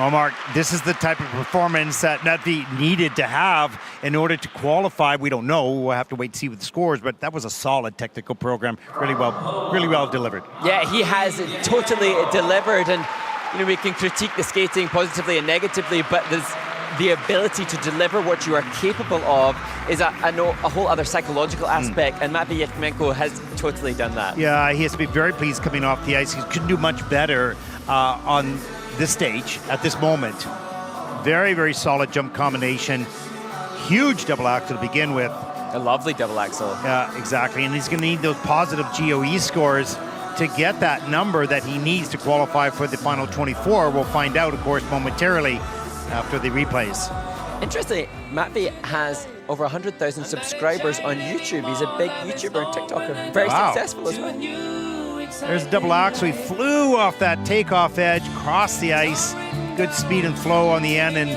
[SPEAKER 5] Well, Mark, this is the type of performance that Nutvi needed to have in order to qualify. We don't know. We'll have to wait and see with the scores, but that was a solid technical program. Really well delivered.
[SPEAKER 6] Yeah, he has totally delivered, and we can critique the skating positively and negatively, but the ability to deliver what you are capable of is a whole other psychological aspect, and Matvey Yefmenko has totally done that.
[SPEAKER 5] Yeah, he has to be very pleased coming off the ice. He couldn't do much better on this stage at this moment. Very, very solid jump combination. Huge double axel to begin with.
[SPEAKER 6] A lovely double axel.
[SPEAKER 5] Yeah, exactly. And he's going to need those positive GOE scores to get that number that he needs to qualify for the final 24. We'll find out, of course, momentarily after the replays.
[SPEAKER 6] Interestingly, Matvey has over 100,000 subscribers on YouTube. He's a big YouTuber and TikToker. Very successful as well.
[SPEAKER 5] There's a double axel. He flew off that takeoff edge, crossed the ice. Good speed and flow on the end, and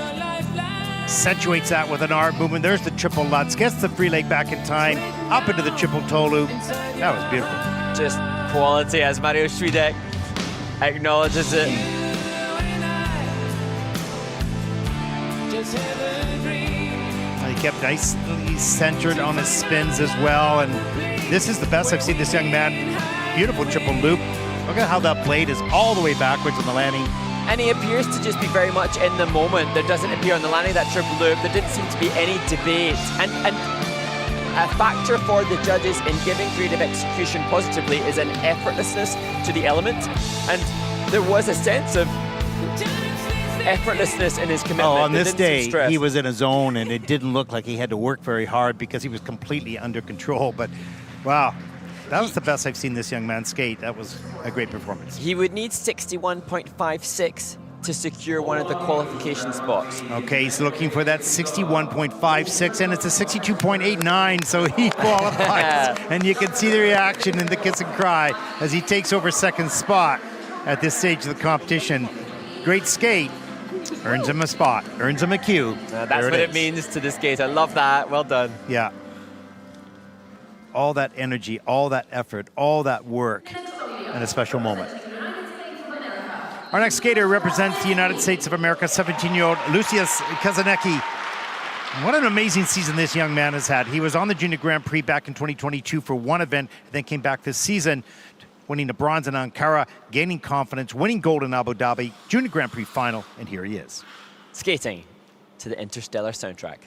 [SPEAKER 5] accentuates that with an arm movement. There's the triple Lutz. Gets the free leg back in time. Up into the triple toe loop. That was beautiful.
[SPEAKER 6] Just quality, as Mario Schwiedek acknowledges it.
[SPEAKER 5] He kept nicely centered on his spins as well, and this is the best I've seen this young man. Beautiful triple loop. Look at how that blade is all the way backwards on the landing.
[SPEAKER 6] And he appears to just be very much in the moment. There doesn't appear on the landing that triple loop. There didn't seem to be any debate. And a factor for the judges in giving creative execution positively is an effortlessness to the element. And there was a sense of effortlessness in his commitment.
[SPEAKER 5] Oh, on this day, he was in a zone, and it didn't look like he had to work very hard because he was completely under control. But wow, that was the best I've seen this young man skate. That was a great performance.
[SPEAKER 6] He would need 61.56 to secure one of the qualification spots.
[SPEAKER 5] Okay, he's looking for that 61.56, and it's a 62.89, so he qualifies. And you can see the reaction in the kiss and cry as he takes over second spot at this stage of the competition. Great skate. Earns him a spot, earns him a cue.
[SPEAKER 6] That's what it means to the skate. I love that. Well done.
[SPEAKER 5] Yeah. All that energy, all that effort, all that work, and a special moment. Our next skater represents the United States of America, 17-year-old Lucius Kazanecki. What an amazing season this young man has had. He was on the Junior Grand Prix back in 2022 for one event, then came back this season, winning the bronze in Ankara, gaining confidence, winning gold in Abu Dhabi, Junior Grand Prix final, and here he is.
[SPEAKER 6] Skating to the Interstellar soundtrack.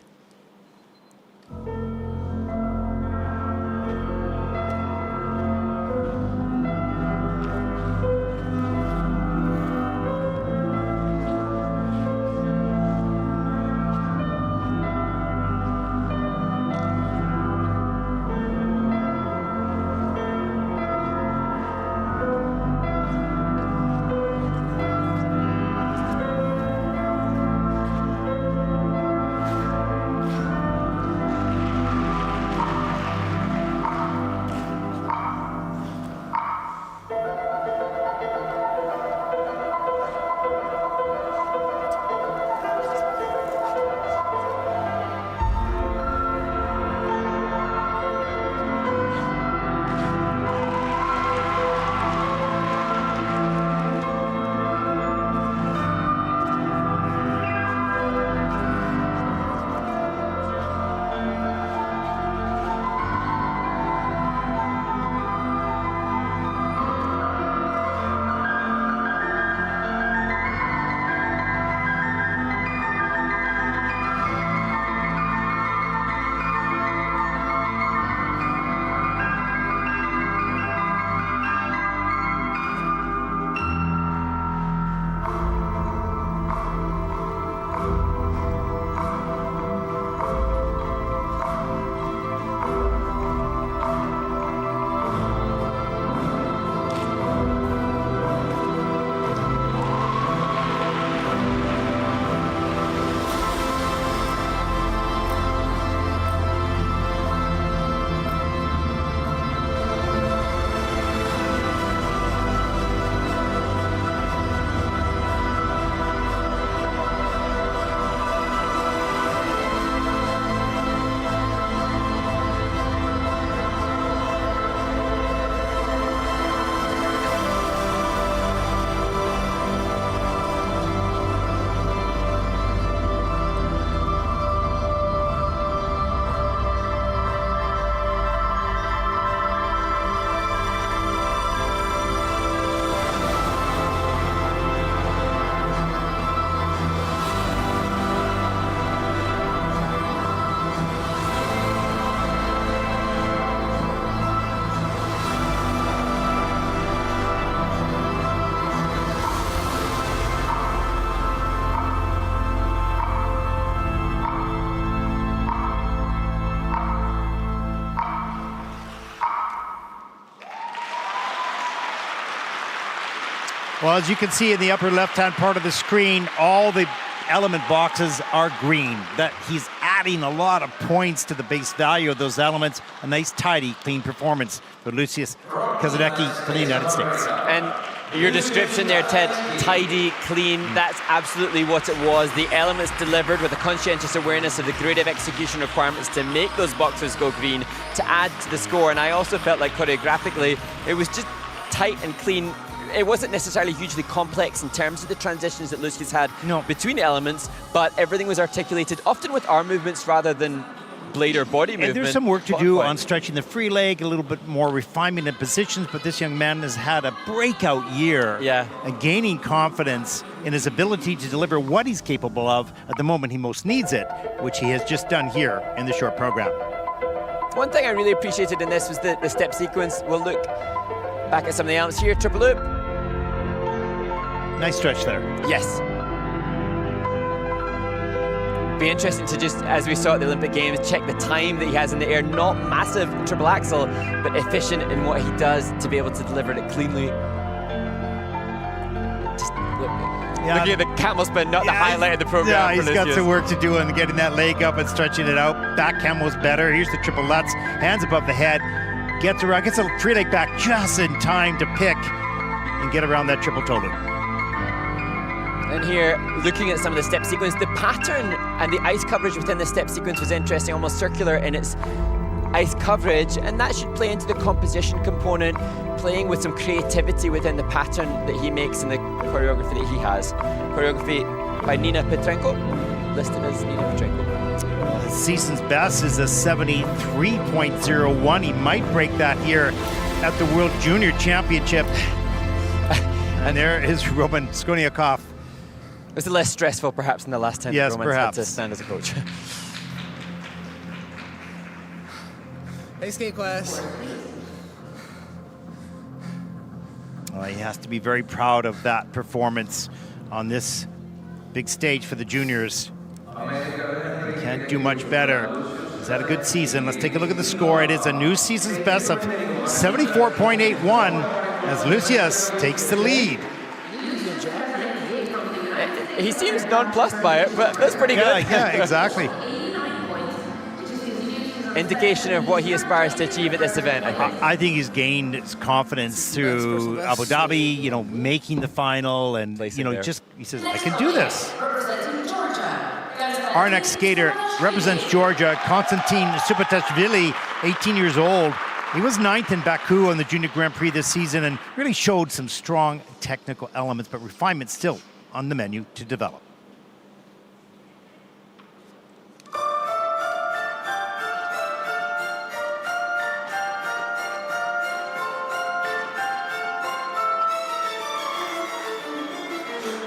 [SPEAKER 5] Well, as you can see in the upper left-hand part of the screen, all the element boxes are green. That he's adding a lot of points to the base value of those elements. A nice, tidy, clean performance for Lucius Kazanecki from the United States.
[SPEAKER 6] And your description there, Ted, tidy, clean, that's absolutely what it was. The elements delivered with a conscientious awareness of the grade of execution requirements to make those boxes go green, to add to the score. And I also felt like choreographically, it was just tight and clean. It wasn't necessarily hugely complex in terms of the transitions that Lucius had between elements, but everything was articulated, often with arm movements rather than blade or body movement.
[SPEAKER 5] And there's some work to do on stretching the free leg, a little bit more refinement in positions, but this young man has had a breakout year and gaining confidence in his ability to deliver what he's capable of at the moment he most needs it, which he has just done here in the short program.
[SPEAKER 6] One thing I really appreciated in this was the step sequence. We'll look back at some of the elements here. Triple loop.
[SPEAKER 5] Nice stretch there.
[SPEAKER 6] Yes. Be interesting to just, as we saw at the Olympic Games, check the time that he has in the air. Not massive triple axel, but efficient in what he does to be able to deliver it cleanly. Just looking at the camel spin, not the highlight of the program.
[SPEAKER 5] Yeah, he's
[SPEAKER 6] for
[SPEAKER 5] got
[SPEAKER 6] Lucius.
[SPEAKER 5] some work to do on getting that leg up and stretching it out. Back camel's better. Here's the triple lutz, hands above the head, gets around, gets a free leg back just in time to pick and get around that triple toe loop.
[SPEAKER 6] And here, looking at some of the step sequence, the pattern and the ice coverage within the step sequence was interesting, almost circular in its ice coverage, and that should play into the composition component, playing with some creativity within the pattern that he makes in the choreography that he has. Choreography by Nina Petrenko, listed as Nina Petrenko.
[SPEAKER 5] His season's best is a 73.01. He might break that here at the World Junior Championship. And there is Roman Skoniakov.
[SPEAKER 6] It was less stressful, perhaps, than the last time Roman had to stand as a coach.
[SPEAKER 10] Hey, skate class.
[SPEAKER 5] Well, he has to be very proud of that performance on this big stage for the juniors. He can't do much better. He's had a good season. Let's take a look at the score. It is a new season's best of 74.81 as Lucius takes the lead.
[SPEAKER 6] He seems nonplussed by it, but that's pretty good.
[SPEAKER 5] Yeah, exactly.
[SPEAKER 6] Indication of what he aspires to achieve at this event, I think.
[SPEAKER 5] I think he's gained his confidence through Abu Dhabi, you know, making the final, and you know, just he says, I can do this. Our next skater represents Georgia, Konstantin Supatashvili, 18 years old. He was 9th in Baku on the Junior Grand Prix this season and really showed some strong technical elements, but refinement still on the menu to develop.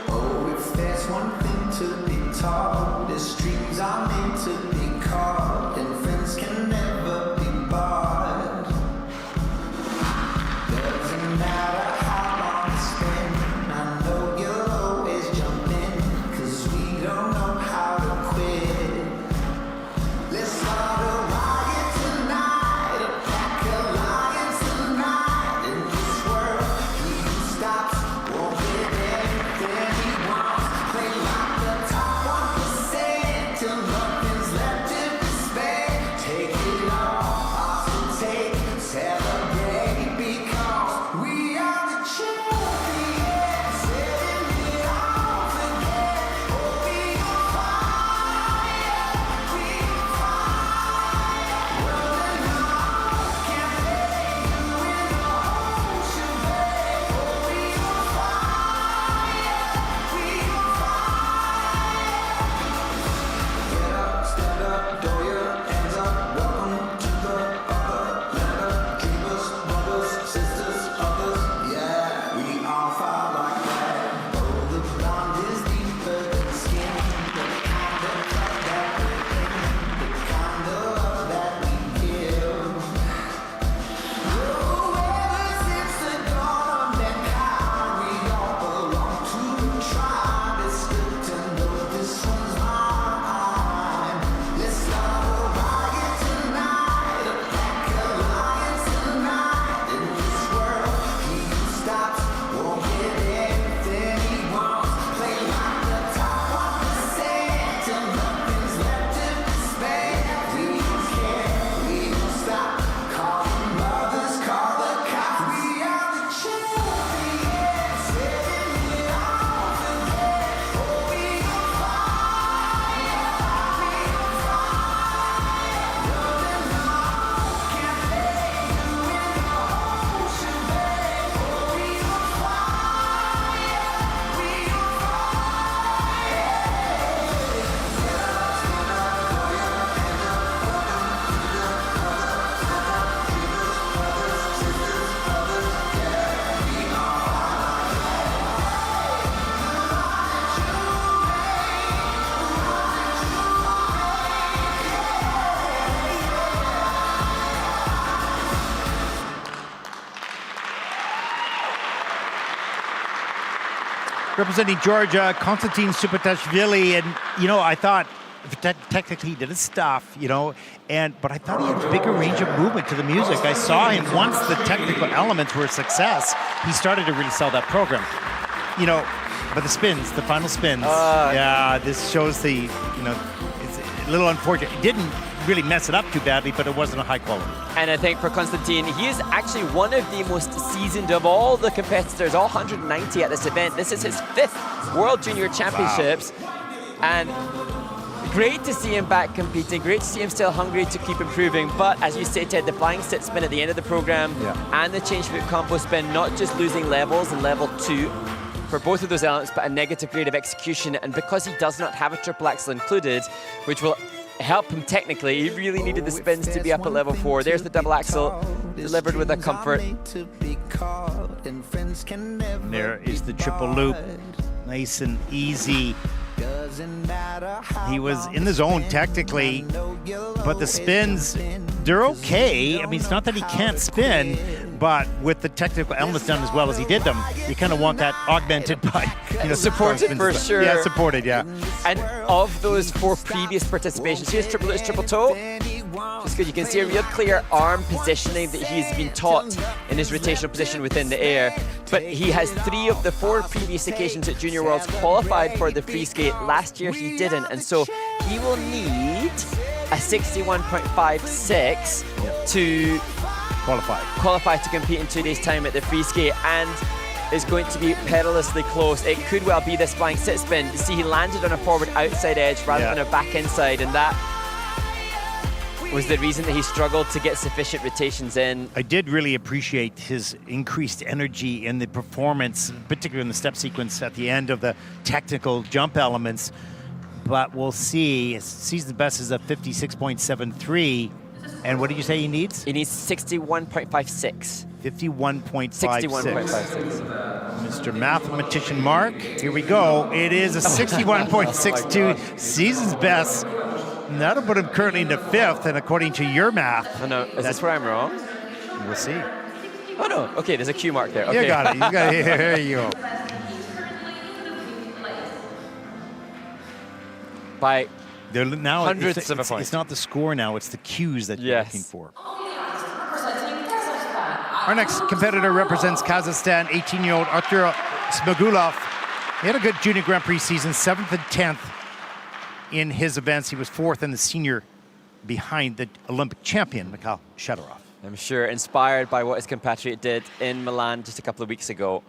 [SPEAKER 7] Oh, if there's one thing to be taught, the streams are meant to be caught, and friends can never be bought. Doesn't matter how long it's been, I know you'll always jump in, 'cause we don't know how to quit. Let's start a riot tonight, a pack of lions tonight, in this world he who stops won't get anything he wants. Play like the top 1% till no
[SPEAKER 5] representing Georgia, Konstantin Supatashvili, and I thought technically he did his stuff, but I thought he had a bigger range of movement to the music. I saw him once the technical elements were a success. He started to really sell that program, but the spins, the final spins, this shows it's a little unfortunate. It didn't really mess it up too badly, but it wasn't a high quality.
[SPEAKER 6] And I think for Konstantin, he is actually one of the most seasoned of all the competitors, all 190 at this event. This is his 5th World Junior Championships. Wow. And great to see him back competing, great to see him still hungry to keep improving, but as you say, Ted, the flying sit spin at the end of the program and the change foot combo spin, not just losing levels in level 2 for both of those elements, but a negative grade of execution, and because he does not have a triple axel included, which will help him technically, he really needed the spins to be up at level 4. There's the double axel, delivered with a comfort.
[SPEAKER 5] There is the triple loop, nice and easy. He was in the zone technically, but the spins, they're okay. I mean, it's not that he can't spin, but with the technical elements done as well as he did them, you kind of want that augmented by,
[SPEAKER 6] supported for sure.
[SPEAKER 5] Yeah, supported, yeah.
[SPEAKER 6] And of those 4 previous participations, here's triple loop, triple toe. Just good, you can see a real clear arm positioning that he's been taught in his rotational position within the air. But he has 3 of the 4 previous occasions at Junior Worlds qualified for the free skate. Last year he didn't, and so he will need a 61.56 to qualify to compete in 2 days' time at the free skate, and is going to be perilously close. It could well be this flying sit spin. You see, he landed on a forward outside edge rather than a back inside, and that was the reason that he struggled to get sufficient rotations in.
[SPEAKER 5] I did really appreciate his increased energy in the performance, particularly in the step sequence at the end of the technical jump elements. But we'll see. His season best is a 56.73. And what did you say he needs?
[SPEAKER 6] He needs 61.56.
[SPEAKER 5] 51.56. Mr. Mathematician Mark, here we go. It is a 61.62 season's best. And that'll put him currently into 5th, and according to your math.
[SPEAKER 6] Oh no, is this where I'm wrong?
[SPEAKER 5] We'll see.
[SPEAKER 6] Oh no, okay, there's a Q mark there. Okay.
[SPEAKER 5] You got it, here you go.
[SPEAKER 6] By
[SPEAKER 5] now
[SPEAKER 6] hundredths of a point.
[SPEAKER 5] It's not the score now, it's the cues that you're looking for. Our next competitor represents Kazakhstan, 18-year-old Artur Smagulov. He had a good junior Grand Prix season, 7th and 10th. In his events, he was 4th in the senior behind the Olympic champion, Mikhail Shadorov.
[SPEAKER 6] I'm sure inspired by what his compatriot did in Milan just a couple of weeks ago.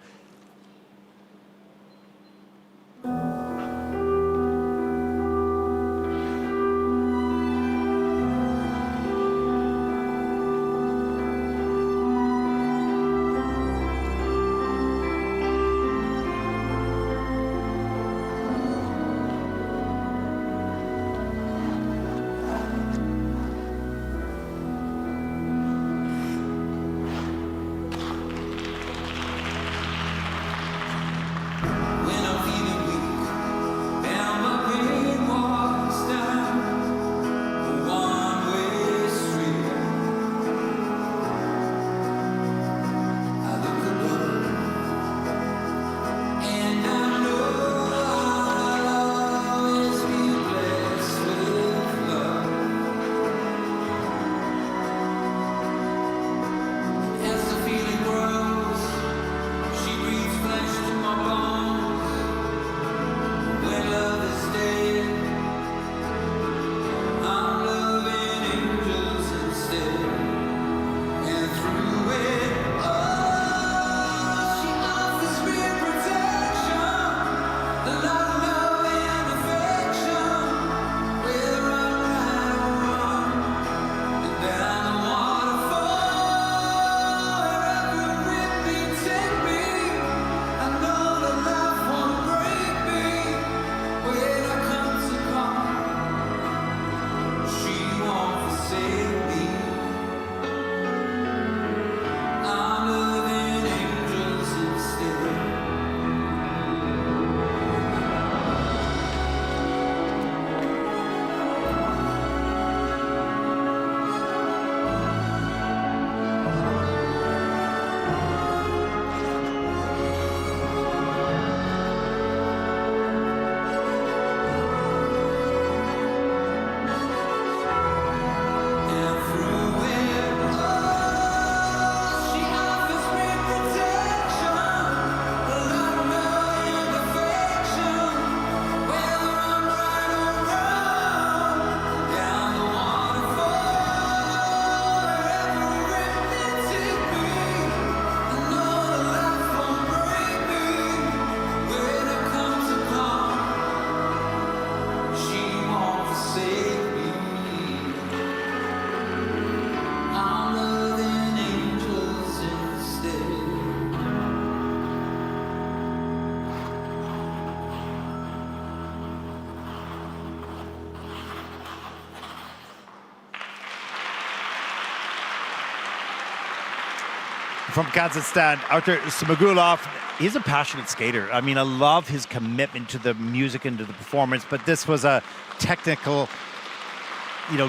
[SPEAKER 5] From Kazakhstan, Artur Smagulov, he's a passionate skater. I mean, I love his commitment to the music and to the performance, but this was a technical,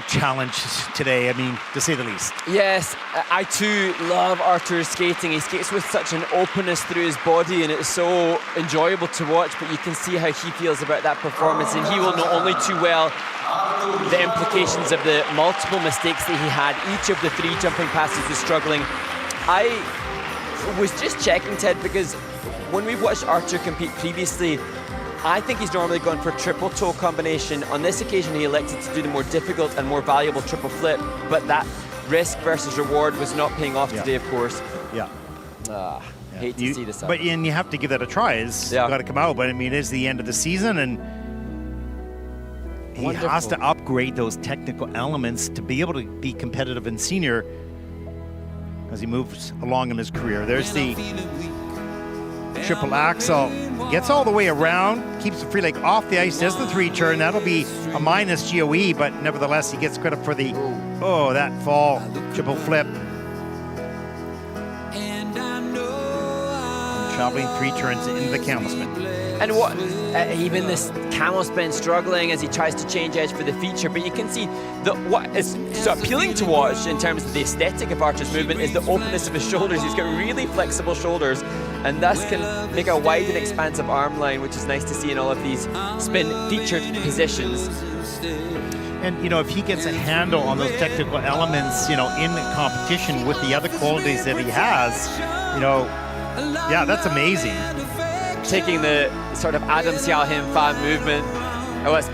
[SPEAKER 5] challenge today, I mean, to say the least.
[SPEAKER 6] Yes, I too love Artur's skating. He skates with such an openness through his body, and it's so enjoyable to watch, but you can see how he feels about that performance, and he will know only too well the implications of the multiple mistakes that he had. Each of the 3 jumping passes was struggling. I was just checking, Ted, because when we've watched Artur compete previously, I think he's normally gone for triple toe combination. On this occasion, he elected to do the more difficult and more valuable triple flip, but that risk versus reward was not paying off today, of course.
[SPEAKER 5] Yeah.
[SPEAKER 6] Hate to see this.
[SPEAKER 5] But and you have to give that a try. It's got to come out. But I mean, it's the end of the season, and he has to upgrade those technical elements to be able to be competitive in senior as he moves along in his career. There's the triple axel, gets all the way around, keeps the free leg off the ice, does the 3-turn. That'll be a minus GOE, but nevertheless, he gets credit for the, that fall, triple flip. Traveling 3 turns into the camel spin.
[SPEAKER 6] And what, even this camel spin struggling as he tries to change edge for the feature, but you can see that what is so appealing to watch in terms of the aesthetic of Artur's movement is the openness of his shoulders. He's got really flexible shoulders, and thus can make a wide and expansive arm line, which is nice to see in all of these spin featured positions.
[SPEAKER 5] And, if he gets a handle on those technical elements, in the competition with the other qualities that he has, that's amazing.
[SPEAKER 6] Taking the sort of Adam Sialhim movement,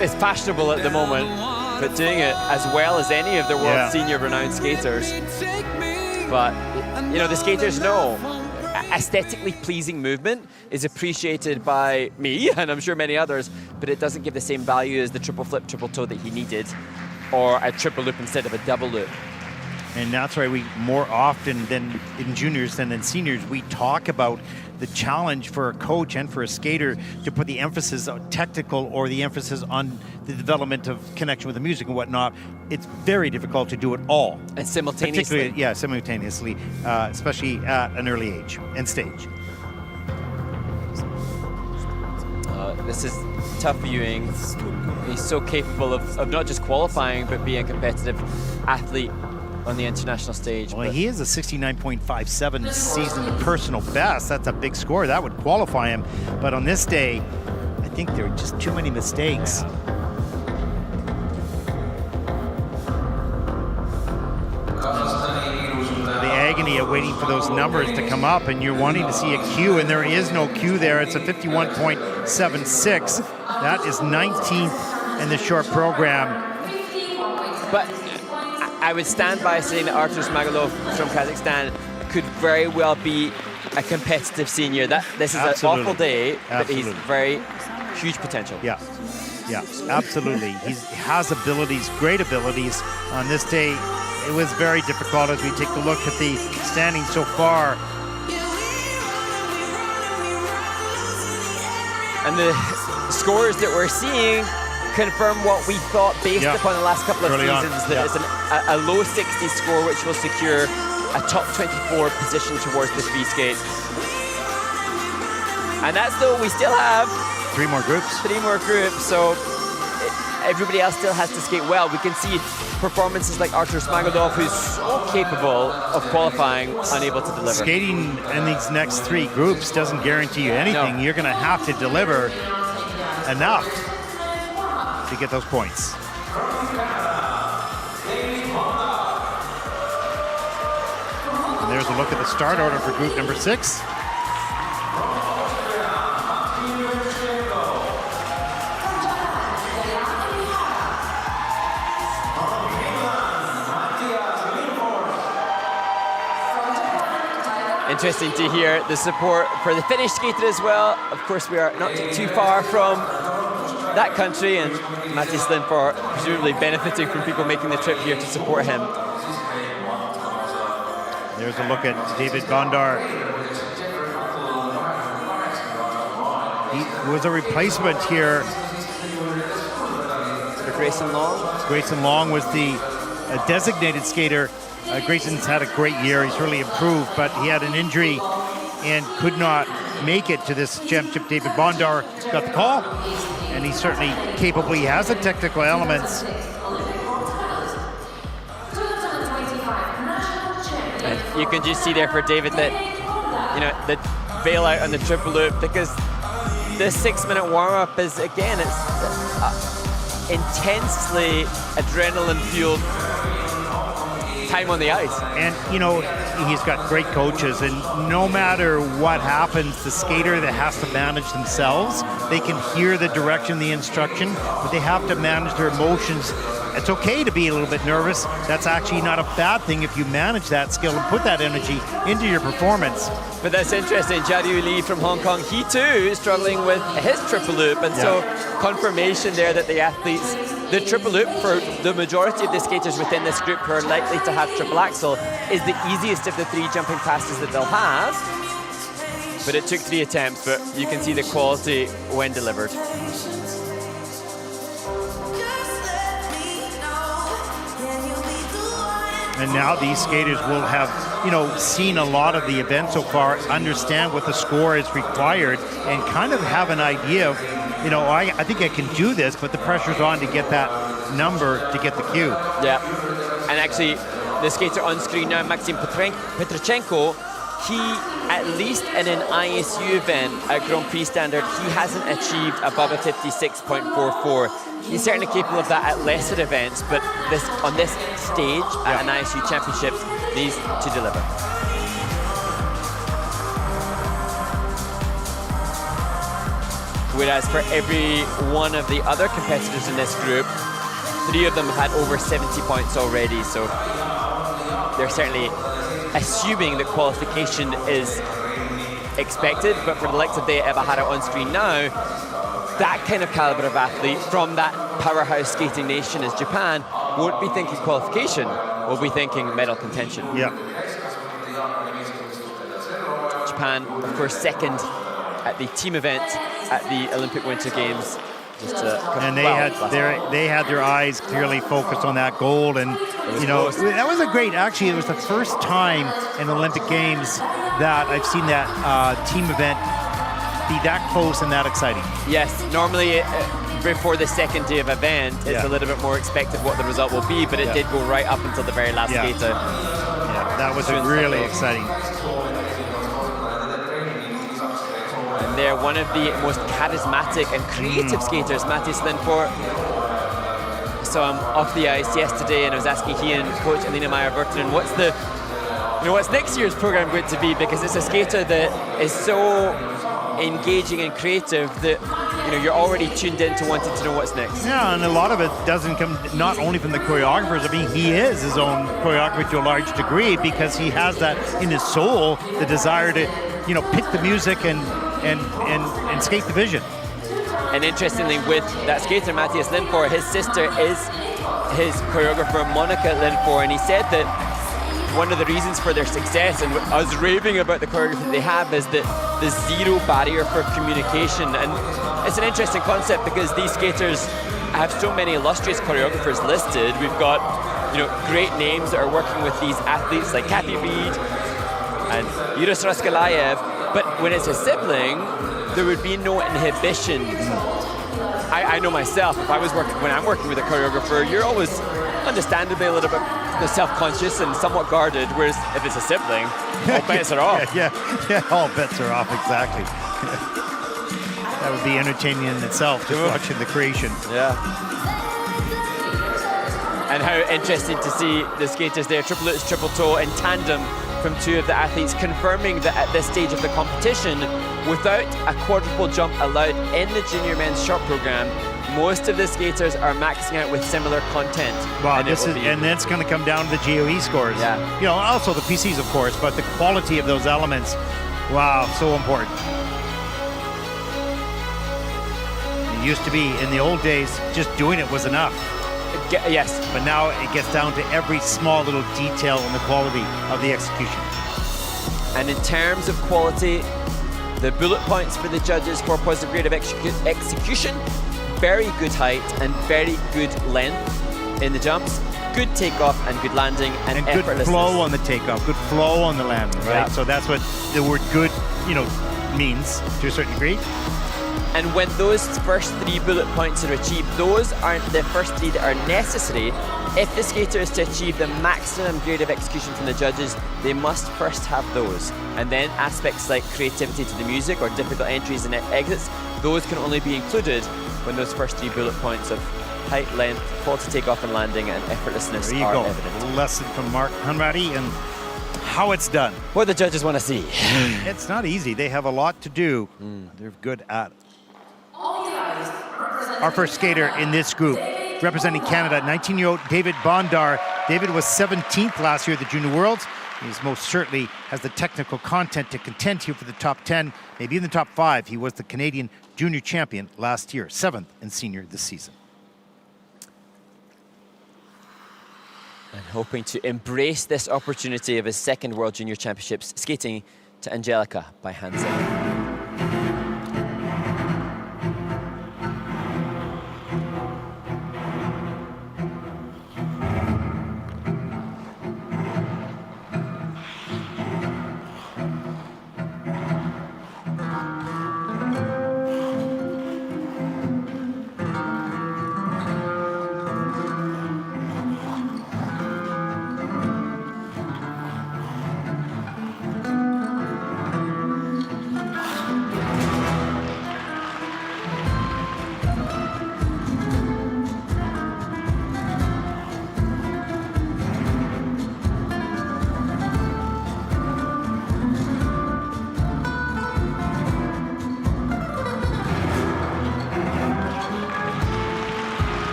[SPEAKER 6] it's fashionable at the moment, but doing it as well as any of the world's senior renowned skaters. But, the skaters know aesthetically pleasing movement is appreciated by me, and I'm sure many others, but it doesn't give the same value as the triple flip, triple toe that he needed, or a triple loop instead of a double loop.
[SPEAKER 5] And that's why we more often than in juniors than in seniors, we talk about the challenge for a coach and for a skater to put the emphasis on technical or the emphasis on the development of connection with the music and whatnot. It's very difficult to do it all.
[SPEAKER 6] And simultaneously.
[SPEAKER 5] Simultaneously, especially at an early age and stage.
[SPEAKER 6] This is tough viewing. He's so capable of not just qualifying, but being a competitive athlete on the international stage.
[SPEAKER 5] Well, he is a 69.57 season personal best. That's a big score. That would qualify him. But on this day, I think there are just too many mistakes. The agony of waiting for those numbers to come up, and you're wanting to see a Q, and there is no Q there. It's a 51.76. That is 19th in the short program.
[SPEAKER 6] But I would stand by saying that Artur Smagulov from Kazakhstan could very well be a competitive senior. This is an awful day, but he's very huge potential.
[SPEAKER 5] Yeah, absolutely. He has abilities, great abilities. On this day, it was very difficult as we take a look at the standings so far.
[SPEAKER 6] And the scores that we're seeing confirm what we thought based upon the last couple of seasons, that it's a low 60 score, which will secure a top 24 position towards the free skate. And that's though we still have
[SPEAKER 5] 3 more groups.
[SPEAKER 6] 3 more groups, so everybody else still has to skate well. We can see performances like Artur Smagulov, who's so capable of qualifying, unable to deliver.
[SPEAKER 5] Skating in these next 3 groups doesn't guarantee you anything. No. You're going to have to deliver enough to get those points. And there's a look at the start order for group number 6.
[SPEAKER 6] Interesting to hear the support for the Finnish skater as well. Of course, we are not too far from that country, and Matti Slinfors presumably benefiting from people making the trip here to support him.
[SPEAKER 5] There's a look at David Gondar. He was a replacement here
[SPEAKER 6] for Grayson Long.
[SPEAKER 5] Grayson Long was the designated skater Grayson's had a great year. He's really improved, but he had an injury and could not make it to this championship. David Bondar got the call, and he's certainly capable. He has the technical elements.
[SPEAKER 6] And you can just see there for David that, the bailout on the triple loop, because this 6-minute warm-up is, again, it's intensely adrenaline-fueled time on the ice.
[SPEAKER 5] And, he's got great coaches, and no matter what happens, the skater that has to manage themselves, they can hear the direction, the instruction, but they have to manage their emotions. It's okay to be a little bit nervous. That's actually not a bad thing if you manage that skill and put that energy into your performance.
[SPEAKER 6] But that's interesting. Jariu Lee from Hong Kong, he too is struggling with his triple loop, and so confirmation there that the athletes, the triple loop for the majority of the skaters within this group who are likely to have triple axel is the easiest of the 3 jumping passes that they'll have. But it took 3 attempts, but you can see the quality when delivered.
[SPEAKER 5] And now these skaters will have, seen a lot of the event so far, understand what the score is required, and kind of have an idea of, I think I can do this, but the pressure's on to get that number, to get the cue.
[SPEAKER 6] Yeah, and actually, the skater on screen now, Maxim Petrochenko, he, at least in an ISU event at Grand Prix standard, he hasn't achieved above a 56.44. He's certainly capable of that at lesser events, but on this stage at an ISU Championships needs to deliver. Whereas for every one of the other competitors in this group, 3 of them have had over 70 points already, so they're certainly assuming that qualification is expected, but for the likes of Dea Ebahara on screen now, that kind of caliber of athlete from that powerhouse skating nation as Japan won't be thinking qualification, will be thinking medal contention.
[SPEAKER 5] Yeah.
[SPEAKER 6] Japan, of course, second at the team event at the Olympic Winter Games.
[SPEAKER 5] And they had their eyes clearly focused on that gold, and that was a great. Actually, it was the first time in Olympic Games that I've seen that team event be that close and that exciting.
[SPEAKER 6] Yes, normally before the second day of event, it's a little bit more expected what the result will be, but it did go right up until the very last skater.
[SPEAKER 5] Yeah, that was really exciting.
[SPEAKER 6] And they're one of the most charismatic and creative skaters, Matthias Lindfors. So I'm off the ice yesterday, and I was asking he and coach Alina Meyer-Virtanen, what's next year's program going to be? Because it's a skater that is so engaging and creative that you're already tuned in to wanting to know what's next.
[SPEAKER 5] Yeah, and a lot of it doesn't come not only from the choreographers. I mean, he is his own choreographer to a large degree, because he has that in his soul, the desire to pick the music and skate the vision.
[SPEAKER 6] And interestingly, with that skater Matthias Lindfors, his sister is his choreographer Monica Lindfors, and he said that one of the reasons for their success and us raving about the choreography that they have is that the zero barrier for communication. And it's an interesting concept because these skaters have so many illustrious choreographers listed. We've got great names that are working with these athletes like Kathy Reed and Yuris Raskalaev, but when it's a sibling, there would be no inhibition. I know myself, when I'm working with a choreographer, you're always understandably a little bit self-conscious and somewhat guarded, whereas if it's a sibling, all bets are off.
[SPEAKER 5] Yeah, all bets are off, exactly. That would be entertaining in itself, just watching the creation.
[SPEAKER 6] Yeah. And how interesting to see the skaters there, triple lutz, triple toe in tandem from 2 of the athletes, confirming that at this stage of the competition, without a quadruple jump allowed in the junior men's short program, most of the skaters are maxing out with similar content.
[SPEAKER 5] Wow, and that's going to come down to the GOE scores.
[SPEAKER 6] Yeah.
[SPEAKER 5] Also the PCs, of course, but the quality of those elements, wow, so important. It used to be, in the old days, just doing it was enough.
[SPEAKER 6] Yes.
[SPEAKER 5] But now it gets down to every small little detail and the quality of the execution.
[SPEAKER 6] And in terms of quality, the bullet points for the judges for positive grade of execution, very good height and very good length in the jumps. good takeoff and good landing and,
[SPEAKER 5] good
[SPEAKER 6] effortlessness.
[SPEAKER 5] flow on the takeoff, good flow on the landing, right?
[SPEAKER 6] Yeah.
[SPEAKER 5] So that's what the word good, means to a certain degree.
[SPEAKER 6] And when those first 3 bullet points are achieved, those aren't the first 3 that are necessary. If the skater is to achieve the maximum grade of execution from the judges, they must first have those. And then aspects like creativity to the music or difficult entries and exits, those can only be included when those first 3 bullet points of height, length, quality takeoff and landing, and effortlessness
[SPEAKER 5] There you
[SPEAKER 6] are
[SPEAKER 5] go.
[SPEAKER 6] evident.
[SPEAKER 5] A lesson from Mark Hunrady and how it's done.
[SPEAKER 6] What the judges want to see.
[SPEAKER 5] It's not easy. They have a lot to do. They're good at it. Our first skater in this group, representing Canada, 19-year-old David Bondar. David was 17th last year at the Junior Worlds. He's most certainly has the technical content to contend here for the top 10, maybe in the top 5. He was the Canadian junior champion last year, 7th in senior this season.
[SPEAKER 6] And hoping to embrace this opportunity of his 2nd World Junior Championships, skating to Angelica by Hansen.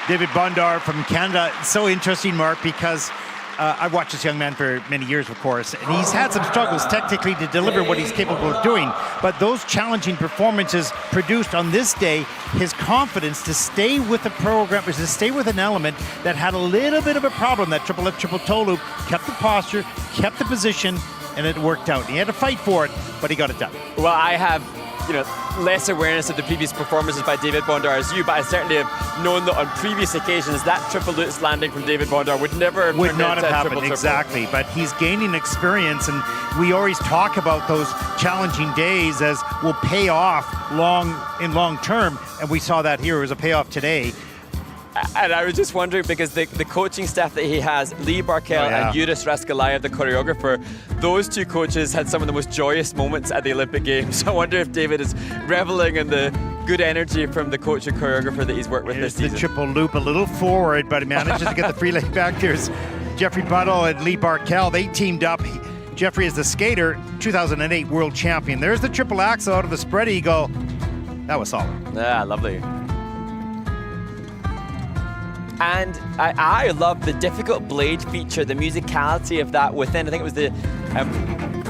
[SPEAKER 5] David Bondar from Canada. So interesting, Mark, because I've watched this young man for many years, of course, and he's had some struggles technically to deliver what he's capable of doing. But those challenging performances produced on this day his confidence to stay with the program, to stay with an element that had a little bit of a problem. That triple lip, triple toe loop kept the posture, kept the position, and it worked out. He had to fight for it, but he got it done.
[SPEAKER 6] Well, I have, less awareness of the previous performances by David Bondar as you, but I certainly have known that on previous occasions that triple lutz landing from David Bondar would never have
[SPEAKER 5] would not have happened,
[SPEAKER 6] triple.
[SPEAKER 5] exactly. But he's gaining experience, and we always talk about those challenging days as will pay off long term, and we saw that here. It was a payoff today.
[SPEAKER 6] And I was just wondering, because the coaching staff that he has, Lee Barkel and Yuris Raskalaev, the choreographer, those two coaches had some of the most joyous moments at the Olympic Games. So I wonder if David is reveling in the good energy from the coach and choreographer that he's worked with
[SPEAKER 5] Here's
[SPEAKER 6] this season.
[SPEAKER 5] the triple loop a little forward, but he manages to get the free leg back. There's Jeffrey Buttle and Lee Barkell. They teamed up. Jeffrey is the skater, 2008 world champion. There's the triple axel out of the spread eagle. That was solid.
[SPEAKER 6] Yeah, lovely. And I love the difficult blade feature, the musicality of that within. I think it was the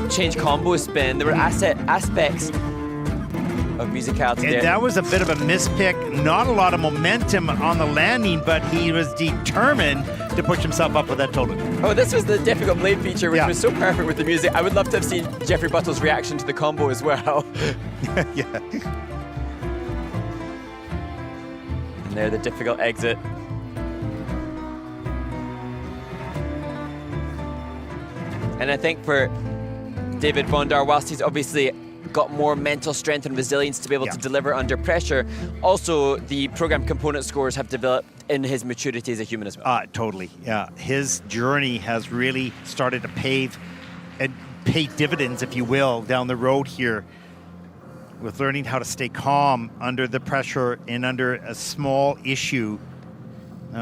[SPEAKER 6] change combo spin. There were aspects of musicality there.
[SPEAKER 5] And that was a bit of a mispick. Not a lot of momentum on the landing, but he was determined to push himself up with that total.
[SPEAKER 6] Oh, this was the difficult blade feature, which was so perfect with the music. I would love to have seen Jeffrey Buttle's reaction to the combo as well.
[SPEAKER 5] Yeah.
[SPEAKER 6] And there, the difficult exit. And I think for David Bondar, whilst he's obviously got more mental strength and resilience to be able to deliver under pressure, also the program component scores have developed in his maturity as a human as well.
[SPEAKER 5] Totally, yeah. His journey has really started to pave and pay dividends, if you will, down the road here with learning how to stay calm under the pressure and under a small issue.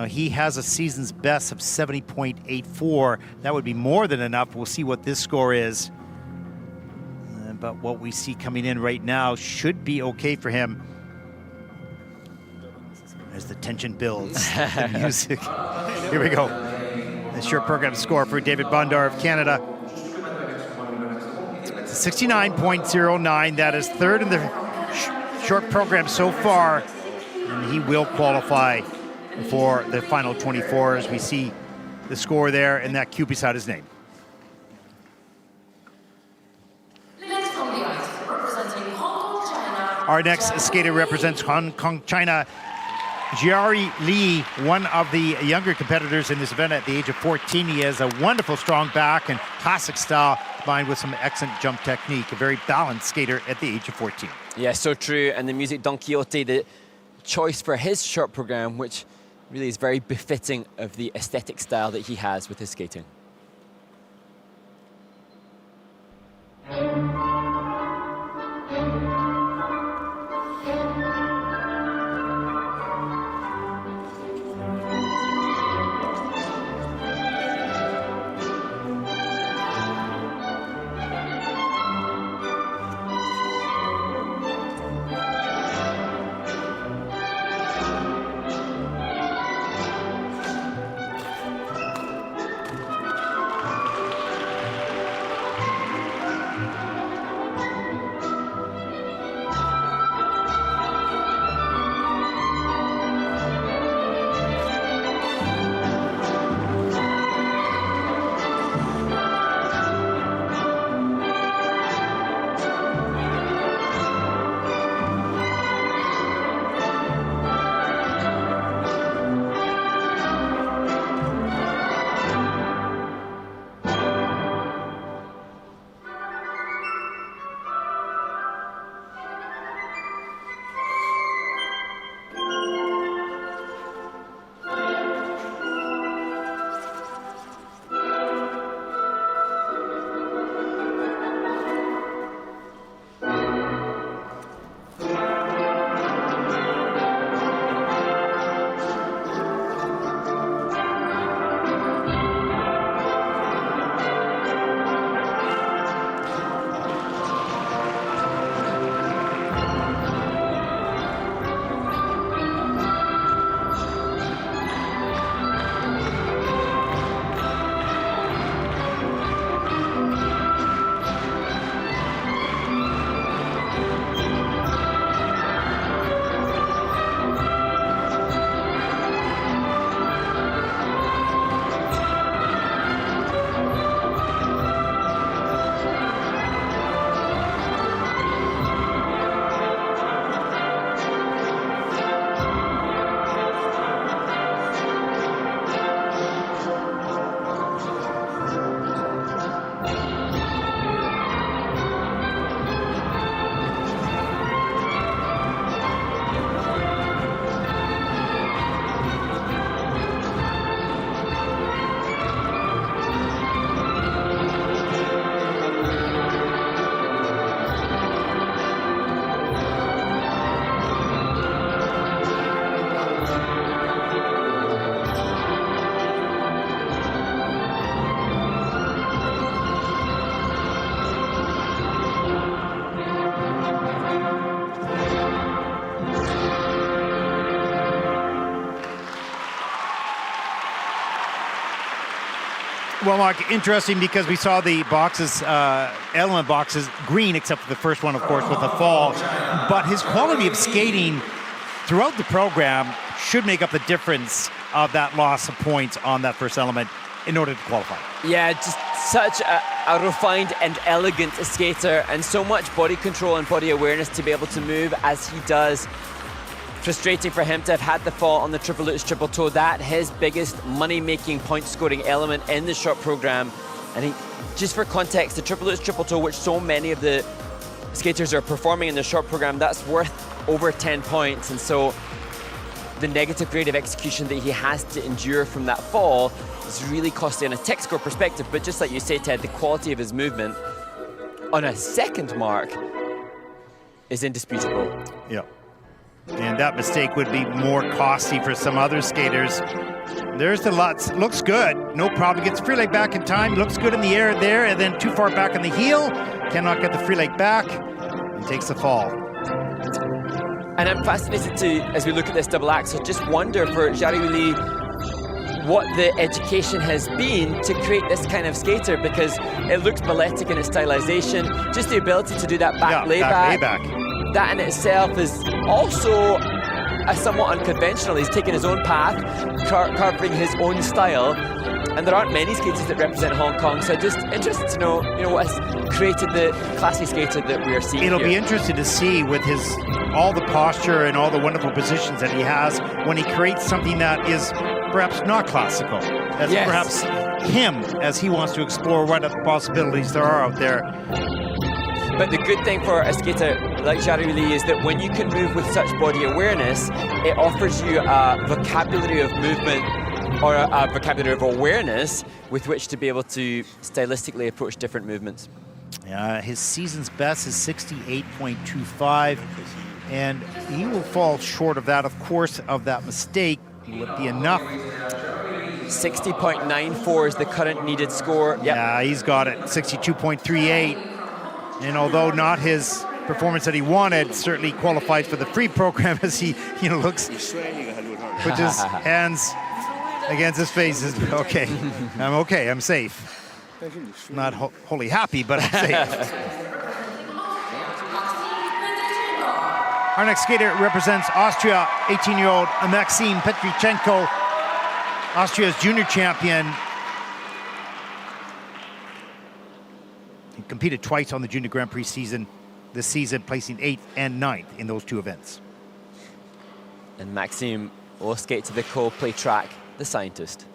[SPEAKER 5] He has a season's best of 70.84. That would be more than enough. We'll see what this score is. But what we see coming in right now should be okay for him. As the tension builds, the music. Here we go. The short program score for David Bondar of Canada. 69.09. That is third in the short program so far. And he will qualify for the final 24 as we see the score there and that cue beside his name. Our next skater represents Hong Kong, China. Jiari Li, one of the younger competitors in this event at the age of 14. He has a wonderful strong back and classic style combined with some excellent jump technique. A very balanced skater at the age of 14.
[SPEAKER 6] Yeah, so true. And the music Don Quixote, the choice for his short program, which really is very befitting of the aesthetic style that he has with his skating.
[SPEAKER 5] Well, Mark, interesting because we saw the boxes, element boxes, green, except for the first one, of course, with the fall. But his quality of skating throughout the program should make up the difference of that loss of points on that first element in order to qualify.
[SPEAKER 6] Yeah, just such a refined and elegant skater, and so much body control and body awareness to be able to move as he does. Frustrating for him to have had the fall on the triple lutz, triple toe. That his biggest money-making, point-scoring element in the short program. I think, just for context, the triple lutz, triple toe, which so many of the skaters are performing in the short program, that's worth over 10 points. And so the negative grade of execution that he has to endure from that fall is really costly on a tech score perspective. But just like you say, Ted, the quality of his movement on a second mark is indisputable.
[SPEAKER 5] Yeah. And that mistake would be more costly for some other skaters. There's the Lutz. Looks good. No problem. Gets free leg back in time. Looks good in the air there, and then too far back on the heel. Cannot get the free leg back and takes the fall.
[SPEAKER 6] And I'm fascinated to, as we look at this double axel, just wonder for Jari-Uli what the education has been to create this kind of skater, because it looks balletic in its stylization. Just the ability to do that back layback. That in itself is also a somewhat unconventional. He's taken his own path, carving his own style, and there aren't many skaters that represent Hong Kong, so just interested to know, what has created the classy skater that we are seeing.
[SPEAKER 5] It'll be interesting to see with his all the posture and all the wonderful positions that he has when he creates something that is perhaps not classical. That's perhaps him as he wants to explore what other possibilities there are out there.
[SPEAKER 6] But the good thing for a skater like Jari-Uli is that when you can move with such body awareness, it offers you a vocabulary of movement or a vocabulary of awareness with which to be able to stylistically approach different movements.
[SPEAKER 5] His season's best is 68.25, and he will fall short of that, of course, of that mistake. Will it be enough?
[SPEAKER 6] 60.94 is the current needed score. Yep.
[SPEAKER 5] Yeah, he's got it, 62.38. And although not his performance that he wanted, certainly qualified for the free program as he, puts his hands against his face. Okay, I'm safe. Not wholly happy, but I'm safe. Our next skater represents Austria, 18-year-old Maxim Petrichenko, Austria's junior champion. He competed twice on the Junior Grand Prix season this season, placing 8th and 9th in those two events.
[SPEAKER 6] And Maxim will skate to the co-play track, The Scientist.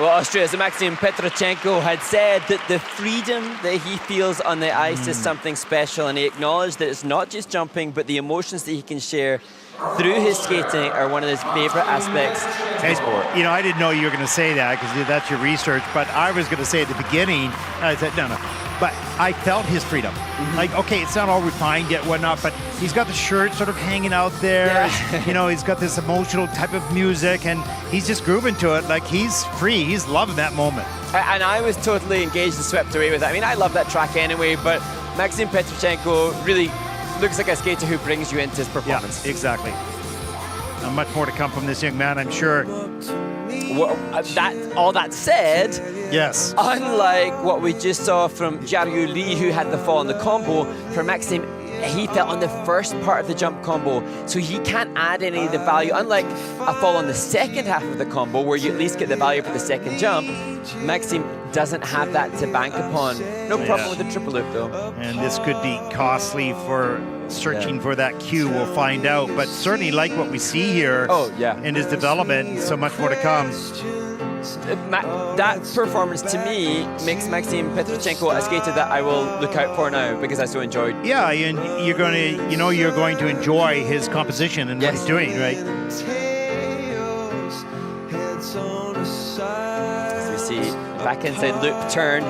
[SPEAKER 6] Well, Austria's Maxim Petrochenko had said that the freedom that he feels on the ice is something special, and he acknowledged that it's not just jumping, but the emotions that he can share through his skating are one of his favorite aspects of the sport.
[SPEAKER 5] You know, I didn't know you were going to say that because that's your research, but I was going to say at the beginning, I said, no. But I felt his freedom. Like, okay, it's not all refined yet, whatnot, but he's got the shirt sort of hanging out there.
[SPEAKER 6] Yeah.
[SPEAKER 5] You know, he's got this emotional type of music, and he's just grooving to it. Like, he's free. He's loving that moment.
[SPEAKER 6] And I was totally engaged and swept away with it. I mean, I love that track anyway, but Maxim Petrochenko really looks like a skater who brings you into his performance.
[SPEAKER 5] Yeah, exactly. And much more to come from this young man, I'm sure.
[SPEAKER 6] Well, all that said,
[SPEAKER 5] yes.
[SPEAKER 6] Unlike what we just saw from Jiaryu Lee, who had the fall in the combo, for Maxim, he fell on the first part of the jump combo, so he can't add any of the value. Unlike a fall on the second half of the combo, where you at least get the value for the second jump, Maxim doesn't have that to bank upon. No problem with the triple loop, though.
[SPEAKER 5] And this could be costly for searching for that cue. We'll find out. But certainly like what we see here in his development. So much more to come.
[SPEAKER 6] That performance to me makes Maxim Petrochenko a skater that I will look out for now because I so enjoyed.
[SPEAKER 5] Yeah, and you're going to, you're going to enjoy his composition and what he's doing, right?
[SPEAKER 6] As we see back inside loop turn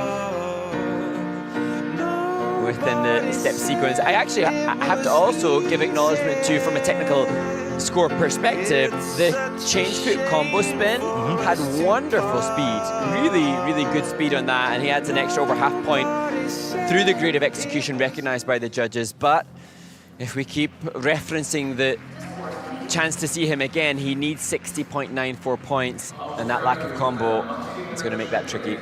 [SPEAKER 6] within the step sequence. I actually have to also give acknowledgement to, from a technical score perspective, the change foot combo spin had wonderful speed. Really, really good speed on that, and he adds an extra over half point through the grade of execution recognized by the judges. But if we keep referencing the chance to see him again, he needs 60.94 points, and that lack of combo is going to make that tricky.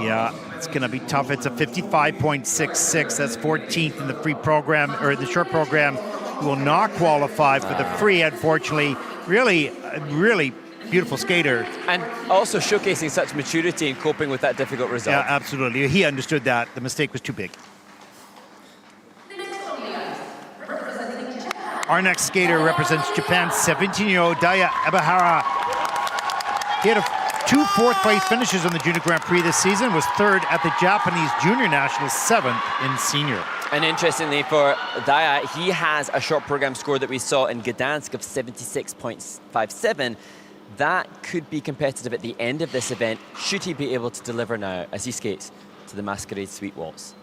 [SPEAKER 5] Yeah, it's going to be tough. It's a 55.66. That's 14th in the free program, or the short program. Will not qualify for the free, unfortunately. Really, really beautiful skater.
[SPEAKER 6] And also showcasing such maturity in coping with that difficult result.
[SPEAKER 5] Yeah, absolutely. He understood that. The mistake was too big. Our next skater represents Japan, 17-year-old Daya Ebahara. He had two fourth-place finishes on the Junior Grand Prix this season, was third at the Japanese Junior Nationals, 7th in senior.
[SPEAKER 6] And interestingly for Daya, he has a short program score that we saw in Gdansk of 76.57. That could be competitive at the end of this event, should he be able to deliver now as he skates to the Masquerade Sweet Waltz.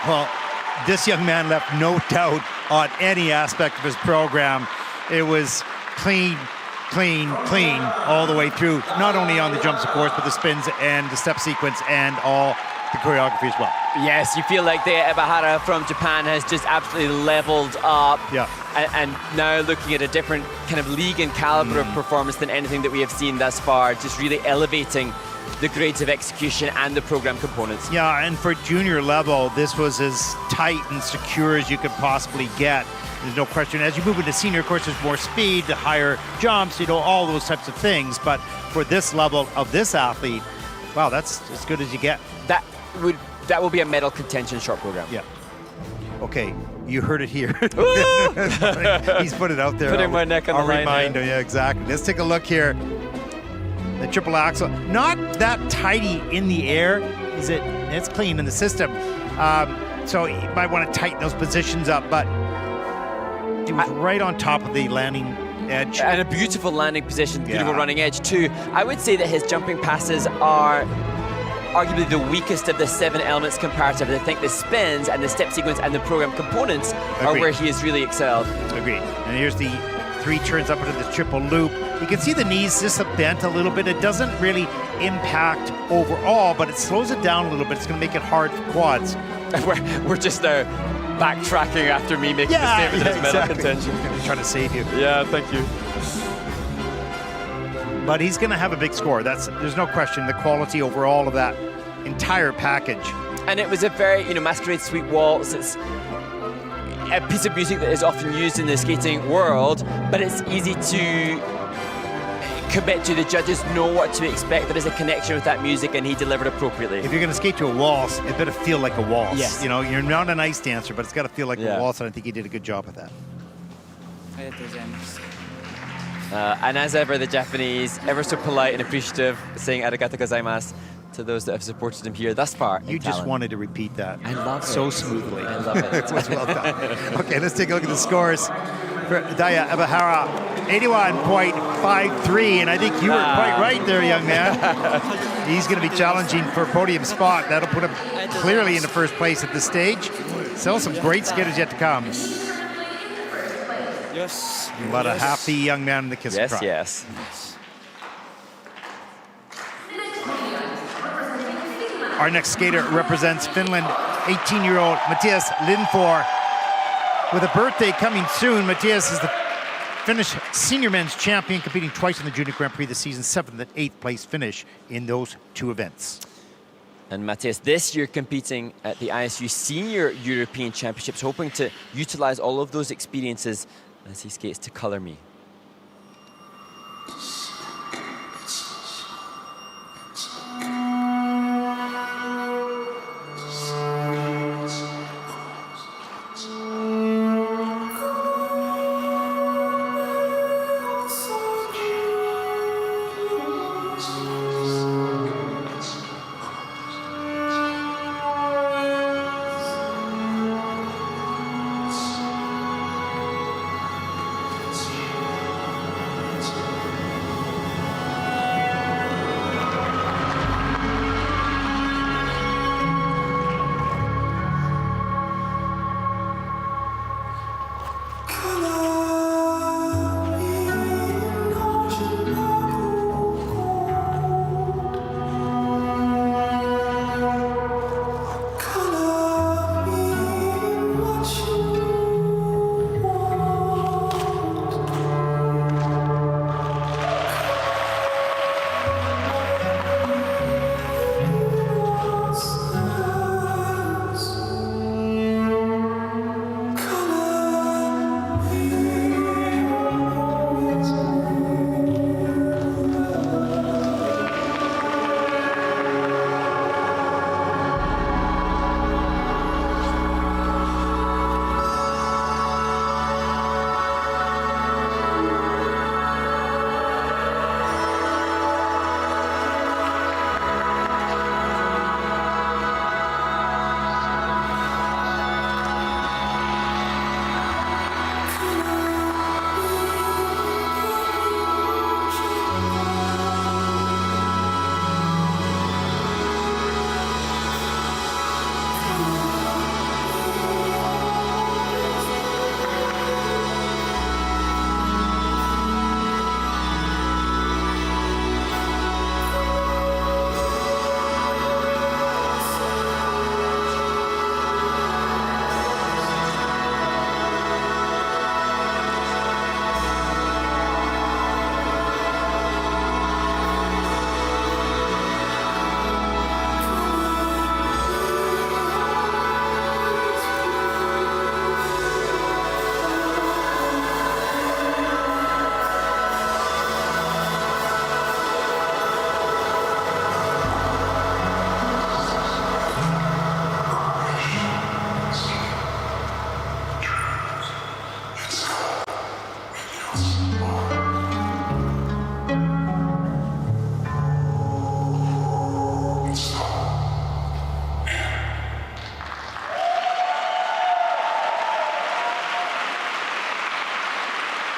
[SPEAKER 5] Well, this young man left no doubt on any aspect of his program. It was clean, clean, clean all the way through, not only on the jumps, of course, but the spins and the step sequence and all the choreography as well.
[SPEAKER 6] Yes, you feel like the Ebahara from Japan has just absolutely leveled up.
[SPEAKER 5] Yeah.
[SPEAKER 6] And now looking at a different kind of league and caliber of performance than anything that we have seen thus far, just really elevating the grades of execution and the program components.
[SPEAKER 5] Yeah, and for junior level, this was as tight and secure as you could possibly get. There's no question. As you move into senior, of course, there's more speed, the higher jumps, you know, all those types of things. But for this level of this athlete, wow, that's as good as you get.
[SPEAKER 6] That will be a medal contention short program.
[SPEAKER 5] Yeah. Okay, you heard it here. He's put it out there.
[SPEAKER 6] Putting my neck on the line.
[SPEAKER 5] Remind him, yeah, exactly. Let's take a look here. The triple axel, not that tidy in the air. Is it? It's clean in the system. So you might want to tighten those positions up, but it was right on top of the landing edge.
[SPEAKER 6] And a beautiful landing position, beautiful running edge too. I would say that his jumping passes are arguably the weakest of the 7 elements comparative. I think the spins and the step sequence and the program components are where he has really excelled.
[SPEAKER 5] Agreed. And here's the 3 turns up into the triple loop. You can see the knees just bent a little bit. It doesn't really impact overall, but it slows it down a little bit. It's going to make it hard for quads.
[SPEAKER 6] We're just now backtracking after me making the statement as medal contention.
[SPEAKER 5] I'm going to try to save you.
[SPEAKER 6] Yeah, thank you.
[SPEAKER 5] But he's going to have a big score. There's no question. The quality overall of that entire package.
[SPEAKER 6] And it was a very, Masquerade Sweet Waltz. It's a piece of music that is often used in the skating world, but it's easy to commit to. The judges know what to expect. There is a connection with that music, and he delivered appropriately.
[SPEAKER 5] If you're going to skate to a waltz, it better feel like a waltz.
[SPEAKER 6] Yes.
[SPEAKER 5] You're not an ice dancer, but it's got to feel like a waltz, and I think he did a good job with that.
[SPEAKER 6] And as ever, the Japanese, ever so polite and appreciative, saying arigatou gozaimasu to those that have supported him here thus far.
[SPEAKER 5] You just wanted to repeat that.
[SPEAKER 6] I love it.
[SPEAKER 5] So smoothly.
[SPEAKER 6] I love it.
[SPEAKER 5] It was well done. Okay, let's take a look at the scores. For Daya Ebahara, 81.53, and I think you were quite right there, young man. He's going to be challenging for a podium spot. That'll put him clearly in the first place at this stage. Still some great skaters yet to come.
[SPEAKER 10] Yes.
[SPEAKER 5] What a happy young man in the kiss
[SPEAKER 6] Yes, yes.
[SPEAKER 5] Our next skater represents Finland, 18-year-old Matthias Lindfor. With a birthday coming soon, Matthias is the Finnish senior men's champion, competing twice in the Junior Grand Prix this season, 7th and 8th place finish in those 2 events.
[SPEAKER 6] And Matthias this year competing at the ISU Senior European Championships, hoping to utilize all of those experiences as he skates to Color Me.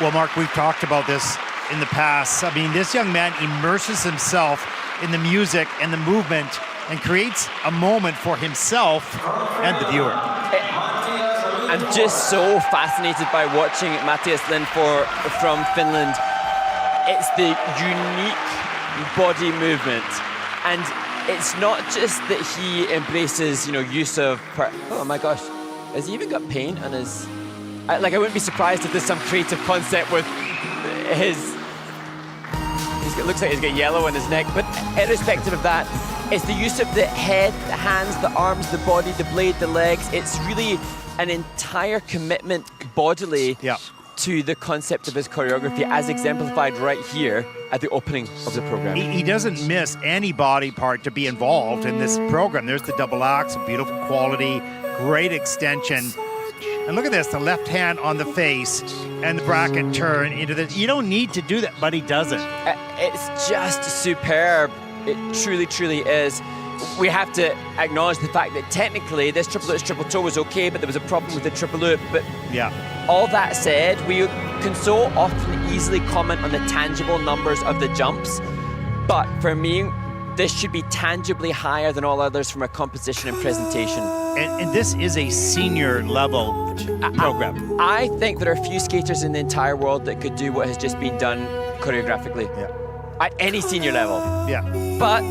[SPEAKER 5] Well, Mark, we've talked about this in the past. I mean, this young man immerses himself in the music and the movement and creates a moment for himself and the viewer.
[SPEAKER 6] I'm just so fascinated by watching Mattias Lindfors from Finland. It's the unique body movement, and it's not just that he embraces, use of. Oh my gosh, has he even got paint on his? I wouldn't be surprised if there's some creative concept with his. It looks like he's got yellow on his neck, but irrespective of that, it's the use of the head, the hands, the arms, the body, the blade, the legs. It's really an entire commitment bodily to the concept of his choreography, as exemplified right here at the opening of the program.
[SPEAKER 5] He doesn't miss any body part to be involved in this program. There's the double axe, beautiful quality, great extension. And look at this, the left hand on the face and the bracket turn into the... You don't need to do that, but he does it.
[SPEAKER 6] It's just superb. It truly, truly is. We have to acknowledge the fact that technically this triple lutz triple toe was okay, but there was a problem with the triple loop. But all that said, we can so often easily comment on the tangible numbers of the jumps. But for me, this should be tangibly higher than all others from a composition and presentation.
[SPEAKER 5] And this is a senior level program.
[SPEAKER 6] I think there are few skaters in the entire world that could do what has just been done choreographically. At any senior level. But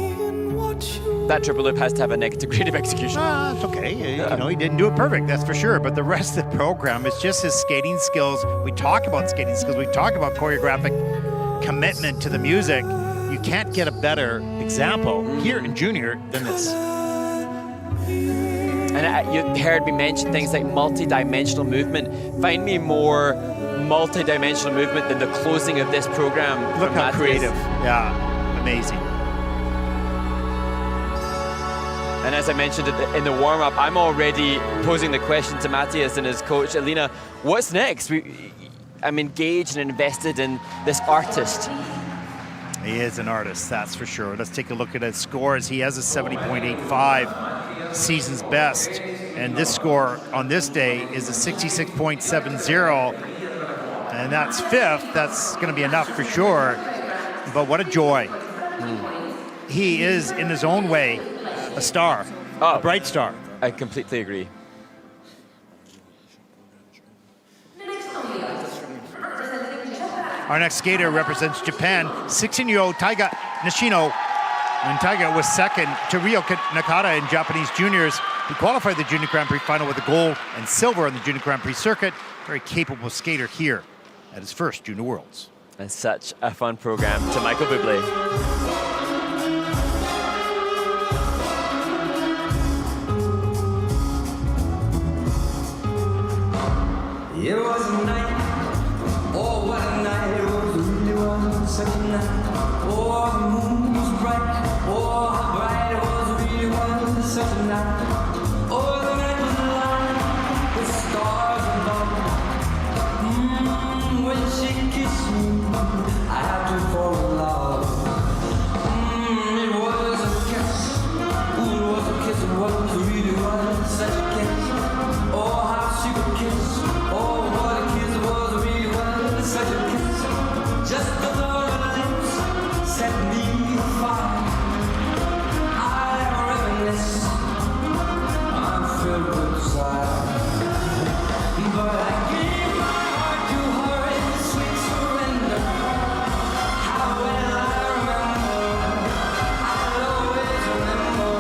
[SPEAKER 6] that triple loop has to have a negative grade of execution.
[SPEAKER 5] It's okay. He didn't do it perfect, that's for sure. But the rest of the program is just his skating skills. We talk about skating skills. We talk about choreographic commitment to the music. You can't get a better example here in junior than this.
[SPEAKER 6] And you heard me mention things like multi-dimensional movement. Find me more multi-dimensional movement than the closing of this program.
[SPEAKER 5] Look how creative. Yeah, amazing.
[SPEAKER 6] And as I mentioned in the warm-up, I'm already posing the question to Mattias and his coach, Alina, what's next? I'm engaged and invested in this artist.
[SPEAKER 5] He is an artist, that's for sure. Let's take a look at his scores. He has a 70.85, season's best. And this score on this day is a 66.70. And that's fifth. That's going to be enough for sure. But what a joy. He is, in his own way, a star, a bright star.
[SPEAKER 6] I completely agree.
[SPEAKER 5] Our next skater represents Japan, 16-year-old Taiga Nishino. And Taiga was second to Ryo Nakata in Japanese juniors. He qualified the Junior Grand Prix final with a gold and silver on the Junior Grand Prix circuit. Very capable skater here at his first Junior Worlds.
[SPEAKER 6] And such a fun program to Michael Bublé.
[SPEAKER 7] It was a night, oh what a night, it really was such a night. Oh the moon was bright, oh how bright it really was such a night. Oh the night was light, with stars above. When she kissed me, I had to fall in love. It was a kiss, ooh it was a kiss, it really was such a kiss. Oh how she could kiss. Oh, what a kiss it was, really was such a kiss. Just the thought of her lips set me afire. I reminisce, I'm filled with desire. But I gave my heart to her in sweet surrender. How well I remember, I'll always remember.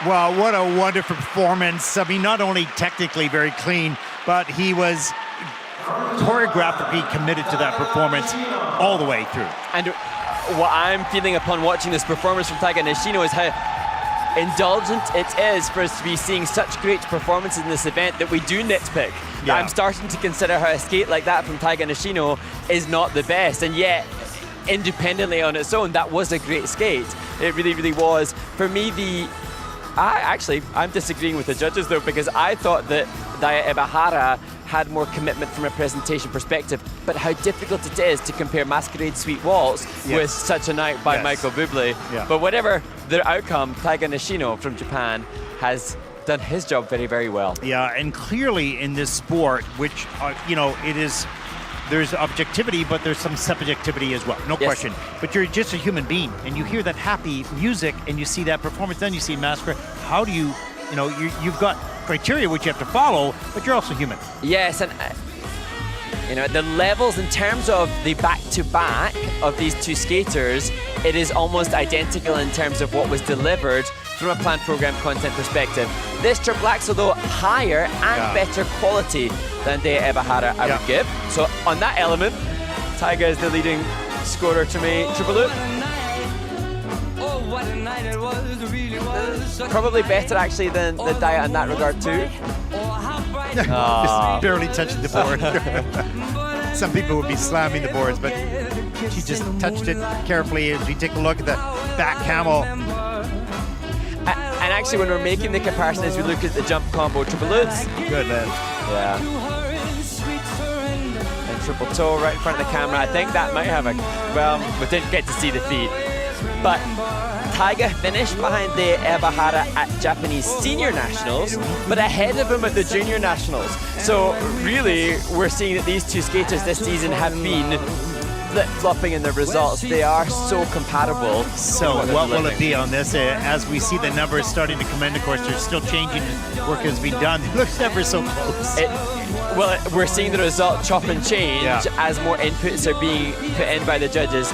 [SPEAKER 5] Well, what a wonderful performance. I mean, not only technically very clean, but he was choreographically committed to that performance all the way through.
[SPEAKER 6] And what I'm feeling upon watching this performance from Taiga Nishino is how indulgent it is for us to be seeing such great performances in this event that we do nitpick.
[SPEAKER 5] Yeah.
[SPEAKER 6] I'm starting to consider how a skate like that from Taiga Nishino is not the best, and yet independently on its own, that was a great skate. It really, really was. For me, I'm disagreeing with the judges though, because I thought that Daya Ebahara had more commitment from a presentation perspective, but how difficult it is to compare Masquerade Sweet Waltz with Such a Night by Michael Bublé.
[SPEAKER 5] Yeah.
[SPEAKER 6] But whatever the outcome, Taiga Nishino from Japan has done his job very, very well.
[SPEAKER 5] Yeah, and clearly in this sport, which, there's objectivity, but there's some subjectivity as well, no question. But you're just a human being, and you hear that happy music, and you see that performance, then you see Masquerade. How do you've got criteria which you have to follow, but you're also human.
[SPEAKER 6] Yes, and the levels in terms of the back-to-back of these two skaters, it is almost identical in terms of what was delivered from a planned program content perspective. This triple axel, though, higher and better quality than Daya Ebahara, I would give. So on that element, Taiga is the leading scorer to me. Triple loop. Probably better actually than the Daya in that regard too.
[SPEAKER 5] Just barely touching the board. Some people would be slamming the boards, but she just touched it carefully. As we take a look at the back camel.
[SPEAKER 6] And actually, when we're making the comparison, as we look at the jump combo, triple loops.
[SPEAKER 5] Good, man.
[SPEAKER 6] Yeah. And triple toe right in front of the camera. I think that might have we didn't get to see the feed. But Taiga finished behind the Ebahara at Japanese Senior Nationals, but ahead of him at the Junior Nationals. So really, we're seeing that these two skaters this season have been flip-flopping in the results. They are so compatible.
[SPEAKER 5] So what will it be on this? As we see the numbers starting to come in, of course, they're still changing. Work has been done. It looks ever so close.
[SPEAKER 6] We're seeing the result chop and change as more inputs are being put in by the judges.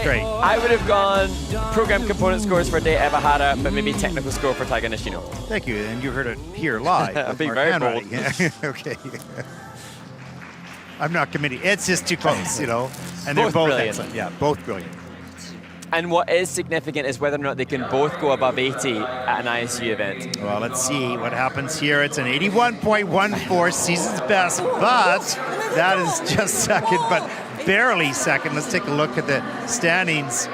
[SPEAKER 5] Great.
[SPEAKER 6] I would have gone program component scores for Daya Ebahara, but maybe technical score for Taiga Nishino.
[SPEAKER 5] Thank you, and you heard it here live.
[SPEAKER 6] I'm being very bold.
[SPEAKER 5] Okay. I'm not committing. It's just too close, And they're both
[SPEAKER 6] brilliant.
[SPEAKER 5] excellent. Yeah, both brilliant.
[SPEAKER 6] And what is significant is whether or not they can both go above 80 at an ISU event.
[SPEAKER 5] Well, let's see what happens here. It's an 81.14 season's best, but that is just second, but barely second. Let's take a look at the standings.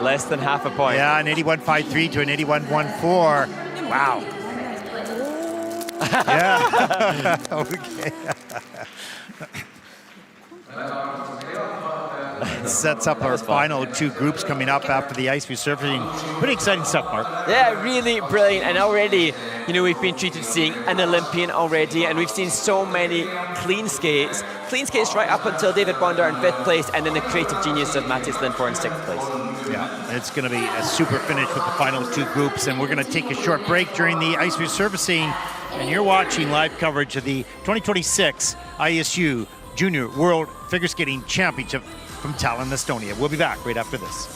[SPEAKER 6] Less than half a point.
[SPEAKER 5] Yeah, an 81.53 to an 81.14. Wow. Yeah. Okay. Sets up our final two groups coming up after the ice resurfacing. Pretty exciting stuff, Mark.
[SPEAKER 6] Yeah, really brilliant. And already, we've been treated to seeing an Olympian already, and we've seen so many clean skates right up until David Bondar in 5th place, and then the creative genius of Matthias Lindfors in 6th place.
[SPEAKER 5] Yeah, it's going to be a super finish with the final two groups, and we're going to take a short break during the ice resurfacing, and you're watching live coverage of the 2026 ISU Junior World Figure Skating Championship from Tallinn, Estonia. We'll be back right after this.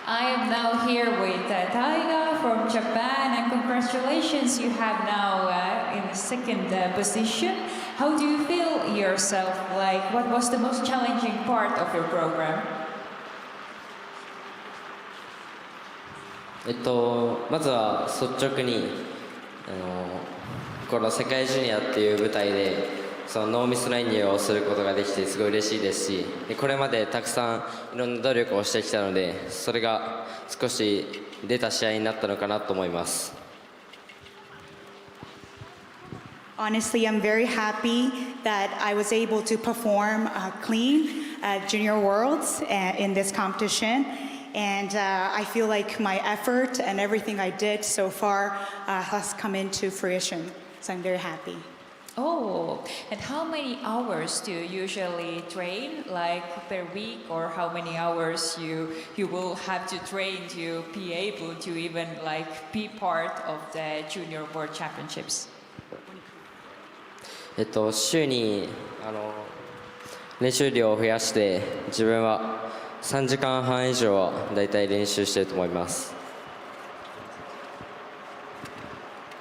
[SPEAKER 2] I am now here with Taiga from Japan, and congratulations, you have now in the second position. How do you feel yourself? Like, what was the most challenging part of your program?
[SPEAKER 13] まずは率直にこの世界ジュニアっていう舞台でそのノーミスランニングをすることができてすごい嬉しいですし、これまでたくさんいろんな努力をしてきたので、それが少し出た試合になったのかなと思います。
[SPEAKER 14] Honestly, I'm very happy that I was able to perform clean at Junior Worlds in this competition. And I feel like my effort and everything I did so far has come into fruition. So I'm very happy.
[SPEAKER 2] Oh, and how many hours do you usually train, like per week, or how many hours you will have to train to be able to even like be part of the Junior World Championships?
[SPEAKER 13] 週に練習量を増やして自分は3時間半以上はだいたい練習していると思います。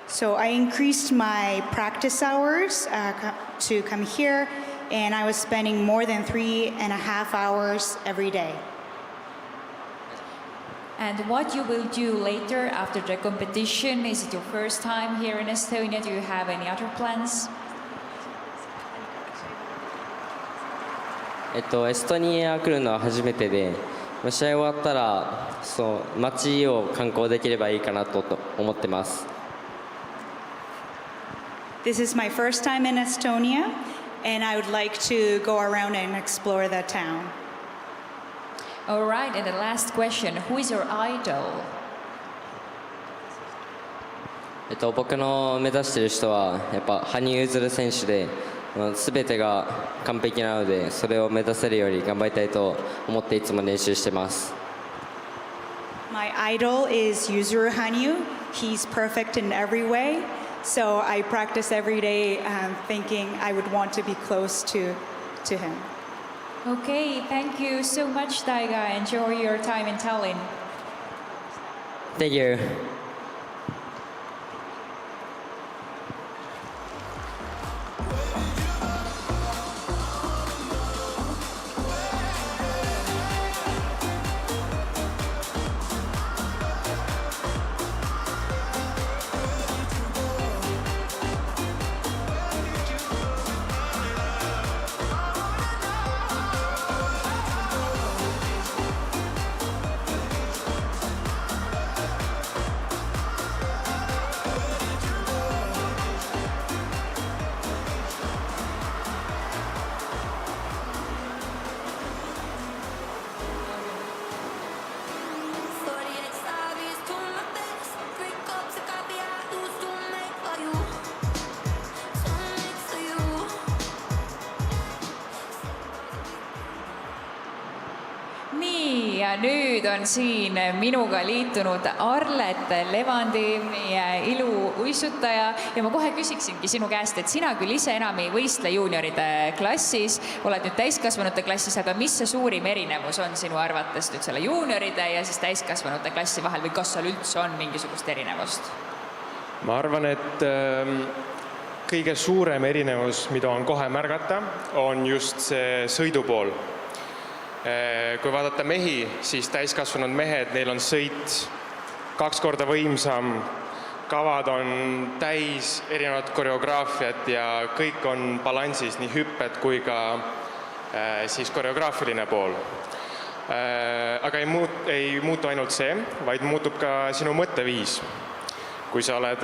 [SPEAKER 14] So I increased my practice hours to come here, and I was spending more than 3.5 hours every day.
[SPEAKER 2] And what you will do later after the competition? Is it your first time here in Estonia? Do you have any other plans?
[SPEAKER 13] エストニア来るのは初めてで、試合終わったら街を観光できればいいかなと思ってます。
[SPEAKER 14] This is my first time in Estonia, and I would like to go around and explore the town.
[SPEAKER 2] All right, and the last question, who is your idol?
[SPEAKER 13] 僕の目指している人はやっぱ羽生結弦選手で、全てが完璧なので、それを目指せるように頑張りたいと思っていつも練習してます。
[SPEAKER 14] My idol is Yuzuru Hanyu. He's perfect in every way. So I practice every day thinking I would want to be close to him.
[SPEAKER 2] Okay, thank you so much, Taiga. Enjoy your time in Tallinn.
[SPEAKER 13] Thank you.
[SPEAKER 2] Ja nüüd on siin minuga liitunud Arlet Levandi, meie iluuisutaja, ja ma kohe küsiksingi sinu käest, et sina küll ise enam ei võistle juunioride klassis, oled nüüd täiskasvanute klassis, aga mis see suurim erinevus on sinu arvates nüüd selle juunioride ja siis täiskasvanute klassi vahel või kas seal üldse on mingisugust erinevust?
[SPEAKER 15] Ma arvan, et kõige suurem erinevus, mida on kohe märgata, on just see sõidupool. Kui vaadata mehi, siis täiskasvanud mehed, neil on sõit 2 korda võimsam, kavad on täis erinevad koreograafiat ja kõik on balansis, nii hüpped kui ka siis koreograafiline pool. Aga ei muutu ainult see, vaid muutub ka sinu mõtteviis. Kui sa oled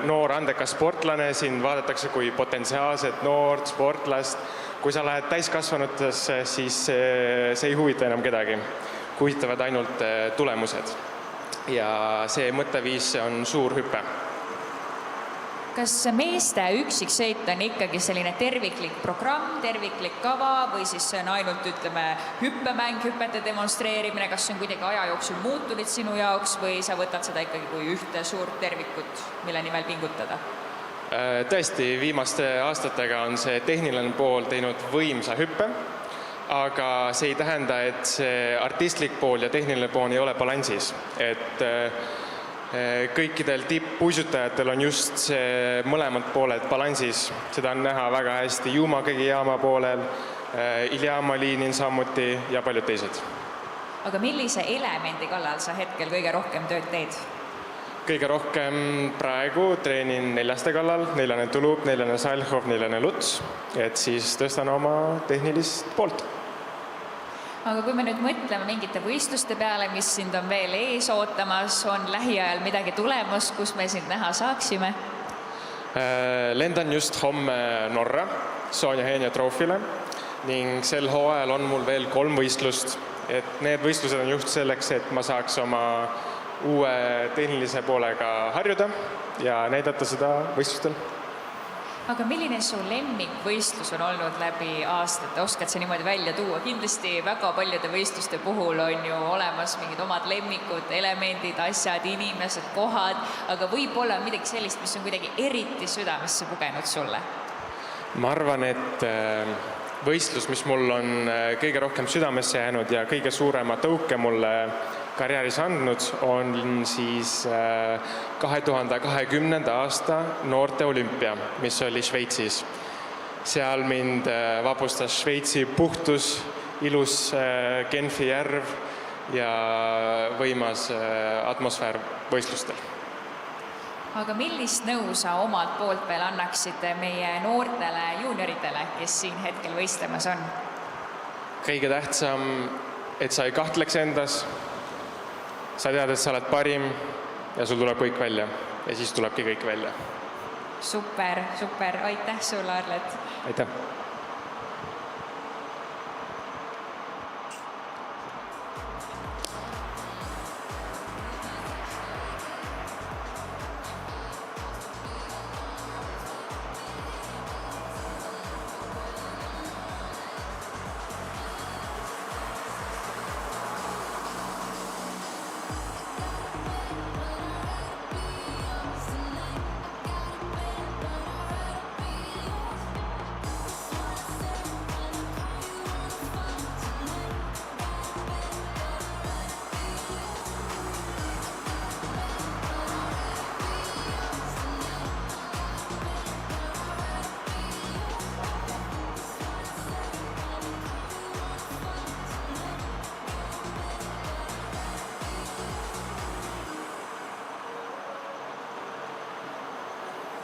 [SPEAKER 15] noor andekas sportlane, sind vaadatakse kui potentsiaalset noort sportlast. Kui sa lähed täiskasvanutesse, siis see ei huvita enam kedagi. Huvitavad ainult tulemused. Ja see mõtteviis on suur hüppe.
[SPEAKER 2] Kas meeste üksiksõit on ikkagi selline terviklik programm, terviklik kava või siis see on ainult, ütleme, hüppemäng, hüpete demonstreerimine, kas see on kuidagi aja jooksul muutunud sinu jaoks või sa võtad seda ikkagi kui ühte suurt tervikut, mille nimel pingutada?
[SPEAKER 15] Tõesti, viimaste aastatega on see tehniline pool teinud võimsa hüppe, aga see ei tähenda, et see artistlik pool ja tehniline pool ei ole balansis. Et Kõikidel tippuisutajatel on just see mõlemad pooled balansis. Seda on näha väga hästi Juumakegijaama poolel, Iljaama liinil samuti ja paljud teised.
[SPEAKER 2] Aga millise elemendi kallal sa hetkel kõige rohkem tööd teed?
[SPEAKER 15] Kõige rohkem praegu treenin 4 kallal, 4. tulub, 4. Salhov, 4. Luts, et siis tõstan oma tehnilist poolt.
[SPEAKER 2] Aga kui me nüüd mõtleme mingite võistluste peale, mis sind on veel ees ootamas, on lähiajal midagi tulemas, kus me sind näha saaksime?
[SPEAKER 15] Lendan just homme Norra Sonja Henja troofile ning sel hooajal on mul veel 3 võistlust. Et need võistlused on just selleks, et ma saaks oma uue tehnilise poolega harjuda ja näidata seda võistlustel.
[SPEAKER 2] Aga milline su lemmikvõistlus on olnud läbi aastate? Oskad sa niimoodi välja tuua? Kindlasti väga paljude võistluste puhul on ju olemas mingid omad lemmikud, elemendid, asjad, inimesed, kohad, aga võib-olla midagi sellist, mis on kuidagi eriti südamesse pugenud sulle?
[SPEAKER 15] Ma arvan, et võistlus, mis mul on kõige rohkem südamesse jäänud ja kõige suurema tõuke mulle karjääris andnud, on siis 2020. aasta noorte olümpia, mis oli Šveitsis. Seal mind vapustas Šveitsi puhtus, ilus Genfi järv ja võimas atmosfäär võistlustel.
[SPEAKER 2] Aga millist nõu sa omalt poolt veel annaksid meie noortele juunioritele, kes siin hetkel võistlemas on?
[SPEAKER 15] Kõige tähtsam, et sa ei kahtleks endas. Sa tead, et sa oled parim ja sul tuleb kõik välja ja siis tulebki kõik välja.
[SPEAKER 2] Super, super. Aitäh sulle, Arlet.
[SPEAKER 15] Aitäh.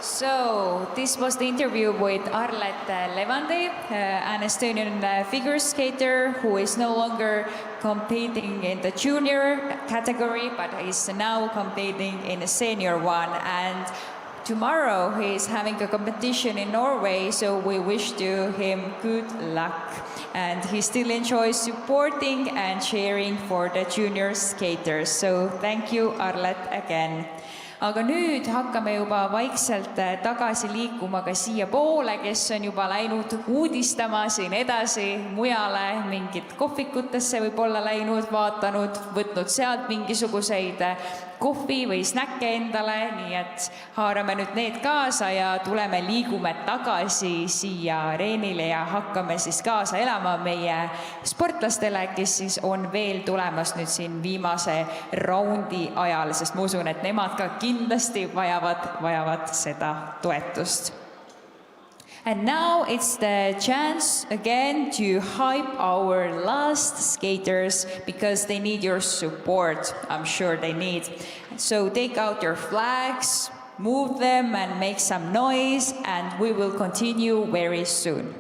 [SPEAKER 2] So, this was the interview with Arlet Levande, an Estonian figure skater who is no longer competing in the junior category, but is now competing in the senior one. And tomorrow he is having a competition in Norway, so we wish to him good luck. And he still enjoys supporting and cheering for the junior skaters. So, thank you, Arlet, again. Aga nüüd hakkame juba vaikselt tagasi liikuma ka siia poole, kes on juba läinud uudistama siin edasi mujale, mingid kohvikutesse võib-olla läinud, vaatanud, võtnud sealt mingisuguseid kohvi või snäkke endale, nii et haarame nüüd need kaasa ja tuleme liigume tagasi siia areenile ja hakkame siis kaasa elama meie sportlastele, kes siis on veel tulemas nüüd siin viimase raundi ajal, sest ma usun, et nemad ka kindlasti vajavad seda toetust. And now it's the chance again to hype our last skaters because they need your support. I'm sure they need. So take out your flags, move them and make some noise, and we will continue very soon.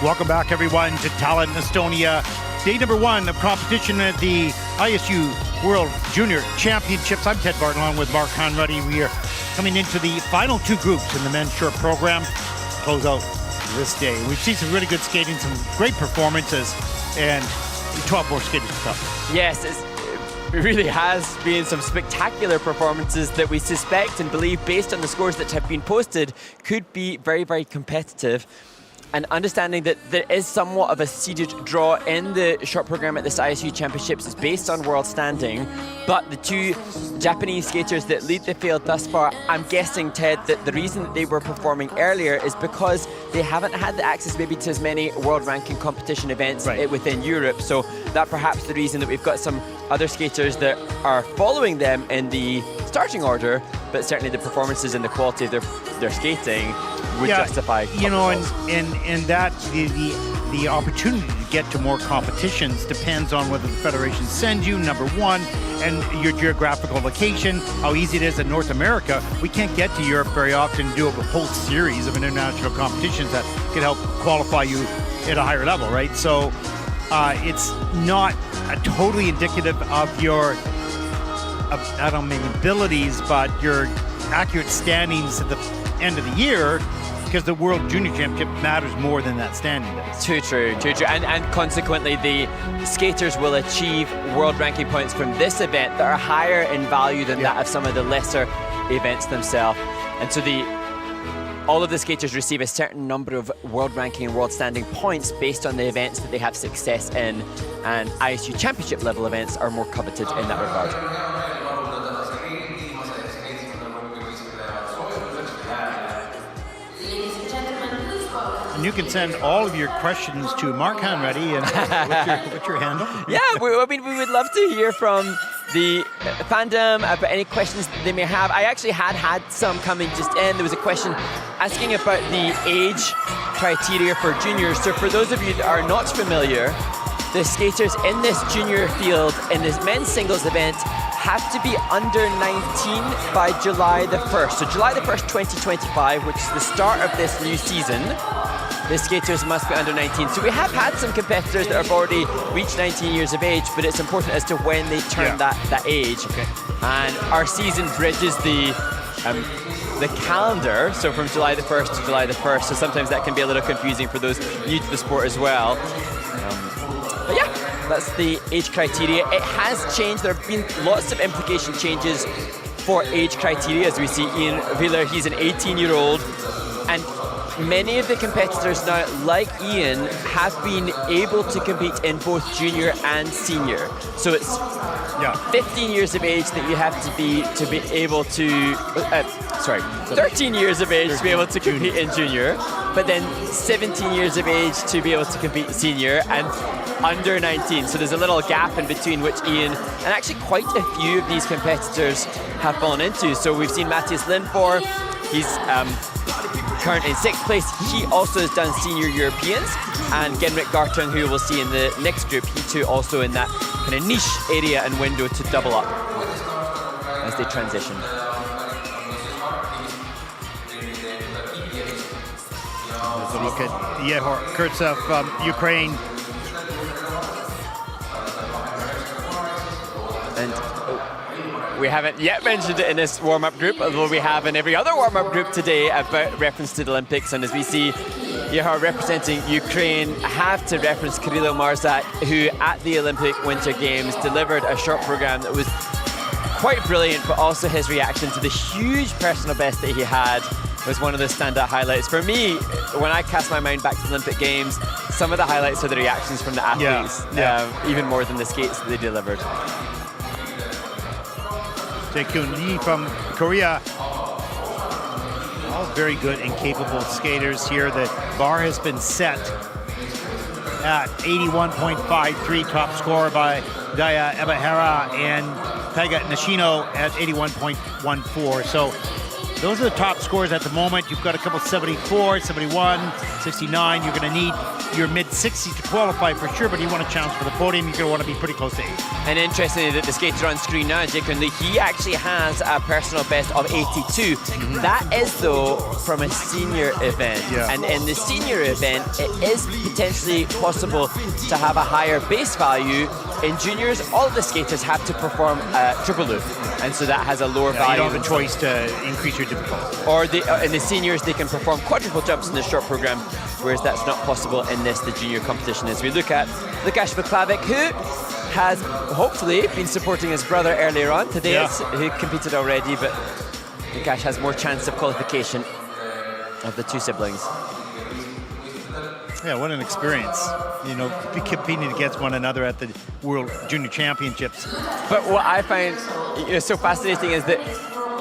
[SPEAKER 5] Welcome back, everyone, to Tallinn, Estonia. Day number 1 of competition at the ISU World Junior Championships. I'm Ted Barton, along with Mark Conruddy. We are coming into the final 2 groups in the men's short program. Close out this day. We've seen some really good skating, some great performances, and 12 more skaters to come.
[SPEAKER 6] Yes, it really has been some spectacular performances that we suspect and believe, based on the scores that have been posted, could be very, very competitive. And understanding that there is somewhat of a seeded draw in the short program at this ISU Championships is based on world standing, but the 2 Japanese skaters that lead the field thus far, I'm guessing, Ted, that the reason that they were performing earlier is because they haven't had the access maybe to as many world ranking competition events within Europe. So that perhaps the reason that we've got some other skaters that are following them in the starting order, but certainly the performances and the quality of their skating would justify.
[SPEAKER 5] You know, and that the opportunity to get to more competitions depends on whether the federation sends you, number 1, and your geographical location, how easy it is in North America. We can't get to Europe very often and do a whole series of international competitions that could help qualify you at a higher level, right? So it's not totally indicative of your, I don't mean abilities, but your accurate standings at the end of the year, because the World Junior Championship matters more than that standing does.
[SPEAKER 6] Too true. And consequently, the skaters will achieve world ranking points from this event that are higher in value than that of some of the lesser events themselves. And so all of the skaters receive a certain number of world ranking and world standing points based on the events that they have success in, and ISU Championship level events are more coveted in that regard.
[SPEAKER 5] And you can send all of your questions to Mark Conruddy. And what's your handle?
[SPEAKER 6] Yeah, we would love to hear from the fandom about any questions that they may have. I actually had some coming just in. There was a question asking about the age criteria for juniors. So for those of you that are not familiar, the skaters in this junior field, in this men's singles event, have to be under 19 by July the 1st. So July the 1st, 2025, which is the start of this new season, the skaters must be under 19. So we have had some competitors that have already reached 19 years of age, but it's important as to when they turn that age. Okay. And our season bridges the calendar, so from July the 1st to July the 1st, so sometimes that can be a little confusing for those new to the sport as well. But yeah, that's the age criteria. It has changed. There have been lots of implication changes for age criteria, as we see Ian Wheeler, he's an 18-year-old, and many of the competitors now, like Ian, have been able to compete in both junior and senior. So it's 15 years of age that you have to be able to, 13 years of age to be able to compete in junior, but then 17 years of age to be able to compete senior, and under 19. So there's a little gap in between, which Ian, and actually quite a few of these competitors have fallen into. So we've seen Matthias Lindfor, he's currently in 6th place. He also has done senior Europeans, and Genrik Gartung, who we'll see in the next group, he too also in that kind of niche area and window to double up as they transition.
[SPEAKER 5] Let's look at Yehor Kurtsev from Ukraine.
[SPEAKER 6] And we haven't yet mentioned it in this warm-up group, although we have in every other warm-up group today about reference to the Olympics. And as we see Yehor representing Ukraine, I have to reference Kirilo Marzak, who at the Olympic Winter Games delivered a short program that was quite brilliant, but also his reaction to the huge personal best that he had was one of the standout highlights. For me, when I cast my mind back to the Olympic Games, some of the highlights are the reactions from the athletes, even more than the skates that they delivered.
[SPEAKER 5] Jae-Kyun Lee from Korea. All very good and capable skaters here. The bar has been set at 81.53, top score by Daya Ebahara and Taiga Nishino at 81.14. So those are the top scores at the moment. You've got a couple 74, 71, 69. You're going to need your mid-60s to qualify for sure, but you want a chance for the podium. You're going to want to be pretty close to 8.
[SPEAKER 6] And interestingly, that the skater on screen now, Jake Lee, he actually has a personal best of 82. That is, though, from a senior event.
[SPEAKER 5] Yeah.
[SPEAKER 6] And in the senior event, it is potentially possible to have a higher base value. In juniors, all of the skaters have to perform a triple loop, and so that has a lower value.
[SPEAKER 5] You don't have a choice to increase your difficulty.
[SPEAKER 6] Or in the seniors, they can perform quadruple jumps in the short program, whereas that's not possible in the junior competition. As we look at Lukasz Vuklavik, who has hopefully been supporting his brother earlier on. Today, he competed already, but Lukasz has more chance of qualification of the two siblings.
[SPEAKER 5] Yeah, what an experience. You know, competing against one another at the World Junior Championships.
[SPEAKER 6] But what I find so fascinating is that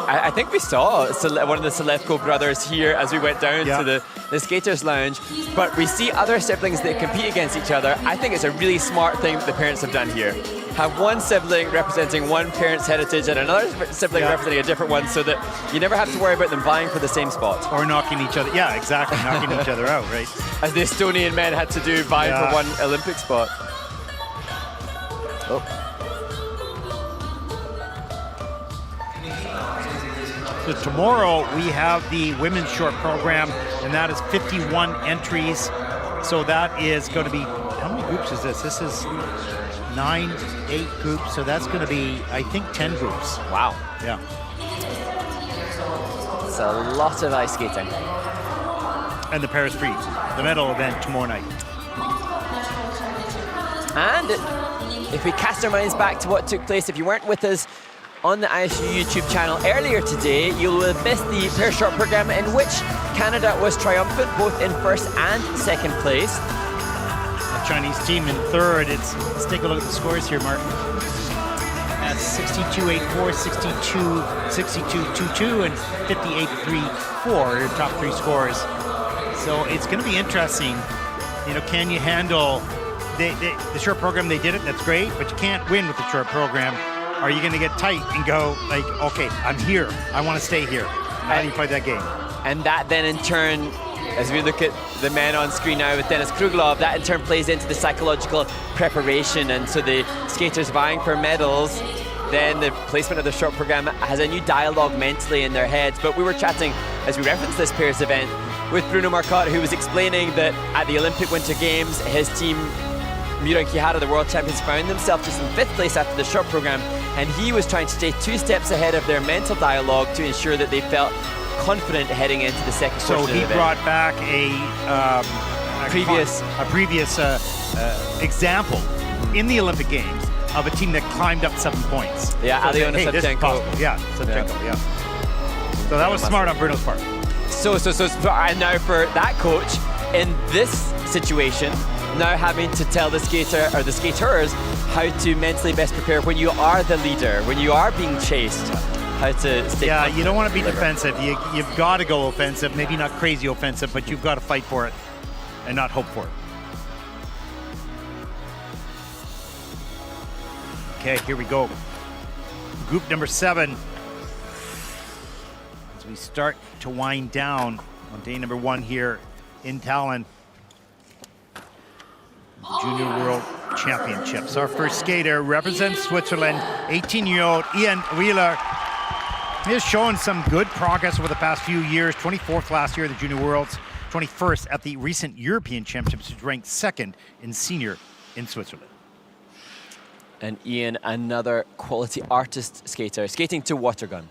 [SPEAKER 6] I think we saw one of the Selevko brothers here as we went down to the skaters lounge, but we see other siblings that compete against each other. I think it's a really smart thing that the parents have done here. Have one sibling representing one parent's heritage and another sibling representing a different one, so that you never have to worry about them vying for the same spot.
[SPEAKER 5] Or knocking each other, exactly, knocking each other out, right?
[SPEAKER 6] As the Estonian men had to do, vying for one Olympic spot.
[SPEAKER 5] So tomorrow we have the women's short program, and that is 51 entries. So that is going to be, how many groups is this? This is 8 groups, so that's going to be, I think, 10 groups.
[SPEAKER 6] Wow.
[SPEAKER 5] Yeah.
[SPEAKER 6] It's a lot of ice skating.
[SPEAKER 5] And the Paris Free, the medal event tomorrow night.
[SPEAKER 6] And if we cast our minds back to what took place, if you weren't with us on the ISU YouTube channel earlier today, you will have missed the pair short program in which Canada was triumphant both in first and second place.
[SPEAKER 5] The Chinese team in third. Let's take a look at the scores here, Mark. That's 62-8-4, 62-62-2-2, and 58-3-4, your top 3 scores. So it's going to be interesting. You know, can you handle the short program? They did it, that's great, but you can't win with the short program. Are you going to get tight and go like, okay, I'm here, I want to stay here? How do you play that game?
[SPEAKER 6] And that then in turn, as we look at the men on screen now with Denis Kruglov, that in turn plays into the psychological preparation, and so the skaters vying for medals, then the placement of the short program has a new dialogue mentally in their heads. But we were chatting, as we referenced this pairs event, with Bruno Marcotte, who was explaining that at the Olympic Winter Games, his team, Miran Kihara, the world champions, found themselves just in 5th place after the short program, and he was trying to stay 2 steps ahead of their mental dialogue to ensure that they felt confident heading into the second portion of the event.
[SPEAKER 5] So he brought back a previous example in the Olympic Games of a team that climbed up 7 points.
[SPEAKER 6] Yeah,
[SPEAKER 5] so
[SPEAKER 6] Aliona Savchenko.
[SPEAKER 5] Savchenko. So that was smart on Bruno's part.
[SPEAKER 6] So, and now for that coach, in this situation, now having to tell the skater or the skaters how to mentally best prepare when you are the leader, when you are being chased, how to stay confident.
[SPEAKER 5] You don't want to be defensive. You've got to go offensive, maybe not crazy offensive, but you've got to fight for it and not hope for it. Okay, here we go. Group number 7. As we start to wind down on day number 1 here in Tallinn. Junior World Championships. Our first skater represents Switzerland, 18-year-old Ian Wheeler. He has shown some good progress over the past few years. 24th last year at the Junior Worlds, 21st at the recent European Championships. He's ranked 2nd in senior in Switzerland.
[SPEAKER 6] And Ian, another quality artist skater, skating to water gun.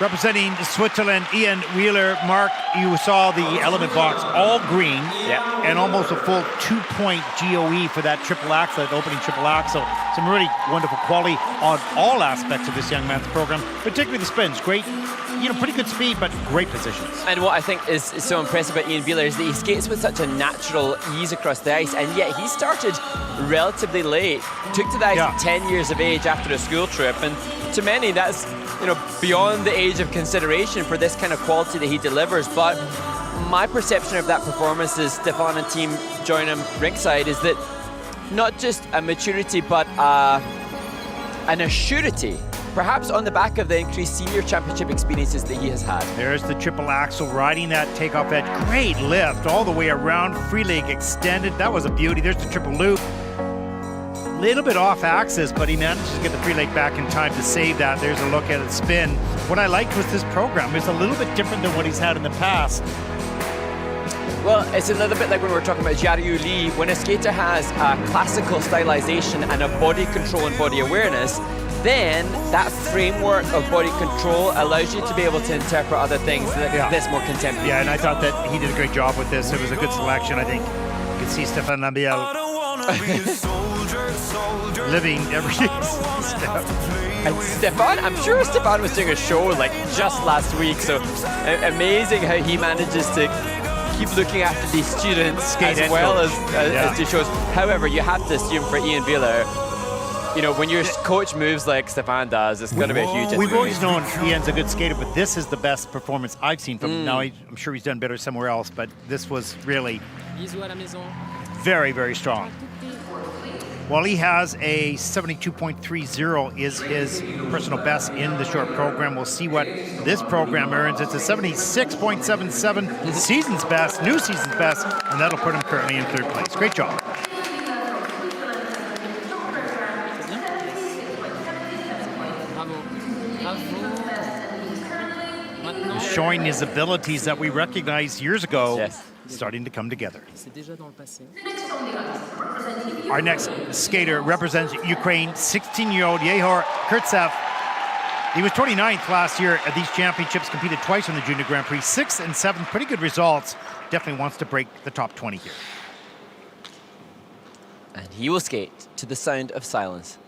[SPEAKER 5] Representing Switzerland, Ian Wheeler. Mark, you saw the element box all green, and almost a full 2-point GOE for that triple axel, that opening triple axel. Some really wonderful quality on all aspects of this young man's program, particularly the spins. Great, pretty good speed, but great positions.
[SPEAKER 6] And what I think is so impressive about Ian Wheeler is that he skates with such a natural ease across the ice, and yet he started relatively late, took to the ice at 10 years of age after a school trip, and to many that's beyond the age of consideration for this kind of quality that he delivers. But my perception of that performance as Stefan and team join him ringside is that not just a maturity but an assurity, perhaps on the back of the increased senior championship experiences that he has had.
[SPEAKER 5] There's the triple axel riding that takeoff edge. Great lift all the way around, free leg extended. That was a beauty. There's the triple loop. Little bit off axis, but he managed to get the free leg back in time to save that. There's a look at it spin. What I liked with this program is a little bit different than what he's had in the past.
[SPEAKER 6] Well, it's a little bit like when we were talking about Jiaryu Lee. When a skater has a classical stylization and a body control and body awareness, then that framework of body control allows you to be able to interpret other things that's more contemporary.
[SPEAKER 5] Yeah, and I thought that he did a great job with this. It was a good selection, I think. You can see Stefan Lambiel living every step.
[SPEAKER 6] And Stefan, I'm sure Stefan was doing a show like just last week, so amazing how he manages to keep looking after these students as well as do shows. However, you have to assume for Ian Wheeler, when your coach moves like Stefan does, it's going to be a huge
[SPEAKER 5] We've always known Ian's a good skater, but this is the best performance I've seen from him. Now, I'm sure he's done better somewhere else, but this was really very, very strong. While he has a 72.30 is his personal best in the short program. We'll see what this program earns. It's a 76.77 season's best, new season's best, and that'll put him currently in third place. Great job. Showing his abilities that we recognized years ago, starting to come together. Our next skater represents Ukraine, 16-year-old Yehor Kurtsev. He was 29th last year at these championships, competed twice in the Junior Grand Prix, 6th and 7th, pretty good results. Definitely wants to break the top 20 here.
[SPEAKER 6] And he will skate to the sound of silence.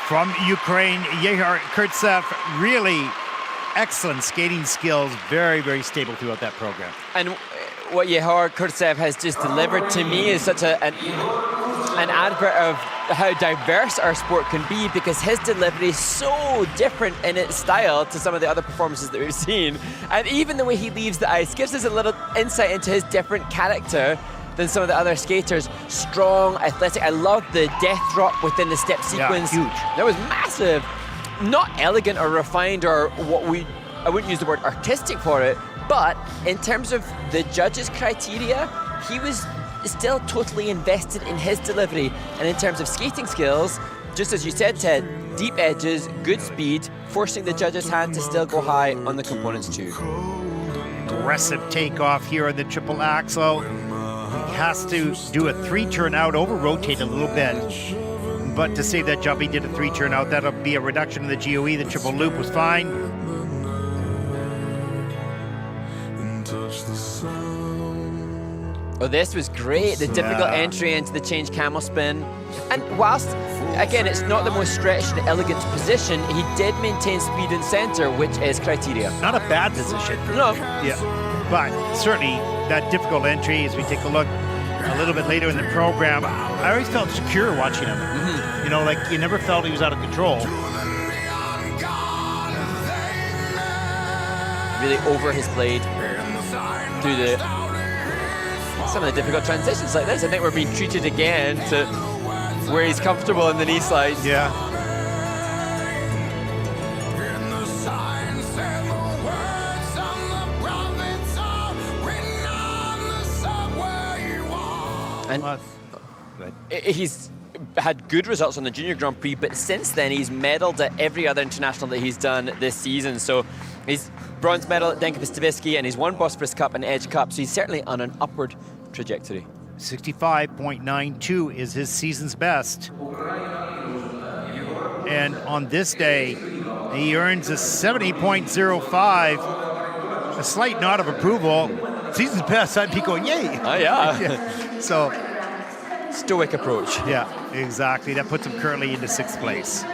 [SPEAKER 5] From Ukraine, Yehor Kurtsev, really excellent skating skills, very, very stable throughout that program.
[SPEAKER 6] And what Yehor Kurtsev has just delivered to me is such an advert of how diverse our sport can be, because his delivery is so different in its style to some of the other performances that we've seen. And even the way he leaves the ice gives us a little insight into his different character than some of the other skaters. Strong, athletic. I love the death drop within the step sequence.
[SPEAKER 5] Yeah, huge.
[SPEAKER 6] That was massive. Not elegant or refined or I wouldn't use the word artistic for it, but in terms of the judges' criteria, he was still totally invested in his delivery. And in terms of skating skills, just as you said, Ted, deep edges, good speed, forcing the judges' hand to still go high on the components too.
[SPEAKER 5] Aggressive takeoff here on the triple axel. He has to do a 3-turn out, over-rotate a little bit. But to save that jump, he did a 3-turn out. That'll be a reduction in the GOE. The triple loop was fine.
[SPEAKER 6] Oh, this was great. The difficult entry into the change camel spin. And whilst, again, it's not the most stretched and elegant position, he did maintain speed and center, which is criteria.
[SPEAKER 5] Not a bad position.
[SPEAKER 6] No.
[SPEAKER 5] Yeah. But certainly that difficult entry, as we take a look a little bit later in the program, I always felt secure watching him.
[SPEAKER 6] Mm-hmm.
[SPEAKER 5] You know, like you never felt he was out of control.
[SPEAKER 6] Really over his blade through some of the difficult transitions like this. I think we're being treated again to where he's comfortable in the knee slide.
[SPEAKER 5] Yeah.
[SPEAKER 6] And he's had good results on the Junior Grand Prix, but since then he's medalled at every other international that he's done this season. So he's bronze medal at Denka Stavitsky, and he's won Bosphorus Cup and Edge Cup, so he's certainly on an upward trajectory.
[SPEAKER 5] 65.92 is his season's best. And on this day, he earns a 70.05, a slight nod of approval. Season's best, I'd be going, yay!
[SPEAKER 6] Oh, yeah.
[SPEAKER 5] Yeah. So,
[SPEAKER 6] stoic approach.
[SPEAKER 5] Yeah, exactly. That puts him currently into 6th place.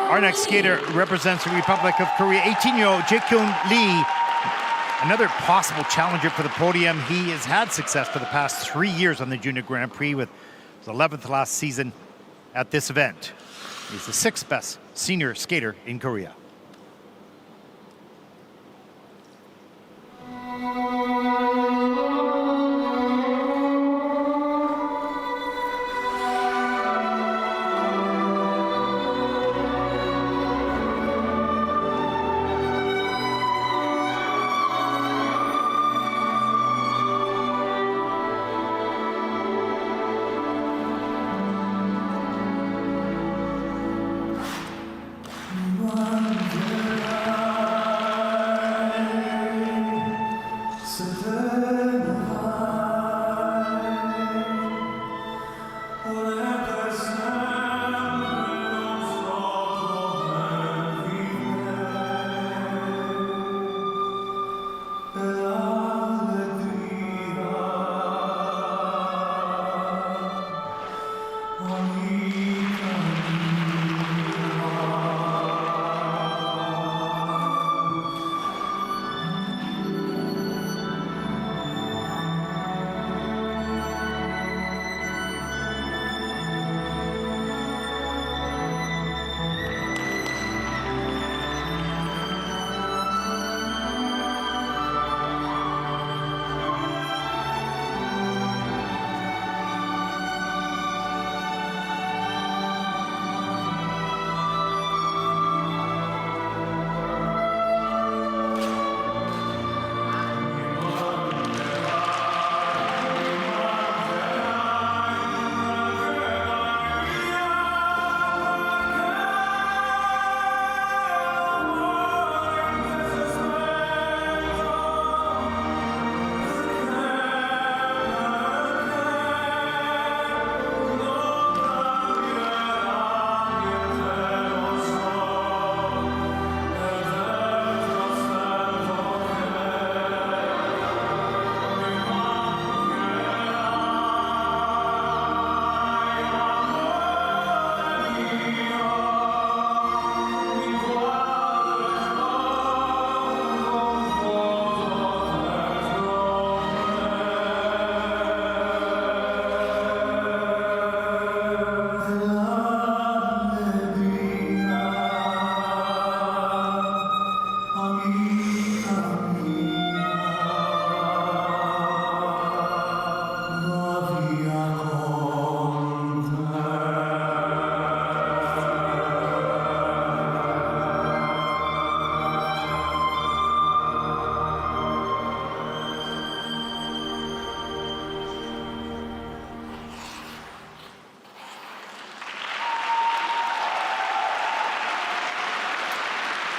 [SPEAKER 5] Our next skater represents the Republic of Korea, 18-year-old Jaekyun Lee, another possible challenger for the podium. He has had success for the past 3 years on the Junior Grand Prix, with his 11th last season at this event. He's the 6th best senior skater in Korea.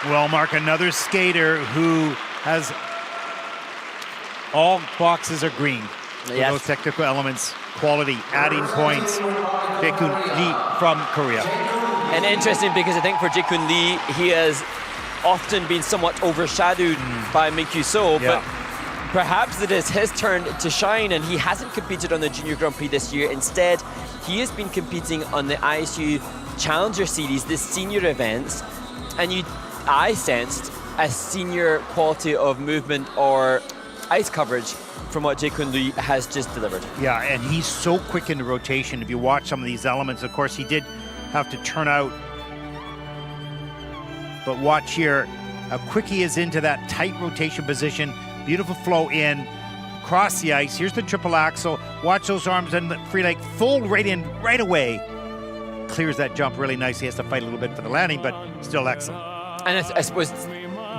[SPEAKER 5] Well, Mark, another skater who has all boxes are green. For
[SPEAKER 6] Yes.
[SPEAKER 5] those technical elements, quality, adding points. Jae-Kun Lee from Korea.
[SPEAKER 6] And interesting because I think for Jae-Kun Lee, he has often been somewhat overshadowed by Min-Kyu So, but perhaps it is his turn to shine, and he hasn't competed on the Junior Grand Prix this year. Instead, he has been competing on the ISU Challenger Series, the senior events, and I sensed a senior quality of movement or ice coverage from what Jae-Kun Lee has just delivered.
[SPEAKER 5] Yeah, and he's so quick in the rotation. If you watch some of these elements, of course, he did have to turn out. But watch here how quick he is into that tight rotation position. Beautiful flow in, cross the ice. Here's the triple axel. Watch those arms and the free leg fold right in right away. Clears that jump really nice. He has to fight a little bit for the landing, but still excellent.
[SPEAKER 6] And I suppose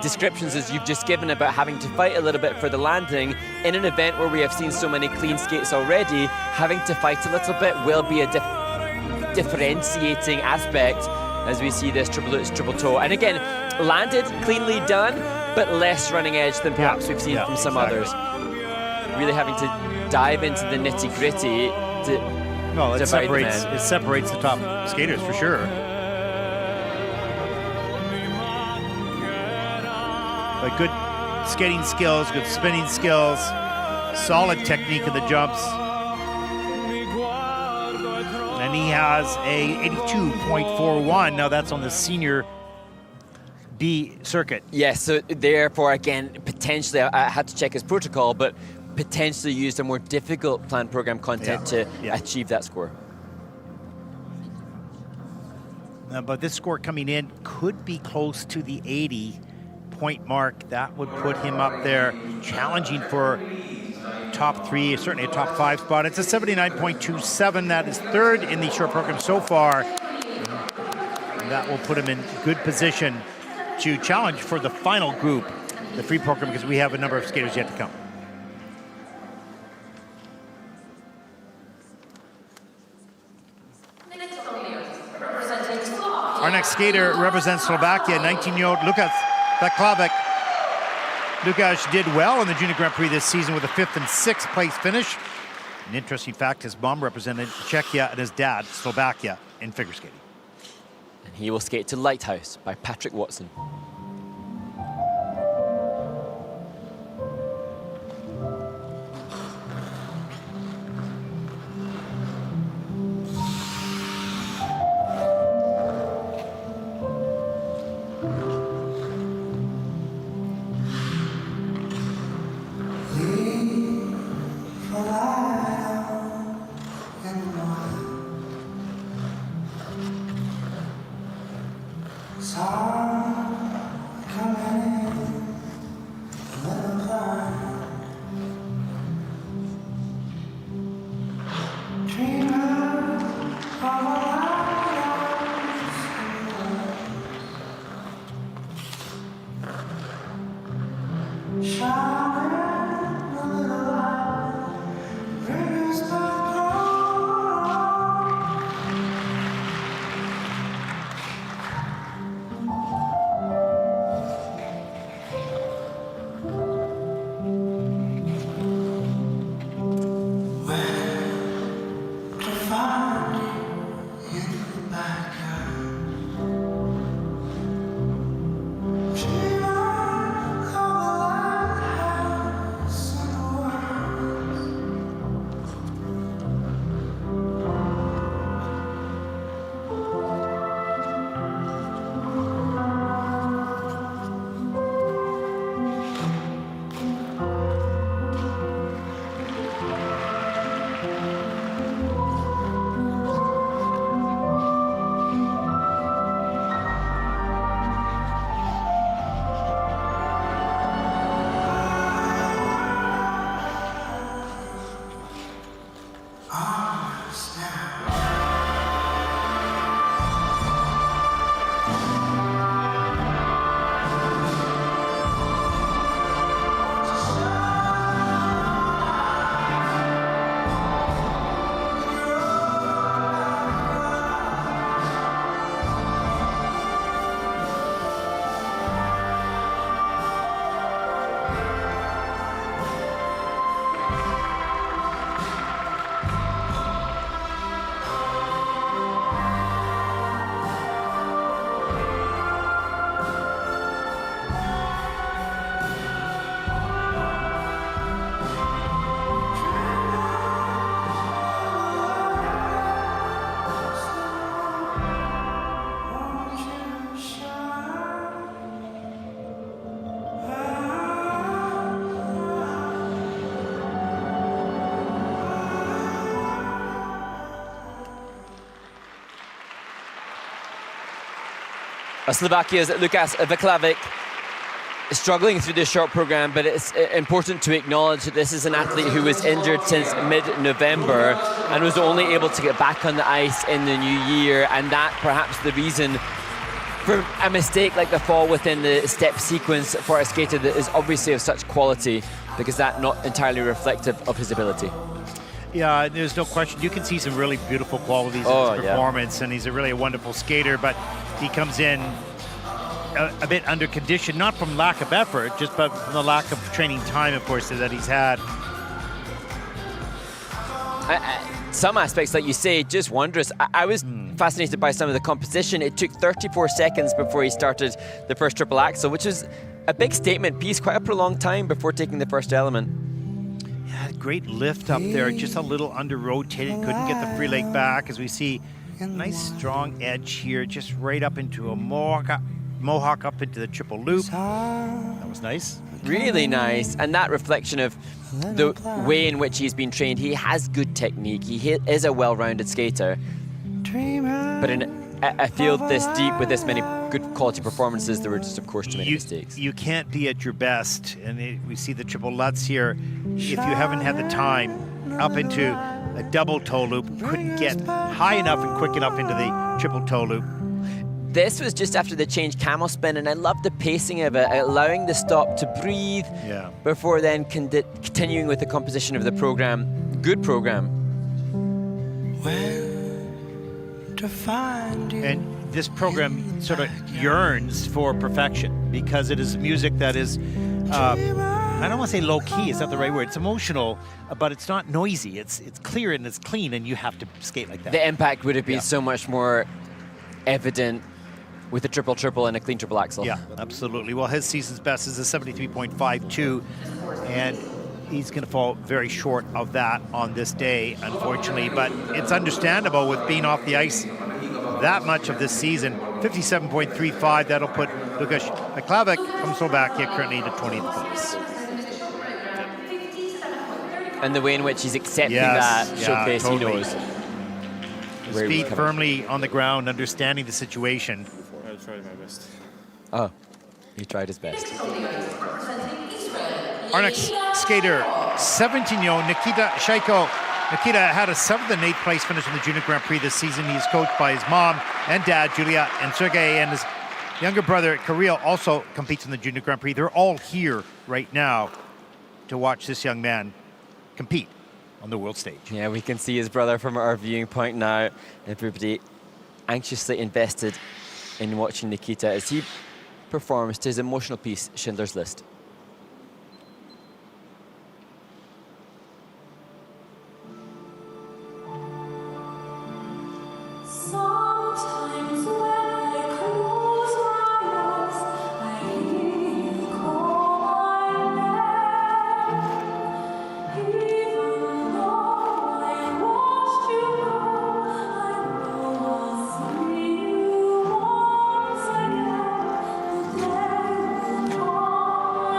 [SPEAKER 6] descriptions as you've just given about having to fight a little bit for the landing in an event where we have seen so many clean skates already, having to fight a little bit will be a differentiating aspect as we see this triple lutz, triple toe. And again, landed, cleanly done, but less running edge than perhaps we've seen from some others. Really having to dive into the nitty-gritty to
[SPEAKER 5] it separates the top skaters for sure. But good skating skills, good spinning skills, solid technique in the jumps. And he has a 82.41. Now that's on the senior B circuit.
[SPEAKER 6] Yes, so therefore, again, potentially, I had to check his protocol, but potentially used a more difficult plan program content to achieve that score.
[SPEAKER 5] But this score coming in could be close to the 80-point mark. That would put him up there challenging for top 3, certainly a top 5 spot. It's a 79.27. That is third in the short program so far. And that will put him in good position to challenge for the final group, the free program, because we have a number of skaters yet to come. Our next skater represents Slovakia, 19-year-old Lukas Baklavek. Lukas did well in the Junior Grand Prix this season with a 5th and 6th place finish. An interesting fact, his mom represented Czechia and his dad, Slovakia, in figure skating.
[SPEAKER 6] And he will skate to Lighthouse by Patrick Watson. Slovakia's Lukas Vaclavic struggling through this short program, but it's important to acknowledge that this is an athlete who was injured since mid-November and was only able to get back on the ice in the new year, and that perhaps the reason for a mistake like the fall within the step sequence for a skater that is obviously of such quality, because that's not entirely reflective of his ability.
[SPEAKER 5] Yeah, there's no question. You can see some really beautiful qualities in his performance, and he's a really wonderful skater, but he comes in a bit under condition, not from lack of effort, just but from the lack of training time, of course, that he's had.
[SPEAKER 6] Some aspects, like you say, just wondrous. I was fascinated by some of the composition. It took 34 seconds before he started the first triple axel, which is a big statement piece, quite a prolonged time before taking the first element.
[SPEAKER 5] Yeah, great lift up there, just a little under-rotated, couldn't get the free leg back, as we see a nice strong edge here, just right up into a mohawk up into the triple loop. That was nice.
[SPEAKER 6] Really nice, and that reflection of the way in which he's been trained. He has good technique, he is a well-rounded skater, but in a field this deep with this many good quality performances, there were just, of course, too many mistakes.
[SPEAKER 5] You can't be at your best, and we see the triple Lutz here. If you haven't had the time up into a double toe loop, couldn't get high enough and quick enough into the triple toe loop.
[SPEAKER 6] This was just after the change camel spin, and I love the pacing of it, allowing the stop to breathe before then continuing with the composition of the program. Good program.
[SPEAKER 5] And this program sort of yearns for perfection, because it is music that is, I don't want to say low-key, it's not the right word, it's emotional, but it's not noisy, it's clear and it's clean, and you have to skate like that.
[SPEAKER 6] The impact would have been so much more evident with a triple-triple and a clean triple axel.
[SPEAKER 5] Yeah, absolutely. Well, his season's best is a 73.52, and he's going to fall very short of that on this day, unfortunately, but it's understandable with being off the ice that much of this season. 57.35, that'll put Lukas Vaclavic from Slovakia currently in the 20th place.
[SPEAKER 6] And the way in which he's accepting that showcase,
[SPEAKER 5] totally.
[SPEAKER 6] he knows.
[SPEAKER 5] His feet firmly on the ground, understanding the situation.
[SPEAKER 15] I tried my best.
[SPEAKER 6] Oh, he tried his best.
[SPEAKER 5] Our next skater, 17-year-old Nikita Shaiko. Nikita had a 7th and 8th place finish in the Junior Grand Prix this season. He is coached by his mom and dad, Julia and Sergei, and his younger brother, Kirill, also competes in the Junior Grand Prix. They're all here right now to watch this young man compete on the world stage.
[SPEAKER 6] Yeah, we can see his brother from our viewing point now. Everybody anxiously invested in watching Nikita as he performs to his emotional piece, Schindler's List.
[SPEAKER 7] Sometimes when I close my eyes, I hear you call my name. Even though I watched you go, I know I'll see you once again. The day will come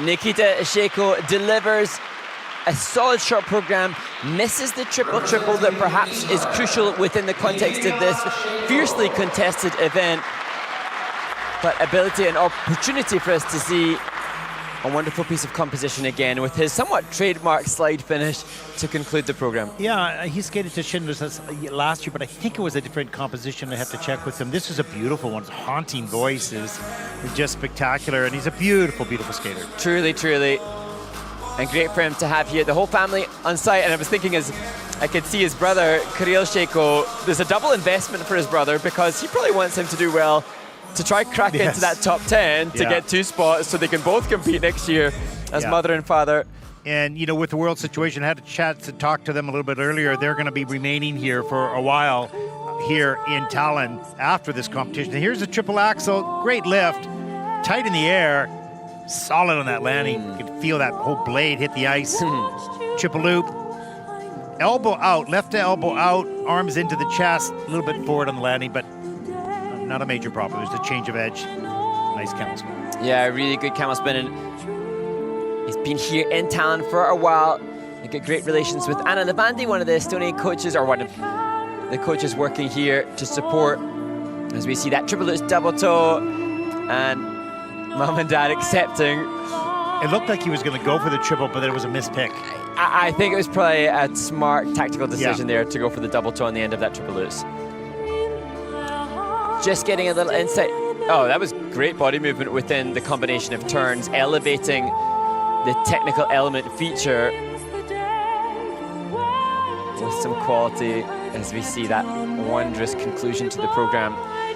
[SPEAKER 6] Nikita Sheko delivers a solid short program, misses the triple-triple that perhaps is crucial within the context of this fiercely contested event. But ability and opportunity for us to see a wonderful piece of composition again with his somewhat trademark slide finish to conclude the program.
[SPEAKER 5] Yeah, he skated to Schindler's last year, but I think it was a different composition. I have to check with him. This is a beautiful one. His haunting voice is just spectacular, and he's a beautiful, beautiful skater.
[SPEAKER 6] Truly, truly. And great for him to have here the whole family on site. And I was thinking as I could see his brother, Kirill Sheko, there's a double investment for his brother because he probably wants him to do well to try crack into that top 10 to get 2 spots so they can both compete next year as mother and father.
[SPEAKER 5] And, you know, with the world situation, I had a chance to talk to them a little bit earlier. They're going to be remaining here for a while here in Tallinn after this competition. And here's a triple axel, great lift, tight in the air, solid on that landing. You can feel that whole blade hit the ice. Triple loop, elbow out, left elbow out, arms into the chest, a little bit forward on the landing, but not a major problem. It was a change of edge. Nice camel spin.
[SPEAKER 6] Yeah, really good camel spin. And he's been here in Tallinn for a while. They got great relations with Anna Levandi, one of the Estonian coaches, or one of the coaches working here to support as we see that triple loose double toe and mom and dad accepting.
[SPEAKER 5] It looked like he was going to go for the triple, but it was a missed pick.
[SPEAKER 6] I think it was probably a smart tactical decision there to go for the double toe on the end of that triple loose. Just getting a little insight. Oh, that was great body movement within the combination of turns, elevating the technical element feature with some quality as we see that wondrous conclusion to the program.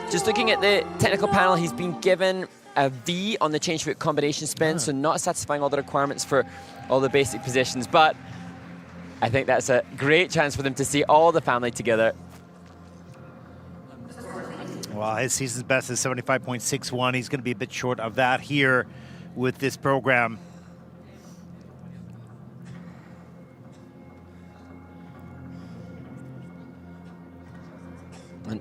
[SPEAKER 6] Just looking at the technical panel, he's been given a V on the change foot combination spin, so not satisfying all the requirements for all the basic positions, but I think that's a great chance for them to see all the family together.
[SPEAKER 5] Well, his season's best is 75.61. He's going to be a bit short of that here with this program.
[SPEAKER 6] And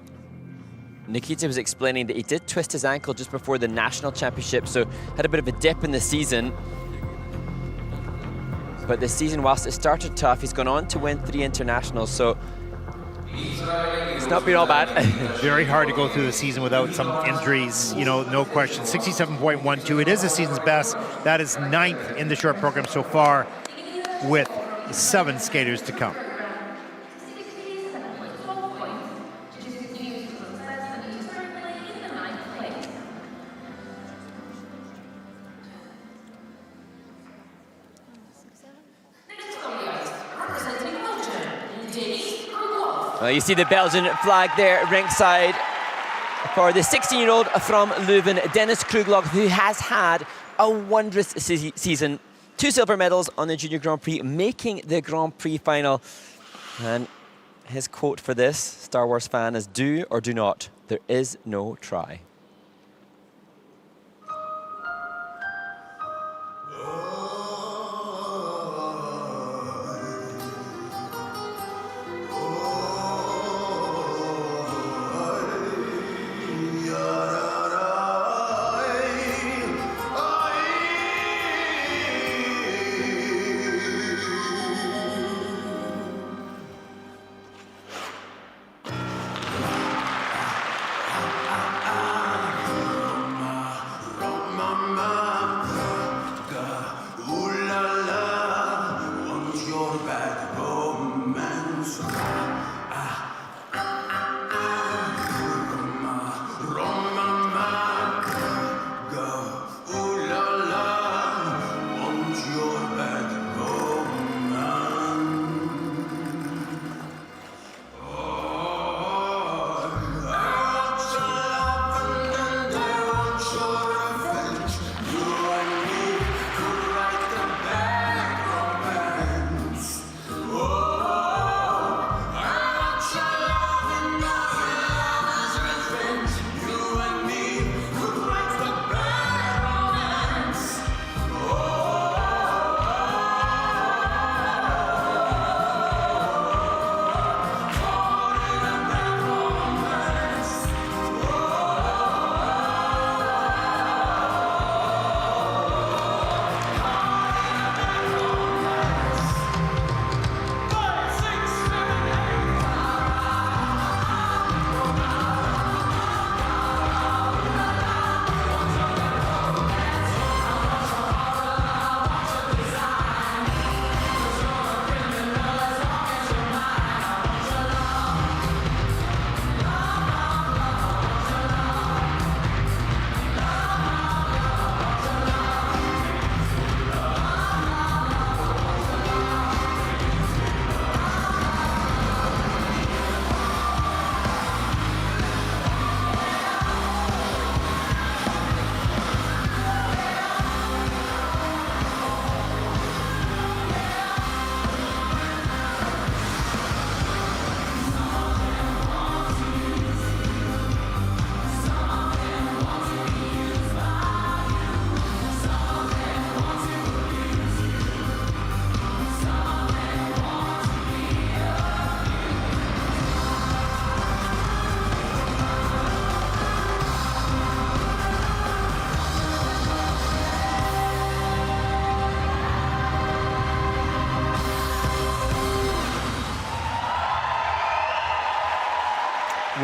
[SPEAKER 6] Nikita was explaining that he did twist his ankle just before the national championship, so had a bit of a dip in the season. But this season, whilst it started tough, he's gone on to win 3 internationals, so it's not been all bad.
[SPEAKER 5] Very hard to go through the season without some injuries, you know, no question. 67.12, it is the season's best. That is 9th in the short program so far with 7 skaters to come.
[SPEAKER 6] Well, you see the Belgian flag there ringside for the 16-year-old from Leuven, Dennis Kruglov, who has had a wondrous season. 2 silver medals on the Junior Grand Prix, making the Grand Prix final. And his quote for this Star Wars fan is, "Do or do not, there is no try."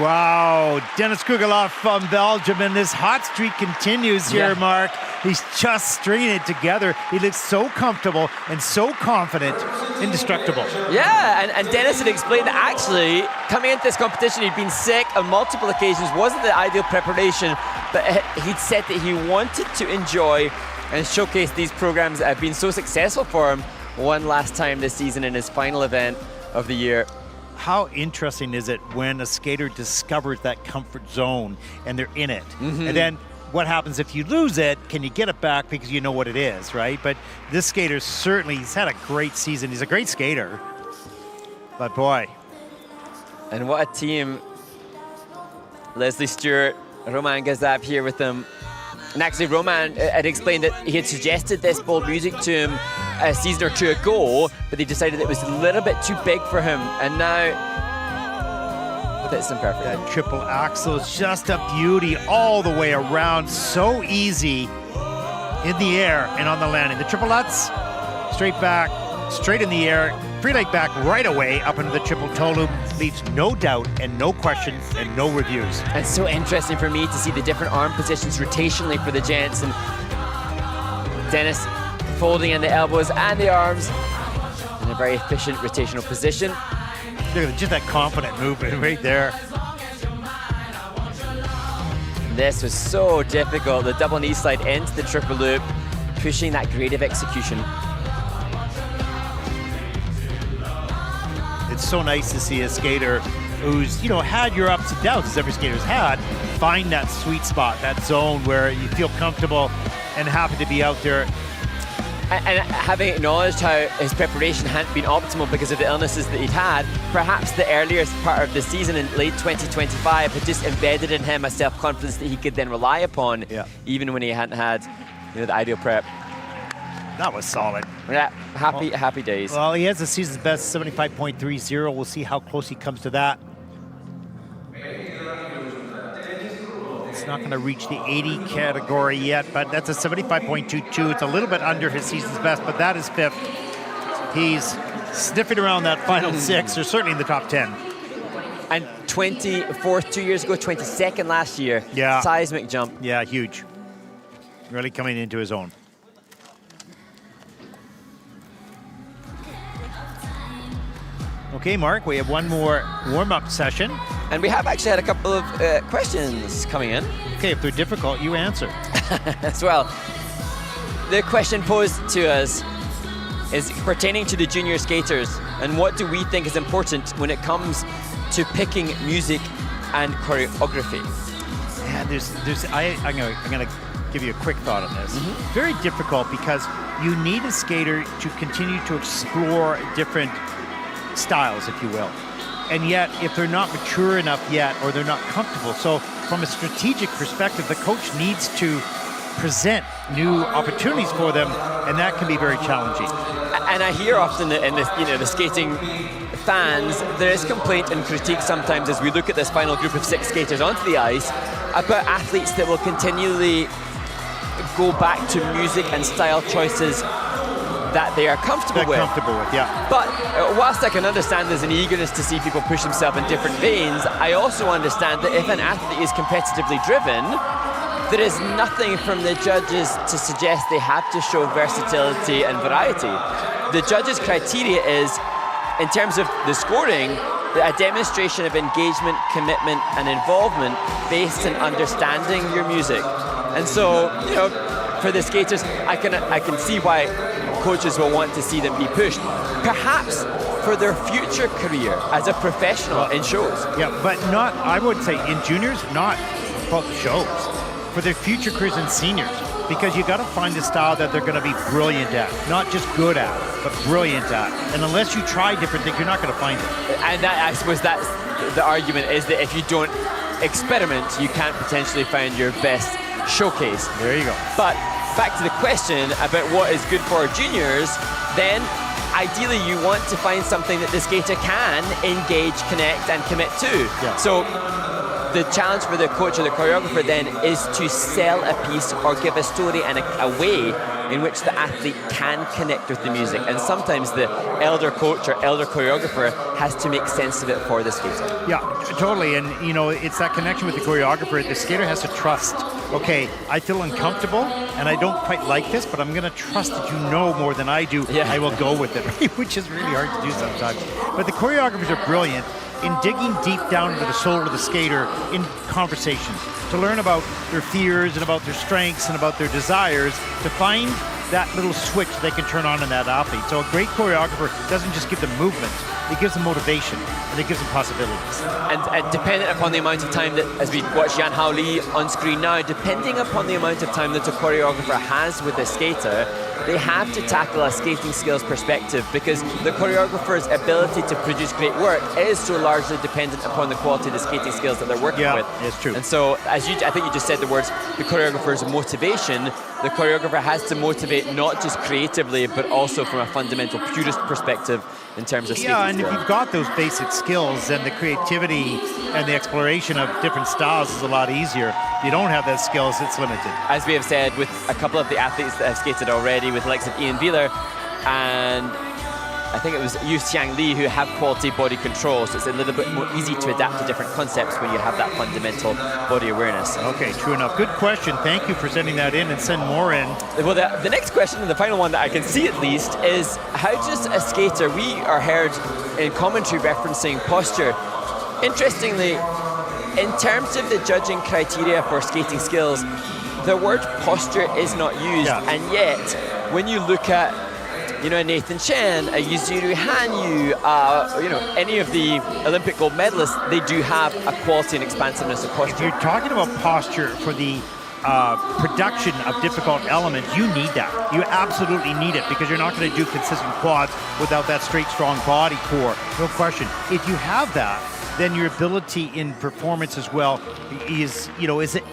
[SPEAKER 5] Wow, Dennis Kugelov from Belgium, and this hot streak continues here, Mark. He's just stringing it together. He looks so comfortable and so confident, indestructible.
[SPEAKER 6] Yeah, and Dennis had explained that actually, coming into this competition, he'd been sick on multiple occasions, wasn't the ideal preparation, but he'd said that he wanted to enjoy and showcase these programs that have been so successful for him one last time this season in his final event of the year.
[SPEAKER 5] How interesting is it when a skater discovers that comfort zone and they're in it? And then what happens if you lose it? Can you get it back because you know what it is, right? But this skater certainly, he's had a great season. He's a great skater. But boy.
[SPEAKER 6] And what a team. Leslie Stewart, Roman Gazab here with them. And actually, Roman had explained that he had suggested this bold music to him a season or two ago, but they decided it was a little bit too big for him. And now, fits him perfectly.
[SPEAKER 5] That triple axel is just a beauty all the way around. So easy in the air and on the landing. The triple Lutz, straight back, straight in the air, free leg back right away up into the triple toe loop. Leaves no doubt and no question and no reviews.
[SPEAKER 6] And so interesting for me to see the different arm positions rotationally for the gents. And Dennis folding in the elbows and the arms in a very efficient rotational position.
[SPEAKER 5] Look at just that confident movement right there.
[SPEAKER 6] This was so difficult. The double knee slide into the triple loop, pushing that grade of execution.
[SPEAKER 5] It's so nice to see a skater who's, you know, had your ups and downs, as every skater's had, find that sweet spot, that zone where you feel comfortable and happy to be out there.
[SPEAKER 6] And having acknowledged how his preparation hadn't been optimal because of the illnesses that he'd had, perhaps the earliest part of the season in late 2025 had just embedded in him a self-confidence that he could then rely upon, even when he hadn't had, you know, the ideal prep.
[SPEAKER 5] That was solid.
[SPEAKER 6] Yeah, happy days.
[SPEAKER 5] Well, he has the season's best 75.30. We'll see how close he comes to that. It's not going to reach the 80 category yet, but that's a 75.22. It's a little bit under his season's best, but that is fifth. He's sniffing around that final six, or certainly in the top 10.
[SPEAKER 6] And 24th 2 years ago, 22nd last year.
[SPEAKER 5] Yeah.
[SPEAKER 6] Seismic jump.
[SPEAKER 5] Yeah, huge. Really coming into his own. Okay, Mark, we have one more warm-up session.
[SPEAKER 6] And we have actually had a couple of questions coming in.
[SPEAKER 5] Okay, if they're difficult, you answer.
[SPEAKER 6] As well. The question posed to us is pertaining to the junior skaters, and what do we think is important when it comes to picking music and choreography?
[SPEAKER 5] Yeah, I'm gonna give you a quick thought on this. Very difficult because you need a skater to continue to explore different styles, if you will. And yet, if they're not mature enough yet, or they're not comfortable, so from a strategic perspective, the coach needs to present new opportunities for them, and that can be very challenging.
[SPEAKER 6] And I hear often in this, you know, the skating fans, there is complaint and critique sometimes as we look at this final group of 6 skaters onto the ice about athletes that will continually go back to music and style choices that they are comfortable with. But whilst I can understand there's an eagerness to see people push themselves in different veins, I also understand that if an athlete is competitively driven, there is nothing from the judges to suggest they have to show versatility and variety. The judges' criteria is, in terms of the scoring, a demonstration of engagement, commitment, and involvement based on understanding your music. And so, you know, for the skaters, I can see why coaches will want to see them be pushed, perhaps for their future career as a professional in shows.
[SPEAKER 5] Yeah, but not, I would say in juniors, not about the shows, for their future careers in seniors, because you got to find a style that they're going to be brilliant at, not just good at, but brilliant at. And unless you try different things, you're not going to find it.
[SPEAKER 6] And that, I suppose that's the argument, is that if you don't experiment, you can't potentially find your best showcase.
[SPEAKER 5] There you go.
[SPEAKER 6] But back to the question about what is good for juniors, then ideally you want to find something that the skater can engage, connect, and commit to.
[SPEAKER 5] Yeah.
[SPEAKER 6] So the challenge for the coach or the choreographer then is to sell a piece or give a story and a way in which the athlete can connect with the music. And sometimes the elder coach or elder choreographer has to make sense of it for the skater.
[SPEAKER 5] Yeah, totally. And, you know, it's that connection with the choreographer. The skater has to trust, okay, I feel uncomfortable and I don't quite like this, but I'm going to trust that you know more than I do.
[SPEAKER 6] Yeah.
[SPEAKER 5] I will go with it, which is really hard to do sometimes. But the choreographers are brilliant in digging deep down into the soul of the skater in conversations to learn about their fears and about their strengths and about their desires, to find that little switch they can turn on in that athlete. So a great choreographer doesn't just give them movement, it gives them motivation and it gives them possibilities.
[SPEAKER 6] And dependent upon the amount of time that, as we watch Jan Hao Lee on screen now, depending upon the amount of time that a choreographer has with a skater, they have to tackle a skating skills perspective, because the choreographer's ability to produce great work is so largely dependent upon the quality of the skating skills that they're working with.
[SPEAKER 5] Yeah, it's true.
[SPEAKER 6] And so, I think you just said the words, the choreographer's motivation. The choreographer has to motivate not just creatively, but also from a fundamental purist perspective in terms of skating
[SPEAKER 5] Yeah, and
[SPEAKER 6] skill.
[SPEAKER 5] if you've got those basic skills, then the creativity and the exploration of different styles is a lot easier. If you don't have those skills, it's limited.
[SPEAKER 6] As we have said with a couple of the athletes that have skated already, with the likes of Ian Wheeler and I think it was Yu Xiang Li, who have quality body control, so it's a little bit more easy to adapt to different concepts when you have that fundamental body awareness.
[SPEAKER 5] Okay, true enough. Good question. Thank you for sending that in, and send more in.
[SPEAKER 6] Well, the next question, and the final one that I can see at least, is how does a skater, we are heard in commentary referencing posture. Interestingly, in terms of the judging criteria for skating skills, the word posture is not used, and yet when you look at Nathan Chen, Yuzuru Hanyu, any of the Olympic gold medalists, they do have a quality and expansiveness of posture.
[SPEAKER 5] If you're talking about posture for the production of difficult elements, you need that. You absolutely need it, because you're not going to do consistent quads without that straight, strong body core. No question. If you have that, then your ability in performance as well is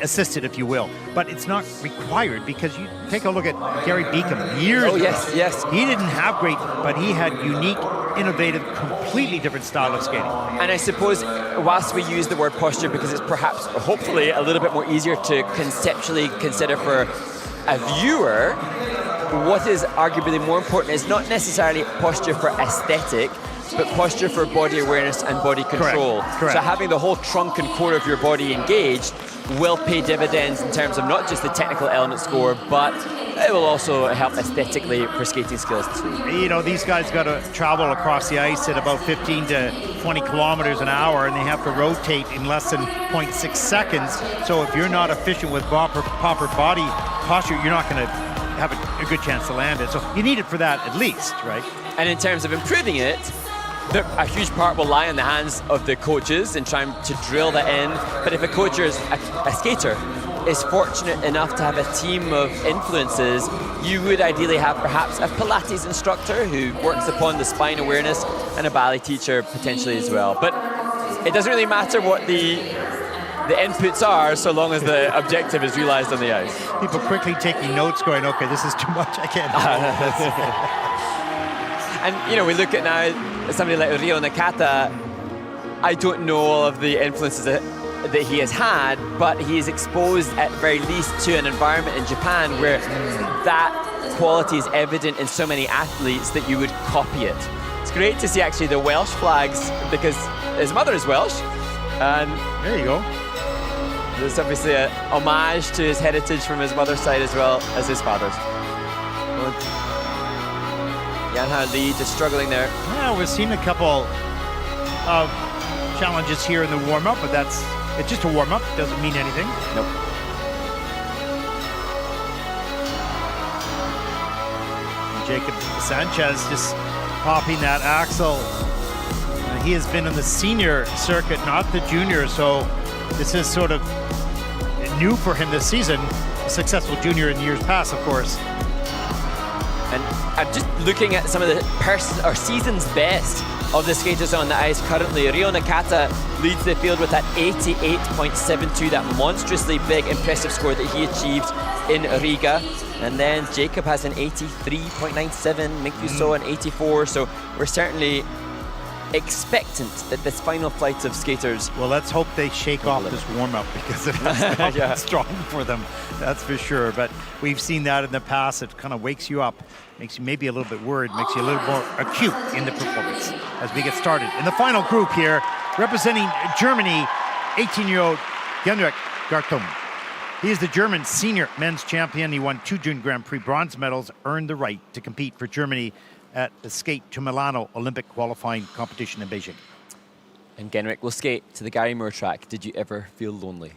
[SPEAKER 5] assisted, if you will. But it's not required, because you take a look at Gary Beacom years ago.
[SPEAKER 6] Yes.
[SPEAKER 5] He didn't have great, but he had unique, innovative, completely different style of skating.
[SPEAKER 6] And I suppose, whilst we use the word posture because it's perhaps, hopefully, a little bit more easier to conceptually consider for a viewer, what is arguably more important is not necessarily posture for aesthetic, but posture for body awareness and body control.
[SPEAKER 5] Correct.
[SPEAKER 6] So having the whole trunk and core of your body engaged will pay dividends in terms of not just the technical element score, but it will also help aesthetically for skating skills too.
[SPEAKER 5] These guys got to travel across the ice at about 15 to 20 kilometers an hour, and they have to rotate in less than 0.6 seconds. So if you're not efficient with proper body posture, you're not going to have a good chance to land it. So you need it for that at least, right?
[SPEAKER 6] And in terms of improving it, a huge part will lie in the hands of the coaches in trying to drill that in. But if a coach or a skater is fortunate enough to have a team of influences, you would ideally have perhaps a Pilates instructor who works upon the spine awareness, and a ballet teacher potentially as well. But it doesn't really matter what the inputs are, so long as the objective is realized on the ice.
[SPEAKER 5] People quickly taking notes, going, okay, this is too much, I can't do
[SPEAKER 6] And we look at now somebody like Ryo Nakata. I don't know all of the influences that he has had, but he is exposed at very least to an environment in Japan where that quality is evident in so many athletes that you would copy it. It's great to see actually the Welsh flags, because his mother is Welsh, and
[SPEAKER 5] there you go.
[SPEAKER 6] There's obviously a homage to his heritage from his mother's side as well as his father's. Jan Hao Lee just struggling there.
[SPEAKER 5] Yeah, we've seen a couple of challenges here in the warm-up, but it's just a warm-up. Doesn't mean anything.
[SPEAKER 6] Nope.
[SPEAKER 5] And Jacob Sanchez just popping that axle. He has been in the senior circuit, not the junior, so this is sort of new for him this season. A successful junior in years past, of course.
[SPEAKER 6] And I'm just looking at some of the season's best of the skaters on the ice currently. Ryo Nakata leads the field with that 88.72, that monstrously big, impressive score that he achieved in Riga. And then Jacob has an 83.97, Minkyu So an 84. So we're certainly expectant that this final flight of skaters...
[SPEAKER 5] Well, let's hope they shake off this warm-up, because it has not been strong for them, that's for sure. But we've seen that in the past. It kind of wakes you up, makes you maybe a little bit worried, makes you a little more acute in the performance. As we get started in the final group here, representing Germany, 18-year-old Genrikh Gartung. He is the German senior men's champion. He won 2 Junior Grand Prix bronze medals, earned the right to compete for Germany at the Skate to Milano Olympic qualifying competition in Beijing.
[SPEAKER 6] And Genrikh will skate to the Gary Moore track. Did you ever feel lonely?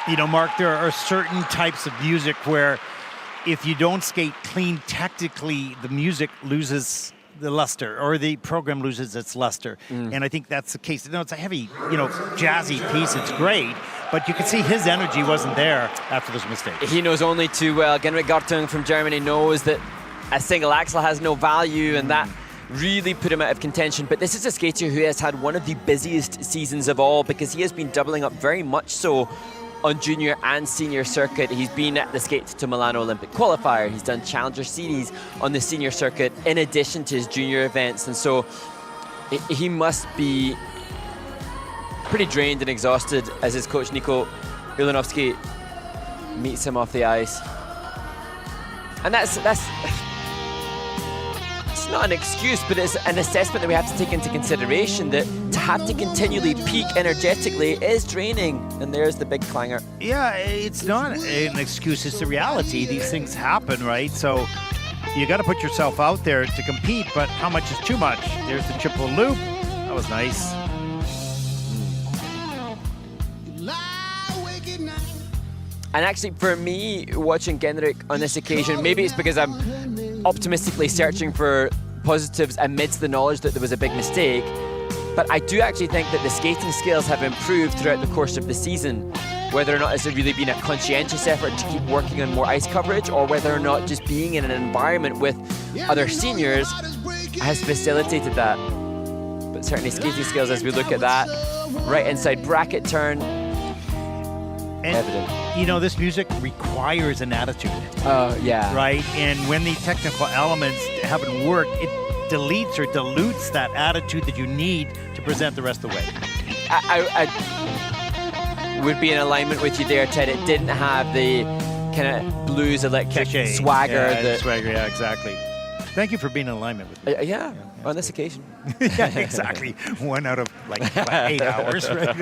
[SPEAKER 5] You know, Mark, there are certain types of music where if you don't skate clean, technically the music loses the luster, or the program loses its luster. And I think that's the case. You know, it's a heavy, you know, jazzy piece. It's great, but you can see his energy wasn't there after those mistakes.
[SPEAKER 6] He knows only too well. Genrikh Gartung from Germany knows that a single axel has no value, and that really put him out of contention. But this is a skater who has had one of the busiest seasons of all, because he has been doubling up very much so on junior and senior circuit. He's been at the Skate to Milano Olympic qualifier. He's done Challenger Series on the senior circuit in addition to his junior events. And so he must be pretty drained and exhausted as his coach Nico Ulanovsky meets him off the ice. And that's not an excuse, but it's an assessment that we have to take into consideration, that to have to continually peak energetically is draining. And there's the big clanger.
[SPEAKER 5] Yeah, it's not an excuse, it's the reality. These things happen, right? So you got to put yourself out there to compete, but how much is too much? There's the triple loop. That was nice.
[SPEAKER 6] And actually, for me, watching Genrikh on this occasion, maybe it's because I'm optimistically searching for positives amidst the knowledge that there was a big mistake, but I do actually think that the skating skills have improved throughout the course of the season. whether or not it's really been a conscientious effort to keep working on more ice coverage, or whether or not just being in an environment with other seniors has facilitated that. But certainly skating skills, as we look at that, right inside bracket turn, evident.
[SPEAKER 5] You know, this music requires an attitude.
[SPEAKER 6] Oh, yeah.
[SPEAKER 5] Right? And when the technical elements haven't worked, it deletes or dilutes that attitude that you need to present the rest of the way.
[SPEAKER 6] I would be in alignment with you there, Ted. It didn't have the kind of blues electric swagger.
[SPEAKER 5] Yeah, swagger, yeah, exactly. Thank you for being in alignment with me.
[SPEAKER 6] Yeah, on this occasion.
[SPEAKER 5] Yeah, exactly. 1 out of like 8 hours, right?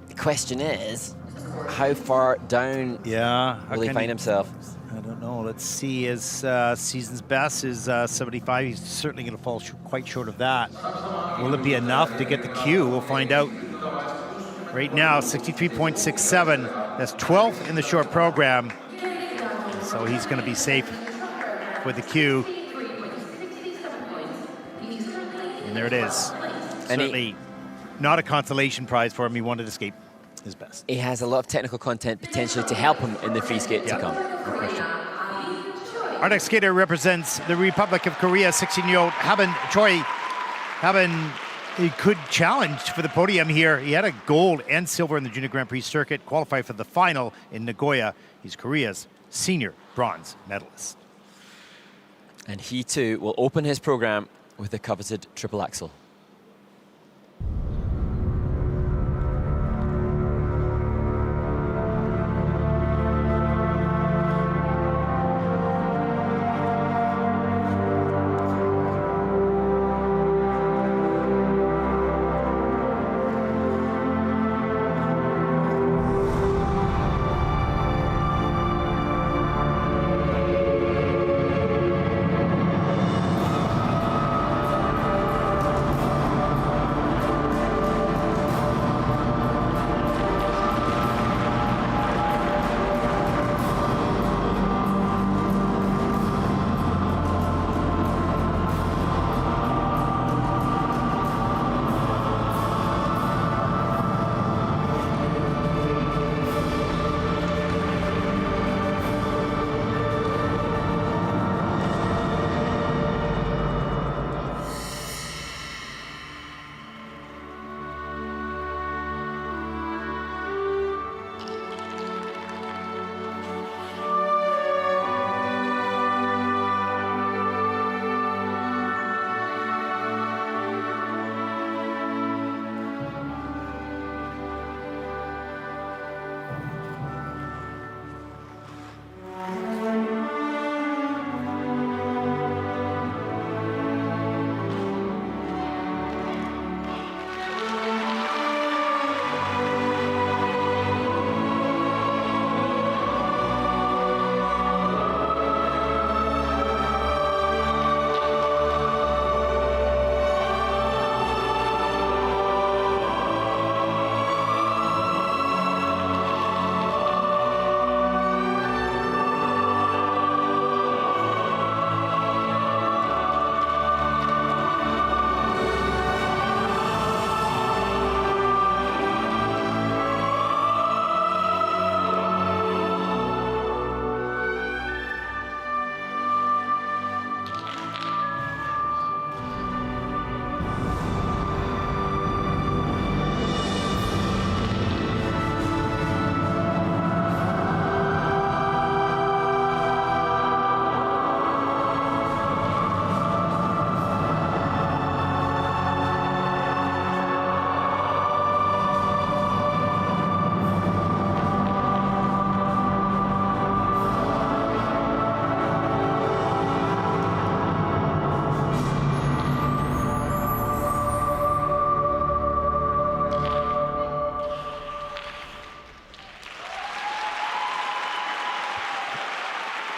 [SPEAKER 6] The question is, how far down will he find himself?
[SPEAKER 5] I don't know. Let's see. His season's best is 75. He's certainly going to fall quite short of that. Will it be enough to get the Q? We'll find out. Right now, 63.67. That's 12th in the short program. So he's going to be safe with the Q. And there it is. Certainly not a consolation prize for him. He wanted to skate his best.
[SPEAKER 6] He has a lot of technical content potentially to help him in the free skate to come.
[SPEAKER 5] No question. Our next skater represents the Republic of Korea, 16-year-old Haben Choi. Haben, he could challenge for the podium here. He had a gold and silver in the Junior Grand Prix circuit, qualified for the final in Nagoya. He's Korea's senior bronze medalist.
[SPEAKER 6] And he too will open his program with the coveted triple axel.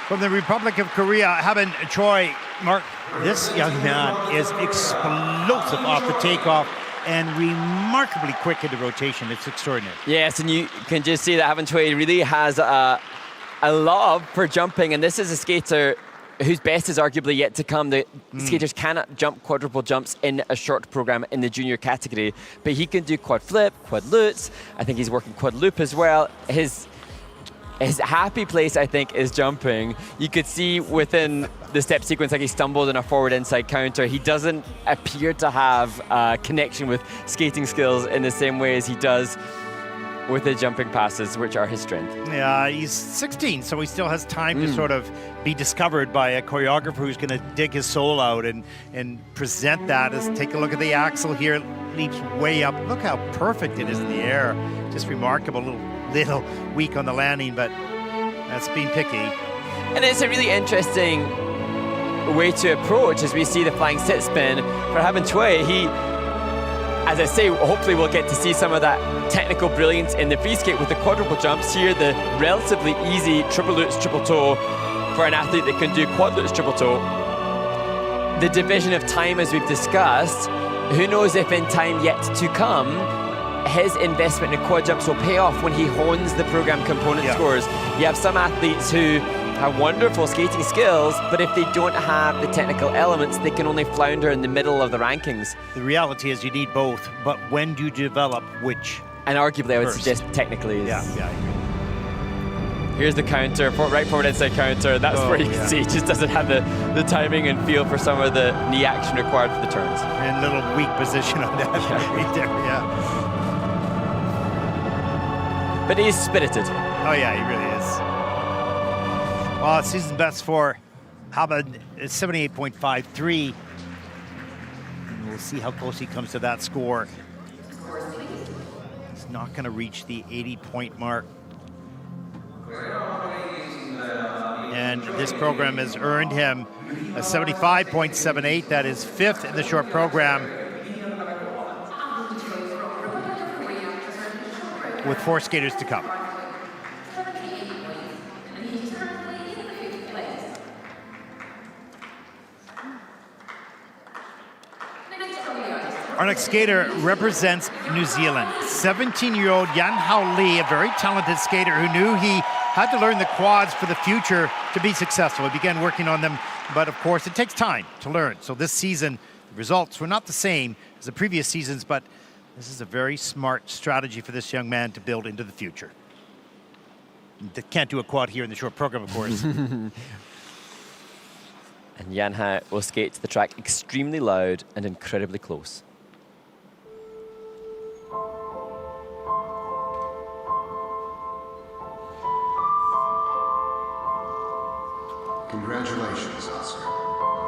[SPEAKER 5] From the Republic of Korea, Haben Choi. Mark, this young man is explosive off the takeoff and remarkably quick into rotation. It's extraordinary.
[SPEAKER 6] Yes, and you can just see that Haben Choi really has a love for jumping, and this is a skater whose best is arguably yet to come. The skaters cannot jump quadruple jumps in a short program in the junior category, but he can do quad flip, quad lutz. I think he's working quad loop as well. His happy place, I think, is jumping. You could see within the step sequence, like he stumbled in a forward inside counter. He doesn't appear to have a connection with skating skills in the same way as he does with the jumping passes, which are his strength.
[SPEAKER 5] Yeah, he's 16, so he still has time to sort of be discovered by a choreographer who's going to dig his soul out and present that. As take a look at the axle here, leaps way up. Look how perfect it is in the air. Just remarkable. Little weak on the landing, but that's being picky.
[SPEAKER 6] And it's a really interesting way to approach as we see the flying sit spin for Haben Choi. He, as I say, hopefully we'll get to see some of that technical brilliance in the free skate with the quadruple jumps. Here, the relatively easy triple lutz, triple toe for an athlete that can do quad lutz, triple toe. The division of time, as we've discussed, who knows if in time yet to come, his investment in quad jumps will pay off when he hones the program component scores. You have some athletes who have wonderful skating skills, but if they don't have the technical elements, they can only flounder in the middle of the rankings.
[SPEAKER 5] The reality is you need both, but when do you develop which?
[SPEAKER 6] And arguably, I would
[SPEAKER 5] first?
[SPEAKER 6] suggest technically.
[SPEAKER 5] Yeah, I agree.
[SPEAKER 6] Here's the counter, right forward inside counter. That's where you can see he just doesn't have the timing and feel for some of the knee action required for the turns.
[SPEAKER 5] And little weak position on that right there,
[SPEAKER 6] But he's spirited.
[SPEAKER 5] Oh yeah, he really is. Well, season best for Haben is 78.53. And we'll see how close he comes to that score. He's not going to reach the 80-point mark. And this program has earned him a 75.78. That is 5th in the short program, with 4 skaters to come. Our next skater represents New Zealand. 17-year-old Yan Hao Lee, a very talented skater who knew he had to learn the quads for the future to be successful. He began working on them, but of course it takes time to learn. So this season, the results were not the same as the previous seasons, but this is a very smart strategy for this young man to build into the future. They can't do a quad here in the short program, of course.
[SPEAKER 6] And Yan Hao will skate to the track extremely loud and incredibly close.
[SPEAKER 16] Congratulations, Oscar.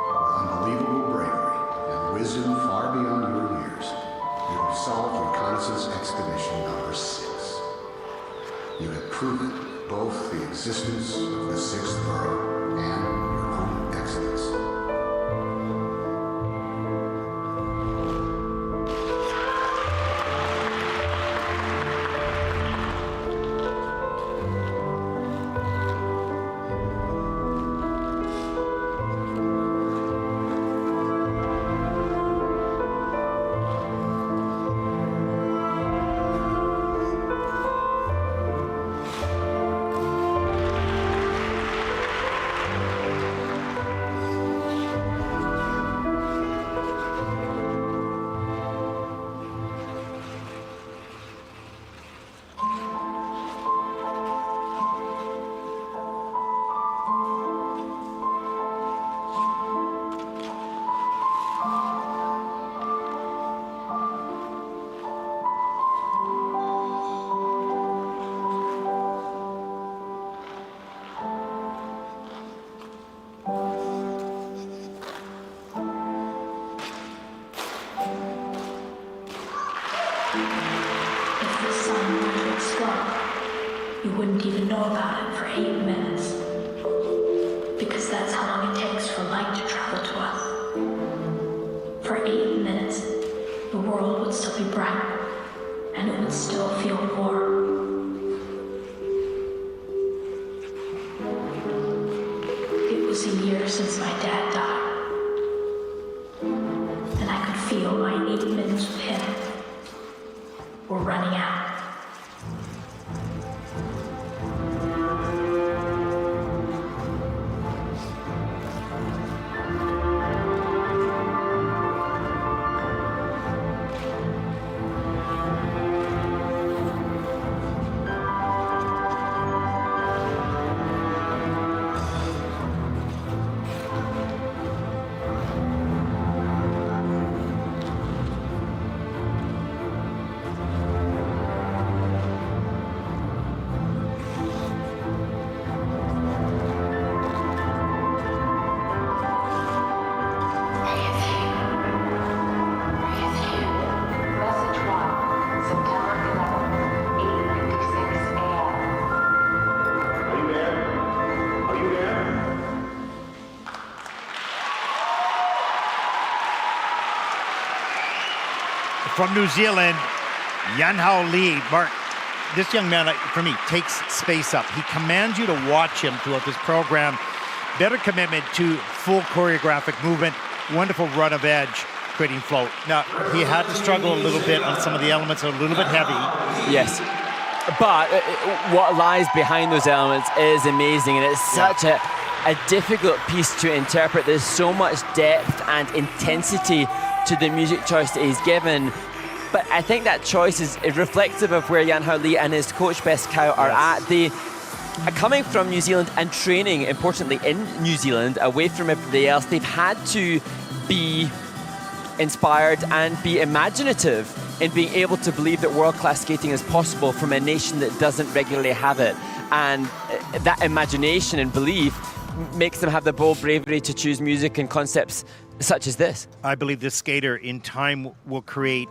[SPEAKER 16] With unbelievable bravery and wisdom far beyond your years, you have solved reconnaissance expedition number 6. You have proven both the existence of the 6th borough and your own excellence.
[SPEAKER 17] You wouldn't even know about it for 8 minutes. Because that's how long it takes for light to travel to us. For 8 minutes, the world would still be bright, and it would still feel warm. It was a year since my dad died, and I could feel my 8 minutes with him were running out.
[SPEAKER 5] from New Zealand, Yan Hao Lee. Mark, this young man, for me, takes space up. He commands you to watch him throughout this program. Better commitment to full choreographic movement, wonderful run of edge, creating flow. Now, he had to struggle a little bit on some of the elements, a little bit heavy.
[SPEAKER 6] Yes. But what lies behind those elements is amazing, and it's such a difficult piece to interpret. There's so much depth and intensity to the music choice that he's given. But I think that choice is reflective of where Yan Hao Lee and his coach Bess Cow are at. They are coming from New Zealand and training, importantly, in New Zealand, away from everybody else. They've had to be inspired and be imaginative in being able to believe that world-class skating is possible from a nation that doesn't regularly have it. And that imagination and belief makes them have the bold bravery to choose music and concepts such as this.
[SPEAKER 5] I believe this skater in time will create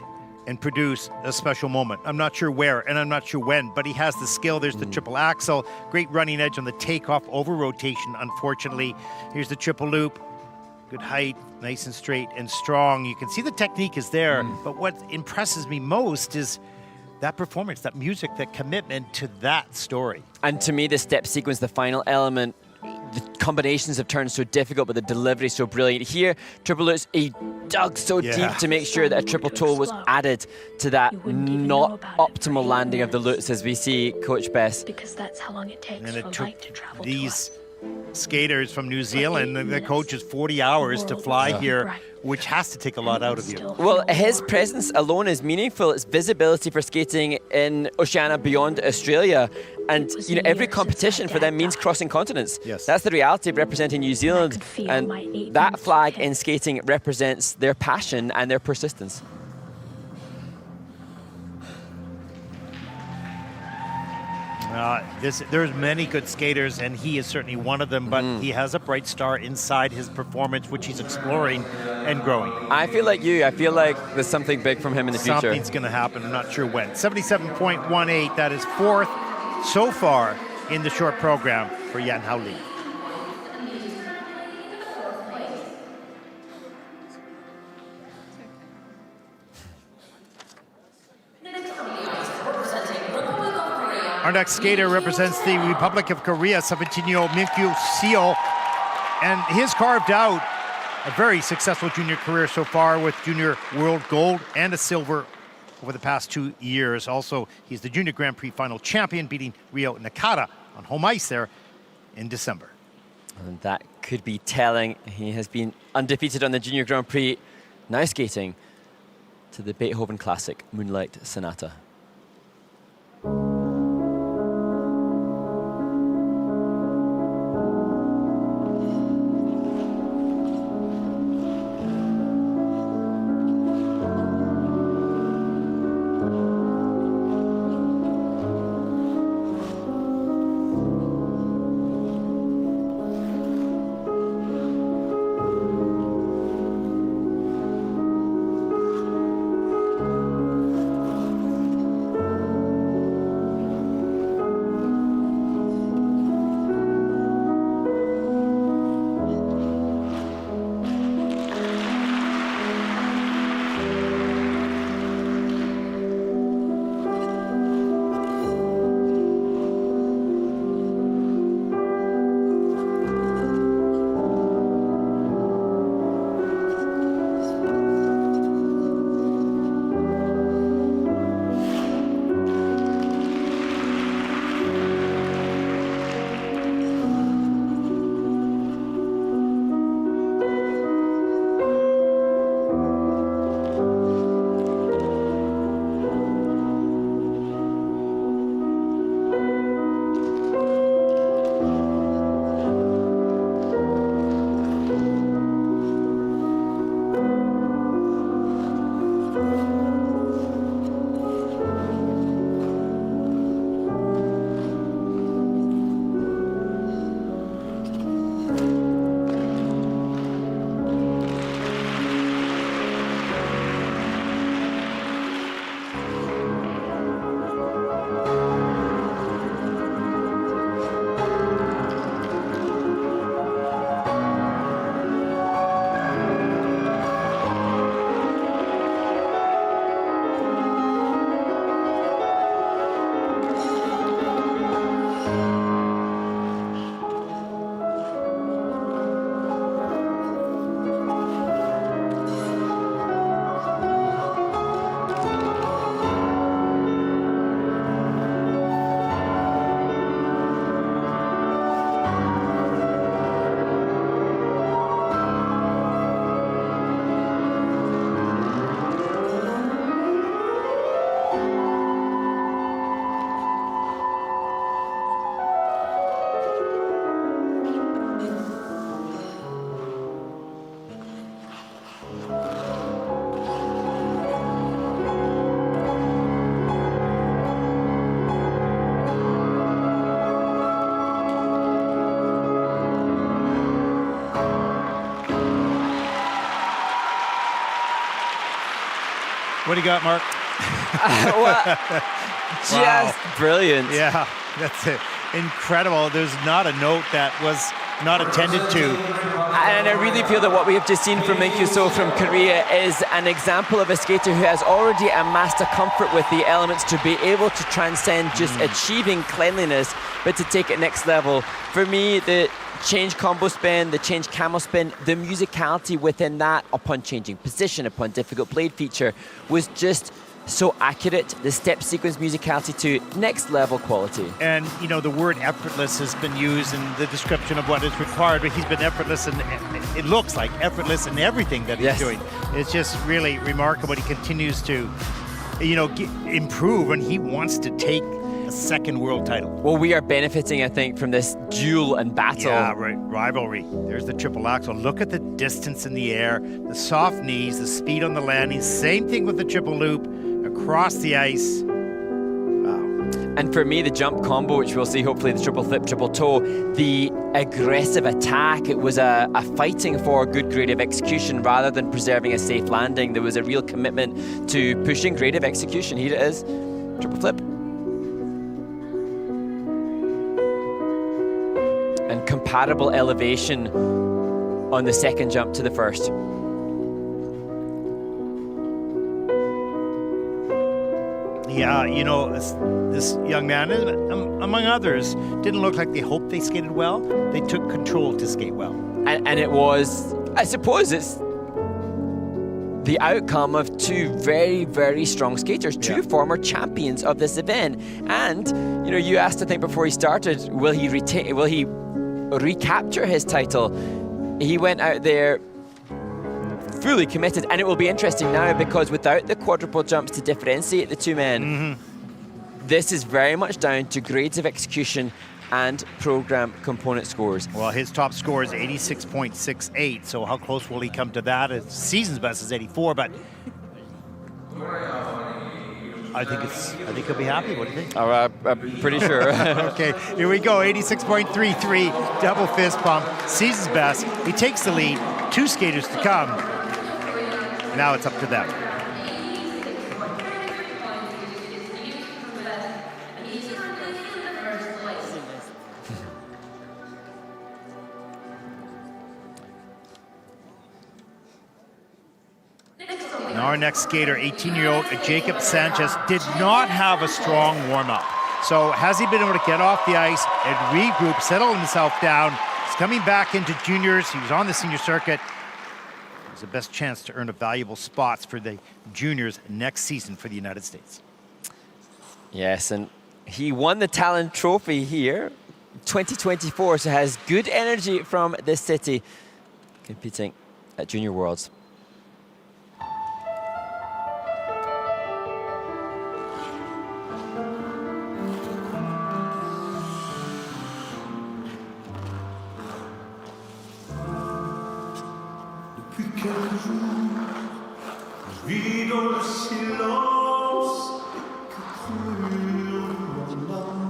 [SPEAKER 5] and produce a special moment. I'm not sure where and I'm not sure when, but he has the skill. There's the triple axel, great running edge on the takeoff over rotation, unfortunately. Here's the triple loop, good height, nice and straight and strong. You can see the technique is there, but what impresses me most is that performance, that music, that commitment to that story.
[SPEAKER 6] And to me, the step sequence, the final element, the combinations have turned so difficult, but the delivery so brilliant. Here, triple loops, he dug so deep to make sure that a triple toe was added to that not optimal landing of the loops, as we see Coach Bess.
[SPEAKER 17] Because that's how long it takes
[SPEAKER 5] And it
[SPEAKER 17] for
[SPEAKER 5] took
[SPEAKER 17] light to travel
[SPEAKER 5] these skaters from New Zealand, the coach is 40 hours to fly here, which has to take a lot out of you.
[SPEAKER 6] Well, his presence alone is meaningful. It's visibility for skating in Oceania beyond Australia. And you know, every competition for them means crossing continents.
[SPEAKER 5] Yes.
[SPEAKER 6] That's the reality of representing New Zealand. And that flag in skating represents their passion and their persistence.
[SPEAKER 5] There's many good skaters, and he is certainly one of them, but he has a bright star inside his performance, which he's exploring and growing.
[SPEAKER 6] I feel like you. I feel like there's something big from him in the future.
[SPEAKER 5] Something's going to happen. I'm not sure when. 77.18. That is fourth so far in the short program for Yan Hao Lee. Our next skater represents the Republic of Korea, 17-year-old Minkyu Seo, and he's carved out a very successful junior career so far with junior world gold and a silver over the past 2 years. Also, he's the junior Grand Prix final champion, beating Ryo Nakata on home ice there in December.
[SPEAKER 6] And that could be telling. He has been undefeated on the junior Grand Prix, now skating to the Beethoven classic, Moonlight Sonata.
[SPEAKER 5] What do you got, Mark?
[SPEAKER 6] Just brilliant.
[SPEAKER 5] Yeah, that's it. Incredible. There's not a note that was not attended to.
[SPEAKER 6] And I really feel that what we have just seen from Min Kyu-soo from Korea is an example of a skater who has already amassed a comfort with the elements to be able to transcend just achieving cleanliness, but to take it next level. For me, the change combo spin, the change camel spin, the musicality within that upon changing position, upon difficult blade feature was just so accurate. The step sequence musicality to next level quality.
[SPEAKER 5] And you know, the word effortless has been used in the description of what is required, but he's been effortless, and it looks like effortless in everything that he's doing. It's just really remarkable. He continues to, you know, improve, and he wants to take a second world title.
[SPEAKER 6] Well, we are benefiting, I think, from this duel and battle.
[SPEAKER 5] Yeah, right. Rivalry. There's the triple axel. Look at the distance in the air, the soft knees, the speed on the landing. Same thing with the triple loop across the ice. Wow.
[SPEAKER 6] And for me, the jump combo, which we'll see, hopefully the triple flip, triple toe, the aggressive attack, it was a fighting for good creative execution rather than preserving a safe landing. There was a real commitment to pushing creative execution. Here it is, triple flip. And compatible elevation on the second jump to the first.
[SPEAKER 5] Yeah, you know, this young man, among others, didn't look like they hoped they skated well. They took control to skate well.
[SPEAKER 6] And it was, I suppose it's the outcome of two very, very strong skaters, two former champions of this event. And, you know, you asked, I think, before he started, will he recapture his title? He went out there fully committed, and it will be interesting now because without the quadruple jumps to differentiate the two men, this is very much down to grades of execution and program component scores.
[SPEAKER 5] Well, his top score is 86.68, so how close will he come to that? His season's best is 84, but I think he'll be happy. What do you think?
[SPEAKER 6] I'm pretty sure.
[SPEAKER 5] Okay, here we go. 86.33, double fist pump, season's best. He takes the lead. 2 skaters to come. Now it's up to them. Now our next skater, 18-year-old Jacob Sanchez, did not have a strong warm-up. So has he been able to get off the ice and regroup, settle himself down? He's coming back into juniors. He was on the senior circuit. It's the best chance to earn a valuable spots for the juniors next season for the United States.
[SPEAKER 6] Yes, and he won the Tallinn Trophy here, 2024, so has good energy from this city competing at Junior Worlds.
[SPEAKER 7] Quelques jours, je vis dans le silence et que brûle mon amour.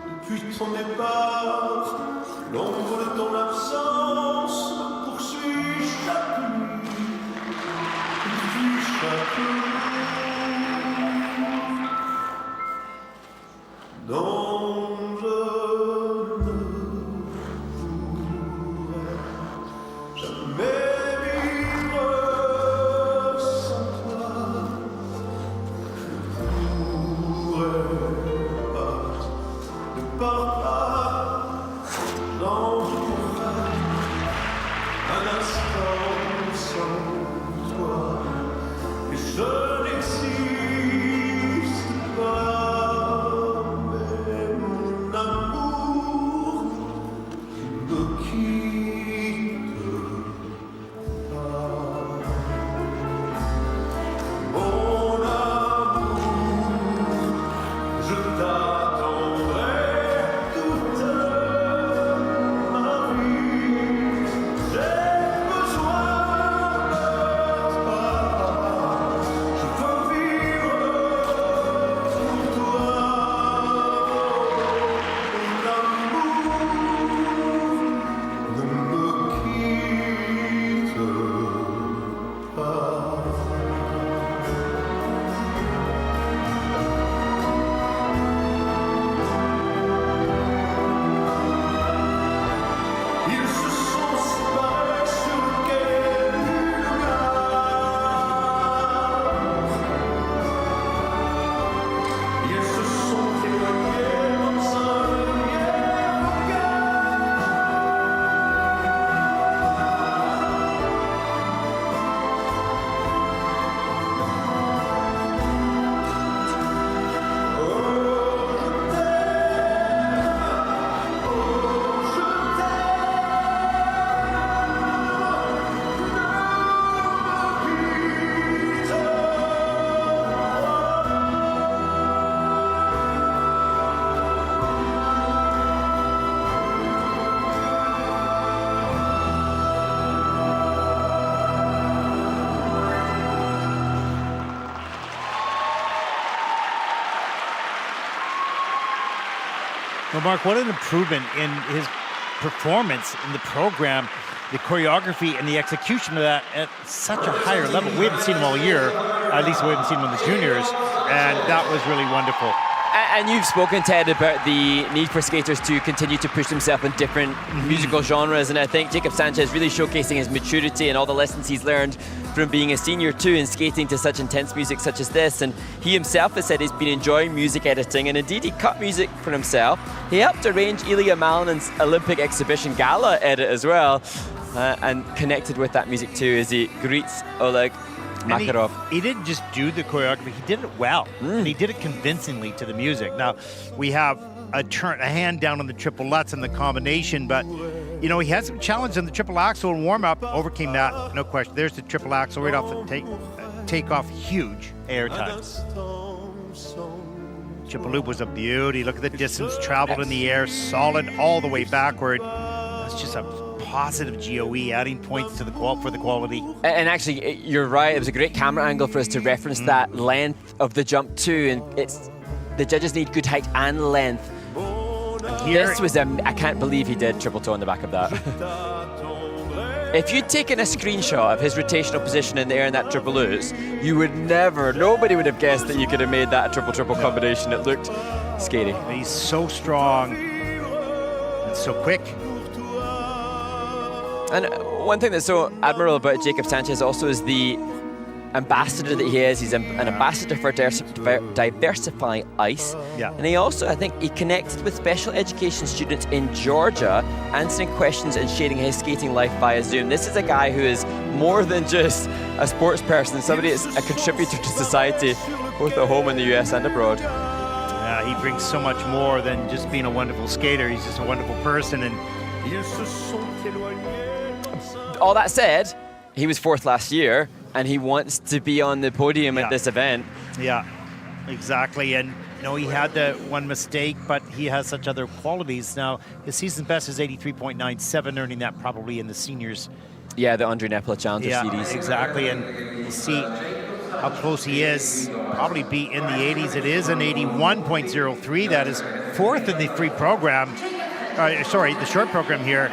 [SPEAKER 7] Depuis ton départ, l'ombre de ton absence me poursuit chaque nuit, depuis chaque jour. Non,
[SPEAKER 5] Well, Mark, what an improvement in his performance in the program, the choreography and the execution of that at such a higher level. We haven't seen him all year, at least we haven't seen him in the juniors, and that was really wonderful.
[SPEAKER 6] And you've spoken, Ted, about the need for skaters to continue to push themselves in different musical genres, and I think Jacob Sanchez really showcasing his maturity and all the lessons he's learned from being a senior too in skating to such intense music such as this. And he himself has said he's been enjoying music editing, and indeed he cut music for himself. He helped arrange Ilya Malinin's Olympic exhibition gala edit as well, and connected with that music too as he greets Oleg Makarov.
[SPEAKER 5] He didn't just do the choreography, he did it well. And he did it convincingly to the music. Now, we have a hand down on the triple Lutz and the combination, but you know, he had some challenge on the triple axel in warm-up, overcame that, no question. There's the triple axel right off the take-off, huge air time. Triple loop was a beauty. Look at the distance traveled in the air, solid all the way backward. That's just a positive GOE, adding points to for the quality. And
[SPEAKER 6] actually, you're right. It was a great camera angle for us to reference that length of the jump too. And the judges need good height and length. This was I can't believe he did triple toe on the back of that. If you'd taken a screenshot of his rotational position in the air in that triple Lutz, you would nobody would have guessed that you could have made that a triple-triple combination. It looked scary.
[SPEAKER 5] He's so strong and so quick.
[SPEAKER 6] And one thing that's so admirable about Jacob Sanchez also is the ambassador that he is. He's an ambassador for Diversify Ice.
[SPEAKER 5] Yeah.
[SPEAKER 6] And he also, I think, he connected with special education students in Georgia, answering questions and sharing his skating life via Zoom. This is a guy who is more than just a sports person, somebody that's a contributor to society, both at home in the US and abroad.
[SPEAKER 5] Yeah, he brings so much more than just being a wonderful skater. He's just a wonderful person. And
[SPEAKER 6] all that said, he was fourth last year, and he wants to be on the podium at this event.
[SPEAKER 5] Yeah, exactly. And you know, he had the one mistake, but he has such other qualities. Now, his season best is 83.97, earning that probably in the seniors.
[SPEAKER 6] Yeah, the Andrei Nepola Challenger Series.
[SPEAKER 5] Exactly. And we'll see how close he is. Probably be in the 80s. It is an 81.03. That is fourth in the free program. The short program here.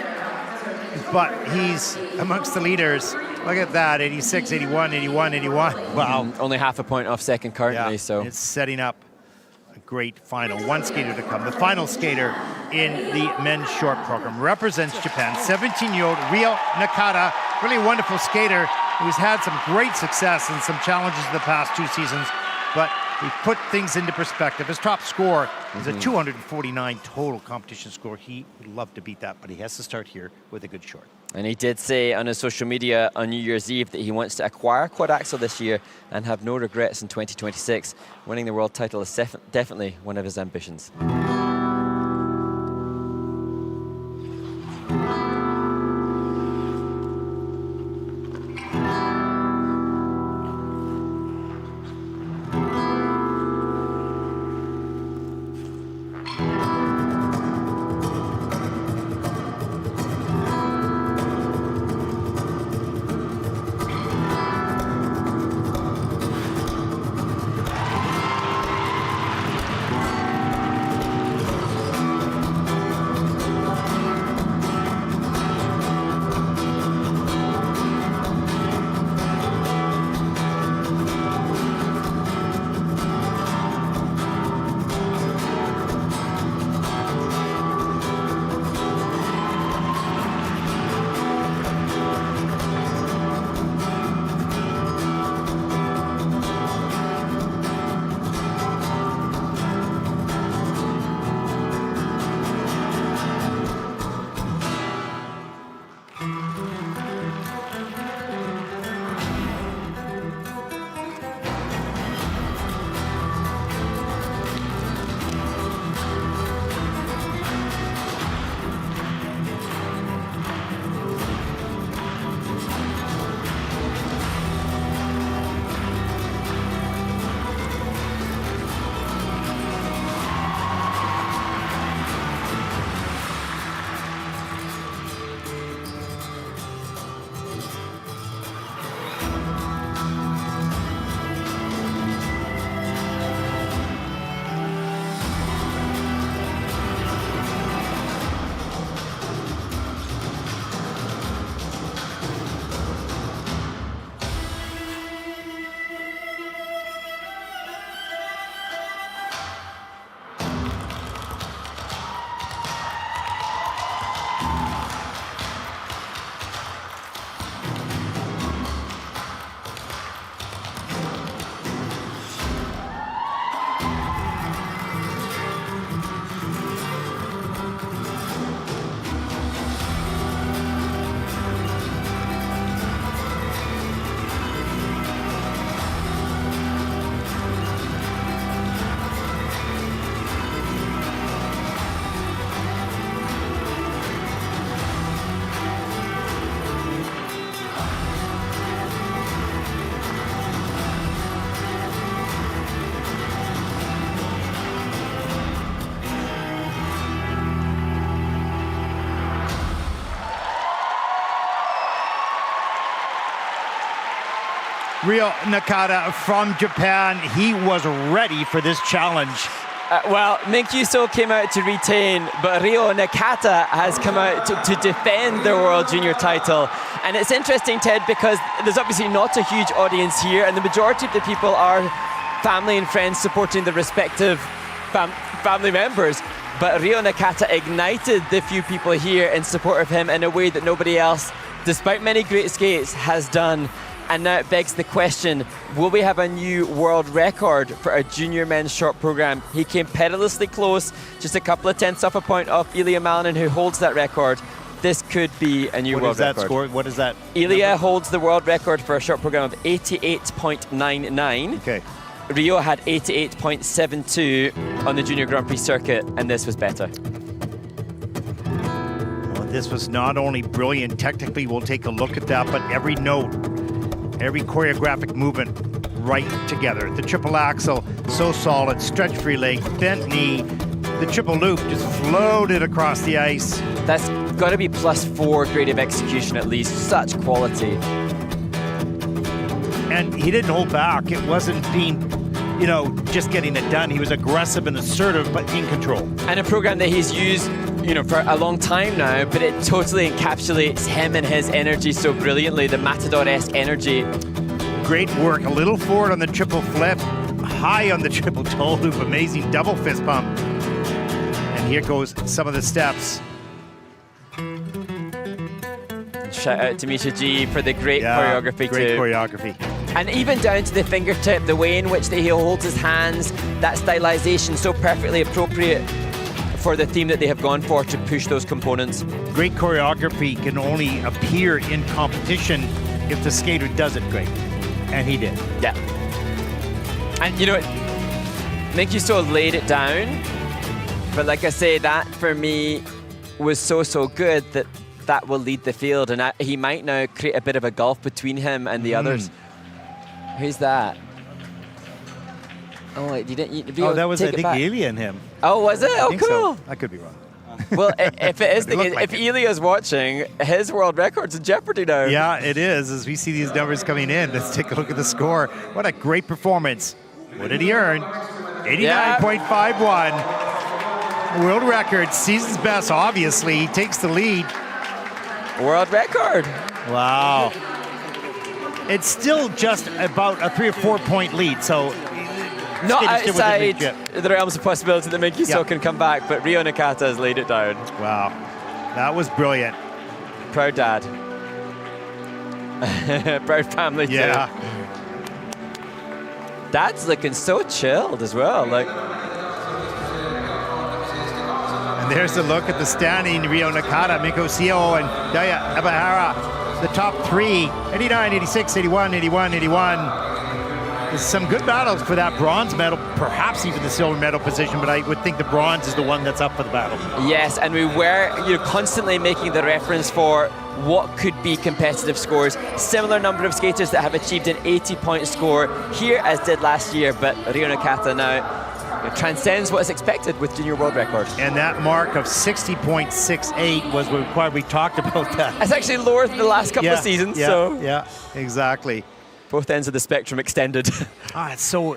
[SPEAKER 5] But he's amongst the leaders. Look at that, 86, 81, 81, 81. Wow.
[SPEAKER 6] Only half a point off second currently, so.
[SPEAKER 5] It's setting up a great final. One skater to come. The final skater in the men's short program represents Japan, 17-year-old Ryo Nakata, really wonderful skater who's had some great success and some challenges in the past 2 seasons, but he put things into perspective. His top score is a 249 total competition score. He would love to beat that, but he has to start here with a good short.
[SPEAKER 6] And he did say on his social media on New Year's Eve that he wants to acquire quad axel this year and have no regrets in 2026. Winning the world title is definitely one of his ambitions.
[SPEAKER 5] Ryo Nakata from Japan, he was ready for this challenge.
[SPEAKER 6] Well, Minkyu So came out to retain, but Ryo Nakata has come out to defend the World Junior title. And it's interesting, Ted, because there's obviously not a huge audience here, and the majority of the people are family and friends supporting the respective family members. But Ryo Nakata ignited the few people here in support of him in a way that nobody else, despite many great skates, has done. And now it begs the question, will we have a new world record for a junior men's short program? He came perilously close, just a couple of tenths off a point off Ilya Malinin, who holds that record. This could be a new world record.
[SPEAKER 5] What is that score? What is that?
[SPEAKER 6] Ilya holds the world record for a short program of 88.99.
[SPEAKER 5] Okay.
[SPEAKER 6] Rio had 88.72 on the Junior Grand Prix circuit, and this was better.
[SPEAKER 5] Well, this was not only brilliant technically, we'll take a look at that, but every note, every choreographic movement right together. The triple axel, so solid, stretch free leg, bent knee, the triple loop just floated across the ice.
[SPEAKER 6] That's got to be +4 grade of execution at least, such quality.
[SPEAKER 5] And he didn't hold back. It wasn't being, just getting it done. He was aggressive and assertive, but in control.
[SPEAKER 6] And a program that he's used, for a long time now, but it totally encapsulates him and his energy so brilliantly, the Matador-esque energy.
[SPEAKER 5] Great work, a little forward on the triple flip, high on the triple toe loop, amazing double fist pump. And here goes some of the steps.
[SPEAKER 6] Shout out to Misha G for the great choreography
[SPEAKER 5] great
[SPEAKER 6] too.
[SPEAKER 5] Choreography.
[SPEAKER 6] And even down to the fingertip, the way in which he holds his hands, that stylization so perfectly appropriate for the theme that they have gone for to push those components.
[SPEAKER 5] Great choreography can only appear in competition if the skater does it great. And he did.
[SPEAKER 6] Yeah. And Minkyu So laid it down. But like I say, that for me was so good that will lead the field. And he might now create a bit of a gulf between him and the others. Who's that? Oh, wait, you didn't.
[SPEAKER 5] That was, I think, Ilya and him.
[SPEAKER 6] Oh, was it? Oh, cool.
[SPEAKER 5] So. I could be wrong.
[SPEAKER 6] Well, if it is, if Ilya's watching, his world record's in jeopardy now.
[SPEAKER 5] Yeah, it is. As we see these numbers coming in, let's take a look at the score. What a great performance. What did he earn? 89.51. World record, season's best, obviously. He takes the lead.
[SPEAKER 6] World record.
[SPEAKER 5] Wow. It's still just about a 3 or 4 point lead, so
[SPEAKER 6] not outside the realms of possibility that Minkyu So can come back, but Ryo Nakata has laid it down.
[SPEAKER 5] Wow, that was brilliant.
[SPEAKER 6] Proud dad. Proud family too.
[SPEAKER 5] Yeah.
[SPEAKER 6] Dad's looking so chilled as well.
[SPEAKER 5] And there's a look at the standing. Ryo Nakata, Miko Sio, and Daya Ebahara. The top three, 89, 86, 81, 81, 81. There's some good battles for that bronze medal, perhaps even the silver medal position, but I would think the bronze is the one that's up for the battle.
[SPEAKER 6] Yes, and we were constantly making the reference for what could be competitive scores. Similar number of skaters that have achieved an 80-point score here as did last year, but Ryo Nakata now transcends what is expected with junior world record.
[SPEAKER 5] And that mark of 60.68 was required. We talked about that.
[SPEAKER 6] It's actually lower than the last couple of seasons.
[SPEAKER 5] Yeah, exactly.
[SPEAKER 6] Both ends of the spectrum extended.
[SPEAKER 5] It's so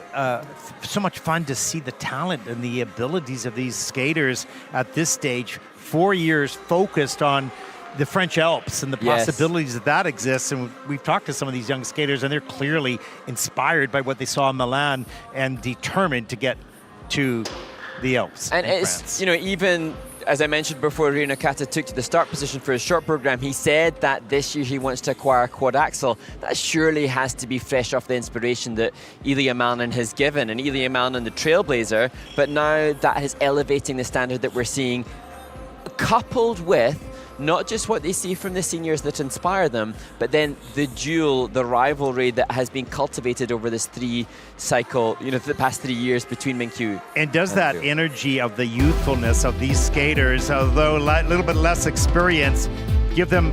[SPEAKER 5] much fun to see the talent and the abilities of these skaters at this stage. 4 years focused on the French Alps and the possibilities that exists. And we've talked to some of these young skaters, and they're clearly inspired by what they saw in Milan and determined to get to the Alps.
[SPEAKER 6] And it's, even as I mentioned before, Ryo Nakata took to the start position for his short program. He said that this year he wants to acquire a quad axel. That surely has to be fresh off the inspiration that Ilya Malinin has given. And Ilya Malinin, the trailblazer, but now that is elevating the standard that we're seeing, coupled with not just what they see from the seniors that inspire them, but then the duel, the rivalry that has been cultivated over this the past 3 years between Minkyu.
[SPEAKER 5] And does that energy of the youthfulness of these skaters, although a little bit less experience, give them,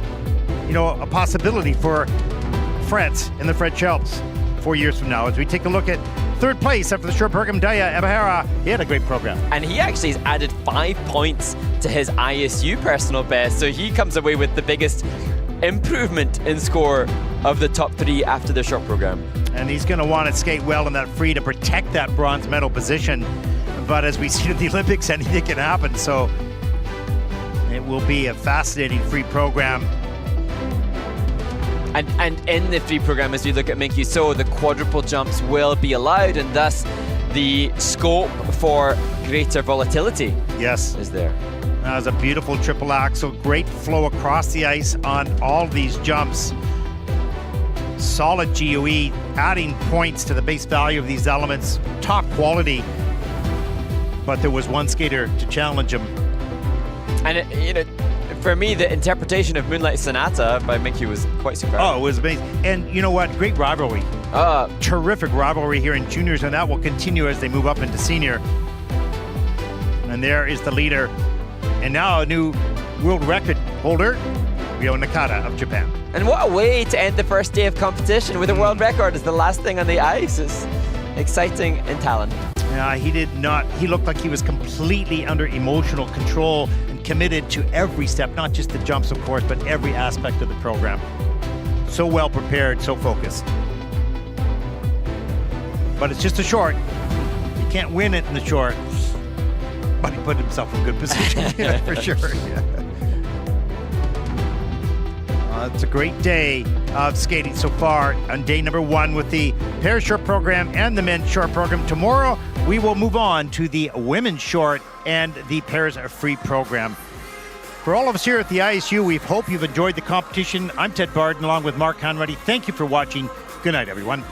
[SPEAKER 5] a possibility for France in the French Alps 4 years from now? As we take a look at third place after the short program, Daya Ebahara, he had a great program.
[SPEAKER 6] And he actually has added 5 points to his ISU personal best, so he comes away with the biggest improvement in score of the top 3 after the short program.
[SPEAKER 5] And he's going to want to skate well in that free to protect that bronze medal position. But as we see at the Olympics, anything can happen. So it will be a fascinating free program.
[SPEAKER 6] And in the free program, as we look at Minky So, the quadruple jumps will be allowed, and thus the scope for greater volatility is there.
[SPEAKER 5] That was a beautiful triple axel. Great flow across the ice on all these jumps. Solid GOE, adding points to the base value of these elements. Top quality. But there was one skater to challenge him.
[SPEAKER 6] And for me, the interpretation of Moonlight Sonata by Minky was quite superb.
[SPEAKER 5] Oh, it was amazing. And you know what? Great rivalry. Terrific rivalry here in juniors, and that will continue as they move up into senior. And there is the leader. And now a new world record holder, Ryo Nakata of Japan.
[SPEAKER 6] And what a way to end the first day of competition with a world record as the last thing on the ice. Is exciting in Tallinn.
[SPEAKER 5] He looked like he was completely under emotional control and committed to every step, not just the jumps, of course, but every aspect of the program. So well prepared, so focused. But it's just a short. You can't win it in the short. But he put himself in good position, for sure. Yeah. It's a great day of skating so far on day number 1 with the pairs short program and the men's short program. Tomorrow, we will move on to the women's short and the pairs free program. For all of us here at the ISU, we hope you've enjoyed the competition. I'm Ted Barden along with Mark Conradi. Thank you for watching. Good night, everyone.